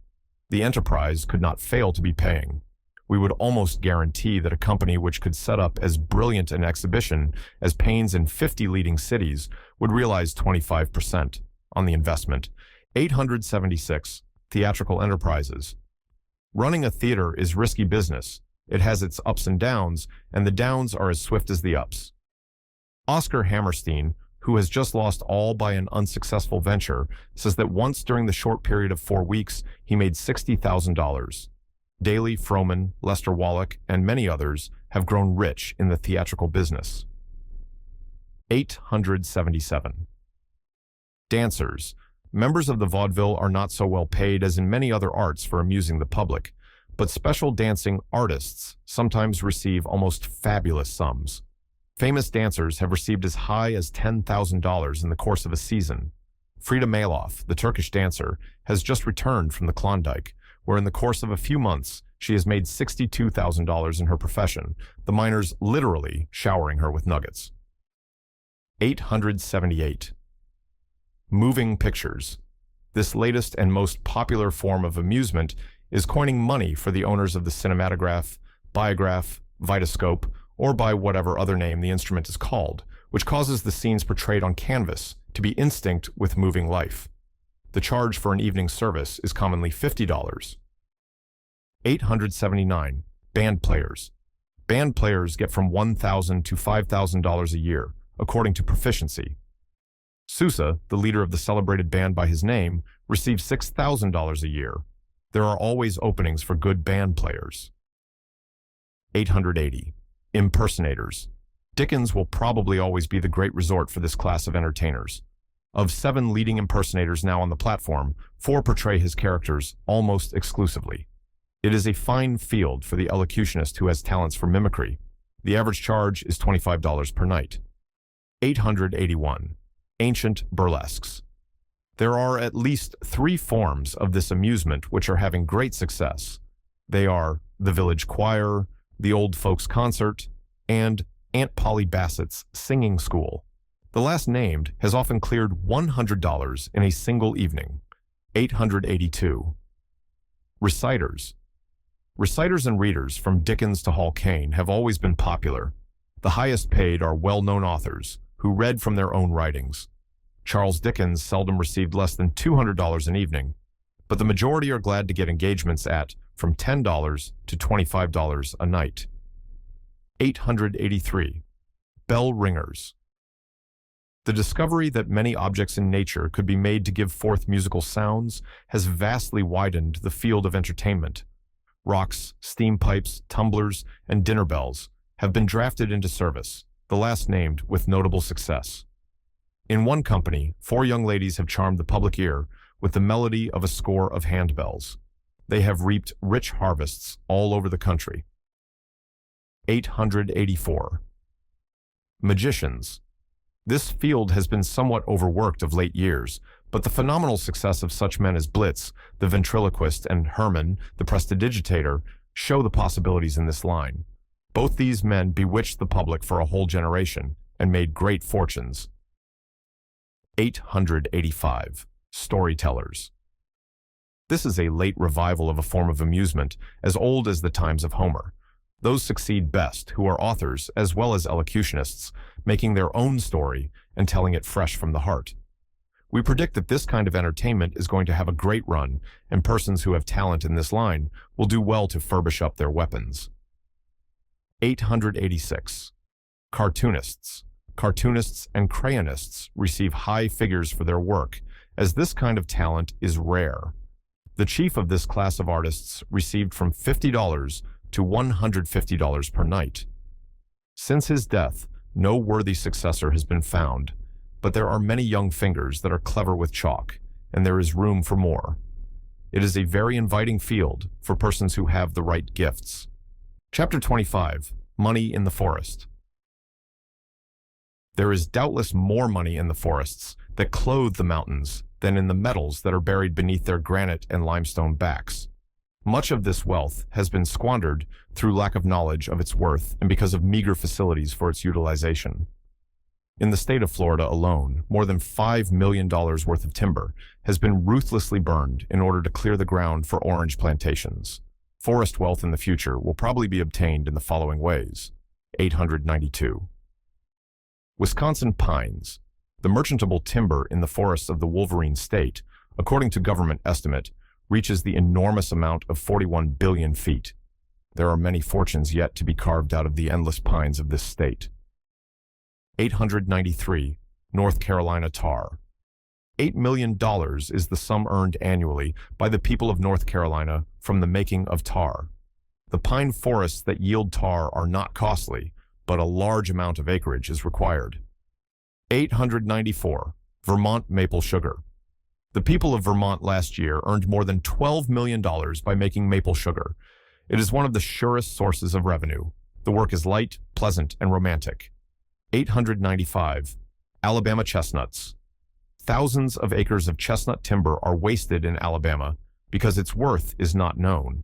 Speaker 1: the enterprise could not fail to be paying. We would almost guarantee that a company which could set up as brilliant an exhibition as Payne's in 50 leading cities would realize 25% on the investment. 876. Theatrical enterprises. Running a theater is risky business. It has its ups and downs, and the downs are as swift as the ups. Oscar Hammerstein, who has just lost all by an unsuccessful venture, says that once during the short period of 4 weeks, he made $60,000. Daly, Froman, Lester Wallach, and many others have grown rich in the theatrical business. 877. Dancers. Members of the vaudeville are not so well paid as in many other arts for amusing the public, but special dancing artists sometimes receive almost fabulous sums. Famous dancers have received as high as $10,000 in the course of a season. Frida Maloff, the Turkish dancer, has just returned from the Klondike, where in the course of a few months she has made $62,000 in her profession, the miners literally showering her with nuggets. 878. Moving pictures. This latest and most popular form of amusement is coining money for the owners of the cinematograph, biograph, vitascope, or by whatever other name the instrument is called, which causes the scenes portrayed on canvas to be instinct with moving life. The charge for an evening service is commonly $50. 879. Band players. Band players get from $1,000 to $5,000 a year, according to proficiency. Sousa, the leader of the celebrated band by his name, receives $6,000 a year. There are always openings for good band players. 880. Impersonators. Dickens will probably always be the great resort for this class of entertainers. Of 7 leading impersonators now on the platform, 4 portray his characters almost exclusively. It is a fine field for the elocutionist who has talents for mimicry. The average charge is $25 per night. 881. Ancient burlesques. There are at least 3 forms of this amusement which are having great success. They are the village choir, the old folks concert, and Aunt Polly Bassett's singing school. The last named has often cleared $100 in a single evening. 882. Reciters. Reciters and readers from Dickens to Hall Caine have always been popular. The highest paid are well-known authors who read from their own writings. Charles Dickens seldom received less than $200 an evening, but the majority are glad to get engagements at from $10 to $25 a night. 883. Bell ringers. The discovery that many objects in nature could be made to give forth musical sounds has vastly widened the field of entertainment. Rocks, steam pipes, tumblers, and dinner bells have been drafted into service, the last named with notable success. In one company, 4 young ladies have charmed the public ear with the melody of a score of handbells. They have reaped rich harvests all over the country. 884. Magicians. This field has been somewhat overworked of late years, but the phenomenal success of such men as Blitz, the ventriloquist, and Herman, the prestidigitator, show the possibilities in this line. Both these men bewitched the public for a whole generation and made great fortunes. 885. Storytellers. This is a late revival of a form of amusement as old as the times of Homer. Those succeed best who are authors as well as elocutionists, making their own story and telling it fresh from the heart. We predict that this kind of entertainment is going to have a great run, and persons who have talent in this line will do well to furbish up their weapons. 886. Cartoonists. Cartoonists and crayonists receive high figures for their work, as this kind of talent is rare. The chief of this class of artists received from $50 to $150 per night. Since his death, no worthy successor has been found, but there are many young fingers that are clever with chalk, and there is room for more. It is a very inviting field for persons who have the right gifts. Chapter 25. Money in the Forest. There is doubtless more money in the forests that clothe the mountains than in the metals that are buried beneath their granite and limestone backs. Much of this wealth has been squandered through lack of knowledge of its worth and because of meager facilities for its utilization. In the state of Florida alone, more than $5 million worth of timber has been ruthlessly burned in order to clear the ground for orange plantations. Forest wealth in the future will probably be obtained in the following ways. 892. Wisconsin pines. The merchantable timber in the forests of the Wolverine State, according to government estimate, reaches the enormous amount of 41 billion feet. There are many fortunes yet to be carved out of the endless pines of this state. 893. North Carolina tar. $8 million is the sum earned annually by the people of North Carolina from the making of tar. The pine forests that yield tar are not costly, but a large amount of acreage is required. 894. Vermont maple sugar. The people of Vermont last year earned more than $12 million by making maple sugar. It is one of the surest sources of revenue. The work is light, pleasant, and romantic. 895. Alabama chestnuts. Thousands of acres of chestnut timber are wasted in Alabama because its worth is not known.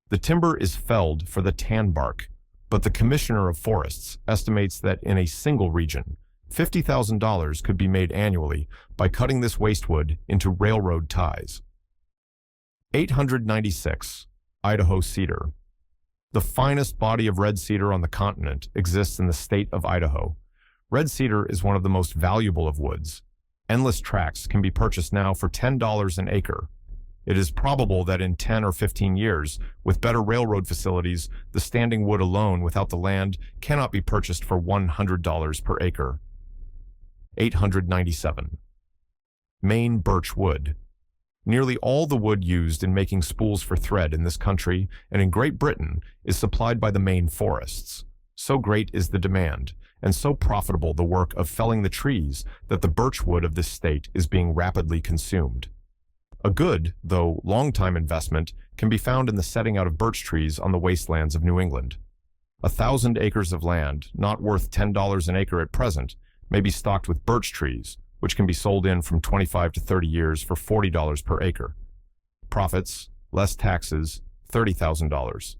Speaker 1: The timber is felled for the tan bark, but the Commissioner of Forests estimates that in a single region, $50,000 could be made annually by cutting this wastewood into railroad ties. 896. Idaho cedar. The finest body of red cedar on the continent exists in the state of Idaho. Red cedar is one of the most valuable of woods. Endless tracts can be purchased now for $10 an acre. It is probable that in 10 or 15 years, with better railroad facilities, the standing wood alone without the land cannot be purchased for $100 per acre. 897. Maine birch wood. Nearly all the wood used in making spools for thread in this country and in Great Britain is supplied by the Maine forests. So great is the demand, and so profitable the work of felling the trees that the birch wood of this state is being rapidly consumed. A good, though long-time investment can be found in the setting out of birch trees on the wastelands of New England. 1,000 acres of land, not worth $10 an acre at present, may be stocked with birch trees, which can be sold in from 25 to 30 years for $40 per acre. Profits, less taxes, $30,000.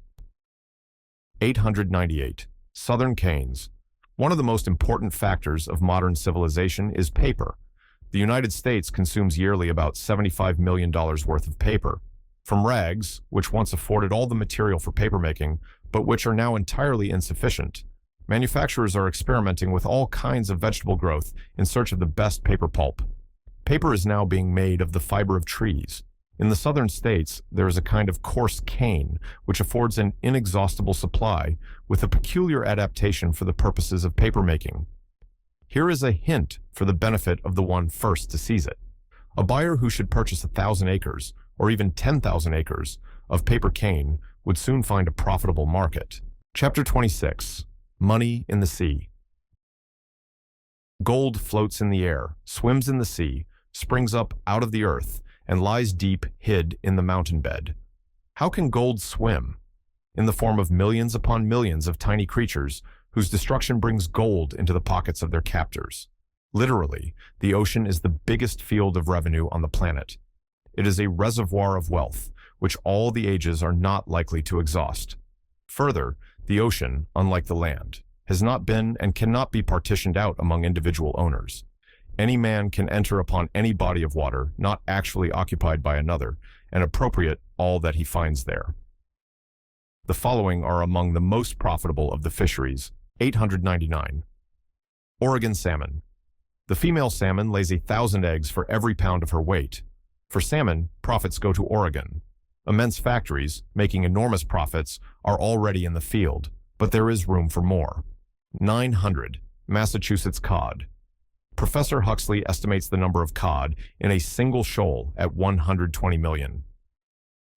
Speaker 1: 898. Southern canes. One of the most important factors of modern civilization is paper. The United States consumes yearly about $75 million worth of paper. From rags, which once afforded all the material for papermaking, but which are now entirely insufficient, manufacturers are experimenting with all kinds of vegetable growth in search of the best paper pulp. Paper is now being made of the fiber of trees. In the southern states, there is a kind of coarse cane, which affords an inexhaustible supply, with a peculiar adaptation for the purposes of papermaking. Here is a hint for the benefit of the one first to seize it. A buyer who should purchase 1,000 acres, or even 10,000 acres, of paper cane would soon find a profitable market. Chapter 26. Money in the Sea. Gold floats in the air, swims in the sea, springs up out of the earth, and lies deep hid in the mountain bed. How can gold swim? In the form of millions upon millions of tiny creatures whose destruction brings gold into the pockets of their captors. Literally, the ocean is the biggest field of revenue on the planet. It is a reservoir of wealth, which all the ages are not likely to exhaust. Further, the ocean, unlike the land, has not been and cannot be partitioned out among individual owners. Any man can enter upon any body of water not actually occupied by another and appropriate all that he finds there. The following are among the most profitable of the fisheries. 899. Oregon salmon. The female salmon lays 1,000 eggs for every pound of her weight. For salmon, profits go to Oregon. Immense factories, making enormous profits, are already in the field, but there is room for more. 900. Massachusetts cod. Professor Huxley estimates the number of cod in a single shoal at 120 million.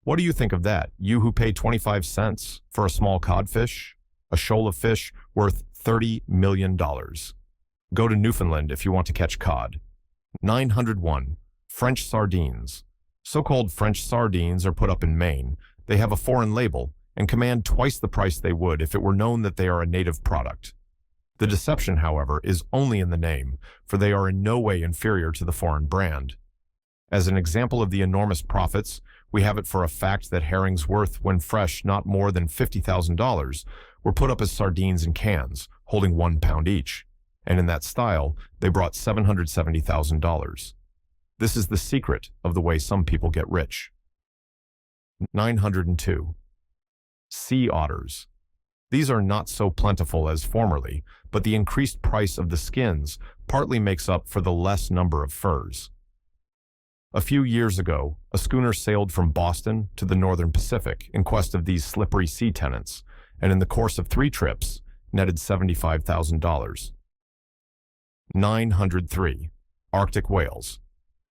Speaker 1: What do you think of that? You who pay 25 cents for a small codfish? A shoal of fish worth $30 million. Go to Newfoundland if you want to catch cod. 901. French sardines. So-called French sardines are put up in Maine. They have a foreign label and command twice the price they would if it were known that they are a native product. The deception, however, is only in the name, for they are in no way inferior to the foreign brand. As an example of the enormous profits, we have it for a fact that herrings worth, when fresh, not more than $50,000 were put up as sardines in cans, holding 1 pound each, and in that style, they brought $770,000. This is the secret of the way some people get rich. 902. Sea otters. These are not so plentiful as formerly, but the increased price of the skins partly makes up for the less number of furs. A few years ago, a schooner sailed from Boston to the northern Pacific in quest of these slippery sea tenants, and in the course of 3 trips, netted $75,000. 903. Arctic whales.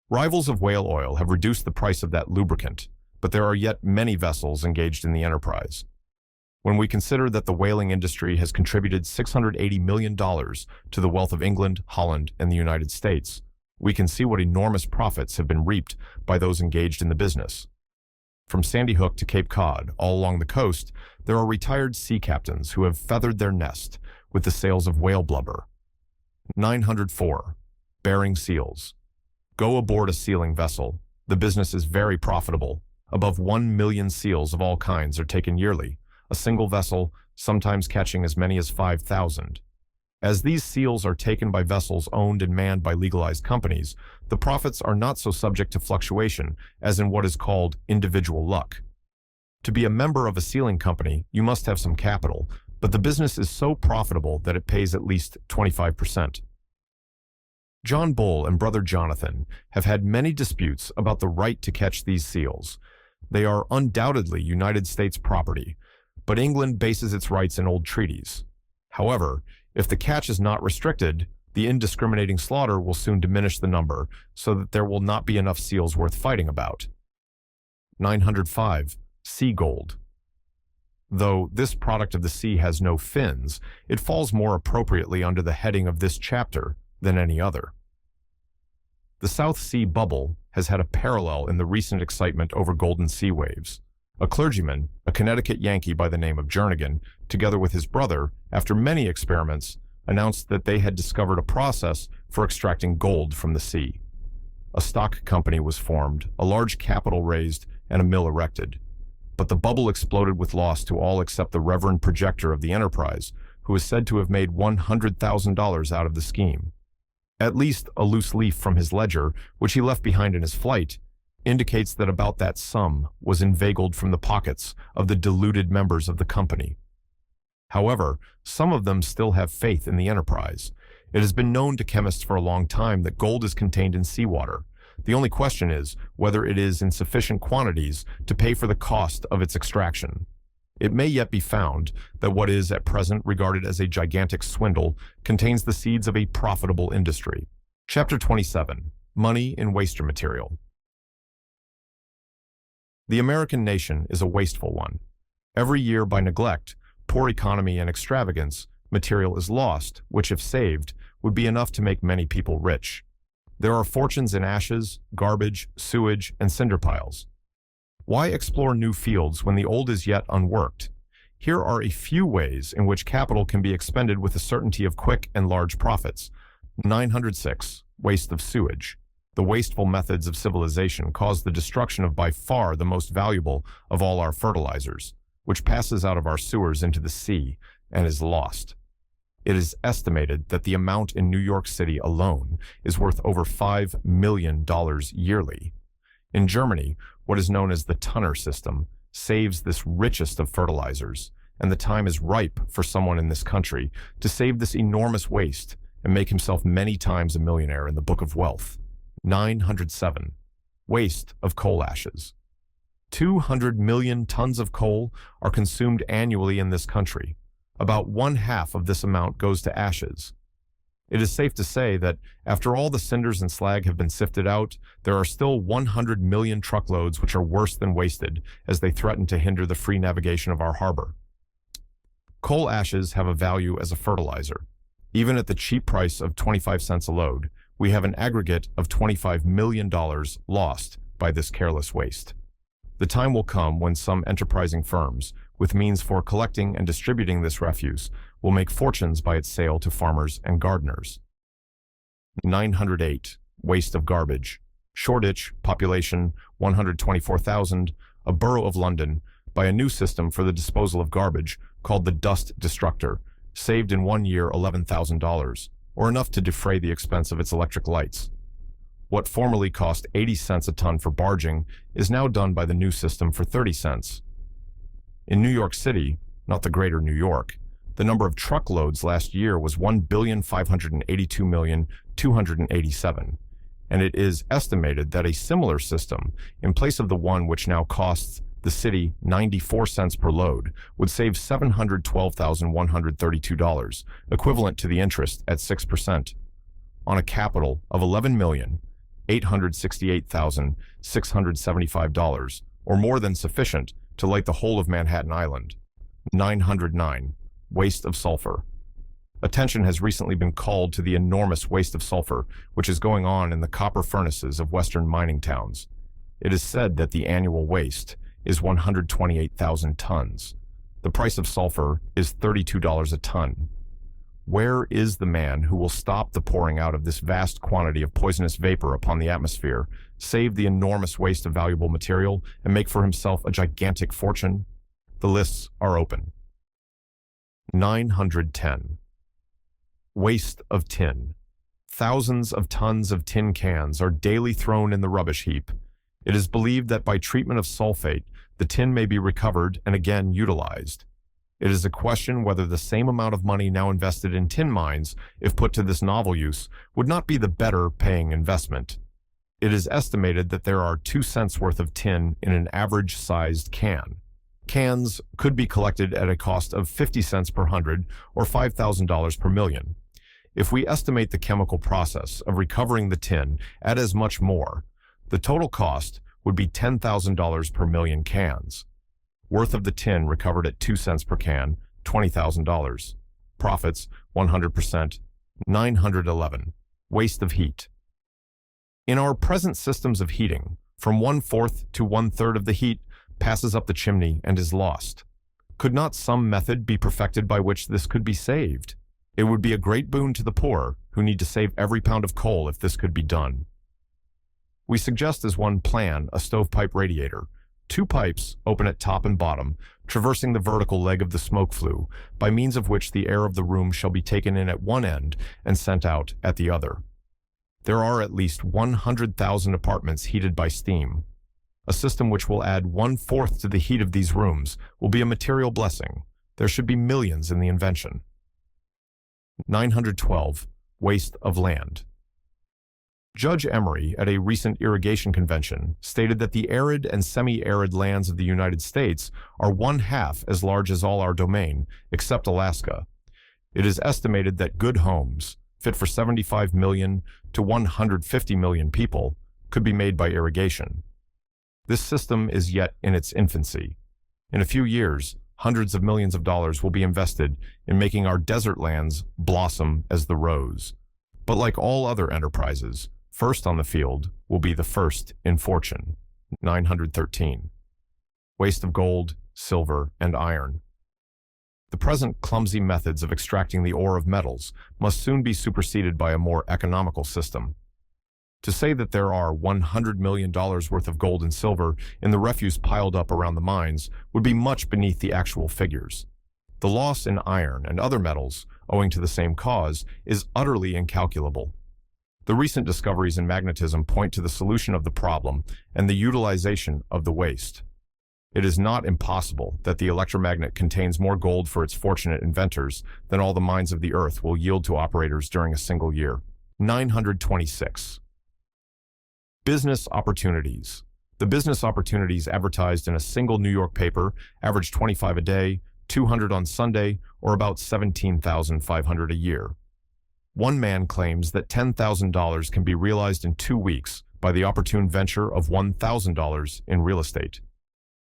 Speaker 1: Rivals of whale oil have reduced the price of that lubricant, but there are yet many vessels engaged in the enterprise. When we consider that the whaling industry has contributed $680 million to the wealth of England, Holland, and the United States, we can see what enormous profits have been reaped by those engaged in the business. From Sandy Hook to Cape Cod, all along the coast, there are retired sea captains who have feathered their nest with the sales of whale blubber. 904. Bearing seals. Go aboard a sealing vessel. The business is very profitable. Above 1 million seals of all kinds are taken yearly, a single vessel sometimes catching as many as 5,000. As these seals are taken by vessels owned and manned by legalized companies, the profits are not so subject to fluctuation as in what is called individual luck. To be a member of a sealing company, you must have some capital, but the business is so profitable that it pays at least 25%. John Bull and brother Jonathan have had many disputes about the right to catch these seals. They are undoubtedly United States property, but England bases its rights in old treaties. However, if the catch is not restricted, the indiscriminating slaughter will soon diminish the number so that there will not be enough seals worth fighting about. 905. Sea gold. Though this product of the sea has no fins, it falls more appropriately under the heading of this chapter than any other. The South Sea bubble has had a parallel in the recent excitement over golden sea waves. A clergyman, a Connecticut Yankee by the name of Jernigan, together with his brother, after many experiments, announced that they had discovered a process for extracting gold from the sea. A stock company was formed, a large capital raised, and a mill erected. But the bubble exploded with loss to all except the reverend projector of the enterprise, who is said to have made $100,000 out of the scheme. At least a loose leaf from his ledger, which he left behind in his flight, indicates that about that sum was inveigled from the pockets of the deluded members of the company. However, some of them still have faith in the enterprise. It has been known to chemists for a long time that gold is contained in seawater. The only question is whether it is in sufficient quantities to pay for the cost of its extraction. It may yet be found that what is at present regarded as a gigantic swindle contains the seeds of a profitable industry. Chapter 27. Money in waster material. The American nation is a wasteful one. Every year, by neglect, poor economy, and extravagance, material is lost, which, if saved, would be enough to make many people rich. There are fortunes in ashes, garbage, sewage, and cinder piles. Why explore new fields when the old is yet unworked? Here are a few ways in which capital can be expended with the certainty of quick and large profits. 906. Waste of sewage. The wasteful methods of civilization cause the destruction of by far the most valuable of all our fertilizers, which passes out of our sewers into the sea and is lost. It is estimated that the amount in New York City alone is worth over $5 million yearly. In Germany, what is known as the Tunner system saves this richest of fertilizers, and the time is ripe for someone in this country to save this enormous waste and make himself many times a millionaire in the Book of Wealth. 907. Waste of coal ashes. 200 million tons of coal are consumed annually in this country. About 1/2 of this amount goes to ashes. It is safe to say that after all the cinders and slag have been sifted out, there are still 100 million truckloads which are worse than wasted as they threaten to hinder the free navigation of our harbor. Coal ashes have a value as a fertilizer. Even at the cheap price of 25 cents a load, we have an aggregate of $25 million lost by this careless waste. The time will come when some enterprising firms, with means for collecting and distributing this refuse, will make fortunes by its sale to farmers and gardeners. 908. Waste of garbage. Shoreditch, population 124,000, a borough of London, by a new system for the disposal of garbage called the Dust Destructor, saved in 1 year $11,000, or enough to defray the expense of its electric lights. What formerly cost 80 cents a ton for barging is now done by the new system for 30 cents. In New York City, not the greater New York, the number of truckloads last year was 1,582,287, and it is estimated that a similar system, in place of the one which now costs the city 94 cents per load, would save $712,132, equivalent to the interest at 6%, on a capital of $11,868,675, or more than sufficient to light the whole of Manhattan Island. 909. Waste of sulfur. Attention has recently been called to the enormous waste of sulfur which is going on in the copper furnaces of western mining towns. It is said that the annual waste is 128,000 tons. The price of sulfur is $32 a ton. Where is the man who will stop the pouring out of this vast quantity of poisonous vapor upon the atmosphere, save the enormous waste of valuable material, and make for himself a gigantic fortune? The lists are open. 910. Waste of tin. Thousands of tons of tin cans are daily thrown in the rubbish heap. It is believed that by treatment of sulfate, the tin may be recovered and again utilized. It is a question whether the same amount of money now invested in tin mines, if put to this novel use, would not be the better paying investment. It is estimated that there are 2 cents worth of tin in an average-sized can. Cans could be collected at a cost of 50 cents per 100 or $5,000 per million. If we estimate the chemical process of recovering the tin at as much more, the total cost would be $10,000 per million cans. Worth of the tin recovered at 2 cents per can, $20,000. Profits, 100%. 911. Waste of heat. In our present systems of heating, from 1/4 to 1/3 of the heat passes up the chimney and is lost. Could not some method be perfected by which this could be saved? It would be a great boon to the poor, who need to save every pound of coal if this could be done. We suggest as one plan a stovepipe radiator, 2 pipes, open at top and bottom, traversing the vertical leg of the smoke flue, by means of which the air of the room shall be taken in at one end and sent out at the other. There are at least 100,000 apartments heated by steam. A system which will add 1/4 to the heat of these rooms will be a material blessing. There should be millions in the invention. 912. Waste of land. Judge Emery, at a recent irrigation convention, stated that the arid and semi-arid lands of the United States are 1/2 as large as all our domain, except Alaska. It is estimated that good homes, fit for 75 million to 150 million people, could be made by irrigation. This system is yet in its infancy. In a few years, hundreds of millions of dollars will be invested in making our desert lands blossom as the rose. But like all other enterprises, first on the field will be the first in fortune. 913. Waste of gold, silver, and iron. The present clumsy methods of extracting the ore of metals must soon be superseded by a more economical system. To say that there are $100 million worth of gold and silver in the refuse piled up around the mines would be much beneath the actual figures. The loss in iron and other metals, owing to the same cause, is utterly incalculable. The recent discoveries in magnetism point to the solution of the problem and the utilization of the waste. It is not impossible that the electromagnet contains more gold for its fortunate inventors than all the mines of the earth will yield to operators during a single year. 926. Business opportunities. The business opportunities advertised in a single New York paper average 25 a day, 200 on Sunday, or about 17,500 a year. One man claims that $10,000 can be realized in 2 weeks by the opportune venture of $1,000 in real estate.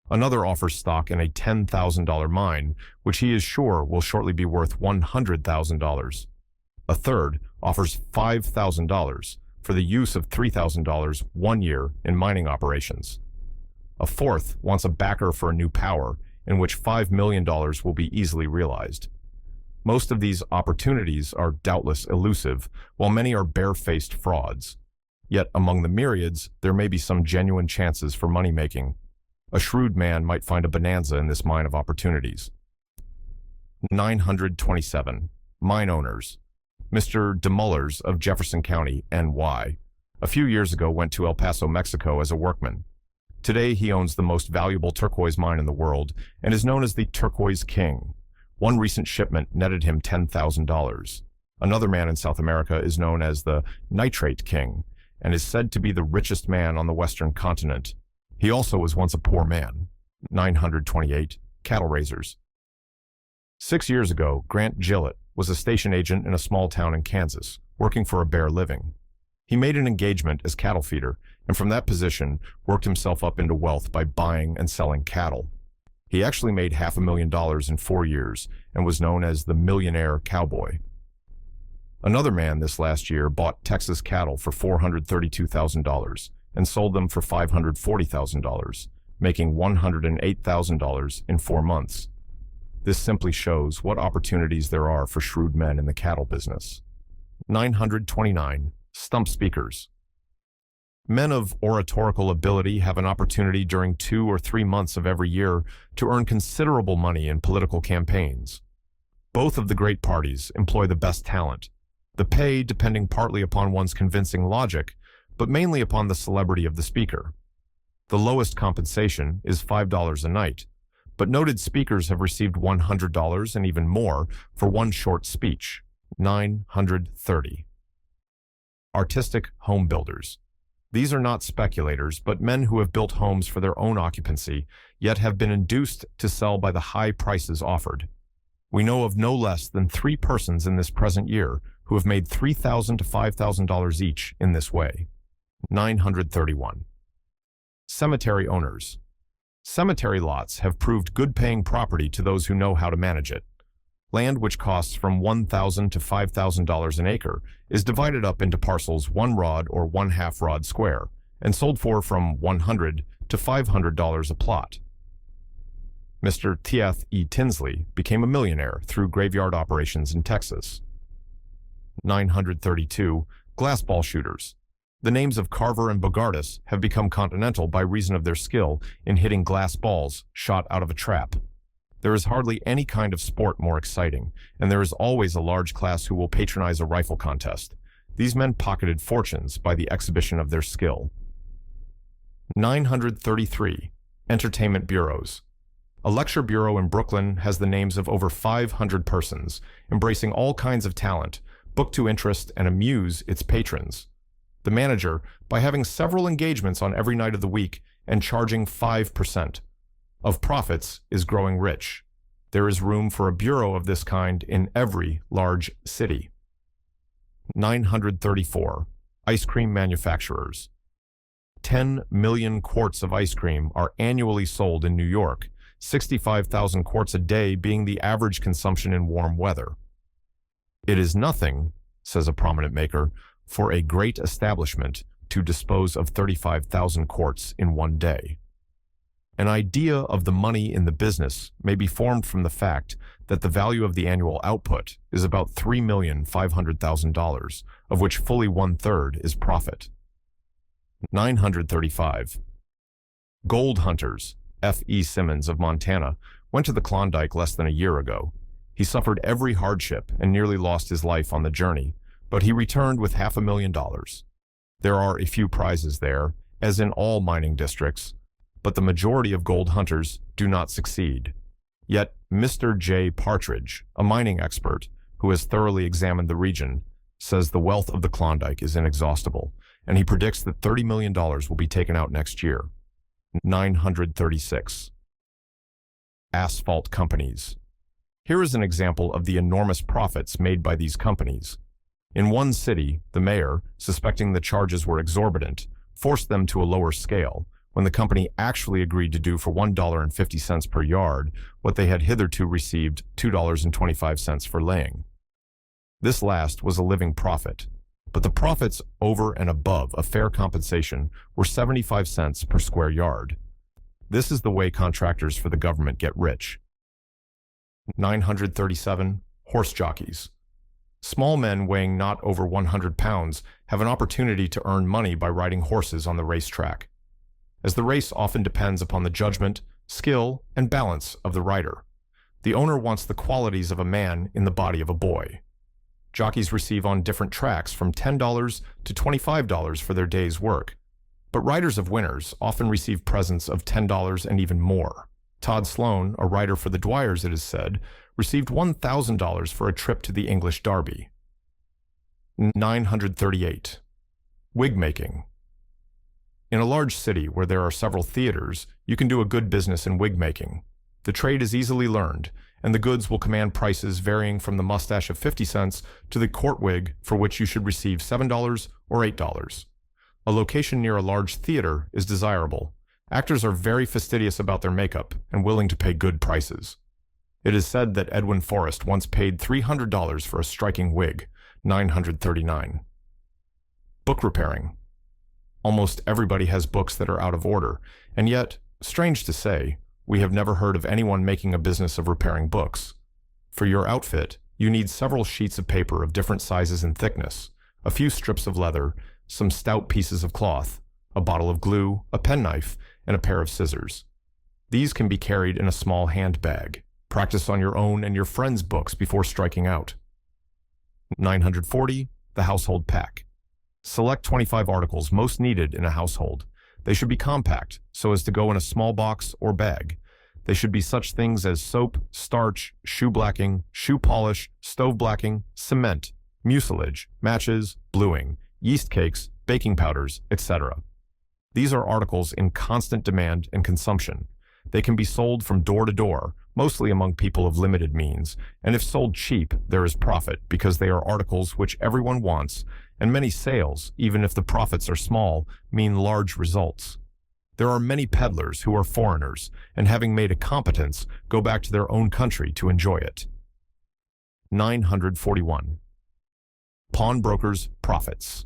Speaker 1: Another offers stock in a $10,000 mine, which he is sure will shortly be worth $100,000. A third offers $5,000 for the use of $3,000 1 year in mining operations. A fourth wants a backer for a new power, in which $5 million will be easily realized. Most of these opportunities are doubtless elusive, while many are barefaced frauds. Yet among the myriads, there may be some genuine chances for money-making. A shrewd man might find a bonanza in this mine of opportunities. 927. Mine owners. Mr. DeMullers of Jefferson County, NY, a few years ago went to El Paso, Mexico as a workman. Today he owns the most valuable turquoise mine in the world and is known as the Turquoise King. One recent shipment netted him $10,000. Another man in South America is known as the Nitrate King and is said to be the richest man on the Western continent. He also was once a poor man. 928. Cattle raisers. 6 years ago, Grant Gillett was a station agent in a small town in Kansas, working for a bare living. He made an engagement as cattle feeder, and from that position worked himself up into wealth by buying and selling cattle. He actually made $500,000 in 4 years and was known as the Millionaire Cowboy. Another man this last year bought Texas cattle for $432,000 and sold them for $540,000, making $108,000 in 4 months. This simply shows what opportunities there are for shrewd men in the cattle business. 929. Stump speakers. Men of oratorical ability have an opportunity during 2 or 3 months of every year to earn considerable money in political campaigns. Both of the great parties employ the best talent, the pay depending partly upon one's convincing logic, but mainly upon the celebrity of the speaker. The lowest compensation is $5 a night, but noted speakers have received $100 and even more for one short speech. 930. Artistic home builders. These are not speculators, but men who have built homes for their own occupancy, yet have been induced to sell by the high prices offered. We know of no less than 3 persons in this present year who have made $3,000 to $5,000 each in this way. 931. Cemetery owners. Cemetery lots have proved good-paying property to those who know how to manage it. Land which costs from $1,000 to $5,000 an acre is divided up into parcels 1 rod or 1/2 rod square and sold for from $100 to $500 a plot. Mr. T.F. E. Tinsley became a millionaire through graveyard operations in Texas. 932. Glass ball shooters. The names of Carver and Bogardus have become continental by reason of their skill in hitting glass balls shot out of a trap. There is hardly any kind of sport more exciting, and there is always a large class who will patronize a rifle contest. These men pocketed fortunes by the exhibition of their skill. 933. Entertainment bureaus. A lecture bureau in Brooklyn has the names of over 500 persons, embracing all kinds of talent, booked to interest and amuse its patrons. The manager, by having several engagements on every night of the week and charging 5% of profits, is growing rich. There is room for a bureau of this kind in every large city. 934. Ice cream manufacturers. 10 million quarts of ice cream are annually sold in New York, 65,000 quarts a day being the average consumption in warm weather. It is nothing, says a prominent maker, for a great establishment to dispose of 35,000 quarts in one day. An idea of the money in the business may be formed from the fact that the value of the annual output is about $3,500,000, of which fully 1/3 is profit. 935. Gold hunters. F. E. Simmons of Montana went to the Klondike less than a year ago. He suffered every hardship and nearly lost his life on the journey, but he returned with $500,000. There are a few prizes there, as in all mining districts, but the majority of gold hunters do not succeed. Yet Mr. J. Partridge, a mining expert who has thoroughly examined the region, says the wealth of the Klondike is inexhaustible, and he predicts that $30 million will be taken out next year. 936. Asphalt companies. Here is an example of the enormous profits made by these companies. In one city, the mayor, suspecting the charges were exorbitant, forced them to a lower scale, when the company actually agreed to do for $1.50 per yard what they had hitherto received $2.25 for laying. This last was a living profit, but the profits over and above a fair compensation were 75 cents per square yard. This is the way contractors for the government get rich. 937. Horse jockeys. Small men weighing not over 100 pounds have an opportunity to earn money by riding horses on the racetrack. As the race often depends upon the judgment, skill, and balance of the rider, the owner wants the qualities of a man in the body of a boy. Jockeys receive on different tracks from $10 to $25 for their day's work, but riders of winners often receive presents of $10 and even more. Todd Sloan, a rider for the Dwyers, it is said, received $1,000 for a trip to the English Derby. 938. Wig making. In a large city where there are several theaters, you can do a good business in wig making. The trade is easily learned, and the goods will command prices varying from the mustache of 50 cents to the court wig for which you should receive $7 or $8. A location near a large theater is desirable. Actors are very fastidious about their makeup and willing to pay good prices. It is said that Edwin Forrest once paid $300 for a striking wig. 939. Book repairing. Almost everybody has books that are out of order, and yet, strange to say, we have never heard of anyone making a business of repairing books. For your outfit, you need several sheets of paper of different sizes and thickness, a few strips of leather, some stout pieces of cloth, a bottle of glue, a penknife, and a pair of scissors. These can be carried in a small handbag. Practice on your own and your friends' books before striking out. 940. The household pack. Select 25 articles most needed in a household. They should be compact, so as to go in a small box or bag. They should be such things as soap, starch, shoe blacking, shoe polish, stove blacking, cement, mucilage, matches, bluing, yeast cakes, baking powders, etc. These are articles in constant demand and consumption. They can be sold from door to door, mostly among people of limited means, and if sold cheap, there is profit because they are articles which everyone wants, and many sales, even if the profits are small, mean large results. There are many peddlers who are foreigners, and having made a competence, go back to their own country to enjoy it. 941. Pawnbrokers' profits.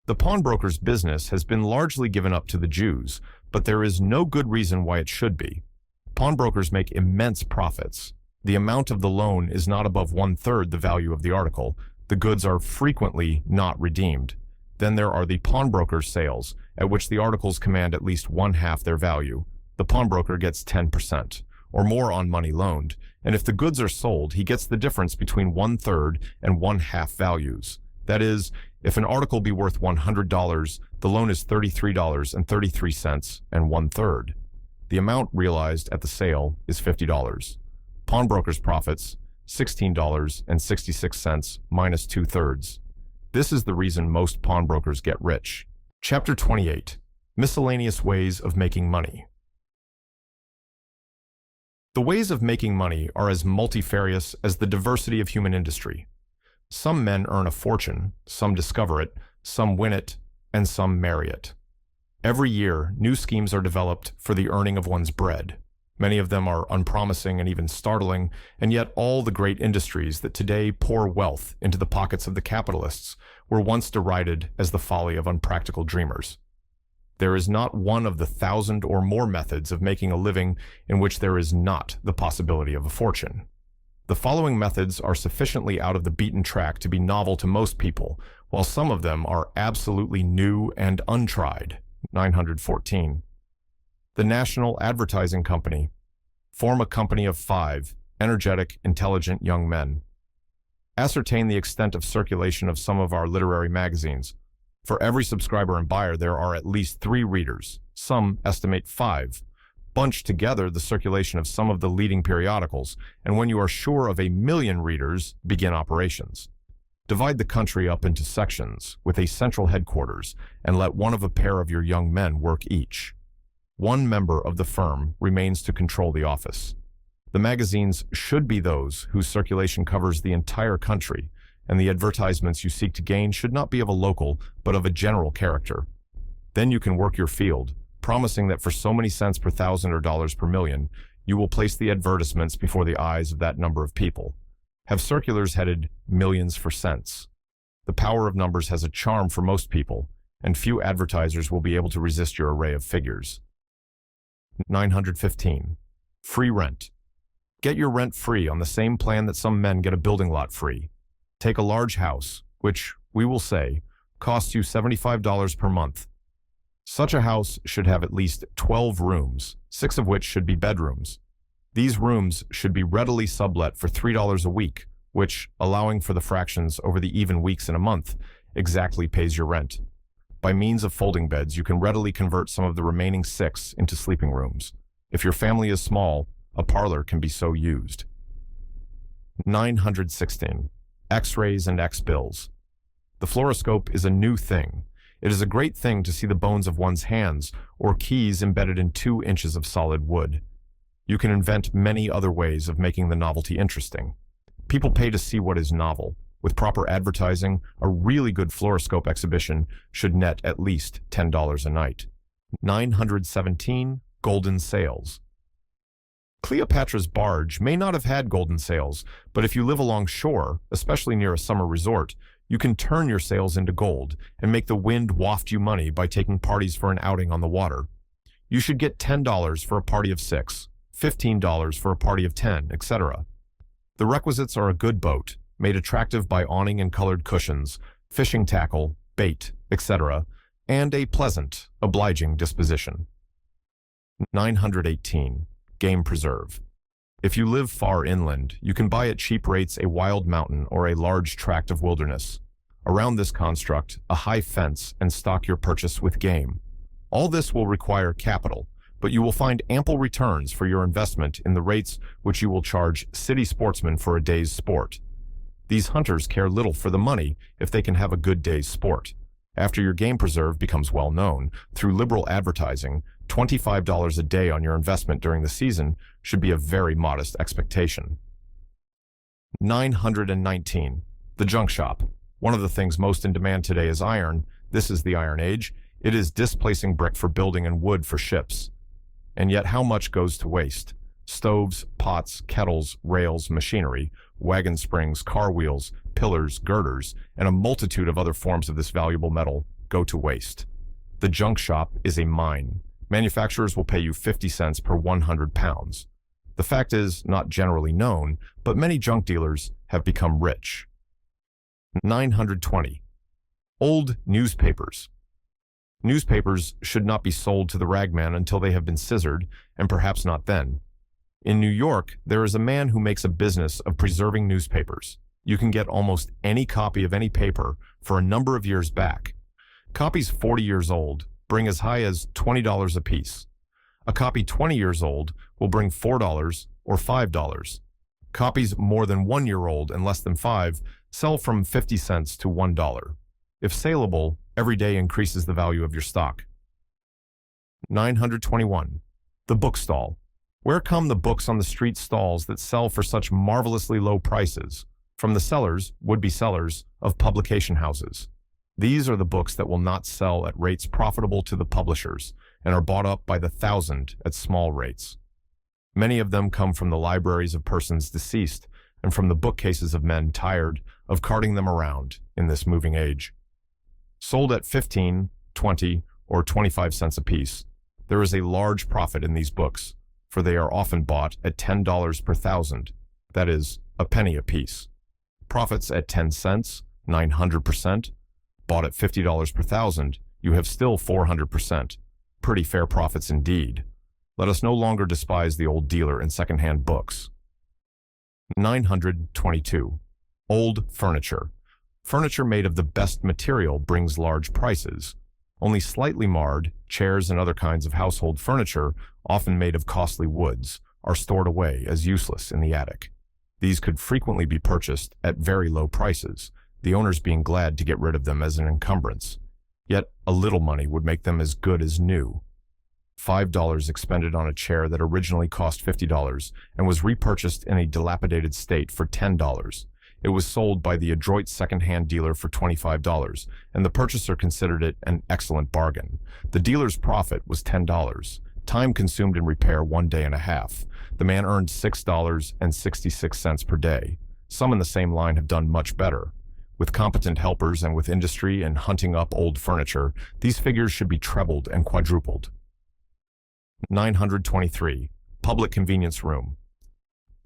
Speaker 1: The pawnbroker's business has been largely given up to the Jews, but there is no good reason why it should be. Pawnbrokers make immense profits. The amount of the loan is not above 1/3 the value of the article. The goods are frequently not redeemed. Then there are the pawnbroker's sales, at which the articles command at least 1/2 their value. The pawnbroker gets 10% or more on money loaned, and if the goods are sold, he gets the difference between 1/3 and 1/2 values. That is, if an article be worth $100, the loan is $33.33 and 1/3. The amount realized at the sale is $50. Pawnbroker's profits, $16.66 minus 2/3. This is the reason most pawnbrokers get rich. Chapter 28. Miscellaneous ways of making money. The ways of making money are as multifarious as the diversity of human industry. Some men earn a fortune, some discover it, some win it, and some marry it. Every year, new schemes are developed for the earning of one's bread. Many of them are unpromising and even startling, and yet all the great industries that today pour wealth into the pockets of the capitalists were once derided as the folly of unpractical dreamers. There is not one of the 1,000 or more methods of making a living in which there is not the possibility of a fortune. The following methods are sufficiently out of the beaten track to be novel to most people, while some of them are absolutely new and untried. 914. The National Advertising Company. Form a company of 5 energetic, intelligent young men. Ascertain the extent of circulation of some of our literary magazines. For every subscriber and buyer, there are at least 3 readers. Some estimate 5. Bunch together the circulation of some of the leading periodicals, and when you are sure of 1,000,000 readers, begin operations. Divide the country up into sections with a central headquarters, and let one of a pair of your young men work each. One member of the firm remains to control the office. The magazines should be those whose circulation covers the entire country, and the advertisements you seek to gain should not be of a local, but of a general character. Then you can work your field, promising that for so many cents per thousand or dollars per million, you will place the advertisements before the eyes of that number of people. Have circulars headed millions for cents. The power of numbers has a charm for most people, and few advertisers will be able to resist your array of figures. 915. Free rent. Get your rent free on the same plan that some men get a building lot free. Take a large house, which, we will say, costs you $75 per month. Such a house should have at least 12 rooms, 6 of which should be bedrooms. These rooms should be readily sublet for $3 a week, which, allowing for the fractions over the even weeks in a month, exactly pays your rent. By means of folding beds, you can readily convert some of the remaining 6 into sleeping rooms. If your family is small, a parlor can be so used. 916. X-rays and X-bills. The fluoroscope is a new thing. It is a great thing to see the bones of one's hands or keys embedded in 2 inches of solid wood. You can invent many other ways of making the novelty interesting. People pay to see what is novel. With proper advertising, a really good fluoroscope exhibition should net at least $10 a night. 917. Golden sails. Cleopatra's barge may not have had golden sails, but if you live along shore, especially near a summer resort, you can turn your sails into gold and make the wind waft you money by taking parties for an outing on the water. You should get $10 for a party of 6, $15 for a party of 10, etc. The requisites are a good boat, made attractive by awning and colored cushions, fishing tackle, bait, etc., and a pleasant, obliging disposition. 918. Game preserve. If you live far inland, you can buy at cheap rates a wild mountain or a large tract of wilderness. Around this construct, a high fence and stock your purchase with game. All this will require capital, but you will find ample returns for your investment in the rates which you will charge city sportsmen for a day's sport. These hunters care little for the money if they can have a good day's sport. After your game preserve becomes well known, through liberal advertising, $25 a day on your investment during the season should be a very modest expectation. 919. The junk shop. One of the things most in demand today is iron. This is the Iron Age. It is displacing brick for building and wood for ships. And yet how much goes to waste? Stoves, pots, kettles, rails, machinery, wagon springs, car wheels, pillars, girders, and a multitude of other forms of this valuable metal go to waste. The junk shop is a mine. Manufacturers will pay you 50 cents per 100 pounds. The fact is not generally known, but many junk dealers have become rich. 920. Old newspapers. Newspapers should not be sold to the ragman until they have been scissored, and perhaps not then. In New York, there is a man who makes a business of preserving newspapers. You can get almost any copy of any paper for a number of years back. Copies 40 years old bring as high as $20 a piece. A copy 20 years old will bring $4 or $5. Copies more than 1 year old and less than 5 sell from 50 cents to $1. If saleable, every day increases the value of your stock. 921. The bookstall. Where come the books on the street stalls that sell for such marvelously low prices? From the sellers, would-be sellers, of publication houses. These are the books that will not sell at rates profitable to the publishers and are bought up by the thousand at small rates. Many of them come from the libraries of persons deceased and from the bookcases of men tired of carting them around in this moving age. Sold at 15, 20, or 25 cents apiece, there is a large profit in these books, for they are often bought at $10 per thousand, that is, a penny apiece. Profits at 10 cents, 900%. Bought at $50 per thousand, you have still 400%. Pretty fair profits indeed. Let us no longer despise the old dealer in second-hand books. 922. Old furniture. Furniture made of the best material brings large prices. Only slightly marred, chairs and other kinds of household furniture, often made of costly woods, are stored away as useless in the attic. These could frequently be purchased at very low prices, the owners being glad to get rid of them as an encumbrance. Yet a little money would make them as good as new. $5 expended on a chair that originally cost $50 and was repurchased in a dilapidated state for $10 It was sold by the adroit second-hand dealer for $25, and the purchaser considered it an excellent bargain. The dealer's profit was $10. Time consumed in repair 1 day and a half. The man earned $6.66 per day. Some in the same line have done much better. With competent helpers and with industry and hunting up old furniture, these figures should be trebled and quadrupled. 923. Public convenience room.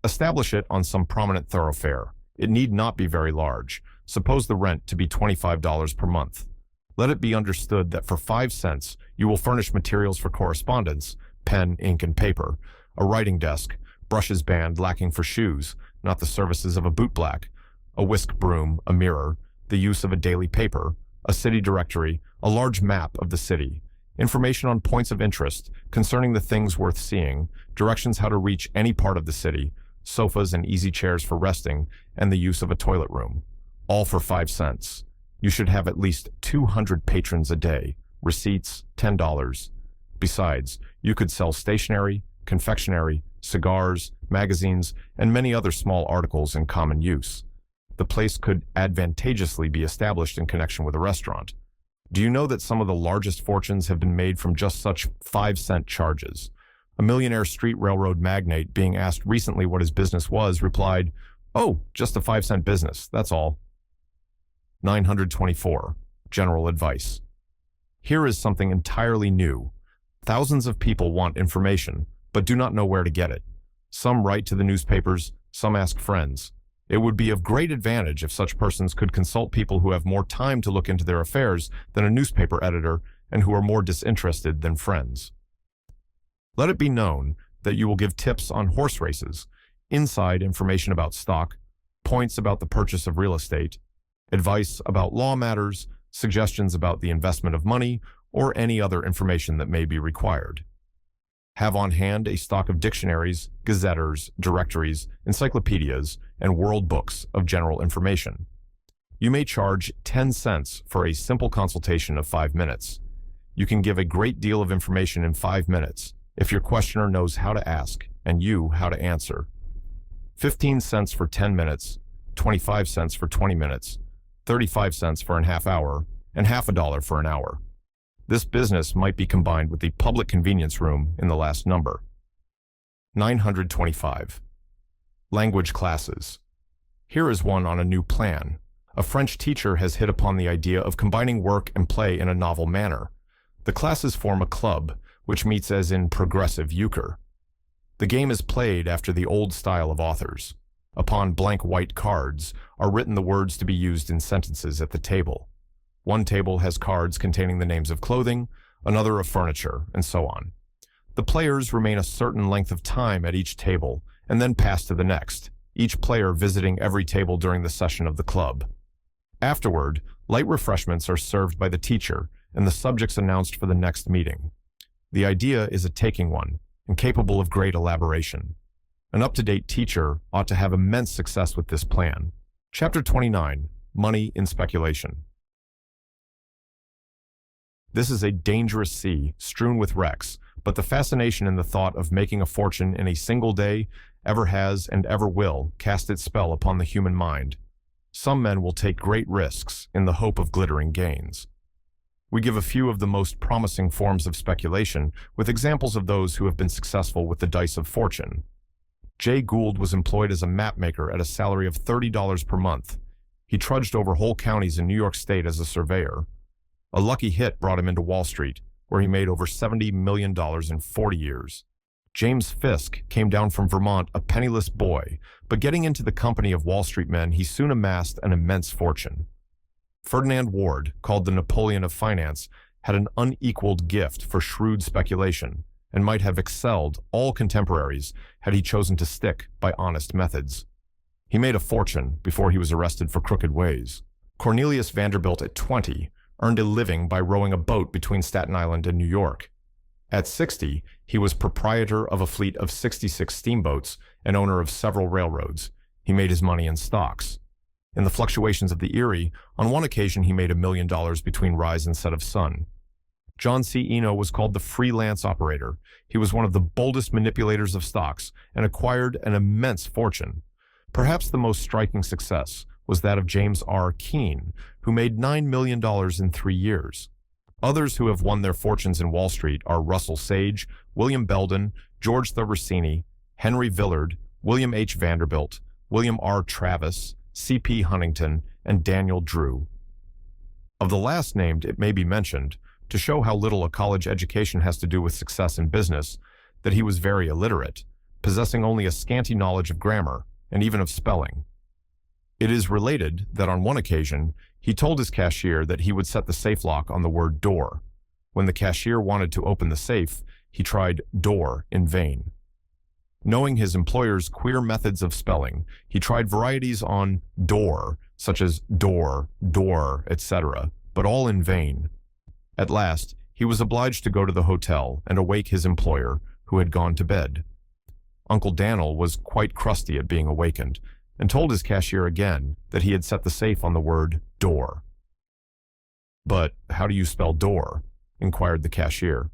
Speaker 1: Establish it on some prominent thoroughfare. It need not be very large. Suppose the rent to be $25 per month. Let it be understood that for 5 cents, you will furnish materials for correspondence, pen, ink, and paper, a writing desk, brushes band lacking for shoes, not the services of a bootblack, a whisk broom, a mirror, the use of a daily paper, a city directory, a large map of the city, information on points of interest concerning the things worth seeing, directions how to reach any part of the city, sofas and easy chairs for resting, and the use of a toilet room. All for 5 cents. You should have at least 200 patrons a day. Receipts, $10. Besides, you could sell stationery, confectionery, cigars, magazines, and many other small articles in common use. The place could advantageously be established in connection with a restaurant. Do you know that some of the largest fortunes have been made from just such 5-cent charges? A millionaire street railroad magnate, being asked recently what his business was, replied, "Oh, just a 5-cent business, that's all." 924. General advice. Here is something entirely new. Thousands of people want information, but do not know where to get it. Some write to the newspapers, some ask friends. It would be of great advantage if such persons could consult people who have more time to look into their affairs than a newspaper editor and who are more disinterested than friends. Let it be known that you will give tips on horse races, inside information about stock, points about the purchase of real estate, advice about law matters, suggestions about the investment of money, or any other information that may be required. Have on hand a stock of dictionaries, gazetters, directories, encyclopedias, and world books of general information. You may charge 10 cents for a simple consultation of 5 minutes. You can give a great deal of information in 5 minutes if your questioner knows how to ask and you how to answer. 15 cents for 10 minutes, 25 cents for 20 minutes, 35 cents for an half hour, and half a dollar for an hour. This business might be combined with the public convenience room in the last number. 925. Language classes. Here is one on a new plan. A French teacher has hit upon the idea of combining work and play in a novel manner. The classes form a club, which meets as in progressive euchre. The game is played after the old style of authors. Upon blank white cards are written the words to be used in sentences at the table. One table has cards containing the names of clothing, another of furniture, and so on. The players remain a certain length of time at each table, and then pass to the next, each player visiting every table during the session of the club. Afterward, light refreshments are served by the teacher, and the subjects announced for the next meeting. The idea is a taking one, and capable of great elaboration. An up-to-date teacher ought to have immense success with this plan. Chapter 29. Money in Speculation. This is a dangerous sea, strewn with wrecks, but the fascination in the thought of making a fortune in a single day ever has and ever will cast its spell upon the human mind. Some men will take great risks in the hope of glittering gains. We give a few of the most promising forms of speculation, with examples of those who have been successful with the dice of fortune. Jay Gould was employed as a map maker at a salary of $30 per month. He trudged over whole counties in New York State as a surveyor. A lucky hit brought him into Wall Street, where he made over $70 million in 40 years. James Fisk came down from Vermont a penniless boy, but getting into the company of Wall Street men, he soon amassed an immense fortune. Ferdinand Ward, called the Napoleon of finance, had an unequaled gift for shrewd speculation, and might have excelled all contemporaries had he chosen to stick by honest methods. He made a fortune before he was arrested for crooked ways. Cornelius Vanderbilt at 20 earned a living by rowing a boat between Staten Island and New York. At 60, he was proprietor of a fleet of 66 steamboats and owner of several railroads. He made his money in stocks. In the fluctuations of the Erie, on one occasion he made $1 million between rise and set of sun. John C. Eno was called the freelance operator. He was one of the boldest manipulators of stocks and acquired an immense fortune. Perhaps the most striking success was that of James R. Keene, who made $9 million in 3 years. Others who have won their fortunes in Wall Street are Russell Sage, William Belden, George Thurbersini, Henry Villard, William H. Vanderbilt, William R. Travis, C.P. Huntington, and Daniel Drew. Of the last named, it may be mentioned, to show how little a college education has to do with success in business, that he was very illiterate, possessing only a scanty knowledge of grammar, and even of spelling. It is related that on one occasion, he told his cashier that he would set the safe lock on the word door. When the cashier wanted to open the safe, he tried door in vain. Knowing his employer's queer methods of spelling, he tried varieties on door, such as door, etc., but all in vain. At last, he was obliged to go to the hotel and awake his employer, who had gone to bed. Uncle Dan'l was quite crusty at being awakened, and told his cashier again that he had set the safe on the word door. "But how do you spell door?" inquired the cashier.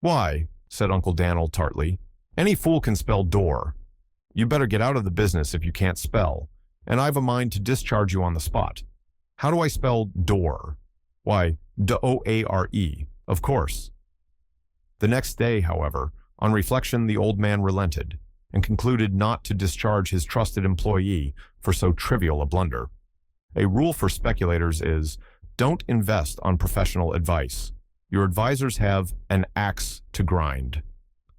Speaker 1: "Why," said Uncle Dan'l tartly, "any fool can spell door. You better get out of the business if you can't spell, and I've a mind to discharge you on the spot. How do I spell door?" "Why, D-O-A-R-E, of course." The next day, however, on reflection, the old man relented, and concluded not to discharge his trusted employee for so trivial a blunder. A rule for speculators is, don't invest on professional advice. Your advisors have an axe to grind.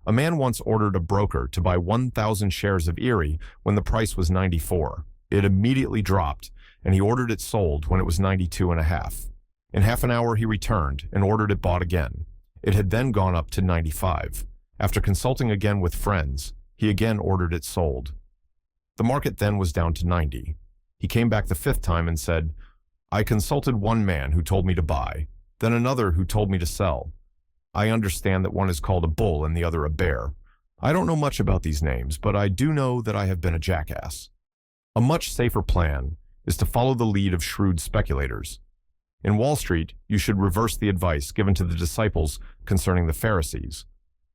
Speaker 1: A man once ordered a broker to buy 1,000 shares of Erie when the price was 94. It immediately dropped, and he ordered it sold when it was 92.5. In half an hour he returned and ordered it bought again. It had then gone up to 95. After consulting again with friends, he again ordered it sold. The market then was down to 90. He came back the 5th time and said, "I consulted one man who told me to buy, then another who told me to sell. I understand that one is called a bull and the other a bear. I don't know much about these names, but I do know that I have been a jackass." A much safer plan is to follow the lead of shrewd speculators. In Wall Street, you should reverse the advice given to the disciples concerning the Pharisees.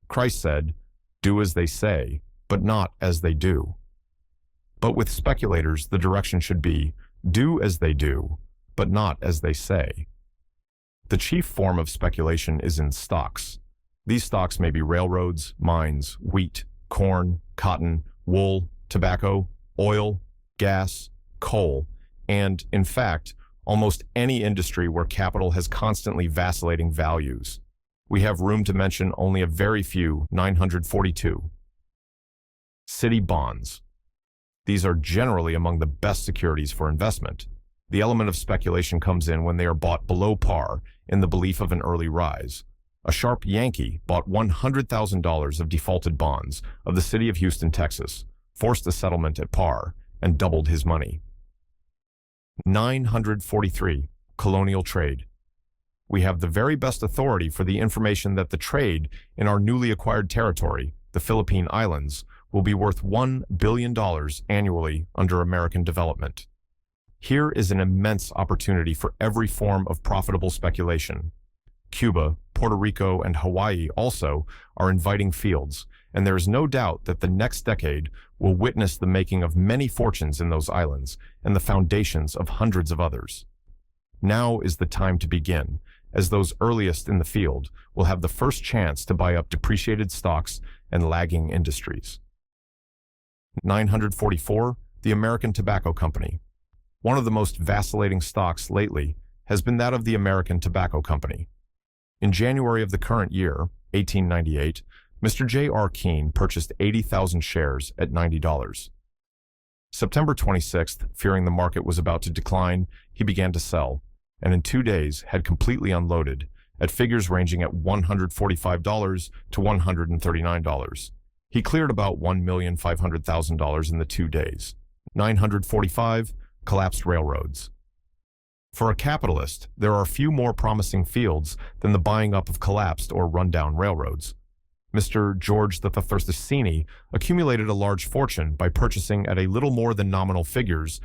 Speaker 1: Christ said, "Do as they say, but not as they do." But with speculators, the direction should be, do as they do, but not as they say. The chief form of speculation is in stocks. These stocks may be railroads, mines, wheat, corn, cotton, wool, tobacco, oil, gas, coal, and, in fact, almost any industry where capital has constantly vacillating values. We have room to mention only a very few, 942. City bonds. These are generally among the best securities for investment. The element of speculation comes in when they are bought below par in the belief of an early rise. A sharp Yankee bought $100,000 of defaulted bonds of the city of Houston, Texas, forced a settlement at par, and doubled his money. 943. Colonial trade. We have the very best authority for the information that the trade in our newly acquired territory, the Philippine Islands, will be worth $1 billion annually under American development. Here is an immense opportunity for every form of profitable speculation. Cuba, Puerto Rico, and Hawaii also are inviting fields, and there is no doubt that the next decade will witness the making of many fortunes in those islands and the foundations of hundreds of others. Now is the time to begin, as those earliest in the field will have the first chance to buy up depreciated stocks and lagging industries. 944. The American Tobacco Company. One of the most vacillating stocks lately has been that of the American Tobacco Company. In January of the current year, 1898, Mr. J.R. Keene purchased 80,000 shares at $90. September 26th, fearing the market was about to decline, he began to sell, and in 2 days had completely unloaded, at figures ranging at $145 to $139. He cleared about $1,500,000 in the 2 days. 945. Collapsed railroads. For a capitalist, there are few more promising fields than the buying up of collapsed or run-down railroads. Mr. George Thurbersini accumulated a large fortune by purchasing at a little more than nominal figures